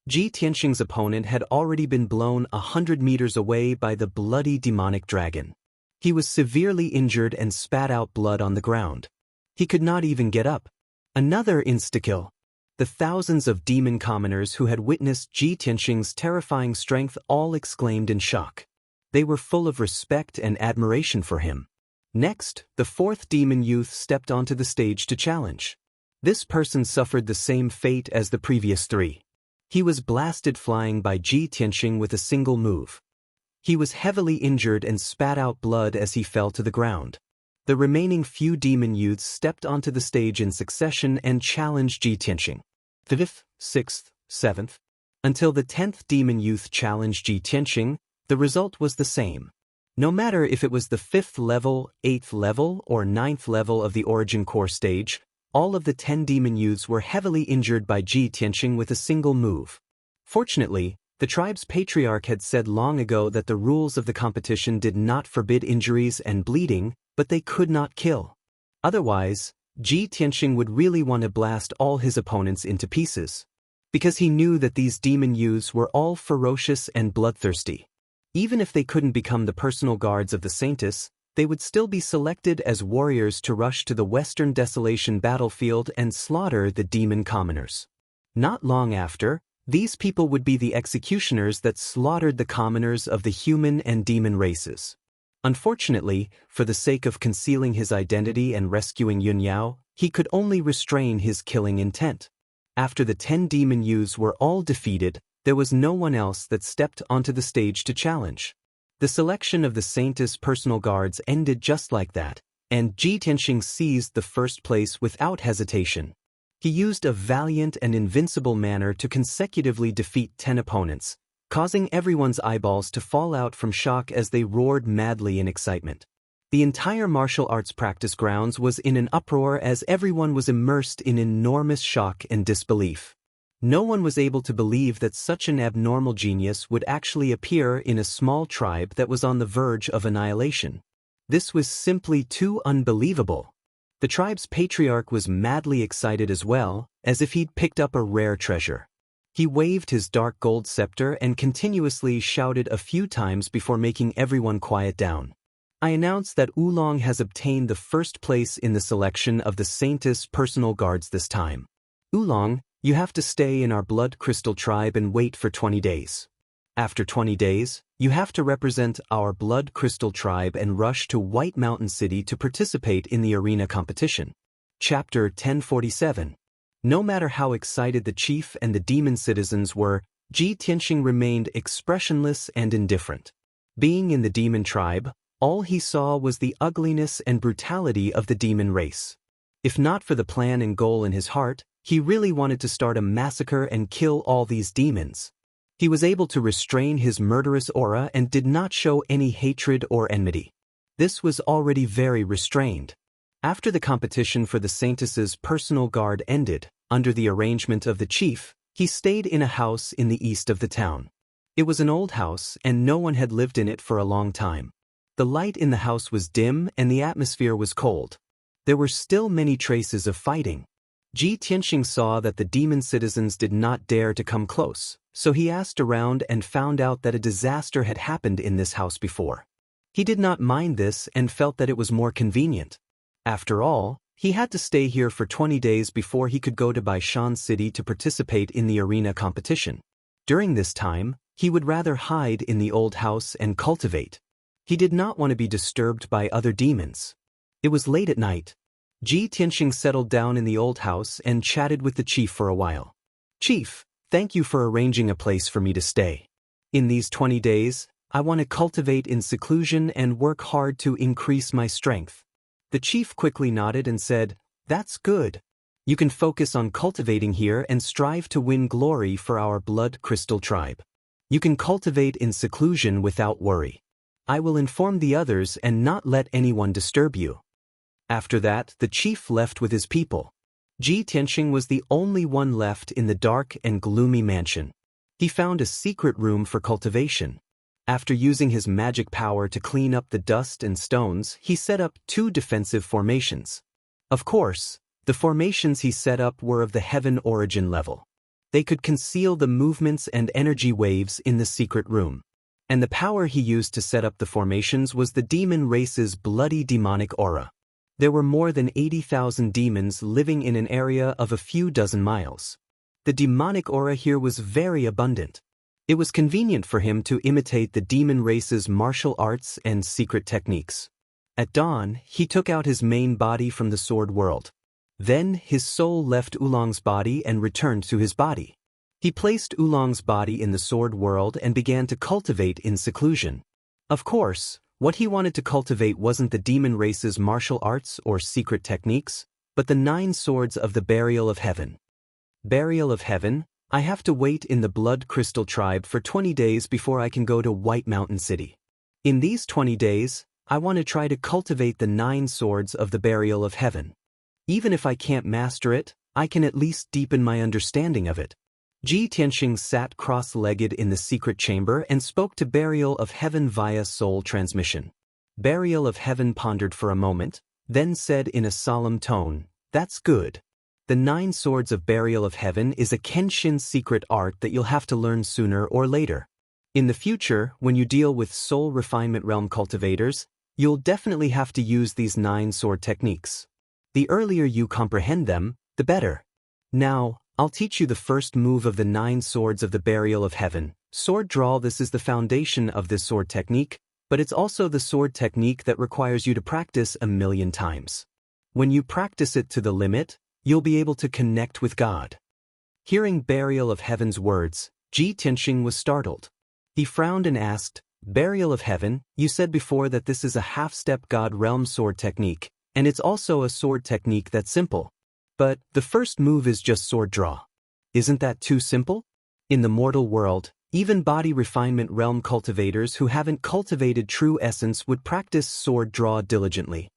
Ji Tianxing's opponent had already been blown 100 meters away by the bloody demonic dragon. He was severely injured and spat out blood on the ground. He could not even get up. Another insta-kill. The thousands of demon commoners who had witnessed Ji Tianxing's terrifying strength all exclaimed in shock. They were full of respect and admiration for him. Next, the fourth demon youth stepped onto the stage to challenge. This person suffered the same fate as the previous three. He was blasted flying by Ji Tianxing with a single move. He was heavily injured and spat out blood as he fell to the ground. The remaining few demon youths stepped onto the stage in succession and challenged Ji Tianxing. 5th, 6th, 7th. Until the 10th demon youth challenged Ji Tianxing, the result was the same. No matter if it was the 5th level, 8th level, or 9th level of the Origin Core stage, all of the 10 demon youths were heavily injured by Ji Tianxing with a single move. Fortunately, the tribe's patriarch had said long ago that the rules of the competition did not forbid injuries and bleeding, but they could not kill. Otherwise, Ji Tianxing would really want to blast all his opponents into pieces. Because he knew that these demon youths were all ferocious and bloodthirsty. Even if they couldn't become the personal guards of the Saintess, they would still be selected as warriors to rush to the Western Desolation battlefield and slaughter the demon commoners. Not long after, these people would be the executioners that slaughtered the commoners of the human and demon races. Unfortunately, for the sake of concealing his identity and rescuing Yun Yao, he could only restrain his killing intent. After the 10 demon youths were all defeated, there was no one else that stepped onto the stage to challenge. The selection of the Saintess personal guards ended just like that, and Ji Tianxing seized the first place without hesitation. He used a valiant and invincible manner to consecutively defeat 10 opponents, causing everyone's eyeballs to fall out from shock as they roared madly in excitement. The entire martial arts practice grounds was in an uproar as everyone was immersed in enormous shock and disbelief. No one was able to believe that such an abnormal genius would actually appear in a small tribe that was on the verge of annihilation. This was simply too unbelievable. The tribe's patriarch was madly excited as well, as if he'd picked up a rare treasure. He waved his dark gold scepter and continuously shouted a few times before making everyone quiet down. I announce that Oolong has obtained the first place in the selection of the Saintess personal guards this time. Oolong, you have to stay in our Blood Crystal tribe and wait for 20 days. After 20 days, you have to represent our Blood Crystal tribe and rush to White Mountain City to participate in the arena competition. Chapter 1047. No matter how excited the chief and the demon citizens were, Ji Tianxing remained expressionless and indifferent. Being in the demon tribe, all he saw was the ugliness and brutality of the demon race. If not for the plan and goal in his heart, he really wanted to start a massacre and kill all these demons. He was able to restrain his murderous aura and did not show any hatred or enmity. This was already very restrained. After the competition for the Saintess's personal guard ended, under the arrangement of the chief, he stayed in a house in the east of the town. It was an old house and no one had lived in it for a long time. The light in the house was dim and the atmosphere was cold. There were still many traces of fighting. Ji Tianxing saw that the demon citizens did not dare to come close, so he asked around and found out that a disaster had happened in this house before. He did not mind this and felt that it was more convenient. After all, he had to stay here for 20 days before he could go to Baishan City to participate in the arena competition. During this time, he would rather hide in the old house and cultivate. He did not want to be disturbed by other demons. It was late at night. Ji Tianxing settled down in the old house and chatted with the chief for a while. "Chief, thank you for arranging a place for me to stay. In these 20 days, I want to cultivate in seclusion and work hard to increase my strength." The chief quickly nodded and said, "That's good. You can focus on cultivating here and strive to win glory for our blood crystal tribe. You can cultivate in seclusion without worry. I will inform the others and not let anyone disturb you." After that, the chief left with his people. Ji Tianxing was the only one left in the dark and gloomy mansion. He found a secret room for cultivation. After using his magic power to clean up the dust and stones, he set up 2 defensive formations. Of course, the formations he set up were of the heaven origin level. They could conceal the movements and energy waves in the secret room. And the power he used to set up the formations was the demon race's bloody demonic aura. There were more than 80,000 demons living in an area of a few dozen miles. The demonic aura here was very abundant. It was convenient for him to imitate the demon race's martial arts and secret techniques. At dawn, he took out his main body from the sword world. Then his soul left Oolong's body and returned to his body. He placed Oolong's body in the sword world and began to cultivate in seclusion. Of course, what he wanted to cultivate wasn't the demon race's martial arts or secret techniques, but the 9 swords of the Burial of Heaven. Burial of Heaven, I have to wait in the Blood Crystal Tribe for 20 days before I can go to White Mountain City. In these 20 days, I want to try to cultivate the 9 swords of the Burial of Heaven. Even if I can't master it, I can at least deepen my understanding of it. Ji Tianxing sat cross-legged in the secret chamber and spoke to Burial of Heaven via soul transmission. Burial of Heaven pondered for a moment, then said in a solemn tone, "That's good. The 9 swords of Burial of Heaven is a Kenshin secret art that you'll have to learn sooner or later. In the future, when you deal with soul refinement realm cultivators, you'll definitely have to use these 9 sword techniques. The earlier you comprehend them, the better. Now, I'll teach you the first move of the 9 swords of the Burial of Heaven. Sword draw. This is the foundation of this sword technique, but it's also the sword technique that requires you to practice 1,000,000 times. When you practice it to the limit, you'll be able to connect with God." Hearing Burial of Heaven's words, Ji Tianxing was startled. He frowned and asked, "Burial of Heaven, you said before that this is a half-step God realm sword technique, and it's also a sword technique that's simple. But the first move is just sword draw. Isn't that too simple?" In the mortal world, even body refinement realm cultivators who haven't cultivated true essence would practice sword draw diligently.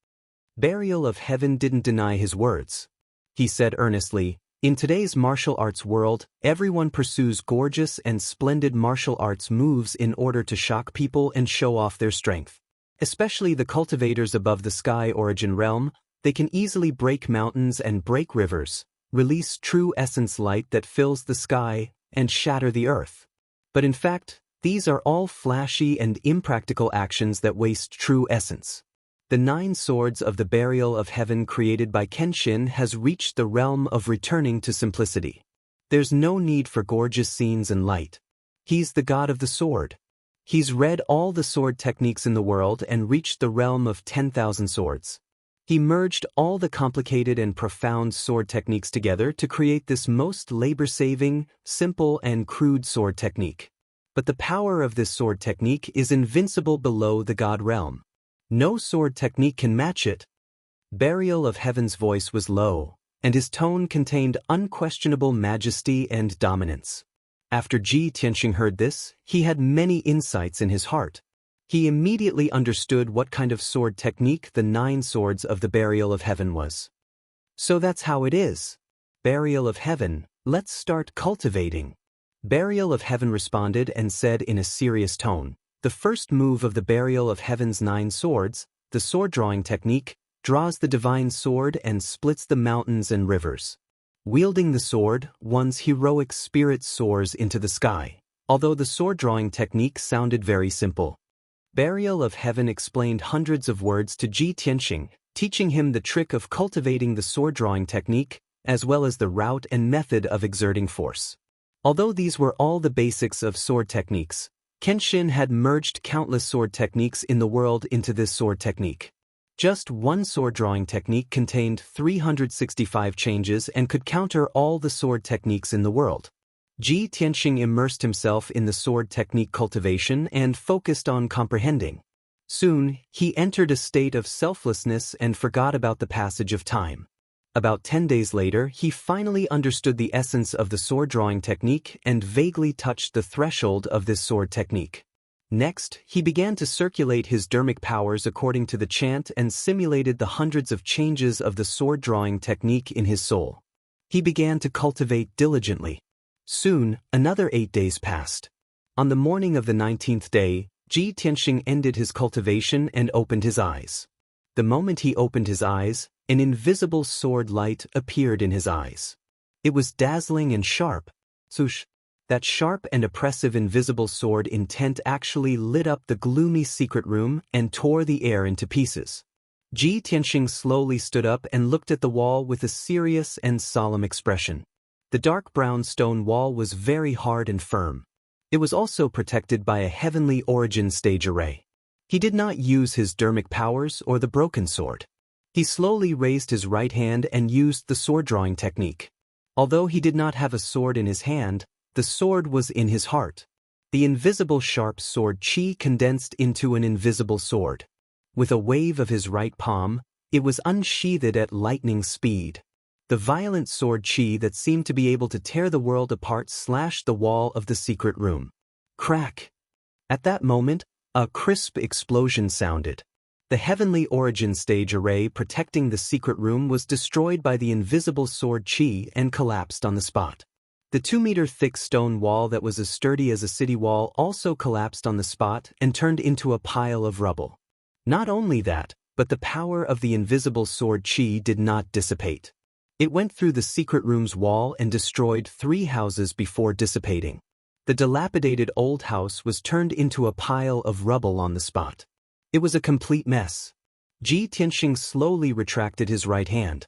Burial of Heaven didn't deny his words. He said earnestly, "In today's martial arts world, everyone pursues gorgeous and splendid martial arts moves in order to shock people and show off their strength. Especially the cultivators above the sky origin realm. They can easily break mountains and break rivers, release true essence light that fills the sky, and shatter the earth. But in fact, these are all flashy and impractical actions that waste true essence. The 9 swords of the Burial of Heaven created by Kenshin has reached the realm of returning to simplicity. There's no need for gorgeous scenes and light. He's the god of the sword. He's read all the sword techniques in the world and reached the realm of 10,000 swords. He merged all the complicated and profound sword techniques together to create this most labor-saving, simple and crude sword technique. But the power of this sword technique is invincible below the god realm. No sword technique can match it. Burial of Heaven's voice was low, and his tone contained unquestionable majesty and dominance. After Ji Tianxing heard this, he had many insights in his heart. He immediately understood what kind of sword technique the 9 swords of the Burial of Heaven was. So that's how it is. Burial of Heaven, let's start cultivating. Burial of Heaven responded and said in a serious tone, the first move of the Burial of Heaven's 9 swords, the sword drawing technique, draws the divine sword and splits the mountains and rivers. Wielding the sword, one's heroic spirit soars into the sky, although the sword drawing technique sounded very simple. Burial of Heaven explained hundreds of words to Ji Tianxing, teaching him the trick of cultivating the sword drawing technique, as well as the route and method of exerting force. Although these were all the basics of sword techniques, Kenshin had merged countless sword techniques in the world into this sword technique. Just one sword drawing technique contained 365 changes and could counter all the sword techniques in the world. Ji Tianxing immersed himself in the sword technique cultivation and focused on comprehending. Soon, he entered a state of selflessness and forgot about the passage of time. About 10 days later, he finally understood the essence of the sword drawing technique and vaguely touched the threshold of this sword technique. Next, he began to circulate his dermic powers according to the chant and simulated the hundreds of changes of the sword drawing technique in his soul. He began to cultivate diligently. Soon, another 8 days passed. On the morning of the 19th day, Ji Tianxing ended his cultivation and opened his eyes. The moment he opened his eyes, an invisible sword light appeared in his eyes. It was dazzling and sharp. Swoosh! That sharp and oppressive invisible sword intent actually lit up the gloomy secret room and tore the air into pieces. Ji Tianxing slowly stood up and looked at the wall with a serious and solemn expression. The dark brown stone wall was very hard and firm. It was also protected by a heavenly origin stage array. He did not use his dermic powers or the broken sword. He slowly raised his right hand and used the sword drawing technique. Although he did not have a sword in his hand, the sword was in his heart. The invisible sharp sword chi condensed into an invisible sword. With a wave of his right palm, it was unsheathed at lightning speed. The violent sword chi that seemed to be able to tear the world apart slashed the wall of the secret room. Crack! At that moment, a crisp explosion sounded. The heavenly origin stage array protecting the secret room was destroyed by the invisible sword chi and collapsed on the spot. The 2-meter-thick stone wall that was as sturdy as a city wall also collapsed on the spot and turned into a pile of rubble. Not only that, but the power of the invisible sword chi did not dissipate. It went through the secret room's wall and destroyed 3 houses before dissipating. The dilapidated old house was turned into a pile of rubble on the spot. It was a complete mess. Ji Tianxing slowly retracted his right hand.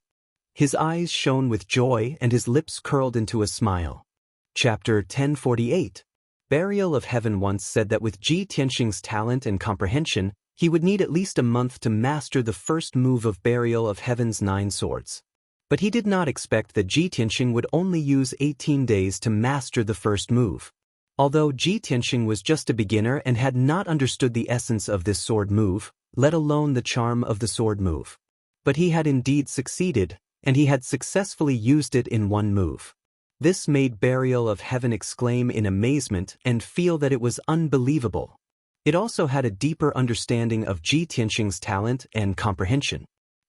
His eyes shone with joy and his lips curled into a smile. Chapter 1048. Burial of Heaven once said that with Ji Tianxing's talent and comprehension, he would need at least a month to master the first move of Burial of Heaven's 9 swords. But he did not expect that Ji Tianxing would only use 18 days to master the first move. Although Ji Tianxing was just a beginner and had not understood the essence of this sword move, let alone the charm of the sword move. But he had indeed succeeded, and he had successfully used it in one move. This made Burial of Heaven exclaim in amazement and feel that it was unbelievable. It also had a deeper understanding of Ji Tianxing's talent and comprehension.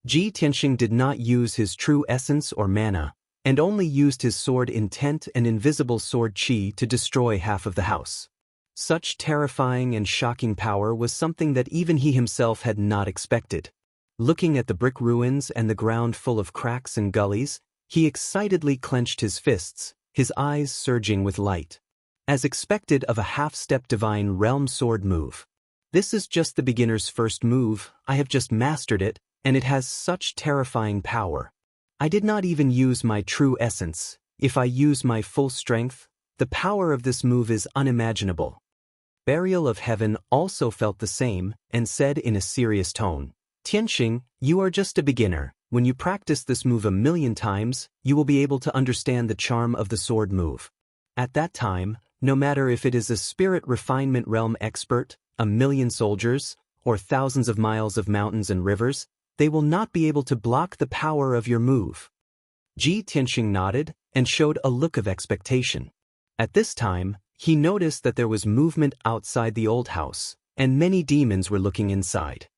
Ji Tianxing did not use his true essence or mana, and only used his sword intent and invisible sword chi to destroy half of the house. Such terrifying and shocking power was something that even he himself had not expected. Looking at the brick ruins and the ground full of cracks and gullies, he excitedly clenched his fists, his eyes surging with light. As expected of a half-step divine realm sword move. This is just the beginner's first move, I have just mastered it, and it has such terrifying power. I did not even use my true essence. If I use my full strength, the power of this move is unimaginable. Burial of Heaven also felt the same and said in a serious tone, Tianxing, you are just a beginner. When you practice this move 1,000,000 times, you will be able to understand the charm of the sword move. At that time, No matter if it is a spirit refinement realm expert, a million soldiers, or thousands of miles of mountains and rivers, they will not be able to block the power of your move. Ji Tianxing nodded and showed a look of expectation. At this time, he noticed that there was movement outside the old house, and many demons were looking inside.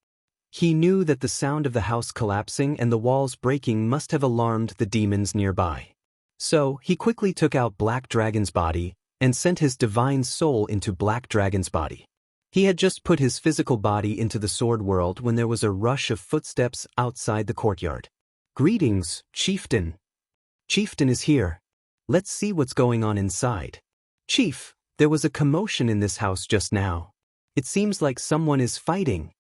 He knew that the sound of the house collapsing and the walls breaking must have alarmed the demons nearby. So, he quickly took out Black Dragon's body and sent his divine soul into Black Dragon's body. He had just put his physical body into the sword world when there was a rush of footsteps outside the courtyard. "Greetings, Chieftain. Chieftain is here. Let's see what's going on inside." "Chief, there was a commotion in this house just now. It seems like someone is fighting."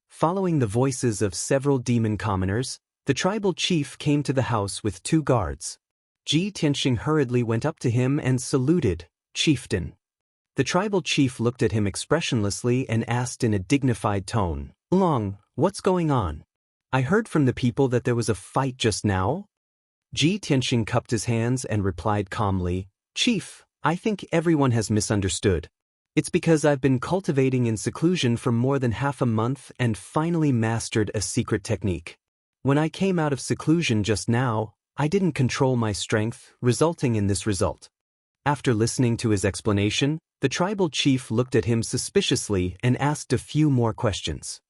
Following the voices of several demon commoners, the tribal chief came to the house with 2 guards. Ji Tianxing hurriedly went up to him and saluted, "Chieftain." The tribal chief looked at him expressionlessly and asked in a dignified tone, "Long, what's going on? I heard from the people that there was a fight just now." Ji Tianxing cupped his hands and replied calmly, "Chief, I think everyone has misunderstood. It's because I've been cultivating in seclusion for more than half a month and finally mastered a secret technique. When I came out of seclusion just now, I didn't control my strength, resulting in this result." After listening to his explanation, the tribal chief looked at him suspiciously and asked a few more questions.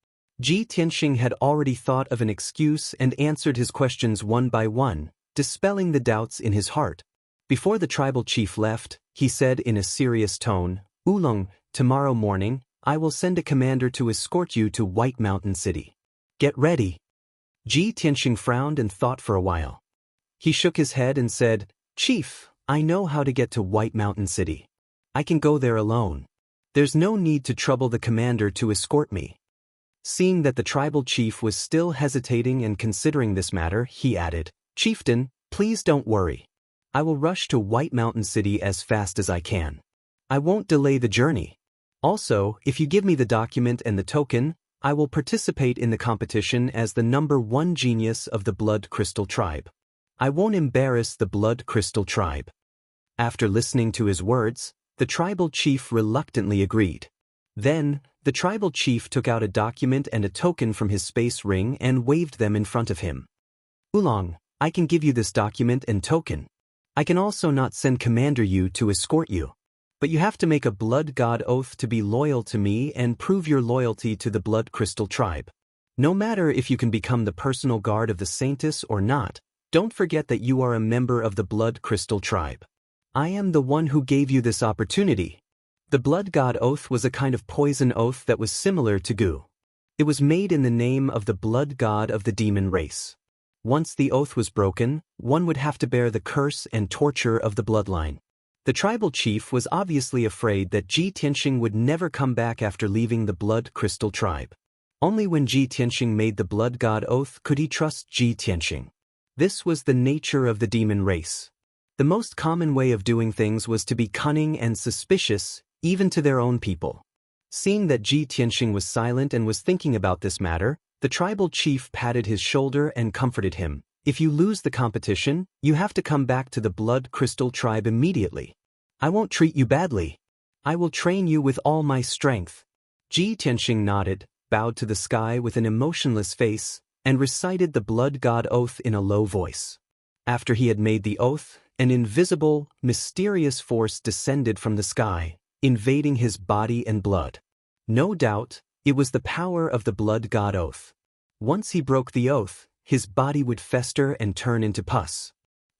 Ji Tianxing had already thought of an excuse and answered his questions one by one, dispelling the doubts in his heart. Before the tribal chief left, he said in a serious tone, "Oolong, tomorrow morning, I will send a commander to escort you to White Mountain City. Get ready." Ji Tianxing frowned and thought for a while. He shook his head and said, "Chief, I know how to get to White Mountain City. I can go there alone. There's no need to trouble the commander to escort me." Seeing that the tribal chief was still hesitating and considering this matter, he added, "Chieftain, please don't worry. I will rush to White Mountain City as fast as I can. I won't delay the journey. Also, if you give me the document and the token, I will participate in the competition as the #1 genius of the Blood Crystal Tribe. I won't embarrass the Blood Crystal Tribe." After listening to his words, the tribal chief reluctantly agreed. Then, the tribal chief took out a document and a token from his space ring and waved them in front of him. "Oolong, I can give you this document and token. I can also not send Commander Yu to escort you. But you have to make a blood god oath to be loyal to me and prove your loyalty to the Blood Crystal Tribe. No matter if you can become the personal guard of the Saintess or not, don't forget that you are a member of the Blood Crystal Tribe. I am the one who gave you this opportunity." The blood god oath was a kind of poison oath that was similar to goo. It was made in the name of the blood god of the demon race. Once the oath was broken, one would have to bear the curse and torture of the bloodline. The tribal chief was obviously afraid that Ji Tianxing would never come back after leaving the Blood Crystal Tribe. Only when Ji Tianxing made the blood god oath could he trust Ji Tianxing. This was the nature of the demon race. The most common way of doing things was to be cunning and suspicious, even to their own people. Seeing that Ji Tianxing was silent and was thinking about this matter, the tribal chief patted his shoulder and comforted him. "If you lose the competition, you have to come back to the Blood Crystal Tribe immediately. I won't treat you badly. I will train you with all my strength." Ji Tianxing nodded, bowed to the sky with an emotionless face, and recited the blood god oath in a low voice. After he had made the oath, an invisible, mysterious force descended from the sky, invading his body and blood. No doubt, it was the power of the blood god oath. Once he broke the oath, his body would fester and turn into pus.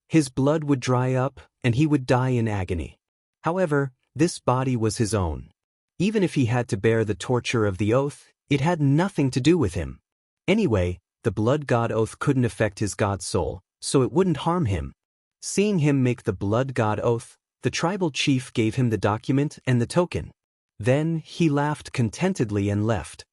His blood would dry up, and he would die in agony. However, this body was his own. Even if he had to bear the torture of the oath, it had nothing to do with him. Anyway, the blood god oath couldn't affect his god soul, so it wouldn't harm him. Seeing him make the blood god oath, the tribal chief gave him the document and the token. Then, he laughed contentedly and left.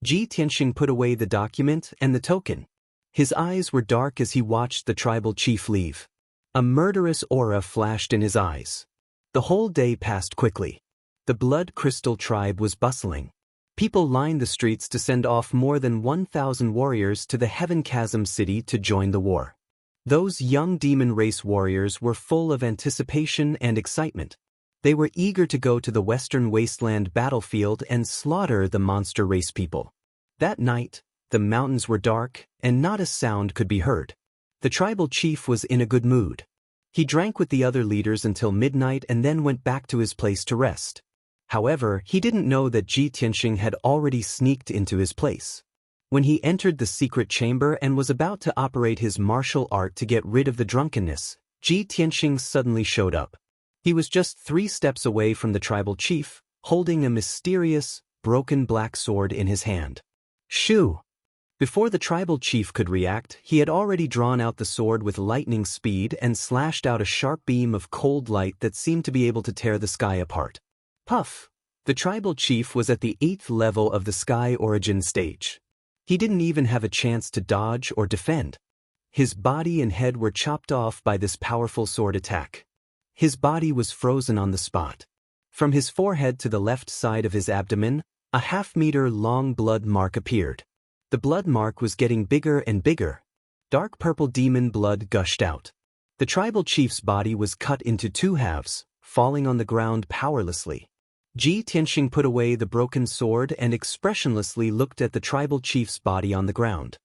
Ji Tianxing put away the document and the token. His eyes were dark as he watched the tribal chief leave. A murderous aura flashed in his eyes. The whole day passed quickly. The Blood Crystal Tribe was bustling. People lined the streets to send off more than 1,000 warriors to the Heaven Chasm City to join the war. Those young demon race warriors were full of anticipation and excitement. They were eager to go to the Western Wasteland battlefield and slaughter the monster race people. That night, the mountains were dark, and not a sound could be heard. The tribal chief was in a good mood. He drank with the other leaders until midnight and then went back to his place to rest. However, he didn't know that Ji Tianxing had already sneaked into his place. When he entered the secret chamber and was about to operate his martial art to get rid of the drunkenness, Ji Tianxing suddenly showed up. He was just 3 steps away from the tribal chief, holding a mysterious, broken black sword in his hand. Shoo! Before the tribal chief could react, he had already drawn out the sword with lightning speed and slashed out a sharp beam of cold light that seemed to be able to tear the sky apart. Puff! The tribal chief was at the 8th level of the Sky Origin stage. He didn't even have a chance to dodge or defend. His body and head were chopped off by this powerful sword attack. His body was frozen on the spot. From his forehead to the left side of his abdomen, a half-meter-long blood mark appeared. The blood mark was getting bigger and bigger. Dark purple demon blood gushed out. The tribal chief's body was cut into 2 halves, falling on the ground powerlessly. Ji Tianxing put away the broken sword and expressionlessly looked at the tribal chief's body on the ground.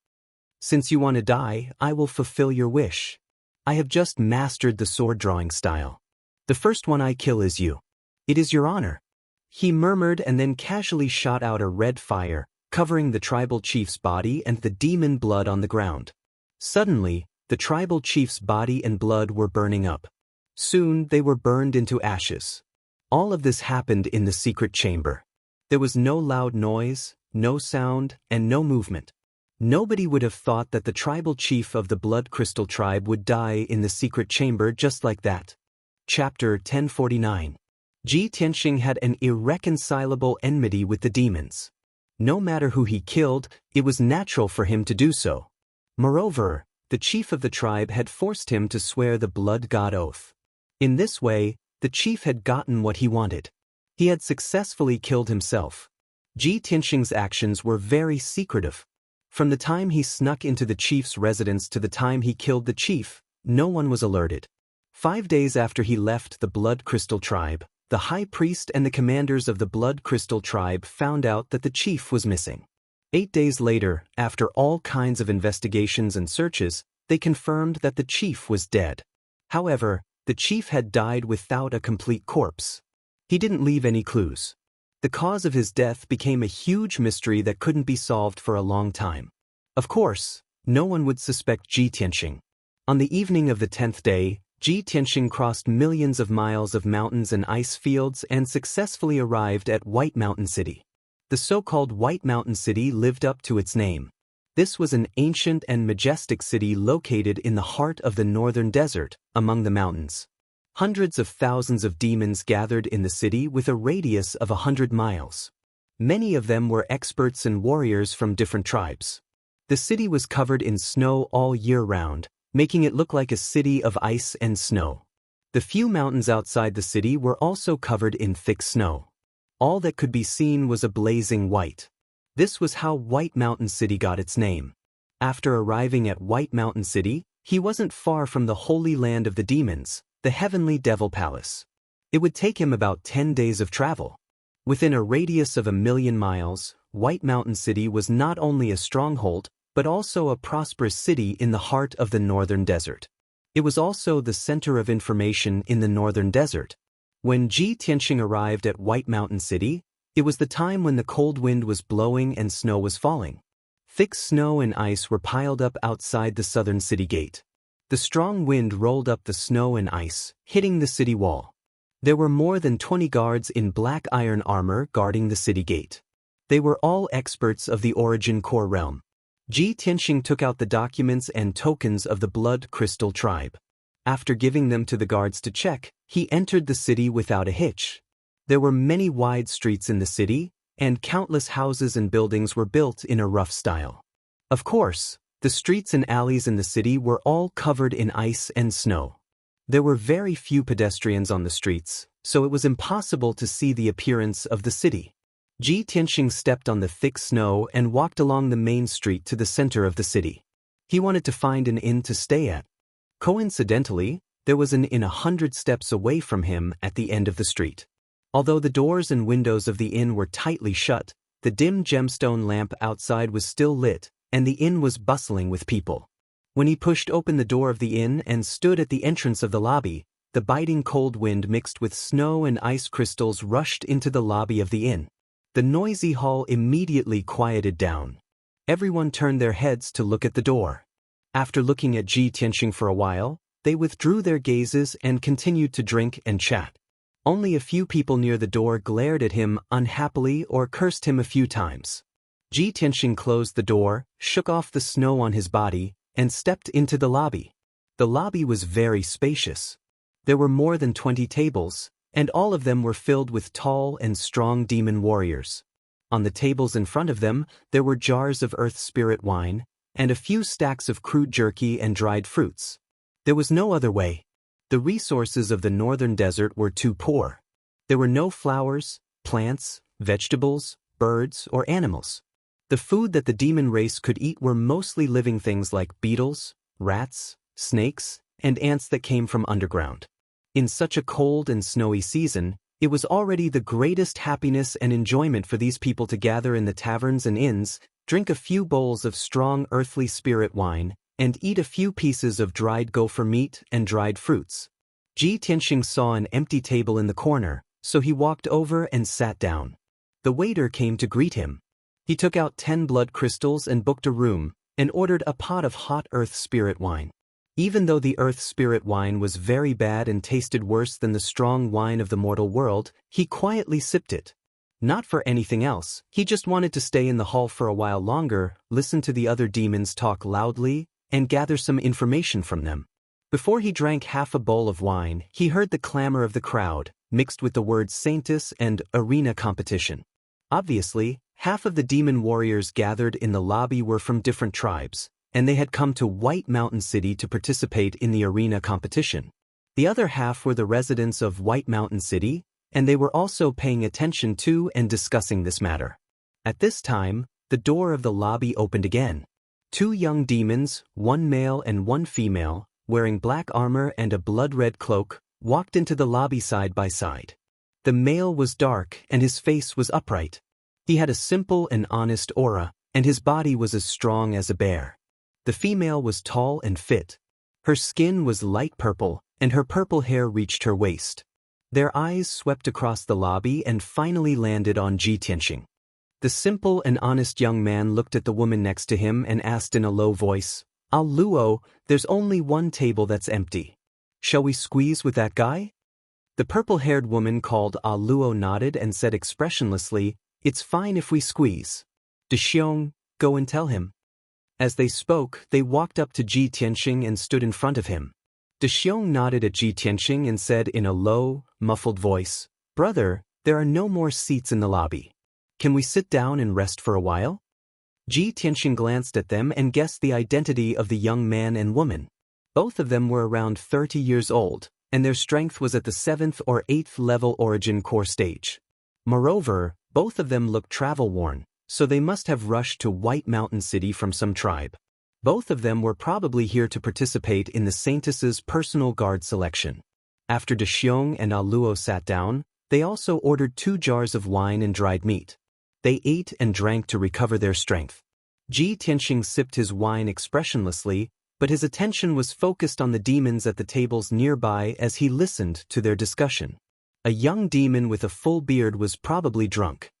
Since you want to die, I will fulfill your wish. I have just mastered the sword drawing style. The first one I kill is you. It is your honor. He murmured and then casually shot out a red fire, covering the tribal chief's body and the demon blood on the ground. Suddenly, the tribal chief's body and blood were burning up. Soon they were burned into ashes. All of this happened in the secret chamber. There was no loud noise, no sound, and no movement. Nobody would have thought that the tribal chief of the Blood Crystal tribe would die in the secret chamber just like that. Chapter 1049. Ji Tianxing had an irreconcilable enmity with the demons. No matter who he killed, it was natural for him to do so. Moreover, the chief of the tribe had forced him to swear the blood god oath. In this way, the chief had gotten what he wanted. He had successfully killed himself. Ji Tianxing's actions were very secretive. From the time he snuck into the chief's residence to the time he killed the chief, no one was alerted. 5 days after he left the Blood Crystal tribe, the high priest and the commanders of the Blood Crystal tribe found out that the chief was missing. 8 days later, after all kinds of investigations and searches, they confirmed that the chief was dead. However, the chief had died without a complete corpse. He didn't leave any clues. The cause of his death became a huge mystery that couldn't be solved for a long time. Of course, no one would suspect Ji Tianxing. On the evening of the 10th day, Ji Tianxing crossed millions of miles of mountains and ice fields and successfully arrived at White Mountain City. The so-called White Mountain City lived up to its name. This was an ancient and majestic city located in the heart of the northern desert, among the mountains. Hundreds of thousands of demons gathered in the city with a radius of 100 miles. Many of them were experts and warriors from different tribes. The city was covered in snow all year round, making it look like a city of ice and snow. The few mountains outside the city were also covered in thick snow. All that could be seen was a blazing white. This was how White Mountain City got its name. After arriving at White Mountain City, he wasn't far from the holy land of the demons, the Heavenly Devil Palace. It would take him about 10 days of travel. Within a radius of 1,000,000 miles, White Mountain City was not only a stronghold, but also a prosperous city in the heart of the northern desert. It was also the center of information in the northern desert. When Ji Tianxing arrived at White Mountain City, it was the time when the cold wind was blowing and snow was falling. Thick snow and ice were piled up outside the southern city gate. The strong wind rolled up the snow and ice, hitting the city wall. There were more than 20 guards in black iron armor guarding the city gate. They were all experts of the Origin Core realm. Ji Tianxing took out the documents and tokens of the Blood Crystal tribe. After giving them to the guards to check, he entered the city without a hitch. There were many wide streets in the city, and countless houses and buildings were built in a rough style. Of course, the streets and alleys in the city were all covered in ice and snow. There were very few pedestrians on the streets, so it was impossible to see the appearance of the city. Ji Tianxing stepped on the thick snow and walked along the main street to the center of the city. He wanted to find an inn to stay at. Coincidentally, There was an inn 100 steps away from him at the end of the street. Although the doors and windows of the inn were tightly shut, the dim gemstone lamp outside was still lit, and the inn was bustling with people. When he pushed open the door of the inn and stood at the entrance of the lobby, the biting cold wind mixed with snow and ice crystals rushed into the lobby of the inn. The noisy hall immediately quieted down. Everyone turned their heads to look at the door. After looking at Ji Tianxing for a while, they withdrew their gazes and continued to drink and chat. Only a few people near the door glared at him unhappily or cursed him a few times. Ji Tianxing closed the door, shook off the snow on his body, and stepped into the lobby. The lobby was very spacious. There were more than 20 tables, and all of them were filled with tall and strong demon warriors. On the tables in front of them, there were jars of earth spirit wine, and a few stacks of crude jerky and dried fruits. There was no other way. The resources of the northern desert were too poor. There were no flowers, plants, vegetables, birds, or animals. The food that the demon race could eat were mostly living things like beetles, rats, snakes, and ants that came from underground. In such a cold and snowy season, it was already the greatest happiness and enjoyment for these people to gather in the taverns and inns, drink a few bowls of strong earthly spirit wine, and eat a few pieces of dried gopher meat and dried fruits. Ji Tianxing saw an empty table in the corner, so he walked over and sat down. The waiter came to greet him. He took out 10 blood crystals and booked a room, and ordered a pot of hot earth spirit wine. Even though the earth spirit wine was very bad and tasted worse than the strong wine of the mortal world, he quietly sipped it. Not for anything else, he just wanted to stay in the hall for a while longer, listen to the other demons talk loudly, and gather some information from them. Before he drank half a bowl of wine, he heard the clamor of the crowd, mixed with the words Saintus and arena competition. Obviously, half of the demon warriors gathered in the lobby were from different tribes, and they had come to White Mountain City to participate in the arena competition. The other half were the residents of White Mountain City, and they were also paying attention to and discussing this matter. At this time, the door of the lobby opened again. 2 young demons, 1 male and 1 female, wearing black armor and a blood-red cloak, walked into the lobby side by side. The male was dark and his face was upright. He had a simple and honest aura, and his body was as strong as a bear. The female was tall and fit. Her skin was light purple, and her purple hair reached her waist. Their eyes swept across the lobby and finally landed on Ji Tianxing. The simple and honest young man looked at the woman next to him and asked in a low voice, "Ah Luo, there's only 1 table that's empty. Shall we squeeze with that guy?" The purple-haired woman called Ah Luo nodded and said expressionlessly, "It's fine if we squeeze. De Xiong, go and tell him." As they spoke, they walked up to Ji Tianxing and stood in front of him. De Xiong nodded at Ji Tianxing and said in a low, muffled voice, "Brother, there are no more seats in the lobby. Can we sit down and rest for a while?" Ji Tianxing glanced at them and guessed the identity of the young man and woman. Both of them were around 30 years old, and their strength was at the 7th or 8th level origin core stage. Moreover, both of them looked travel-worn, so they must have rushed to White Mountain City from some tribe. Both of them were probably here to participate in the Saintus's personal guard selection. After De Xiong and Ah Luo sat down, they also ordered 2 jars of wine and dried meat. They ate and drank to recover their strength. Ji Tianxing sipped his wine expressionlessly, but his attention was focused on the demons at the tables nearby as he listened to their discussion. A young demon with a full beard was probably drunk.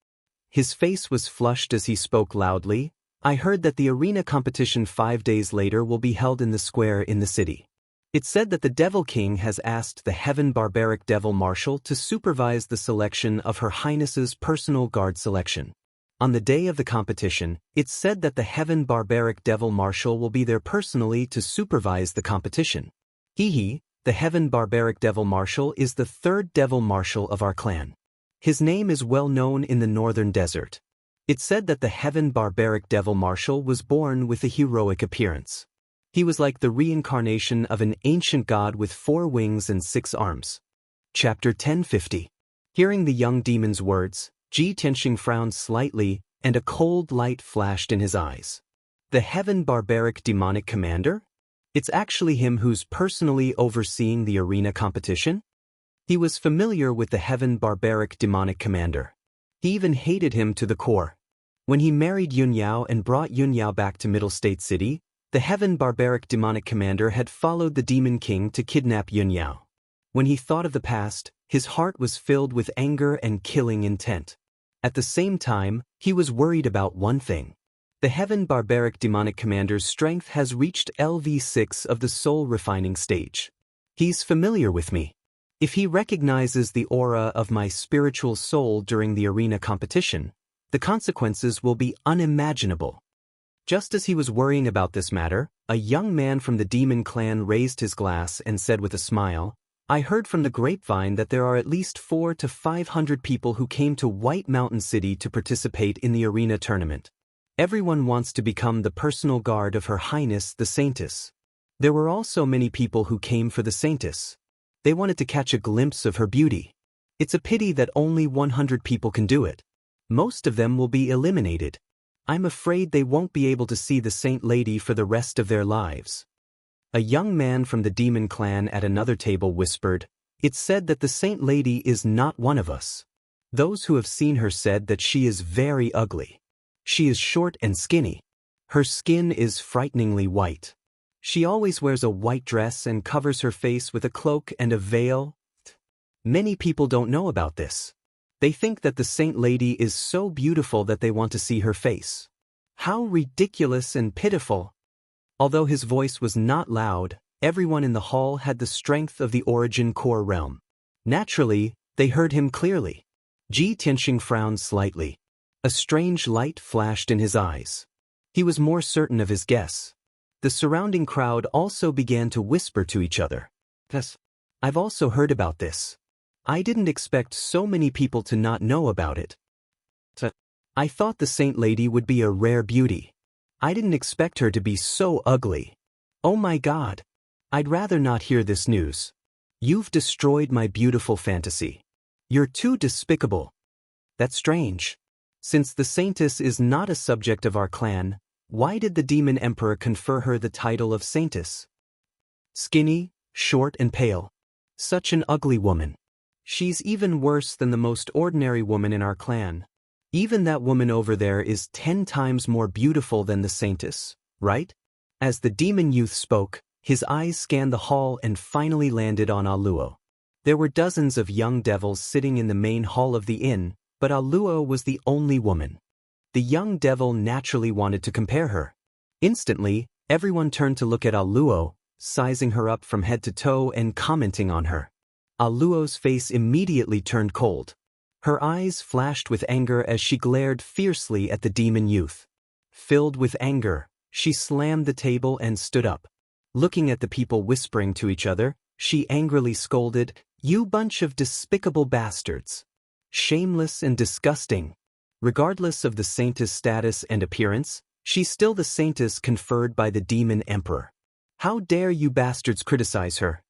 His face was flushed as he spoke loudly, "I heard that the arena competition 5 days later will be held in the square in the city. It's said that the Devil King has asked the Heaven Barbaric Devil Marshal to supervise the selection of Her Highness's personal guard selection. On the day of the competition, it's said that the Heaven Barbaric Devil Marshal will be there personally to supervise the competition. He, the Heaven Barbaric Devil Marshal, is the 3rd Devil Marshal of our clan. His name is well known in the northern desert. It's said that the Heaven Barbaric Devil Marshal was born with a heroic appearance. He was like the reincarnation of an ancient god with 4 wings and 6 arms." Chapter 1050. Hearing the young demon's words, Ji Tianxing frowned slightly, and a cold light flashed in his eyes. The Heaven Barbaric Demonic Commander? It's actually him who's personally overseeing the arena competition? He was familiar with the Heaven barbaric demonic commander. He even hated him to the core. When he married Yun Yao and brought Yun Yao back to Middle State City, the Heaven barbaric demonic commander had followed the Demon King to kidnap Yun Yao. When he thought of the past, his heart was filled with anger and killing intent. At the same time, he was worried about one thing. The Heaven barbaric demonic commander's strength has reached LV6 of the soul refining stage. He's familiar with me. If he recognizes the aura of my spiritual soul during the arena competition, the consequences will be unimaginable. Just as he was worrying about this matter, a young man from the demon clan raised his glass and said with a smile, "I heard from the grapevine that there are at least 400 to 500 people who came to White Mountain City to participate in the arena tournament. Everyone wants to become the personal guard of Her Highness the Saintess. There were also many people who came for the Saintess. They wanted to catch a glimpse of her beauty. It's a pity that only 100 people can do it. Most of them will be eliminated. I'm afraid they won't be able to see the Saint Lady for the rest of their lives." A young man from the demon clan at another table whispered, "It's said that the Saint Lady is not one of us. Those who have seen her said that she is very ugly. She is short and skinny. Her skin is frighteningly white. She always wears a white dress and covers her face with a cloak and a veil. Many people don't know about this. They think that the Saint Lady is so beautiful that they want to see her face. How ridiculous and pitiful." Although his voice was not loud, everyone in the hall had the strength of the origin core realm. Naturally, they heard him clearly. Ji Tianxing frowned slightly. A strange light flashed in his eyes. He was more certain of his guess. The surrounding crowd also began to whisper to each other. "Yes, I've also heard about this. I didn't expect so many people to not know about it. I thought the Saint Lady would be a rare beauty. I didn't expect her to be so ugly. Oh my God. I'd rather not hear this news. You've destroyed my beautiful fantasy. You're too despicable." "That's strange. Since the Saintess is not a subject of our clan, why did the Demon Emperor confer her the title of Saintess? Skinny, short and pale. Such an ugly woman. She's even worse than the most ordinary woman in our clan. Even that woman over there is 10 times more beautiful than the Saintess, right?" As the demon youth spoke, his eyes scanned the hall and finally landed on Aluo. There were dozens of young devils sitting in the main hall of the inn, but Aluo was the only woman. The young devil naturally wanted to compare her. Instantly, everyone turned to look at Aluo, sizing her up from head to toe and commenting on her. Aluo's face immediately turned cold. Her eyes flashed with anger as she glared fiercely at the demon youth. Filled with anger, she slammed the table and stood up. Looking at the people whispering to each other, she angrily scolded, "You bunch of despicable bastards. Shameless and disgusting. Regardless of the Saintess status and appearance, she's still the Saintess conferred by the Demon Emperor. How dare you bastards criticize her?"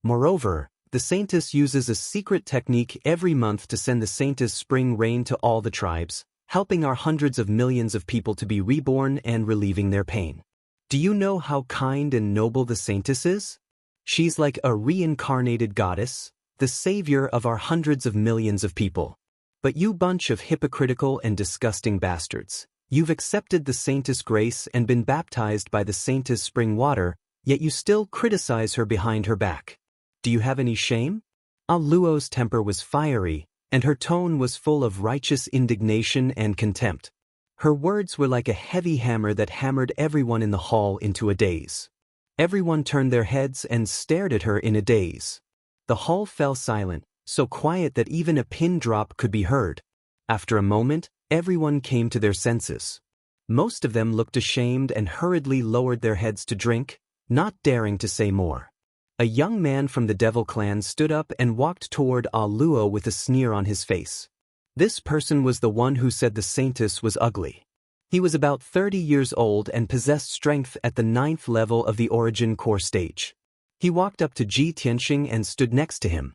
Moreover, the Saintess uses a secret technique every month to send the Saintess spring rain to all the tribes, helping our hundreds of millions of people to be reborn and relieving their pain. Do you know how kind and noble the Saintess is? She's like a reincarnated goddess, the savior of our hundreds of millions of people. But you bunch of hypocritical and disgusting bastards, you've accepted the Saintess grace and been baptized by the Saintess spring water, yet you still criticize her behind her back. Do you have any shame? Aluo's temper was fiery, and her tone was full of righteous indignation and contempt. Her words were like a heavy hammer that hammered everyone in the hall into a daze. Everyone turned their heads and stared at her in a daze. The hall fell silent, so quiet that even a pin drop could be heard. After a moment, everyone came to their senses. Most of them looked ashamed and hurriedly lowered their heads to drink, not daring to say more. A young man from the Devil clan stood up and walked toward Aluo with a sneer on his face. This person was the one who said the Saintess was ugly. He was about 30 years old and possessed strength at the 9th level of the Origin Core stage. He walked up to Ji Tianxing and stood next to him.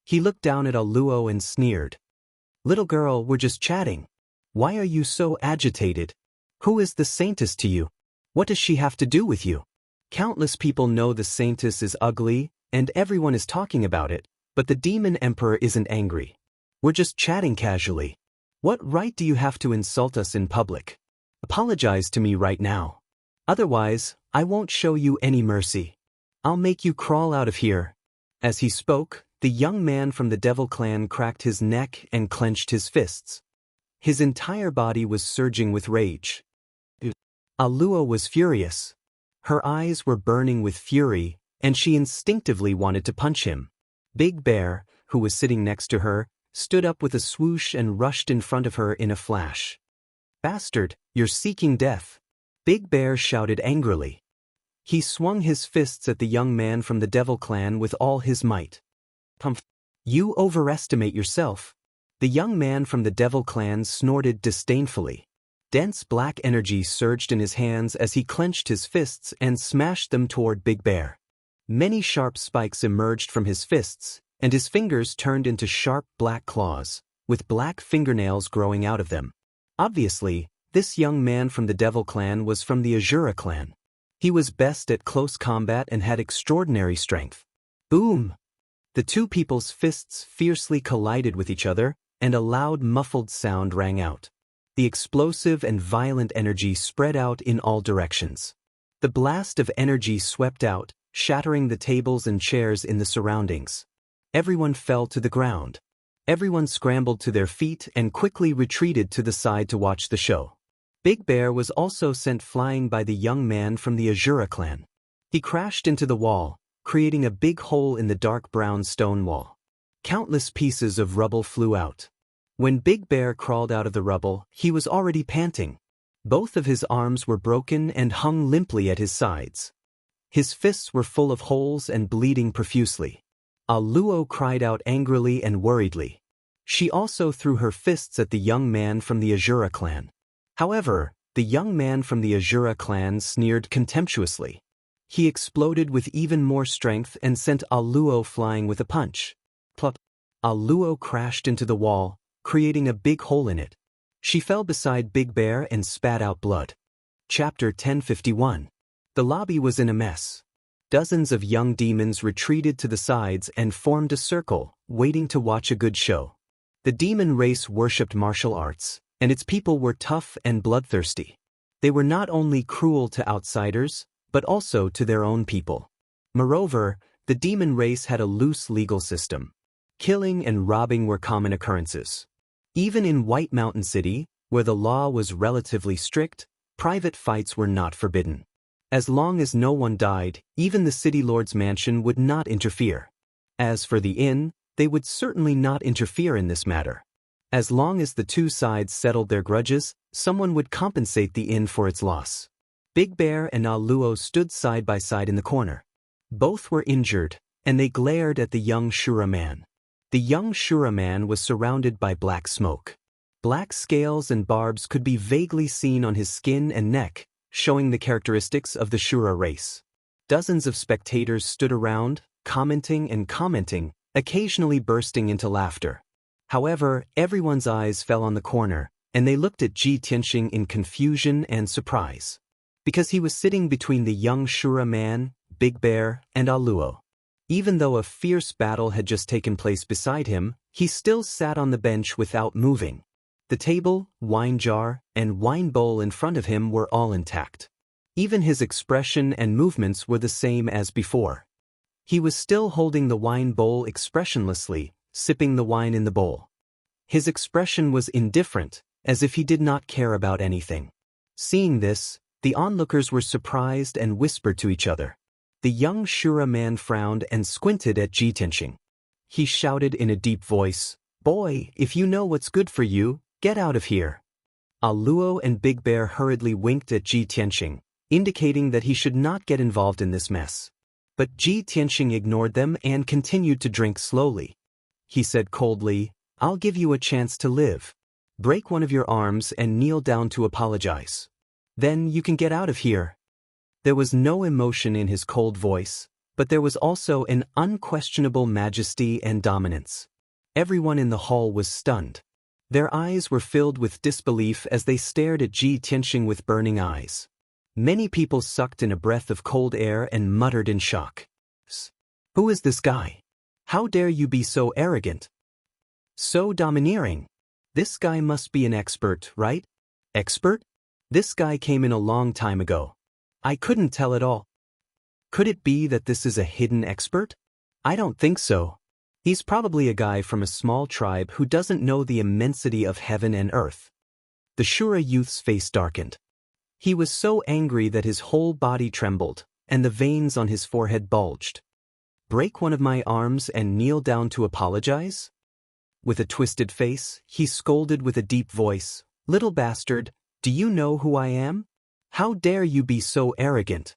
He looked down at Aluo and sneered. "Little girl, we're just chatting. Why are you so agitated? Who is the Saintess to you? What does she have to do with you?" Countless people know the Saintess is ugly, and everyone is talking about it, but the Demon Emperor isn't angry. We're just chatting casually. What right do you have to insult us in public? Apologize to me right now. Otherwise, I won't show you any mercy. I'll make you crawl out of here." As he spoke, the young man from the Devil Clan cracked his neck and clenched his fists. His entire body was surging with rage. Aluo was furious. Her eyes were burning with fury, and she instinctively wanted to punch him. Big Bear, who was sitting next to her, stood up with a swoosh and rushed in front of her in a flash. "Bastard, you're seeking death!" Big Bear shouted angrily. He swung his fists at the young man from the Devil Clan with all his might. "Pumph! You overestimate yourself." The young man from the Devil Clan snorted disdainfully. Dense black energy surged in his hands as he clenched his fists and smashed them toward Big Bear. Many sharp spikes emerged from his fists, and his fingers turned into sharp black claws, with black fingernails growing out of them. Obviously, this young man from the Devil Clan was from the Azura clan. He was best at close combat and had extraordinary strength. Boom! The two people's fists fiercely collided with each other, and a loud muffled sound rang out. The explosive and violent energy spread out in all directions. The blast of energy swept out, shattering the tables and chairs in the surroundings. Everyone fell to the ground. Everyone scrambled to their feet and quickly retreated to the side to watch the show. Big Bear was also sent flying by the young man from the Azura clan. He crashed into the wall, creating a big hole in the dark brown stone wall. Countless pieces of rubble flew out. When Big Bear crawled out of the rubble, he was already panting. Both of his arms were broken and hung limply at his sides. His fists were full of holes and bleeding profusely. Aluo cried out angrily and worriedly. She also threw her fists at the young man from the Azura clan. However, the young man from the Azura clan sneered contemptuously. He exploded with even more strength and sent Aluo flying with a punch. Plop! Aluo crashed into the wall, creating a big hole in it. She fell beside Big Bear and spat out blood. Chapter 1051. The lobby was in a mess. Dozens of young demons retreated to the sides and formed a circle, waiting to watch a good show. The demon race worshipped martial arts, and its people were tough and bloodthirsty. They were not only cruel to outsiders, but also to their own people. Moreover, the demon race had a loose legal system. Killing and robbing were common occurrences. Even in White Mountain City, where the law was relatively strict, private fights were not forbidden. As long as no one died, even the city lord's mansion would not interfere. As for the inn, they would certainly not interfere in this matter. As long as the two sides settled their grudges, someone would compensate the inn for its loss. Big Bear and Aluo stood side by side in the corner. Both were injured, and they glared at the young Shura man. The young Shura man was surrounded by black smoke. Black scales and barbs could be vaguely seen on his skin and neck, showing the characteristics of the Shura race. Dozens of spectators stood around, commenting, occasionally bursting into laughter. However, everyone's eyes fell on the corner, and they looked at Ji Tianxing in confusion and surprise. Because he was sitting between the young Shura man, Big Bear, and Aluo. Even though a fierce battle had just taken place beside him, he still sat on the bench without moving. The table, wine jar, and wine bowl in front of him were all intact. Even his expression and movements were the same as before. He was still holding the wine bowl expressionlessly, sipping the wine in the bowl. His expression was indifferent, as if he did not care about anything. Seeing this, the onlookers were surprised and whispered to each other. The young Shura man frowned and squinted at Ji Tianxing. He shouted in a deep voice, "Boy, if you know what's good for you, get out of here." Aluo and Big Bear hurriedly winked at Ji Tianxing, indicating that he should not get involved in this mess. But Ji Tianxing ignored them and continued to drink slowly. He said coldly, "I'll give you a chance to live. Break one of your arms and kneel down to apologize. Then you can get out of here." There was no emotion in his cold voice, but there was also an unquestionable majesty and dominance. Everyone in the hall was stunned. Their eyes were filled with disbelief as they stared at Ji Tianxing with burning eyes. Many people sucked in a breath of cold air and muttered in shock. Who is this guy? How dare you be so arrogant? So domineering. This guy must be an expert, right? Expert? This guy came in a long time ago. I couldn't tell at all. Could it be that this is a hidden expert? I don't think so. He's probably a guy from a small tribe who doesn't know the immensity of heaven and earth. The Shura youth's face darkened. He was so angry that his whole body trembled, and the veins on his forehead bulged. Break one of my arms and kneel down to apologize? With a twisted face, he scolded with a deep voice, "Little bastard, do you know who I am? How dare you be so arrogant?"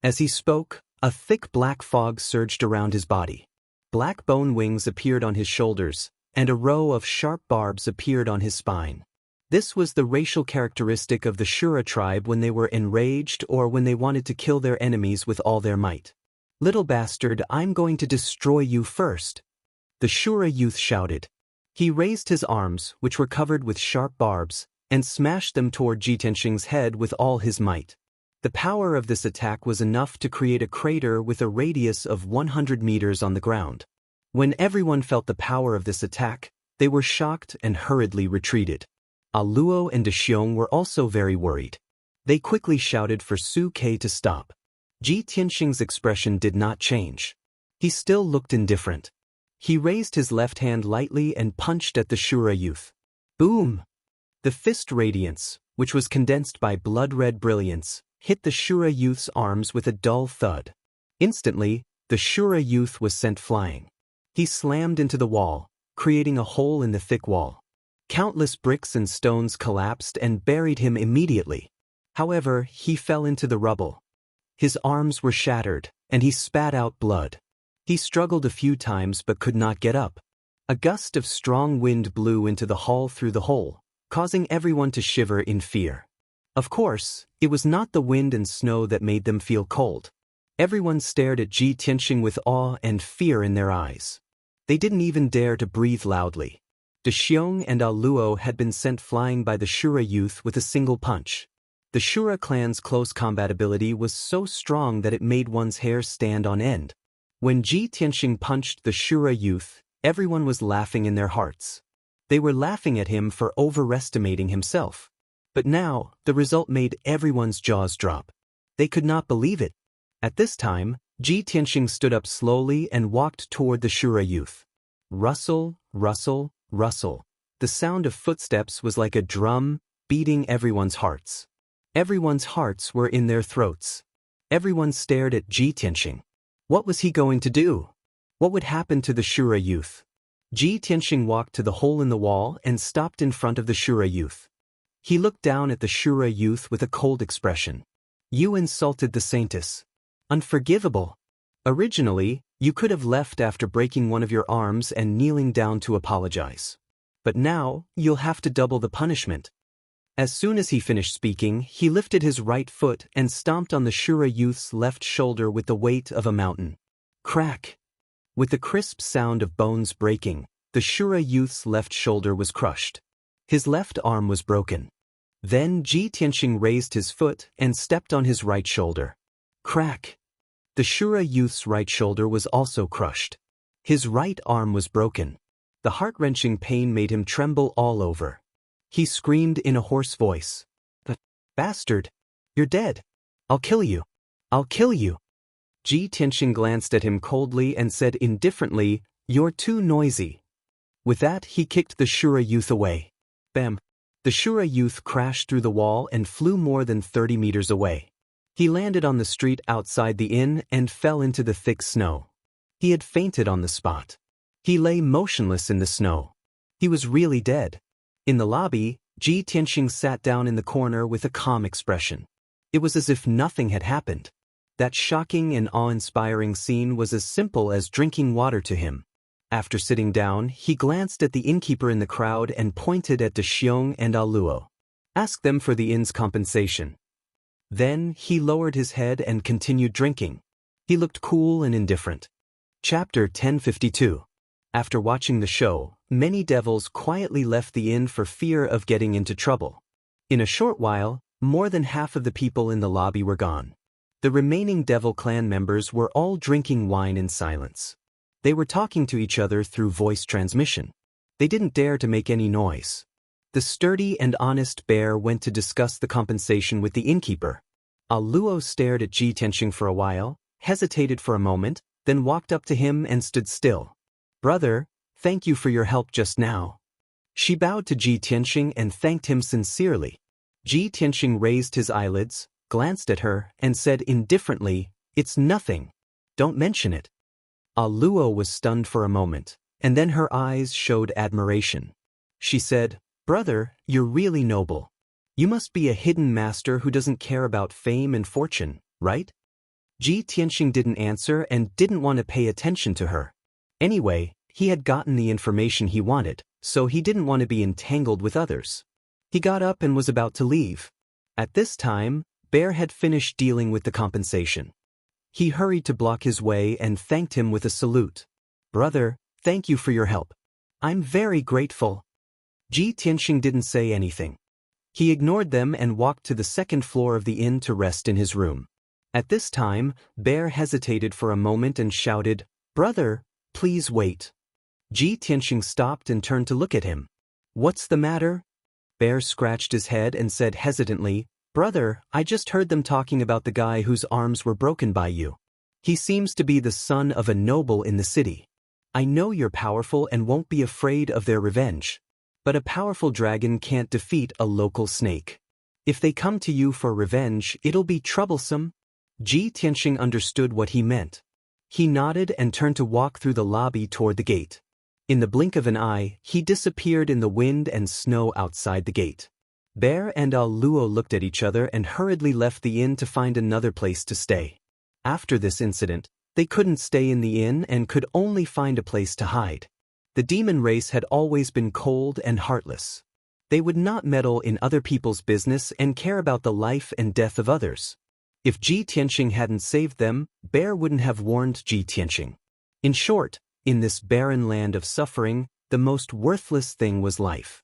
As he spoke, a thick black fog surged around his body. Black bone wings appeared on his shoulders, and a row of sharp barbs appeared on his spine. This was the racial characteristic of the Shura tribe when they were enraged or when they wanted to kill their enemies with all their might. "Little bastard, I'm going to destroy you first," the Shura youth shouted. He raised his arms, which were covered with sharp barbs, and smashed them toward Jitenshing's head with all his might. The power of this attack was enough to create a crater with a radius of 100 meters on the ground. When everyone felt the power of this attack, they were shocked and hurriedly retreated. Aluo and Deshiong were also very worried. They quickly shouted for Su Ke to stop. Ji Tianxing's expression did not change. He still looked indifferent. He raised his left hand lightly and punched at the Shura youth. Boom! The fist radiance, which was condensed by blood-red brilliance, hit the Shura youth's arms with a dull thud. Instantly, the Shura youth was sent flying. He slammed into the wall, creating a hole in the thick wall. Countless bricks and stones collapsed and buried him immediately. However, he fell into the rubble. His arms were shattered, and he spat out blood. He struggled a few times but could not get up. A gust of strong wind blew into the hall through the hole, causing everyone to shiver in fear. Of course, it was not the wind and snow that made them feel cold. Everyone stared at Ji Tianxing with awe and fear in their eyes. They didn't even dare to breathe loudly. Deshiong and Aluo had been sent flying by the Shura youth with a single punch. The Shura clan's close combat ability was so strong that it made one's hair stand on end. When Ji Tianxing punched the Shura youth, everyone was laughing in their hearts. They were laughing at him for overestimating himself. But now, the result made everyone's jaws drop. They could not believe it. At this time, Ji Tianxing stood up slowly and walked toward the Shura youth. Rustle, rustle, rustle. The sound of footsteps was like a drum, beating everyone's hearts. Everyone's hearts were in their throats. Everyone stared at Ji Tianxing. What was he going to do? What would happen to the Shura youth? Ji Tianxing walked to the hole in the wall and stopped in front of the Shura youth. He looked down at the Shura youth with a cold expression. "You insulted the saintess. Unforgivable. Originally, you could have left after breaking one of your arms and kneeling down to apologize. But now, you'll have to double the punishment." As soon as he finished speaking, he lifted his right foot and stomped on the Shura youth's left shoulder with the weight of a mountain. Crack! With the crisp sound of bones breaking, the Shura youth's left shoulder was crushed. His left arm was broken. Then Ji Tianxing raised his foot and stepped on his right shoulder. Crack! The Shura youth's right shoulder was also crushed. His right arm was broken. The heart-wrenching pain made him tremble all over. He screamed in a hoarse voice, "But, bastard, you're dead. I'll kill you. I'll kill you." Ji Tianxing glanced at him coldly and said indifferently, "You're too noisy." With that, he kicked the Shura youth away. Bam! The Shura youth crashed through the wall and flew more than 30 meters away. He landed on the street outside the inn and fell into the thick snow. He had fainted on the spot. He lay motionless in the snow. He was really dead. In the lobby, Ji Tianxing sat down in the corner with a calm expression. It was as if nothing had happened. That shocking and awe-inspiring scene was as simple as drinking water to him. After sitting down, he glanced at the innkeeper in the crowd and pointed at Deshiong and Aluo. "Ask them for the inn's compensation." Then, he lowered his head and continued drinking. He looked cool and indifferent. Chapter 1052. After watching the show, many devils quietly left the inn for fear of getting into trouble. In a short while, More than half of the people in the lobby were gone. The remaining Devil Clan members were all drinking wine in silence. They were talking to each other through voice transmission. They didn't dare to make any noise. The sturdy and honest bear went to discuss the compensation with the innkeeper. Luo stared at Ji Tianxing for a while, hesitated for a moment, then walked up to him and stood still. "Brother, thank you for your help just now." She bowed to Ji Tianxing and thanked him sincerely. Ji Tianxing raised his eyelids, glanced at her, and said indifferently, "It's nothing. Don't mention it." Luo was stunned for a moment, and then her eyes showed admiration. She said, "Brother, you're really noble. You must be a hidden master who doesn't care about fame and fortune, right?" Ji Tianxing didn't answer and didn't want to pay attention to her. Anyway, he had gotten the information he wanted, so he didn't want to be entangled with others. He got up and was about to leave. At this time, Bear had finished dealing with the compensation. He hurried to block his way and thanked him with a salute. "Brother, thank you for your help. I'm very grateful." Ji Tianxing didn't say anything. He ignored them and walked to the second floor of the inn to rest in his room. At this time, Bear hesitated for a moment and shouted, "Brother, please wait." Ji Tianxing stopped and turned to look at him. "What's the matter?" Bear scratched his head and said hesitantly, "Brother, I just heard them talking about the guy whose arms were broken by you. He seems to be the son of a noble in the city. I know you're powerful and won't be afraid of their revenge. But a powerful dragon can't defeat a local snake. If they come to you for revenge, it'll be troublesome." Ji Tianxing understood what he meant. He nodded and turned to walk through the lobby toward the gate. In the blink of an eye, he disappeared in the wind and snow outside the gate. Bear and Luo looked at each other and hurriedly left the inn to find another place to stay. After this incident, they couldn't stay in the inn and could only find a place to hide. The demon race had always been cold and heartless. They would not meddle in other people's business and care about the life and death of others. If Ji Tianxing hadn't saved them, Bear wouldn't have warned Ji Tianxing. In short, in this barren land of suffering, the most worthless thing was life.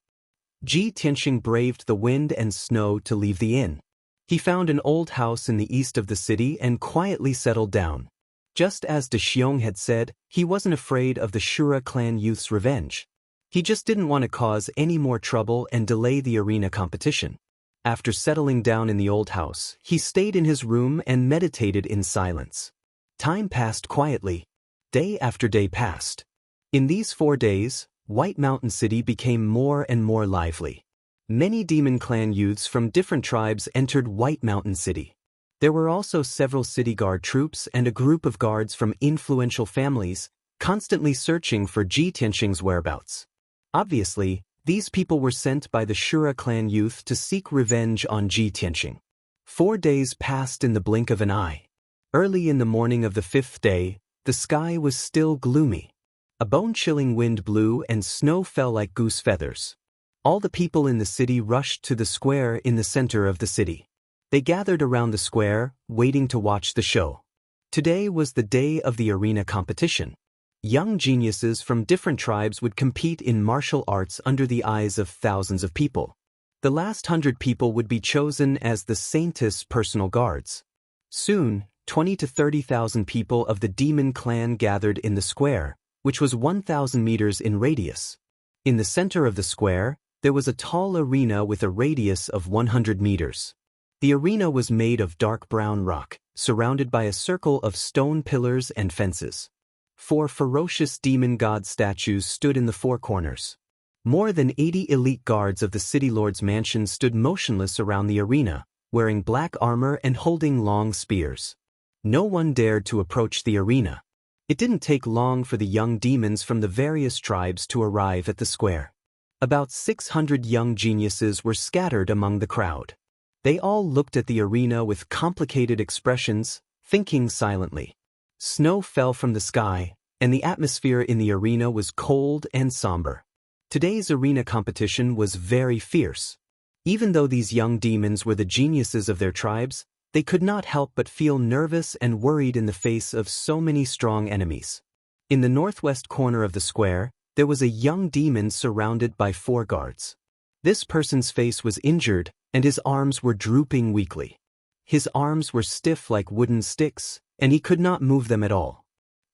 Ji Tianxing braved the wind and snow to leave the inn. He found an old house in the east of the city and quietly settled down. Just as De Xiong had said, he wasn't afraid of the Shura clan youth's revenge. He just didn't want to cause any more trouble and delay the arena competition. After settling down in the old house, he stayed in his room and meditated in silence. Time passed quietly. Day after day passed. In these 4 days, White Mountain City became more and more lively. Many demon clan youths from different tribes entered White Mountain City. There were also several city guard troops and a group of guards from influential families, constantly searching for Ji Tianxing's whereabouts. Obviously, these people were sent by the Shura clan youth to seek revenge on Ji Tianxing. 4 days passed in the blink of an eye. Early in the morning of the 5th day, the sky was still gloomy. A bone-chilling wind blew and snow fell like goose feathers. All the people in the city rushed to the square in the center of the city. They gathered around the square, waiting to watch the show. Today was the day of the arena competition. Young geniuses from different tribes would compete in martial arts under the eyes of thousands of people. The last 100 people would be chosen as the Saintess personal guards. Soon, 20 to 30,000 people of the demon clan gathered in the square, which was 1,000 meters in radius. In the center of the square, there was a tall arena with a radius of 100 meters. The arena was made of dark brown rock, surrounded by a circle of stone pillars and fences. 4 ferocious demon god statues stood in the 4 corners. More than 80 elite guards of the city lord's mansion stood motionless around the arena, wearing black armor and holding long spears. No one dared to approach the arena. It didn't take long for the young demons from the various tribes to arrive at the square. About 600 young geniuses were scattered among the crowd. They all looked at the arena with complicated expressions, thinking silently. Snow fell from the sky, and the atmosphere in the arena was cold and somber. Today's arena competition was very fierce. Even though these young demons were the geniuses of their tribes, they could not help but feel nervous and worried in the face of so many strong enemies. In the northwest corner of the square, there was a young demon surrounded by 4 guards. This person's face was injured, and his arms were drooping weakly. His arms were stiff like wooden sticks, and he could not move them at all.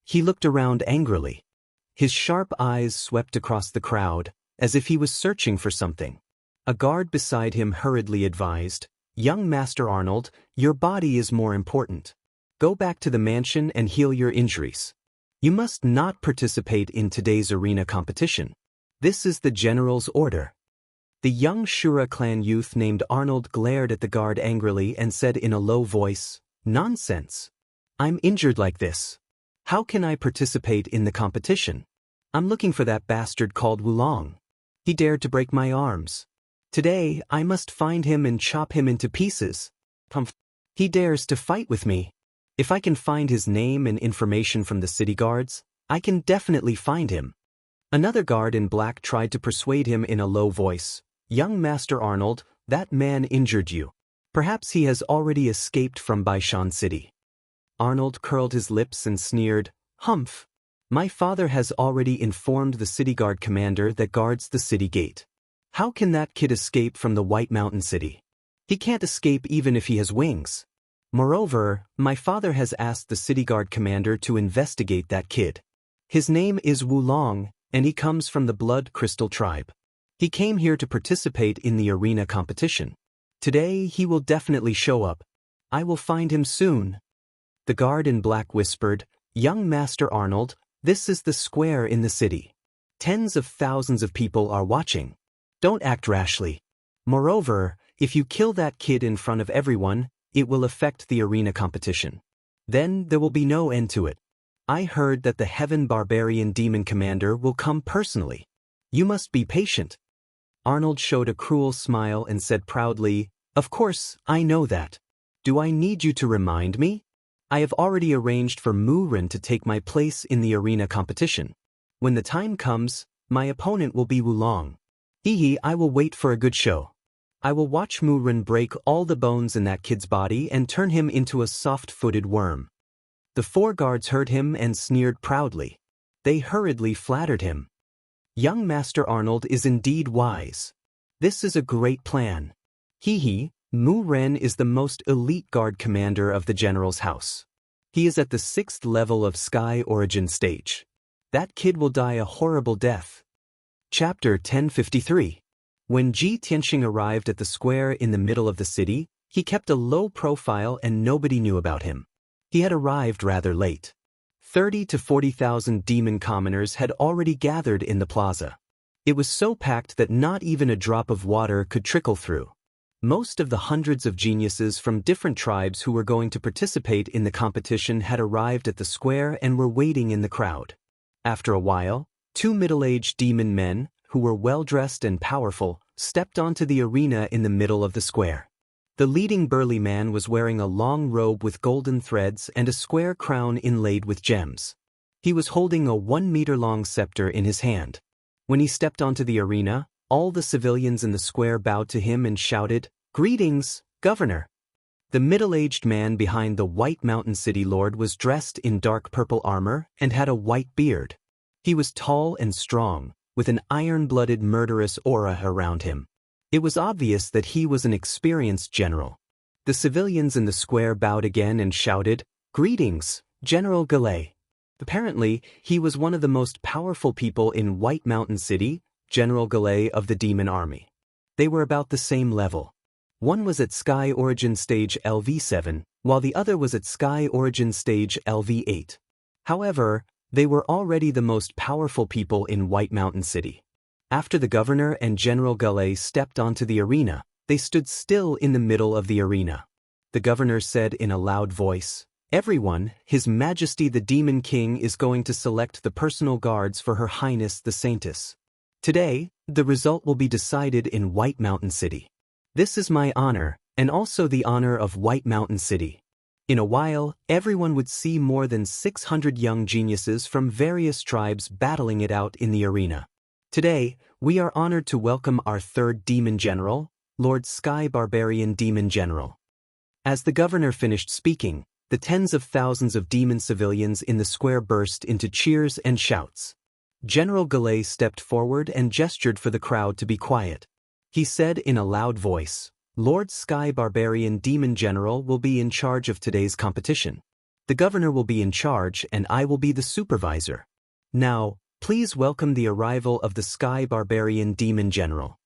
He looked around angrily. His sharp eyes swept across the crowd, as if he was searching for something. A guard beside him hurriedly advised, "Young Master Arnold, your body is more important. Go back to the mansion and heal your injuries. You must not participate in today's arena competition. This is the general's order." The young Shura clan youth named Arnold glared at the guard angrily and said in a low voice, "Nonsense. I'm injured like this. How can I participate in the competition? I'm looking for that bastard called Wulong. He dared to break my arms. Today, I must find him and chop him into pieces. He dares to fight with me. If I can find his name and information from the city guards, I can definitely find him." Another guard in black tried to persuade him in a low voice, "Young Master Arnold, that man injured you. Perhaps he has already escaped from Baishan City." Arnold curled his lips and sneered, "Humph. My father has already informed the city guard commander that guards the city gate. How can that kid escape from the White Mountain City? He can't escape even if he has wings. Moreover, my father has asked the city guard commander to investigate that kid. His name is Wulong, and he comes from the Blood Crystal tribe. He came here to participate in the arena competition. Today he will definitely show up. I will find him soon." The guard in black whispered, "Young Master Arnold, this is the square in the city. Tens of thousands of people are watching. Don't act rashly. Moreover, if you kill that kid in front of everyone, it will affect the arena competition. Then there will be no end to it. I heard that the Heaven Barbarian Demon Commander will come personally. You must be patient." Arnold showed a cruel smile and said proudly, "Of course, I know that. Do I need you to remind me? I have already arranged for Mu-Ren to take my place in the arena competition. When the time comes, my opponent will be Wulong. I will wait for a good show. I will watch Mu-Ren break all the bones in that kid's body and turn him into a soft-footed worm." The four guards heard him and sneered proudly. They hurriedly flattered him. "Young Master Arnold is indeed wise. This is a great plan. Mu-Ren is the most elite guard commander of the general's house. He is at the 6th level of Sky Origin stage. That kid will die a horrible death." Chapter 1053. When Ji Tianxing arrived at the square in the middle of the city, he kept a low profile and nobody knew about him. He had arrived rather late. 30 to 40,000 demon commoners had already gathered in the plaza. It was so packed that not even a drop of water could trickle through. Most of the hundreds of geniuses from different tribes who were going to participate in the competition had arrived at the square and were waiting in the crowd. After a while, two middle-aged demon men, who were well-dressed and powerful, stepped onto the arena in the middle of the square. The leading burly man was wearing a long robe with golden threads and a square crown inlaid with gems. He was holding a 1-meter-long scepter in his hand. When he stepped onto the arena, all the civilians in the square bowed to him and shouted, "Greetings, Governor." The middle-aged man behind the White Mountain City Lord was dressed in dark purple armor and had a white beard. He was tall and strong, with an iron-blooded murderous aura around him. It was obvious that he was an experienced general. The civilians in the square bowed again and shouted, "Greetings, General Galay." Apparently, he was one of the most powerful people in White Mountain City, General Galay of the Demon Army. They were about the same level. One was at Sky Origin Stage LV7, while the other was at Sky Origin Stage LV8. However, they were already the most powerful people in White Mountain City. After the governor and General Galay stepped onto the arena, they stood still in the middle of the arena. The governor said in a loud voice, "Everyone, His Majesty the Demon King is going to select the personal guards for Her Highness the Saintess. Today, the result will be decided in White Mountain City. This is my honor, and also the honor of White Mountain City." In a while, everyone would see more than 600 young geniuses from various tribes battling it out in the arena. Today, we are honored to welcome our third demon general, Lord Sky Barbarian Demon General. As the governor finished speaking, the tens of thousands of demon civilians in the square burst into cheers and shouts. General Galay stepped forward and gestured for the crowd to be quiet. He said in a loud voice, Lord Sky Barbarian Demon General will be in charge of today's competition. The governor will be in charge and I will be the supervisor. Now, please welcome the arrival of the Sky Barbarian Demon General."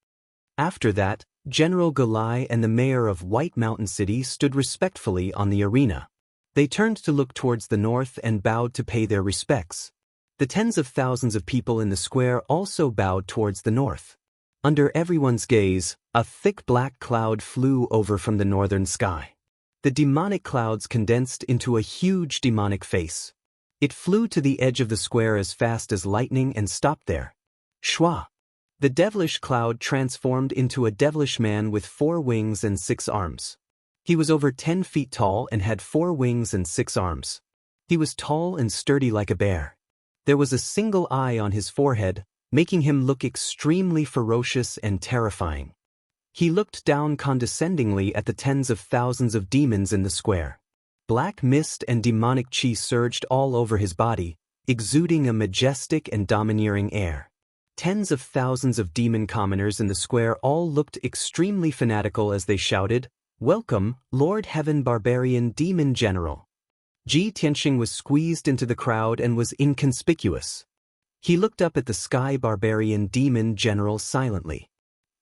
After that, General Galai and the mayor of White Mountain City stood respectfully on the arena. They turned to look towards the north and bowed to pay their respects. The tens of thousands of people in the square also bowed towards the north. Under everyone's gaze, a thick black cloud flew over from the northern sky. The demonic clouds condensed into a huge demonic face. It flew to the edge of the square as fast as lightning and stopped there. Shwa! The devilish cloud transformed into a devilish man with 4 wings and 6 arms. He was over 10 feet tall and had 4 wings and 6 arms. He was tall and sturdy like a bear. There was a single eye on his forehead, making him look extremely ferocious and terrifying. He looked down condescendingly at the tens of thousands of demons in the square. Black mist and demonic chi surged all over his body, exuding a majestic and domineering air. Tens of thousands of demon commoners in the square all looked extremely fanatical as they shouted, "Welcome, Lord Heaven Barbarian Demon General." Ji Tianxing was squeezed into the crowd and was inconspicuous. He looked up at the Sky Barbarian Demon General silently.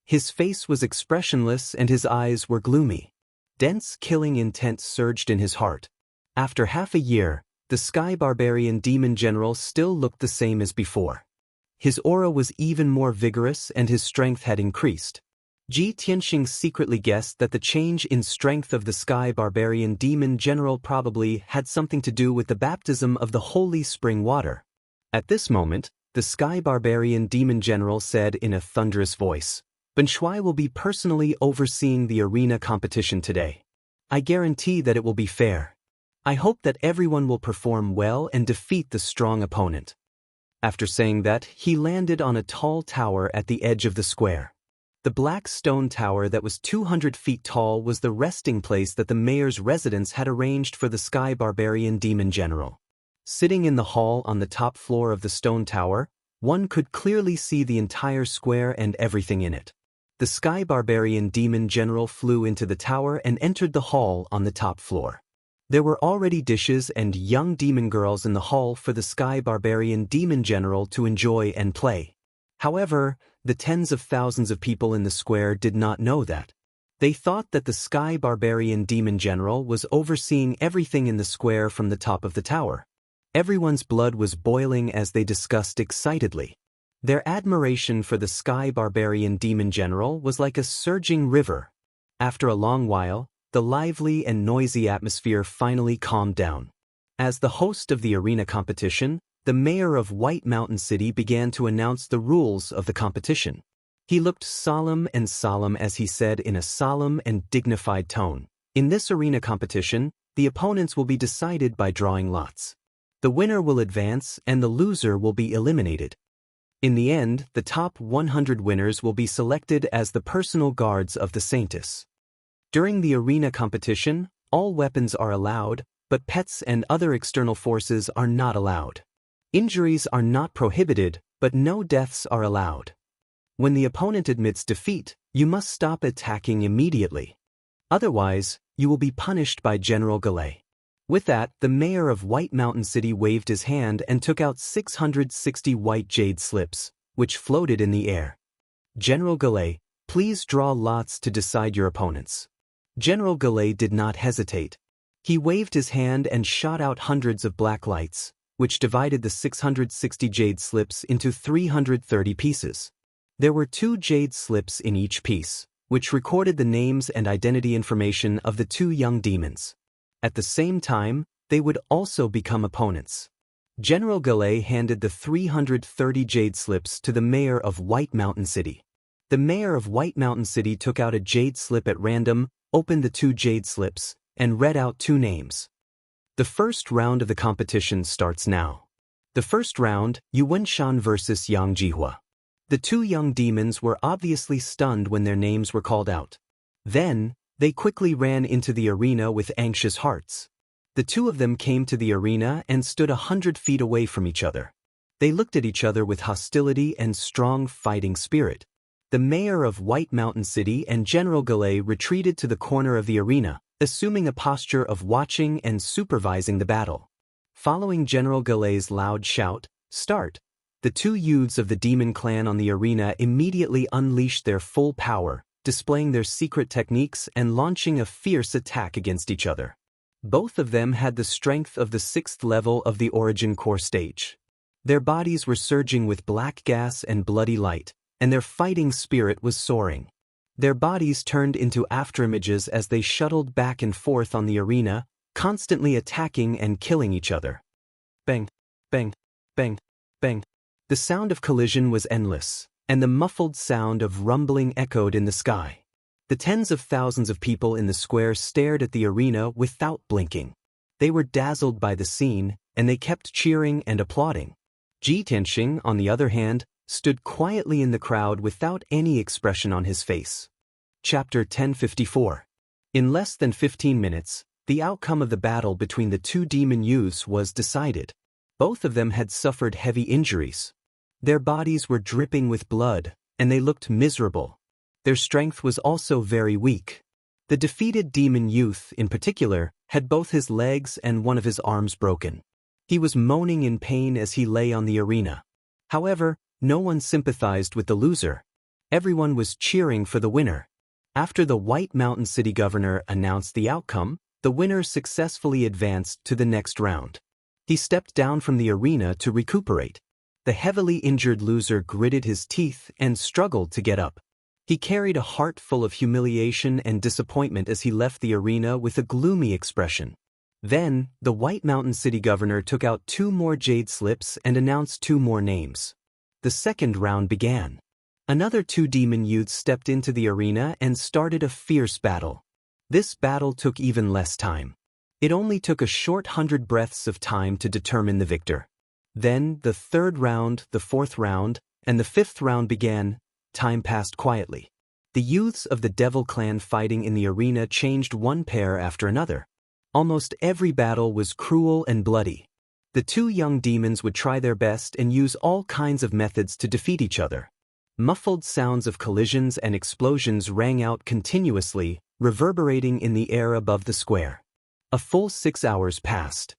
His face was expressionless and his eyes were gloomy. Dense killing intent surged in his heart. After half a year, the Sky Barbarian Demon General still looked the same as before. His aura was even more vigorous and his strength had increased. Ji Tianxing secretly guessed that the change in strength of the Sky Barbarian Demon General probably had something to do with the baptism of the holy spring water. At this moment, the Sky Barbarian Demon General said in a thunderous voice, "Ben Shui will be personally overseeing the arena competition today. I guarantee that it will be fair. I hope that everyone will perform well and defeat the strong opponent." After saying that, he landed on a tall tower at the edge of the square. The black stone tower that was 200 feet tall was the resting place that the mayor's residence had arranged for the Sky Barbarian Demon General. Sitting in the hall on the top floor of the stone tower, one could clearly see the entire square and everything in it. The Sky Barbarian Demon General flew into the tower and entered the hall on the top floor. There were already dishes and young demon girls in the hall for the Sky Barbarian Demon General to enjoy and play. However, the tens of thousands of people in the square did not know that. They thought that the Sky Barbarian Demon General was overseeing everything in the square from the top of the tower. Everyone's blood was boiling as they discussed excitedly. Their admiration for the Sky Barbarian Demon General was like a surging river. After a long while, the lively and noisy atmosphere finally calmed down. As the host of the arena competition, the mayor of White Mountain City began to announce the rules of the competition. He looked solemn as he said in a solemn and dignified tone, "In this arena competition, the opponents will be decided by drawing lots. The winner will advance and the loser will be eliminated. In the end, the top 100 winners will be selected as the personal guards of the Saintess. During the arena competition, all weapons are allowed, but pets and other external forces are not allowed. Injuries are not prohibited, but no deaths are allowed. When the opponent admits defeat, you must stop attacking immediately. Otherwise, you will be punished by General Galay." With that, the mayor of White Mountain City waved his hand and took out 660 white jade slips, which floated in the air. "General Galay, please draw lots to decide your opponents." General Galay did not hesitate. He waved his hand and shot out hundreds of black lights, which divided the 660 jade slips into 330 pieces. There were 2 jade slips in each piece, which recorded the names and identity information of the 2 young demons. At the same time, they would also become opponents. General Galay handed the 330 jade slips to the mayor of White Mountain City. The mayor of White Mountain City took out a jade slip at random, opened the 2 jade slips, and read out 2 names. The first round of the competition starts now. The first round, Yu Wenshan versus Yang Jihua. The 2 young demons were obviously stunned when their names were called out. Then, they quickly ran into the arena with anxious hearts. The 2 of them came to the arena and stood 100 feet away from each other. They looked at each other with hostility and strong fighting spirit. The mayor of White Mountain City and General Gallet retreated to the corner of the arena, assuming a posture of watching and supervising the battle. Following General Gallet's loud shout, "Start!" the two youths of the demon clan on the arena immediately unleashed their full power, displaying their secret techniques and launching a fierce attack against each other. Both of them had the strength of the 6th level of the Origin Core stage. Their bodies were surging with black gas and bloody light, and their fighting spirit was soaring. Their bodies turned into afterimages as they shuttled back and forth on the arena, constantly attacking and killing each other. Bang, bang, bang, bang. The sound of collision was endless, and the muffled sound of rumbling echoed in the sky. The tens of thousands of people in the square stared at the arena without blinking. They were dazzled by the scene, and they kept cheering and applauding. Ji Tianxing, on the other hand, stood quietly in the crowd without any expression on his face. Chapter 1054. In less than 15 minutes, the outcome of the battle between the two demon youths was decided. Both of them had suffered heavy injuries. Their bodies were dripping with blood, and they looked miserable. Their strength was also very weak. The defeated demon youth, in particular, had both his legs and one of his arms broken. He was moaning in pain as he lay on the arena. However, no one sympathized with the loser. Everyone was cheering for the winner. After the White Mountain City governor announced the outcome, the winner successfully advanced to the next round. He stepped down from the arena to recuperate. The heavily injured loser gritted his teeth and struggled to get up. He carried a heart full of humiliation and disappointment as he left the arena with a gloomy expression. Then, the White Mountain City governor took out 2 more jade slips and announced 2 more names. The second round began. Another 2 demon youths stepped into the arena and started a fierce battle. This battle took even less time. It only took a short 100 breaths of time to determine the victor. Then, the 3rd round, the 4th round, and the 5th round began. Time passed quietly. The youths of the Devil Clan fighting in the arena changed one pair after another. Almost every battle was cruel and bloody. The 2 young demons would try their best and use all kinds of methods to defeat each other. Muffled sounds of collisions and explosions rang out continuously, reverberating in the air above the square. A full 6 hours passed.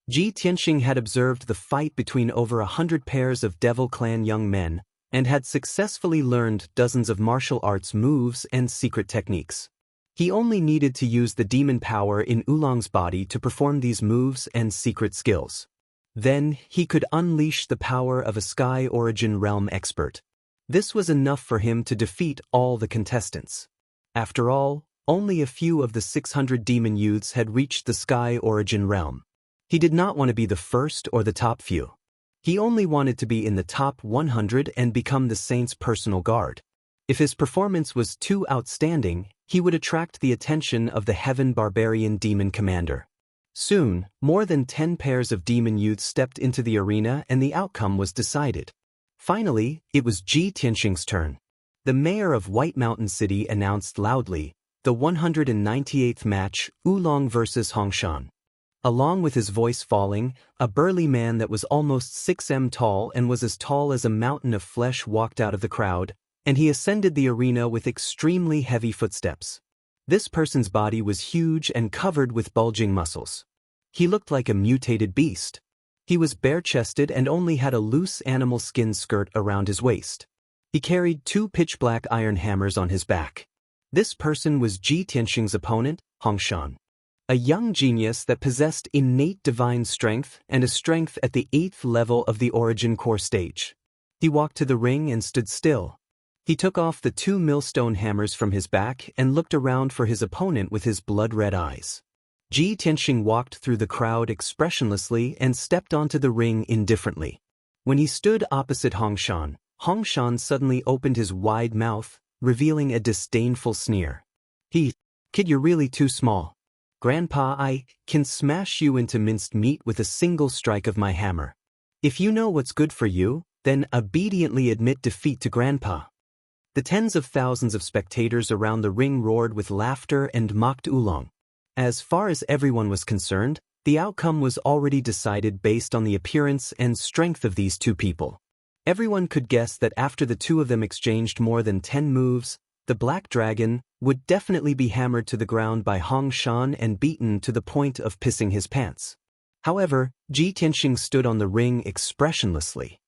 Ji Tianxing had observed the fight between over 100 pairs of Devil Clan young men, and had successfully learned dozens of martial arts moves and secret techniques. He only needed to use the demon power in Oolong's body to perform these moves and secret skills. Then, he could unleash the power of a Sky Origin Realm expert. This was enough for him to defeat all the contestants. After all, only a few of the 600 demon youths had reached the Sky Origin Realm. He did not want to be the first or the top few. He only wanted to be in the top 100 and become the Saint's personal guard. If his performance was too outstanding, he would attract the attention of the Heaven Barbarian Demon Commander. Soon, more than 10 pairs of demon youths stepped into the arena and the outcome was decided. Finally, it was Ji Tianxing's turn. The mayor of White Mountain City announced loudly, the 198th match, Oolong vs. Hongshan. Along with his voice falling, a burly man that was almost 6 m tall and was as tall as a mountain of flesh walked out of the crowd, and he ascended the arena with extremely heavy footsteps. This person's body was huge and covered with bulging muscles. He looked like a mutated beast. He was bare-chested and only had a loose animal skin skirt around his waist. He carried 2 pitch-black iron hammers on his back. This person was Ji Tianxing's opponent, Hongshan. A young genius that possessed innate divine strength and a strength at the 8th level of the Origin Core stage. He walked to the ring and stood still. He took off the 2 millstone hammers from his back and looked around for his opponent with his blood-red eyes. Ji Tianxing walked through the crowd expressionlessly and stepped onto the ring indifferently. When he stood opposite Hongshan, Hongshan suddenly opened his wide mouth, revealing a disdainful sneer. Kid, you're really too small. Grandpa, I can smash you into minced meat with a single strike of my hammer. If you know what's good for you, then obediently admit defeat to Grandpa. The tens of thousands of spectators around the ring roared with laughter and mocked Oolong. As far as everyone was concerned, the outcome was already decided based on the appearance and strength of these 2 people. Everyone could guess that after the two of them exchanged more than 10 moves, the Black Dragon would definitely be hammered to the ground by Hong Shan and beaten to the point of pissing his pants. However, Ji Tianxing stood on the ring expressionlessly.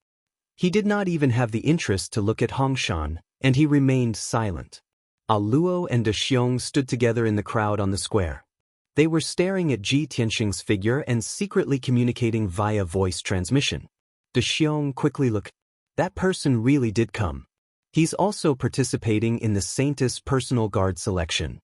He did not even have the interest to look at Hong Shan, and he remained silent. A Luo and De Xiong stood together in the crowd on the square. They were staring at Ji Tianxing's figure and secretly communicating via voice transmission. De Xiong quickly looked. That person really did come. He's also participating in the Saintess personal guard selection.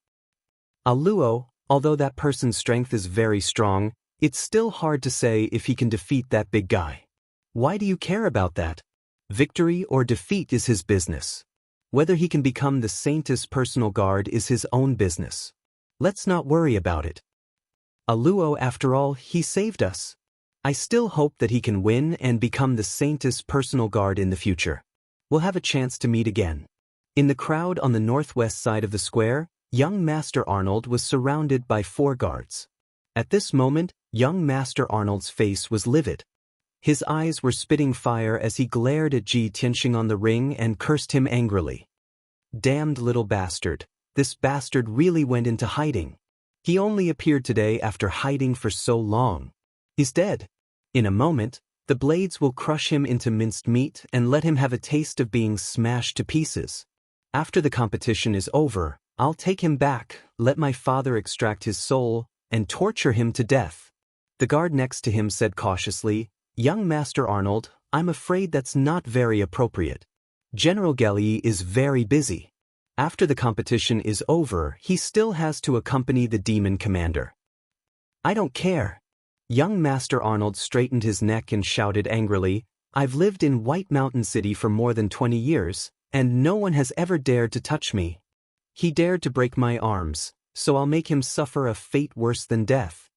A Luo, although that person's strength is very strong, it's still hard to say if he can defeat that big guy. Why do you care about that? Victory or defeat is his business. Whether he can become the Saintess personal guard is his own business. Let's not worry about it. A Luo, after all, he saved us. I still hope that he can win and become the Saintess personal guard in the future. We'll have a chance to meet again. In the crowd on the northwest side of the square, young Master Arnold was surrounded by 4 guards. At this moment, young Master Arnold's face was livid. His eyes were spitting fire as he glared at Ji Tianxing on the ring and cursed him angrily. Damned little bastard, this bastard really went into hiding. He only appeared today after hiding for so long. He's dead. In a moment, the blades will crush him into minced meat and let him have a taste of being smashed to pieces. After the competition is over, I'll take him back, let my father extract his soul, and torture him to death. The guard next to him said cautiously, "Young Master Arnold, I'm afraid that's not very appropriate. General Gelli is very busy. After the competition is over, he still has to accompany the demon commander." "I don't care." Young Master Arnold straightened his neck and shouted angrily, "I've lived in White Mountain City for more than 20 years, and no one has ever dared to touch me. He dared to break my arms, so I'll make him suffer a fate worse than death.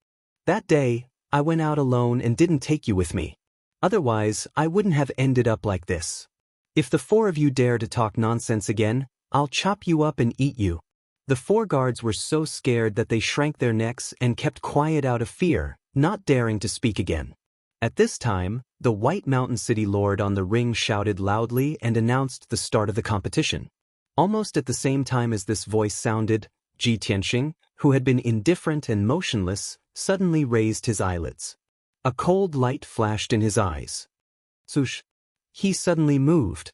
That day, I went out alone and didn't take you with me. Otherwise, I wouldn't have ended up like this. If the 4 of you dare to talk nonsense again, I'll chop you up and eat you." The 4 guards were so scared that they shrank their necks and kept quiet out of fear, not daring to speak again. At this time, the White Mountain City Lord on the ring shouted loudly and announced the start of the competition. Almost at the same time as this voice sounded, Ji Tianxing, who had been indifferent and motionless, suddenly raised his eyelids. A cold light flashed in his eyes. Swoosh! He suddenly moved.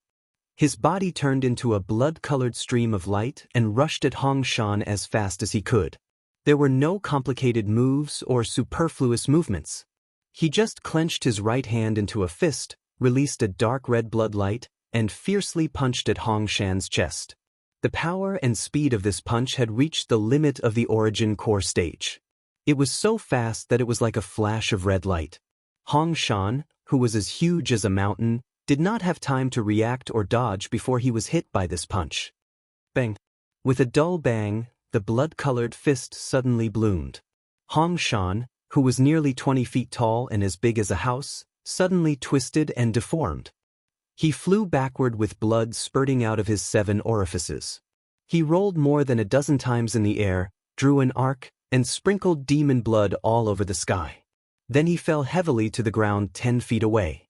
His body turned into a blood-colored stream of light and rushed at Hong Shan as fast as he could. There were no complicated moves or superfluous movements. He just clenched his right hand into a fist, released a dark red blood light, and fiercely punched at Hong Shan's chest. The power and speed of this punch had reached the limit of the origin core stage. It was so fast that it was like a flash of red light. Hong Shan, who was as huge as a mountain, did not have time to react or dodge before he was hit by this punch. Bang! With a dull bang, the blood-colored fist suddenly bloomed. Hong Shan, who was nearly 20 feet tall and as big as a house, suddenly twisted and deformed. He flew backward with blood spurting out of his 7 orifices. He rolled more than a dozen times in the air, drew an arc, and sprinkled demon blood all over the sky. Then he fell heavily to the ground 10 feet away.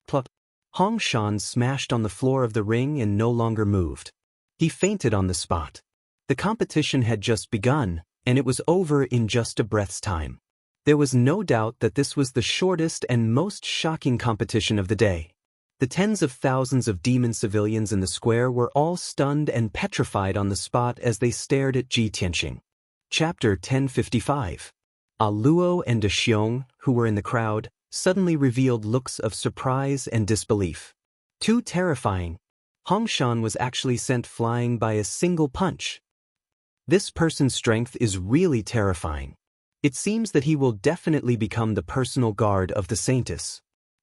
Plop! Hong Shan smashed on the floor of the ring and no longer moved. He fainted on the spot. The competition had just begun, and it was over in just a breath's time. There was no doubt that this was the shortest and most shocking competition of the day. The tens of thousands of demon civilians in the square were all stunned and petrified on the spot as they stared at Ji Tianxing. Chapter 1055. A Luo and De Xiong, who were in the crowd, suddenly revealed looks of surprise and disbelief. Too terrifying. Hong Shan was actually sent flying by a single punch. This person's strength is really terrifying. It seems that he will definitely become the personal guard of the Saintess.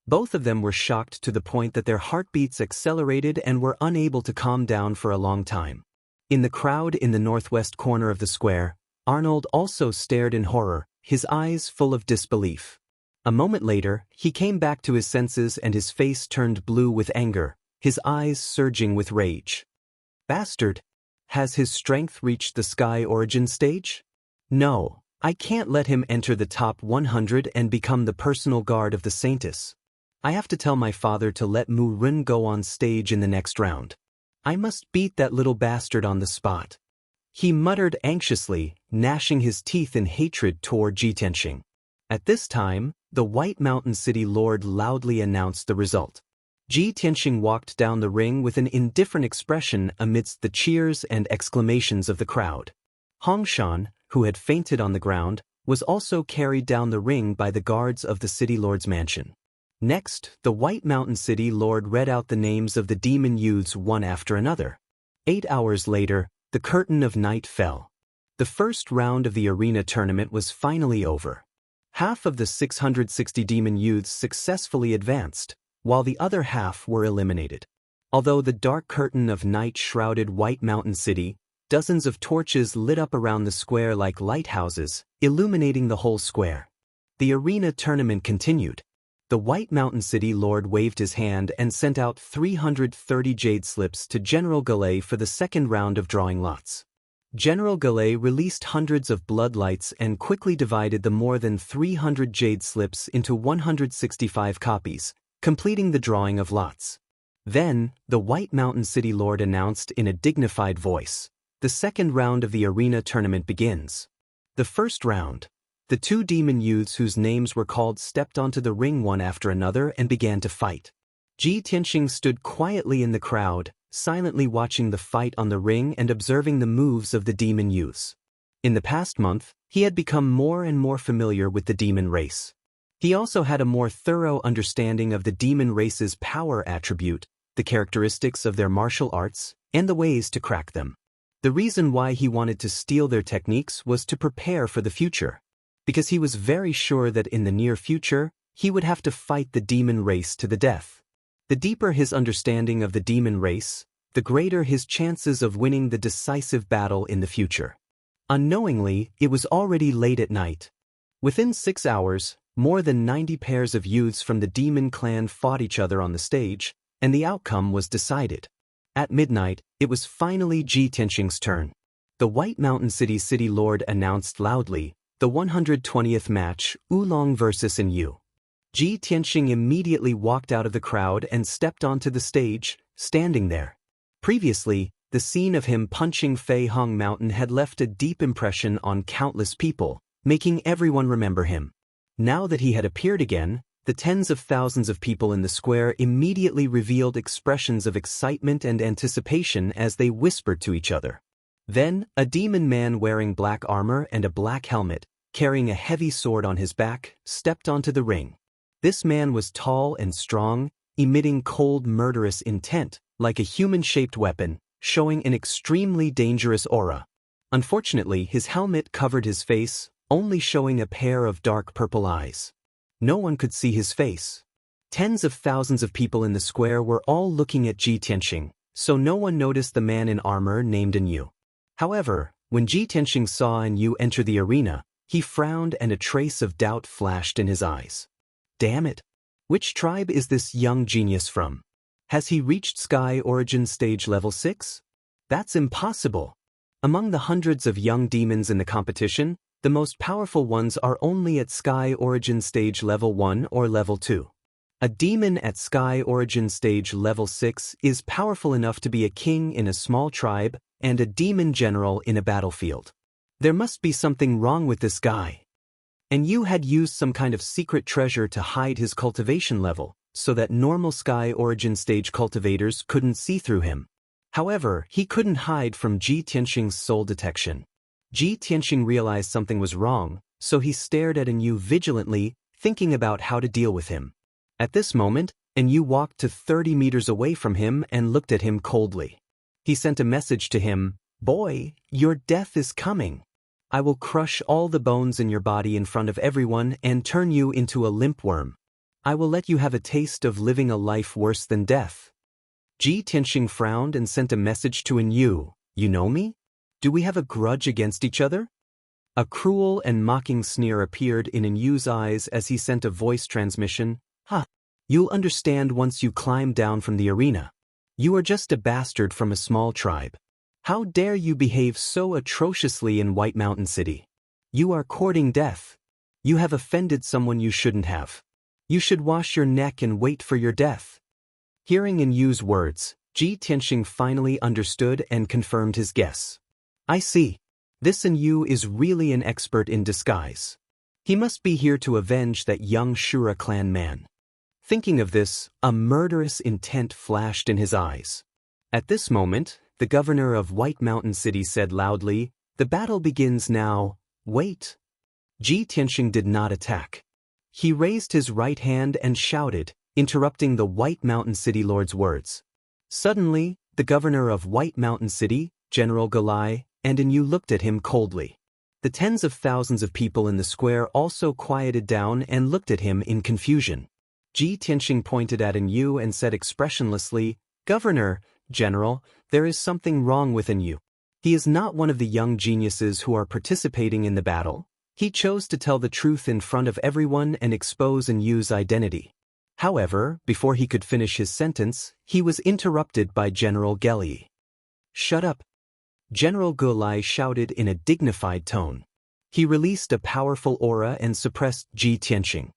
Both of them were shocked to the point that their heartbeats accelerated and were unable to calm down for a long time. In the crowd in the northwest corner of the square, Arnold also stared in horror, his eyes full of disbelief. A moment later, he came back to his senses and his face turned blue with anger, his eyes surging with rage. Bastard! Has his strength reached the sky origin stage? No, I can't let him enter the top 100 and become the personal guard of the Saintess. I have to tell my father to let Mu Run go on stage in the next round. I must beat that little bastard on the spot. He muttered anxiously, gnashing his teeth in hatred toward Ji Tianxing. At this time, the White Mountain City Lord loudly announced the result. Ji Tianxing walked down the ring with an indifferent expression amidst the cheers and exclamations of the crowd. Hong Shan, who had fainted on the ground, was also carried down the ring by the guards of the City Lord's mansion. Next, the White Mountain City Lord read out the names of the demon youths one after another. 8 hours later, the curtain of night fell. The first round of the arena tournament was finally over. Half of the 660 demon youths successfully advanced, while the other half were eliminated. Although the dark curtain of night shrouded White Mountain City, dozens of torches lit up around the square like lighthouses, illuminating the whole square. The arena tournament continued. The White Mountain City Lord waved his hand and sent out 330 jade slips to General Galay for the second round of drawing lots. General Galay released hundreds of bloodlights and quickly divided the more than 300 jade slips into 165 copies, completing the drawing of lots. Then, the White Mountain City Lord announced in a dignified voice, "The second round of the arena tournament begins." The first round. The two demon youths whose names were called stepped onto the ring one after another and began to fight. Ji Tianxing stood quietly in the crowd, silently watching the fight on the ring and observing the moves of the demon youths. In the past month, he had become more and more familiar with the demon race. He also had a more thorough understanding of the demon race's power attribute, the characteristics of their martial arts, and the ways to crack them. The reason why he wanted to steal their techniques was to prepare for the future, because he was very sure that in the near future, he would have to fight the demon race to the death. The deeper his understanding of the demon race, the greater his chances of winning the decisive battle in the future. Unknowingly, it was already late at night. Within 6 hours, more than 90 pairs of youths from the demon clan fought each other on the stage, and the outcome was decided. At midnight, it was finally Ji Tianxing's turn. The White Mountain City Lord announced loudly, "The 120th match, Oolong vs. Yu." Ji Tianxing immediately walked out of the crowd and stepped onto the stage, standing there. Previously, the scene of him punching Fei Hong Mountain had left a deep impression on countless people, making everyone remember him. Now that he had appeared again, the tens of thousands of people in the square immediately revealed expressions of excitement and anticipation as they whispered to each other. Then, a demon man wearing black armor and a black helmet, carrying a heavy sword on his back, stepped onto the ring. This man was tall and strong, emitting cold murderous intent, like a human-shaped weapon, showing an extremely dangerous aura. Unfortunately, his helmet covered his face, only showing a pair of dark purple eyes. No one could see his face. Tens of thousands of people in the square were all looking at Ji Tianxing, so no one noticed the man in armor named Yu. However, when Ji Tianxing saw Yu enter the arena, he frowned and a trace of doubt flashed in his eyes. Damn it! Which tribe is this young genius from? Has he reached Sky Origin Stage Level 6? That's impossible! Among the hundreds of young demons in the competition, the most powerful ones are only at Sky Origin Stage Level 1 or Level 2. A demon at Sky Origin Stage Level 6 is powerful enough to be a king in a small tribe and a demon general in a battlefield. There must be something wrong with this guy. And Yu had used some kind of secret treasure to hide his cultivation level, so that normal Sky Origin Stage cultivators couldn't see through him. However, he couldn't hide from Ji Tianxing's soul detection. Ji Tianxing realized something was wrong, so he stared at Yu vigilantly, thinking about how to deal with him. At this moment, Yu walked to 30 meters away from him and looked at him coldly. He sent a message to him, "Boy, your death is coming. I will crush all the bones in your body in front of everyone and turn you into a limp worm. I will let you have a taste of living a life worse than death." Ji Tianxing frowned and sent a message to Yu, "You know me? Do we have a grudge against each other?" A cruel and mocking sneer appeared in Yu's eyes as he sent a voice transmission, "Ha! You'll understand once you climb down from the arena. You are just a bastard from a small tribe. How dare you behave so atrociously in White Mountain City? You are courting death. You have offended someone you shouldn't have. You should wash your neck and wait for your death. Hearing In Yu's words, Ji Tianxing finally understood and confirmed his guess. I see. This In Yu is really an expert in disguise. He must be here to avenge that young Shura clan man. Thinking of this, a murderous intent flashed in his eyes. At this moment, the governor of White Mountain City said loudly, "The battle begins now. Wait." Ji Tianxing did not attack. He raised his right hand and shouted, interrupting the White Mountain City lord's words. Suddenly, the governor of White Mountain City, General Galai, and In Yu looked at him coldly. The tens of thousands of people in the square also quieted down and looked at him in confusion. Ji Tianxing pointed at In Yu and said expressionlessly, "Governor, General, there is something wrong with In Yu. He is not one of the young geniuses who are participating in the battle. He chose to tell the truth in front of everyone and expose In Yu's identity." However, before he could finish his sentence, he was interrupted by General Gelei. "Shut up!" General Gelei shouted in a dignified tone. He released a powerful aura and suppressed Ji Tianxing.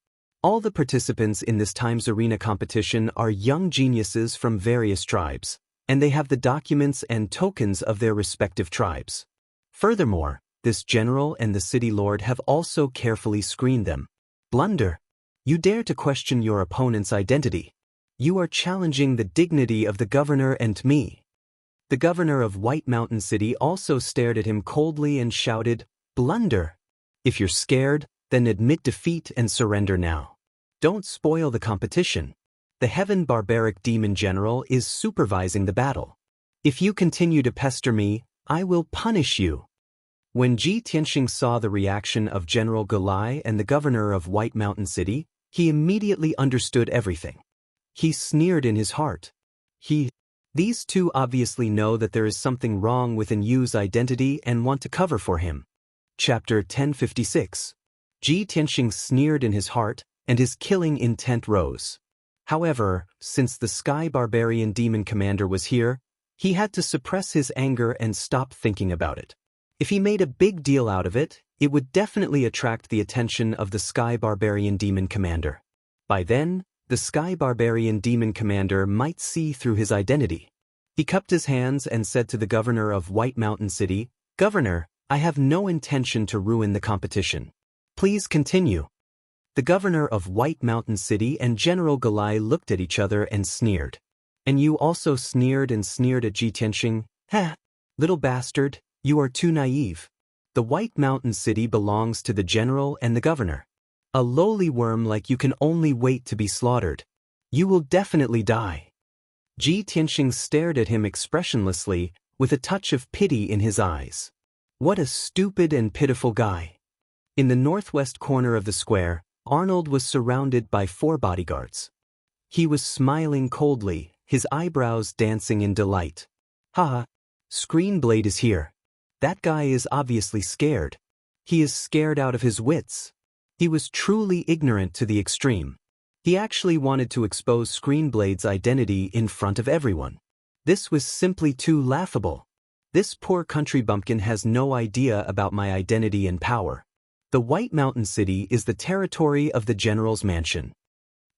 All the participants in this time's arena competition are young geniuses from various tribes, and they have the documents and tokens of their respective tribes. Furthermore, this general and the city lord have also carefully screened them. Blunder! You dare to question your opponent's identity. You are challenging the dignity of the governor and me. The governor of White Mountain City also stared at him coldly and shouted, "Blunder! If you're scared, then admit defeat and surrender now. Don't spoil the competition. The Heaven Barbaric Demon General is supervising the battle. If you continue to pester me, I will punish you." When Ji Tianxing saw the reaction of General Galai and the governor of White Mountain City, he immediately understood everything. He sneered in his heart. These two obviously know that there is something wrong with In Yu's identity and want to cover for him. Chapter 1056. Ji Tianxing sneered in his heart, and his killing intent rose. However, since the Sky Barbarian Demon Commander was here, he had to suppress his anger and stop thinking about it. If he made a big deal out of it, it would definitely attract the attention of the Sky Barbarian Demon Commander. By then, the Sky Barbarian Demon Commander might see through his identity. He cupped his hands and said to the governor of White Mountain City, "Governor, I have no intention to ruin the competition. Please continue." The governor of White Mountain City and General Galai looked at each other and sneered. And you also sneered at Ji Tianxing. "Ha! Little bastard, you are too naive. The White Mountain City belongs to the general and the governor. A lowly worm like you can only wait to be slaughtered. You will definitely die." Ji Tianxing stared at him expressionlessly, with a touch of pity in his eyes. What a stupid and pitiful guy. In the northwest corner of the square, Arnold was surrounded by 4 bodyguards. He was smiling coldly, his eyebrows dancing in delight. "Haha, Screenblade is here. That guy is obviously scared. He is scared out of his wits." He was truly ignorant to the extreme. He actually wanted to expose Screenblade's identity in front of everyone. This was simply too laughable. This poor country bumpkin has no idea about my identity and power. The White Mountain City is the territory of the general's mansion.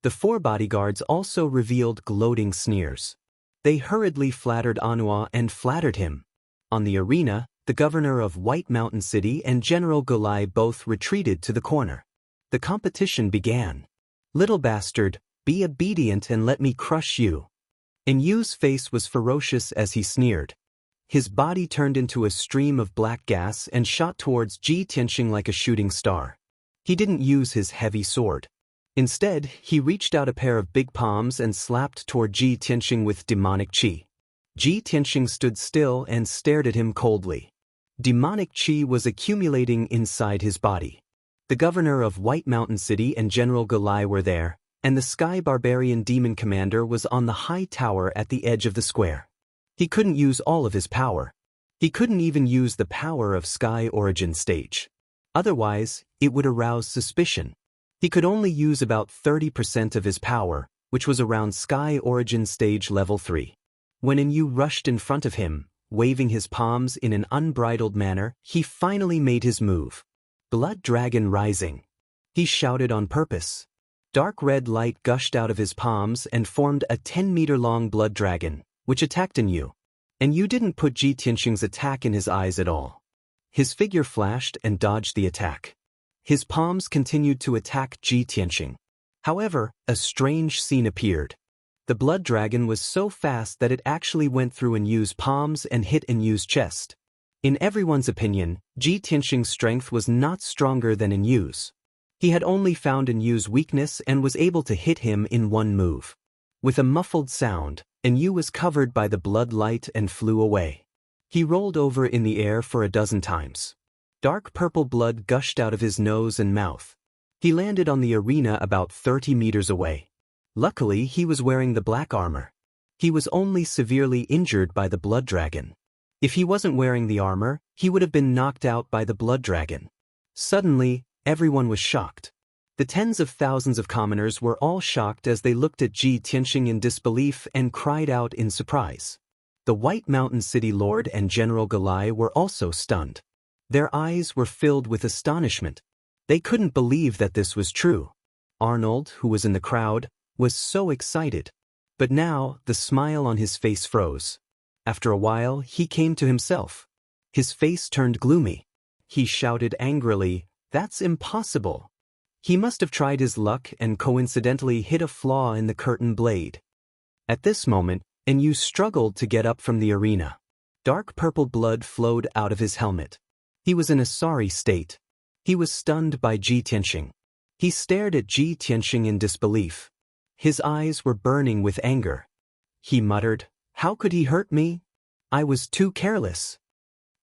The 4 bodyguards also revealed gloating sneers. They hurriedly flattered Anua and flattered him. On the arena, the governor of White Mountain City and General Galai both retreated to the corner. The competition began. "Little bastard, be obedient and let me crush you." In Yu's face was ferocious as he sneered. His body turned into a stream of black gas and shot towards Ji Tianxing like a shooting star. He didn't use his heavy sword. Instead, he reached out a pair of big palms and slapped toward Ji Tianxing with demonic qi. Ji Tianxing stood still and stared at him coldly. Demonic qi was accumulating inside his body. The governor of White Mountain City and General Galai were there, and the Sky Barbarian Demon Commander was on the high tower at the edge of the square. He couldn't use all of his power. He couldn't even use the power of Sky Origin Stage. Otherwise, it would arouse suspicion. He could only use about 30% of his power, which was around Sky Origin Stage Level 3. When In Yu rushed in front of him, waving his palms in an unbridled manner, he finally made his move. Blood Dragon Rising. He shouted on purpose. Dark red light gushed out of his palms and formed a 10-meter-long blood dragon, which attacked Enyu. Enyu didn't put Ji Tianxing's attack in his eyes at all. His figure flashed and dodged the attack. His palms continued to attack Ji Tianxing. However, a strange scene appeared. The blood dragon was so fast that it actually went through Enyu's palms and hit Enyu's chest. In everyone's opinion, Ji Tianxing's strength was not stronger than Enyu's. He had only found Enyu's weakness and was able to hit him in one move. With a muffled sound, Enyu was covered by the blood light and flew away. He rolled over in the air for a dozen times. Dark purple blood gushed out of his nose and mouth. He landed on the arena about 30 meters away. Luckily, he was wearing the black armor. He was only severely injured by the blood dragon. If he wasn't wearing the armor, he would have been knocked out by the blood dragon. Suddenly, everyone was shocked. The tens of thousands of commoners were all shocked as they looked at Ji Tianxing in disbelief and cried out in surprise. The White Mountain City Lord and General Galai were also stunned. Their eyes were filled with astonishment. They couldn't believe that this was true. Arnold, who was in the crowd, was so excited. But now, the smile on his face froze. After a while, he came to himself. His face turned gloomy. He shouted angrily, "That's impossible." He must have tried his luck and coincidentally hit a flaw in the curtain blade. At this moment, Enyu struggled to get up from the arena. Dark purple blood flowed out of his helmet. He was in a sorry state. He was stunned by Ji Tianxing. He stared at Ji Tianxing in disbelief. His eyes were burning with anger. He muttered, "How could he hurt me? I was too careless."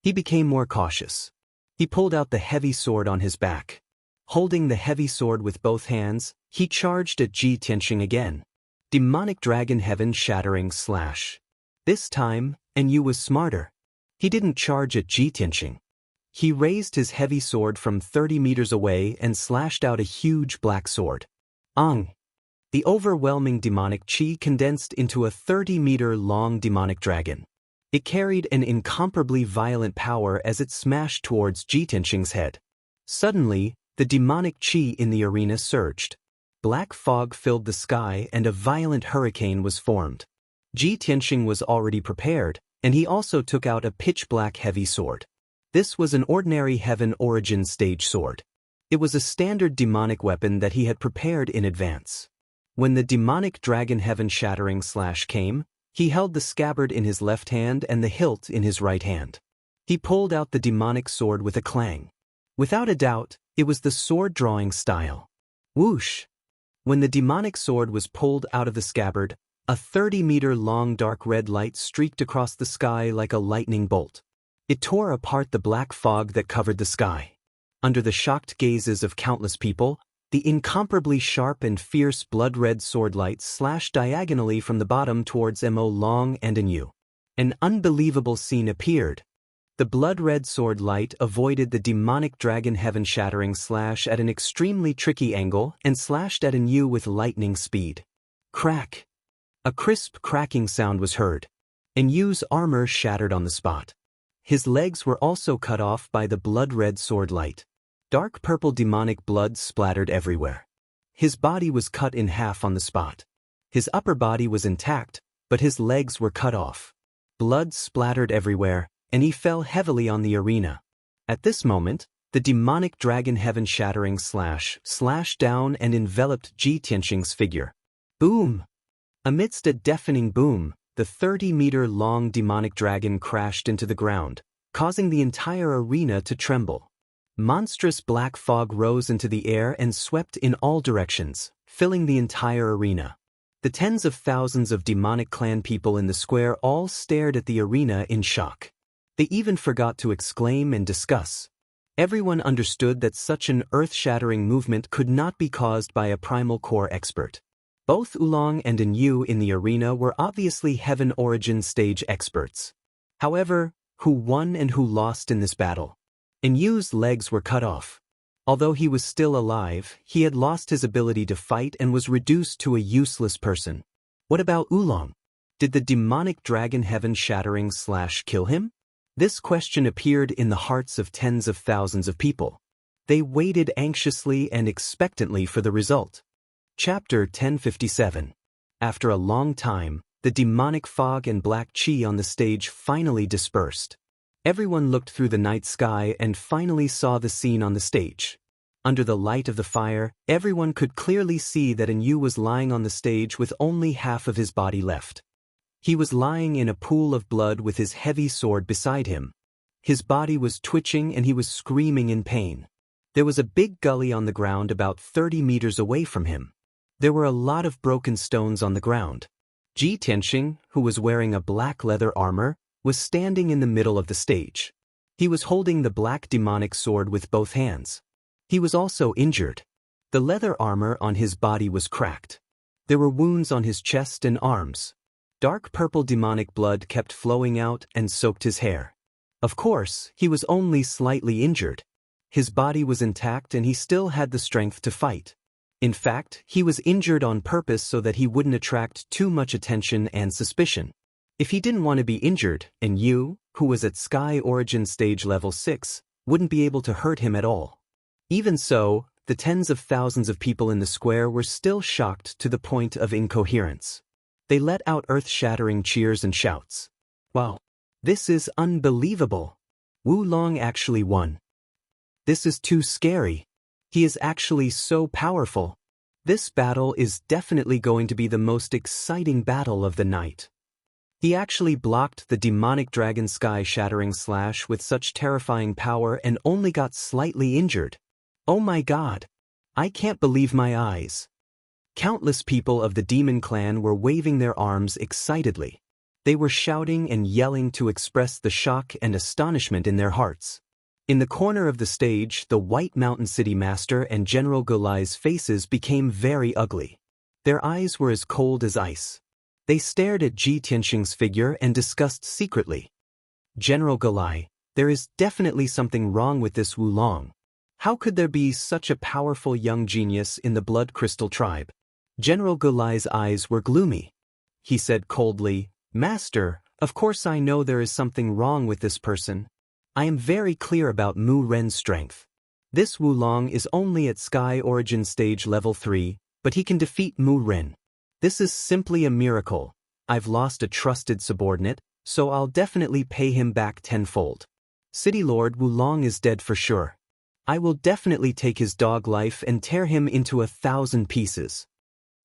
He became more cautious. He pulled out the heavy sword on his back. Holding the heavy sword with both hands, he charged at Ji Tianxing again. Demonic Dragon Heaven Shattering Slash. This time, Enyu was smarter. He didn't charge at Ji Tianxing. He raised his heavy sword from 30 meters away and slashed out a huge black sword. Ang! The overwhelming demonic chi condensed into a 30-meter-long demonic dragon. It carried an incomparably violent power as it smashed towards Ji Tianxing's head. Suddenly, the demonic chi in the arena surged. Black fog filled the sky and a violent hurricane was formed. Ji Tianxing was already prepared, and he also took out a pitch-black heavy sword. This was an ordinary Heaven Origin stage sword. It was a standard demonic weapon that he had prepared in advance. When the demonic Dragon Heaven Shattering Slash came, he held the scabbard in his left hand and the hilt in his right hand. He pulled out the demonic sword with a clang. Without a doubt, it was the sword-drawing style. Whoosh! When the demonic sword was pulled out of the scabbard, a 30-meter-long dark red light streaked across the sky like a lightning bolt. It tore apart the black fog that covered the sky. Under the shocked gazes of countless people, the incomparably sharp and fierce blood-red sword light slashed diagonally from the bottom towards Mo Long and Enyu. An unbelievable scene appeared. The blood-red sword light avoided the demonic Dragon Heaven Shattering Slash at an extremely tricky angle and slashed at Enyu with lightning speed. Crack! A crisp cracking sound was heard. Enyu's armor shattered on the spot. His legs were also cut off by the blood-red sword light. Dark purple demonic blood splattered everywhere. His body was cut in half on the spot. His upper body was intact, but his legs were cut off. Blood splattered everywhere, and he fell heavily on the arena. At this moment, the demonic Dragon Heaven Shattering Slash slashed down and enveloped Ji Tianxing's figure. Boom! Amidst a deafening boom, the 30-meter-long demonic dragon crashed into the ground, causing the entire arena to tremble. Monstrous black fog rose into the air and swept in all directions, filling the entire arena. The tens of thousands of demonic clan people in the square all stared at the arena in shock. They even forgot to exclaim and discuss. Everyone understood that such an earth-shattering movement could not be caused by a primal core expert. Both Oolong and Enyu in the arena were obviously Heaven Origin stage experts. However, who won and who lost in this battle? Enyu's legs were cut off. Although he was still alive, he had lost his ability to fight and was reduced to a useless person. What about Oolong? Did the demonic Dragon Heaven Shattering Slash kill him? This question appeared in the hearts of tens of thousands of people. They waited anxiously and expectantly for the result. Chapter 1057. After a long time, the demonic fog and black chi on the stage finally dispersed. Everyone looked through the night sky and finally saw the scene on the stage. Under the light of the fire, everyone could clearly see that Yu was lying on the stage with only half of his body left. He was lying in a pool of blood with his heavy sword beside him. His body was twitching and he was screaming in pain. There was a big gully on the ground about 30 meters away from him. There were a lot of broken stones on the ground. Ji Tianxing, who was wearing a black leather armor, was standing in the middle of the stage. He was holding the black demonic sword with both hands. He was also injured. The leather armor on his body was cracked. There were wounds on his chest and arms. Dark purple demonic blood kept flowing out and soaked his hair. Of course, he was only slightly injured. His body was intact and he still had the strength to fight. In fact, he was injured on purpose so that he wouldn't attract too much attention and suspicion. If he didn't want to be injured, Yu, who was at Sky Origin Stage Level 6, wouldn't be able to hurt him at all. Even so, the tens of thousands of people in the square were still shocked to the point of incoherence. They let out earth-shattering cheers and shouts. Wow! This is unbelievable! Wu Long actually won. This is too scary. He is actually so powerful. This battle is definitely going to be the most exciting battle of the night. He actually blocked the demonic dragon sky-shattering slash with such terrifying power and only got slightly injured. Oh my god! I can't believe my eyes. Countless people of the demon clan were waving their arms excitedly. They were shouting and yelling to express the shock and astonishment in their hearts. In the corner of the stage, the White Mountain City Master and General Gulai's faces became very ugly. Their eyes were as cold as ice. They stared at Ji Tianxing's figure and discussed secretly. General Gulai, there is definitely something wrong with this Wu Long. How could there be such a powerful young genius in the Blood Crystal tribe? General Gulai's eyes were gloomy. He said coldly, Master, of course I know there is something wrong with this person. I am very clear about Mu Ren's strength. This Wu Long is only at Sky Origin Stage Level 3, but he can defeat Mu Ren. This is simply a miracle. I've lost a trusted subordinate, so I'll definitely pay him back tenfold. City Lord Wu Long is dead for sure. I will definitely take his dog life and tear him into 1,000 pieces.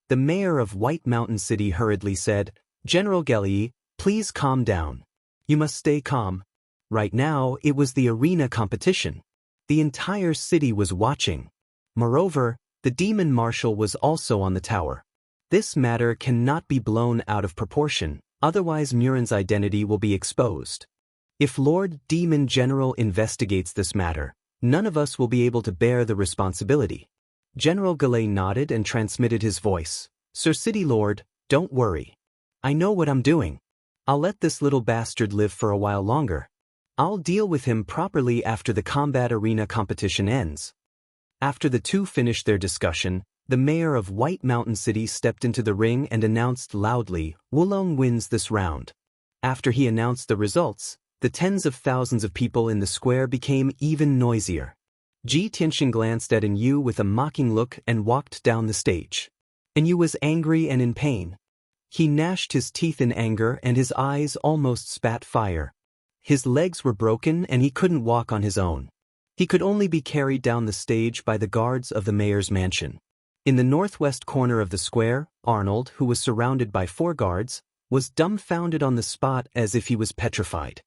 The mayor of White Mountain City hurriedly said, General Gelyi, please calm down. You must stay calm. Right now, it was the arena competition. The entire city was watching. Moreover, the demon marshal was also on the tower. This matter cannot be blown out of proportion, otherwise Muren's identity will be exposed. If Lord Demon General investigates this matter, none of us will be able to bear the responsibility. General Gulai nodded and transmitted his voice. Sir City Lord, don't worry. I know what I'm doing. I'll let this little bastard live for a while longer. I'll deal with him properly after the combat arena competition ends. After the two finished their discussion, the mayor of White Mountain City stepped into the ring and announced loudly, Wulong wins this round. After he announced the results, the tens of thousands of people in the square became even noisier. Ji Tianxing glanced at Yu with a mocking look and walked down the stage. Yu was angry and in pain. He gnashed his teeth in anger and his eyes almost spat fire. His legs were broken and he couldn't walk on his own. He could only be carried down the stage by the guards of the mayor's mansion. In the northwest corner of the square, Arnold, who was surrounded by 4 guards, was dumbfounded on the spot as if he was petrified.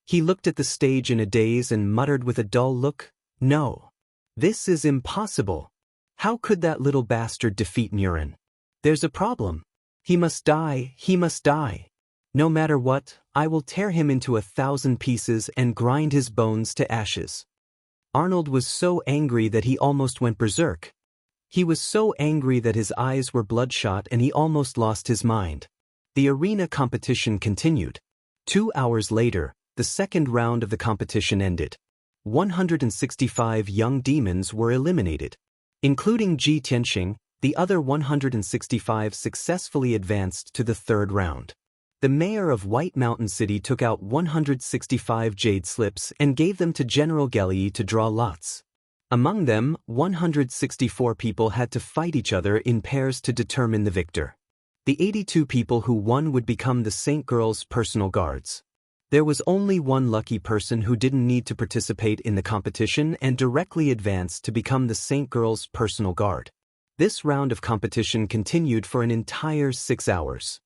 He looked at the stage in a daze and muttered with a dull look, No. This is impossible. How could that little bastard defeat Muren? There's a problem. He must die, he must die. No matter what, I will tear him into 1,000 pieces and grind his bones to ashes. Arnold was so angry that he almost went berserk. He was so angry that his eyes were bloodshot and he almost lost his mind. The arena competition continued. 2 hours later, the second round of the competition ended. 165 young demons were eliminated. Including Ji Tianxing, the other 165 successfully advanced to the third round. The mayor of White Mountain City took out 165 jade slips and gave them to General Gelyi to draw lots. Among them, 164 people had to fight each other in pairs to determine the victor. The 82 people who won would become the Saint Girl's personal guards. There was only one lucky person who didn't need to participate in the competition and directly advanced to become the Saint Girl's personal guard. This round of competition continued for an entire 6 hours.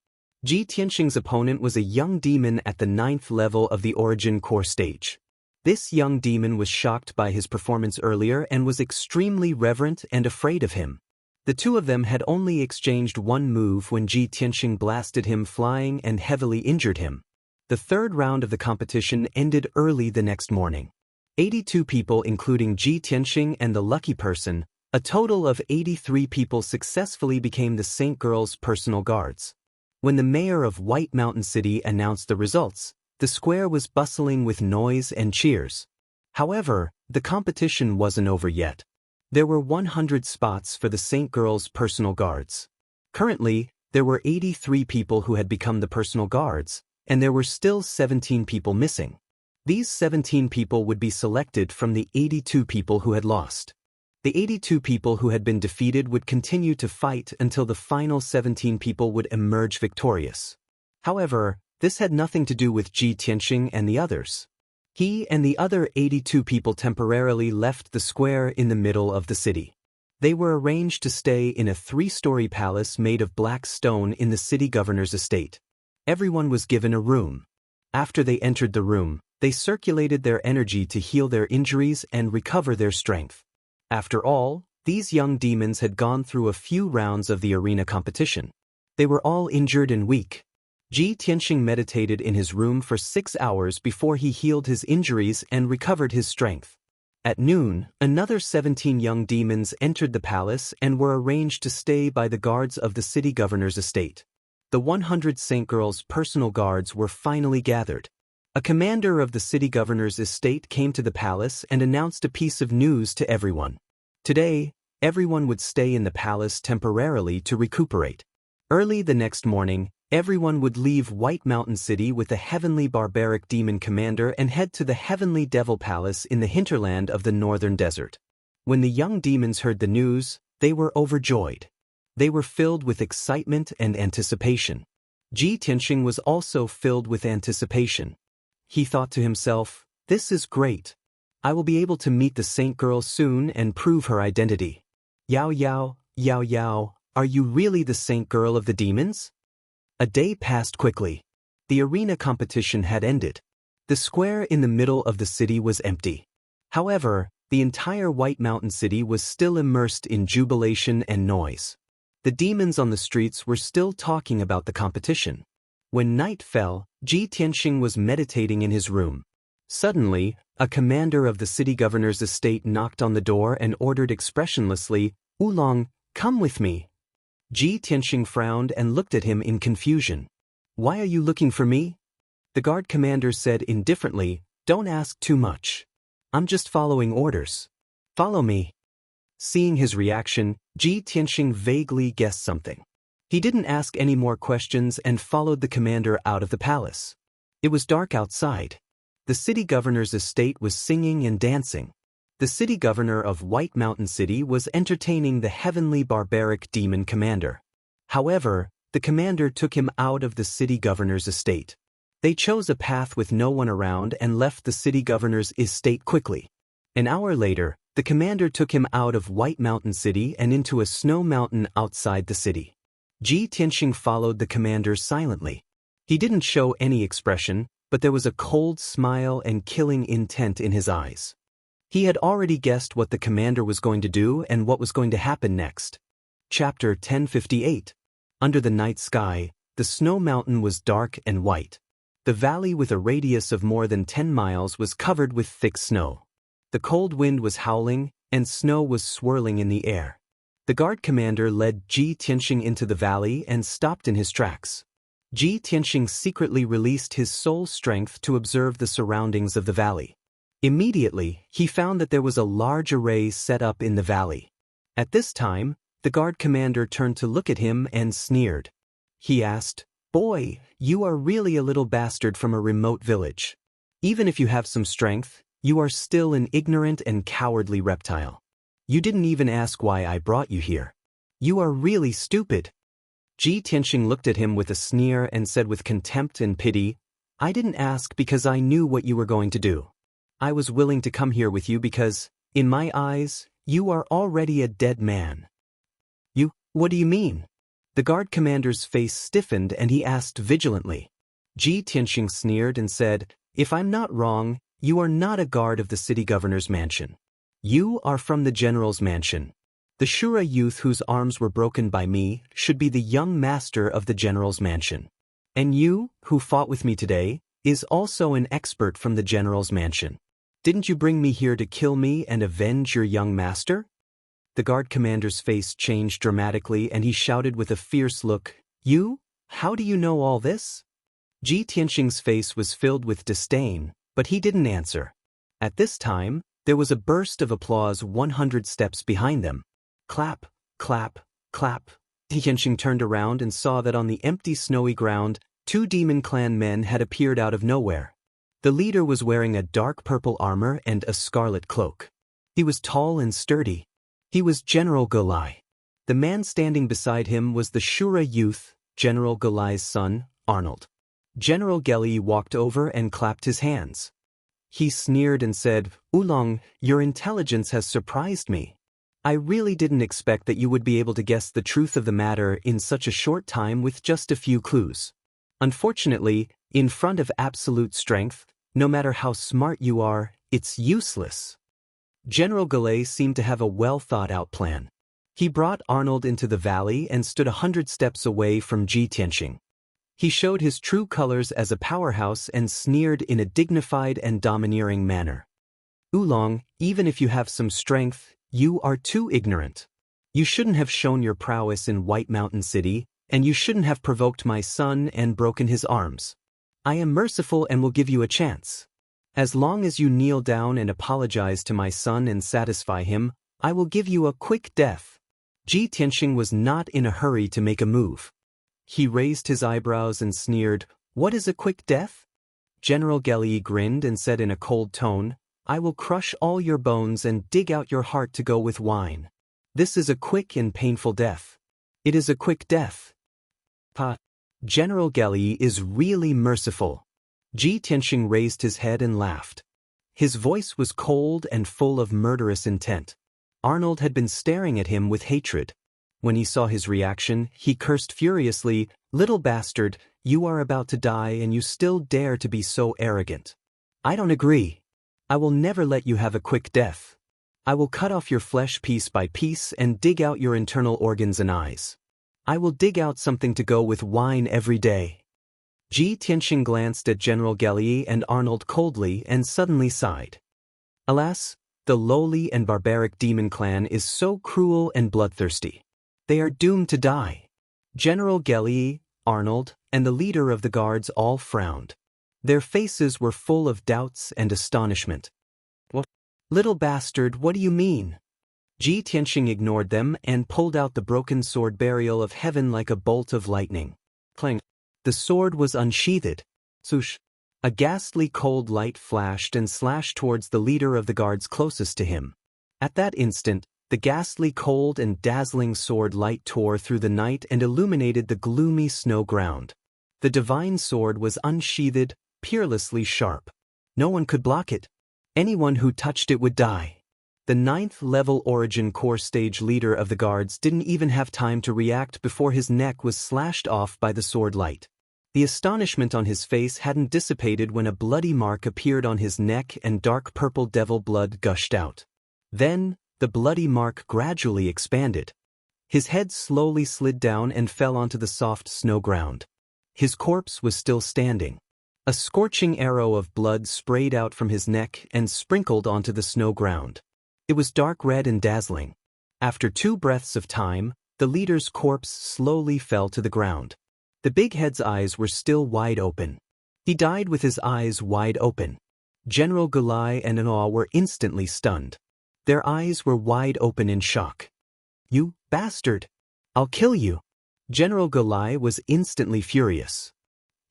Ji Tianxing's opponent was a young demon at the 9th level of the Origin Core stage. This young demon was shocked by his performance earlier and was extremely reverent and afraid of him. The two of them had only exchanged one move when Ji Tianxing blasted him flying and heavily injured him. The third round of the competition ended early the next morning. 82 people including Ji Tianxing and the lucky person, a total of 83 people successfully became the Saint Girl's personal guards. When the mayor of White Mountain City announced the results, the square was bustling with noise and cheers. However, the competition wasn't over yet. There were 100 spots for the Saint Girl's personal guards. Currently, there were 83 people who had become the personal guards, and there were still 17 people missing. These 17 people would be selected from the 82 people who had lost. The 82 people who had been defeated would continue to fight until the final 17 people would emerge victorious. However, this had nothing to do with Ji Tianxing and the others. He and the other 82 people temporarily left the square in the middle of the city. They were arranged to stay in a 3-story palace made of black stone in the city governor's estate. Everyone was given a room. After they entered the room, they circulated their energy to heal their injuries and recover their strength. After all, these young demons had gone through a few rounds of the arena competition. They were all injured and weak. Ji Tianxing meditated in his room for 6 hours before he healed his injuries and recovered his strength. At noon, another 17 young demons entered the palace and were arranged to stay by the guards of the city governor's estate. The 100 Saint Girls' personal guards were finally gathered. A commander of the city governor's estate came to the palace and announced a piece of news to everyone. Today, everyone would stay in the palace temporarily to recuperate. Early the next morning, everyone would leave White Mountain City with the heavenly barbaric demon commander and head to the heavenly devil palace in the hinterland of the northern desert. When the young demons heard the news, they were overjoyed. They were filled with excitement and anticipation. Ji Tianxing was also filled with anticipation. He thought to himself, "This is great. I will be able to meet the Saint Girl soon and prove her identity." Yao Yao, Yao Yao, are you really the Saint Girl of the demons? A day passed quickly. The arena competition had ended. The square in the middle of the city was empty. However, the entire White Mountain City was still immersed in jubilation and noise. The demons on the streets were still talking about the competition. When night fell, Ji Tianxing was meditating in his room. Suddenly, a commander of the city governor's estate knocked on the door and ordered expressionlessly, "Oolong, come with me." Ji Tianxing frowned and looked at him in confusion. "Why are you looking for me?" The guard commander said indifferently, "Don't ask too much. I'm just following orders. Follow me." Seeing his reaction, Ji Tianxing vaguely guessed something. He didn't ask any more questions and followed the commander out of the palace. It was dark outside. The city governor's estate was singing and dancing. The city governor of White Mountain City was entertaining the heavenly barbaric demon commander. However, the commander took him out of the city governor's estate. They chose a path with no one around and left the city governor's estate quickly. An hour later, the commander took him out of White Mountain City and into a snow mountain outside the city. Ji Tianxing followed the commander silently. He didn't show any expression, but there was a cold smile and killing intent in his eyes. He had already guessed what the commander was going to do and what was going to happen next. Chapter 1058. Under the night sky, the snow mountain was dark and white. The valley with a radius of more than 10 miles was covered with thick snow. The cold wind was howling, and snow was swirling in the air. The guard commander led Ji Tianxing into the valley and stopped in his tracks. Ji Tianxing secretly released his soul strength to observe the surroundings of the valley. Immediately, he found that there was a large array set up in the valley. At this time, the guard commander turned to look at him and sneered. He asked, "Boy, you are really a little bastard from a remote village. Even if you have some strength, You are still an ignorant and cowardly reptile. You didn't even ask why I brought you here. You are really stupid. Ji Tianxing looked at him with a sneer and said with contempt and pity, I didn't ask because I knew what you were going to do. I was willing to come here with you because, in my eyes, you are already a dead man. What do you mean? The guard commander's face stiffened and he asked vigilantly. Ji Tianxing sneered and said, If I'm not wrong, you are not a guard of the city governor's mansion. You are from the general's mansion. The Shura youth whose arms were broken by me should be the young master of the general's mansion. And you, who fought with me today, is also an expert from the general's mansion. Didn't you bring me here to kill me and avenge your young master? The guard commander's face changed dramatically and he shouted with a fierce look, You? How do you know all this? Ji Tianxing's face was filled with disdain, but he didn't answer. At this time, there was a burst of applause 100 steps behind them. Clap, clap, clap. Tianxing turned around and saw that on the empty snowy ground, 2 demon clan men had appeared out of nowhere. The leader was wearing a dark purple armor and a scarlet cloak. He was tall and sturdy. He was General Galai. The man standing beside him was the Shura youth, General Galai's son, Arnold. General Galai walked over and clapped his hands. He sneered and said, Oolong, your intelligence has surprised me. I really didn't expect that you would be able to guess the truth of the matter in such a short time with just a few clues. Unfortunately, in front of absolute strength, no matter how smart you are, it's useless. General Galai seemed to have a well-thought-out plan. He brought Arnold into the valley and stood 100 steps away from Ji Tianxing. He showed his true colors as a powerhouse and sneered in a dignified and domineering manner. Oolong, even if you have some strength, you are too ignorant. You shouldn't have shown your prowess in White Mountain City, and you shouldn't have provoked my son and broken his arms. I am merciful and will give you a chance. As long as you kneel down and apologize to my son and satisfy him, I will give you a quick death. Ji Tianxing was not in a hurry to make a move. He raised his eyebrows and sneered, What is a quick death? General Galai grinned and said in a cold tone, I will crush all your bones and dig out your heart to go with wine. This is a quick and painful death. It is a quick death. General Galai is really merciful. Ji Tianxing raised his head and laughed. His voice was cold and full of murderous intent. Arnold had been staring at him with hatred. When he saw his reaction, he cursed furiously, Little bastard, you are about to die and you still dare to be so arrogant. I don't agree. I will never let you have a quick death. I will cut off your flesh piece by piece and dig out your internal organs and eyes. I will dig out something to go with wine every day. Ji Tianxing glanced at General Galai and Arnold coldly and suddenly sighed. Alas, the lowly and barbaric demon clan is so cruel and bloodthirsty. They are doomed to die. General Galai, Arnold, and the leader of the guards all frowned. Their faces were full of doubts and astonishment. What? Little bastard, what do you mean? Ji Tianxing ignored them and pulled out the broken sword burial of heaven like a bolt of lightning. Clang. The sword was unsheathed. Swoosh. A ghastly cold light flashed and slashed towards the leader of the guards closest to him. At that instant, the ghastly cold and dazzling sword light tore through the night and illuminated the gloomy snow ground. The divine sword was unsheathed, peerlessly sharp. No one could block it. Anyone who touched it would die. The 9th-level Origin Core stage leader of the guards didn't even have time to react before his neck was slashed off by the sword light. The astonishment on his face hadn't dissipated when a bloody mark appeared on his neck and dark purple devil blood gushed out. Then, the bloody mark gradually expanded. His head slowly slid down and fell onto the soft snow ground. His corpse was still standing. A scorching arrow of blood sprayed out from his neck and sprinkled onto the snow ground. It was dark red and dazzling. After 2 breaths of time, the leader's corpse slowly fell to the ground. The big head's eyes were still wide open. He died with his eyes wide open. General Galai and Anoa were instantly stunned. Their eyes were wide open in shock. You bastard! I'll kill you! General Galai was instantly furious.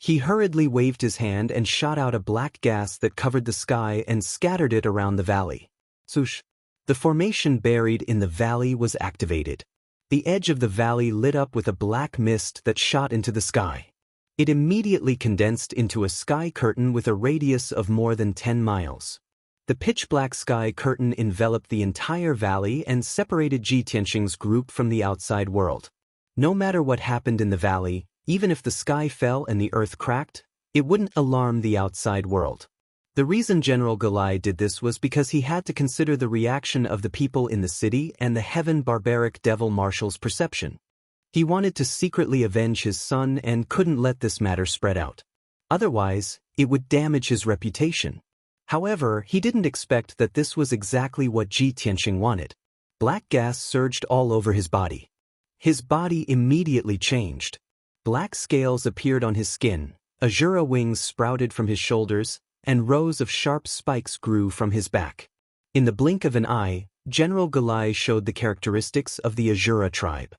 He hurriedly waved his hand and shot out a black gas that covered the sky and scattered it around the valley. Swoosh! The formation buried in the valley was activated. The edge of the valley lit up with a black mist that shot into the sky. It immediately condensed into a sky curtain with a radius of more than 10 miles. The pitch-black sky curtain enveloped the entire valley and separated Ji Tianxing's group from the outside world. No matter what happened in the valley, even if the sky fell and the earth cracked, it wouldn't alarm the outside world. The reason General Galai did this was because he had to consider the reaction of the people in the city and the heaven barbaric devil marshal's perception. He wanted to secretly avenge his son and couldn't let this matter spread out. Otherwise, it would damage his reputation. However, he didn't expect that this was exactly what Ji Tianxing wanted. Black gas surged all over his body. His body immediately changed. Black scales appeared on his skin, azura wings sprouted from his shoulders, and rows of sharp spikes grew from his back. In the blink of an eye, General Galai showed the characteristics of the Azura tribe.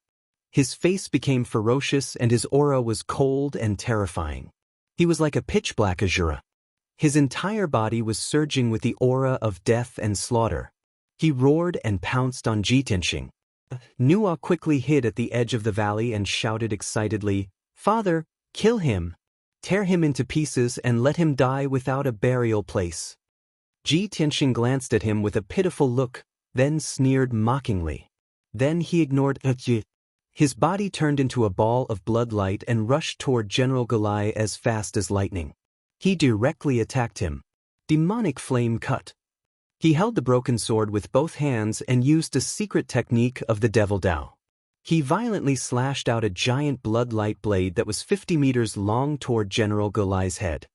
His face became ferocious and his aura was cold and terrifying. He was like a pitch-black Azura. His entire body was surging with the aura of death and slaughter. He roared and pounced on Ji Tianxing. Nua quickly hid at the edge of the valley and shouted excitedly, "Father, kill him! Tear him into pieces and let him die without a burial place." Ji Tianxing glanced at him with a pitiful look, then sneered mockingly. Then he ignored Ji. His body turned into a ball of blood light and rushed toward General Galai as fast as lightning. He directly attacked him. Demonic flame cut. He held the broken sword with both hands and used a secret technique of the Devil Dao. He violently slashed out a giant blood-light blade that was 50 meters long toward General Galai's head.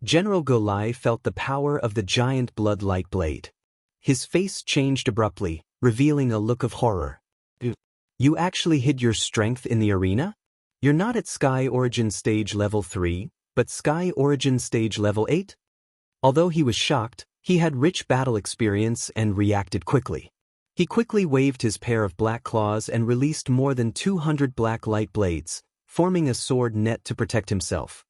General Galai felt the power of the giant blood-light blade. His face changed abruptly, revealing a look of horror. "You actually hid your strength in the arena? You're not at Sky Origin Stage Level 3, but Sky Origin Stage Level 8? Although he was shocked, he had rich battle experience and reacted quickly. He quickly waved his pair of black claws and released more than 200 black light blades, forming a sword net to protect himself.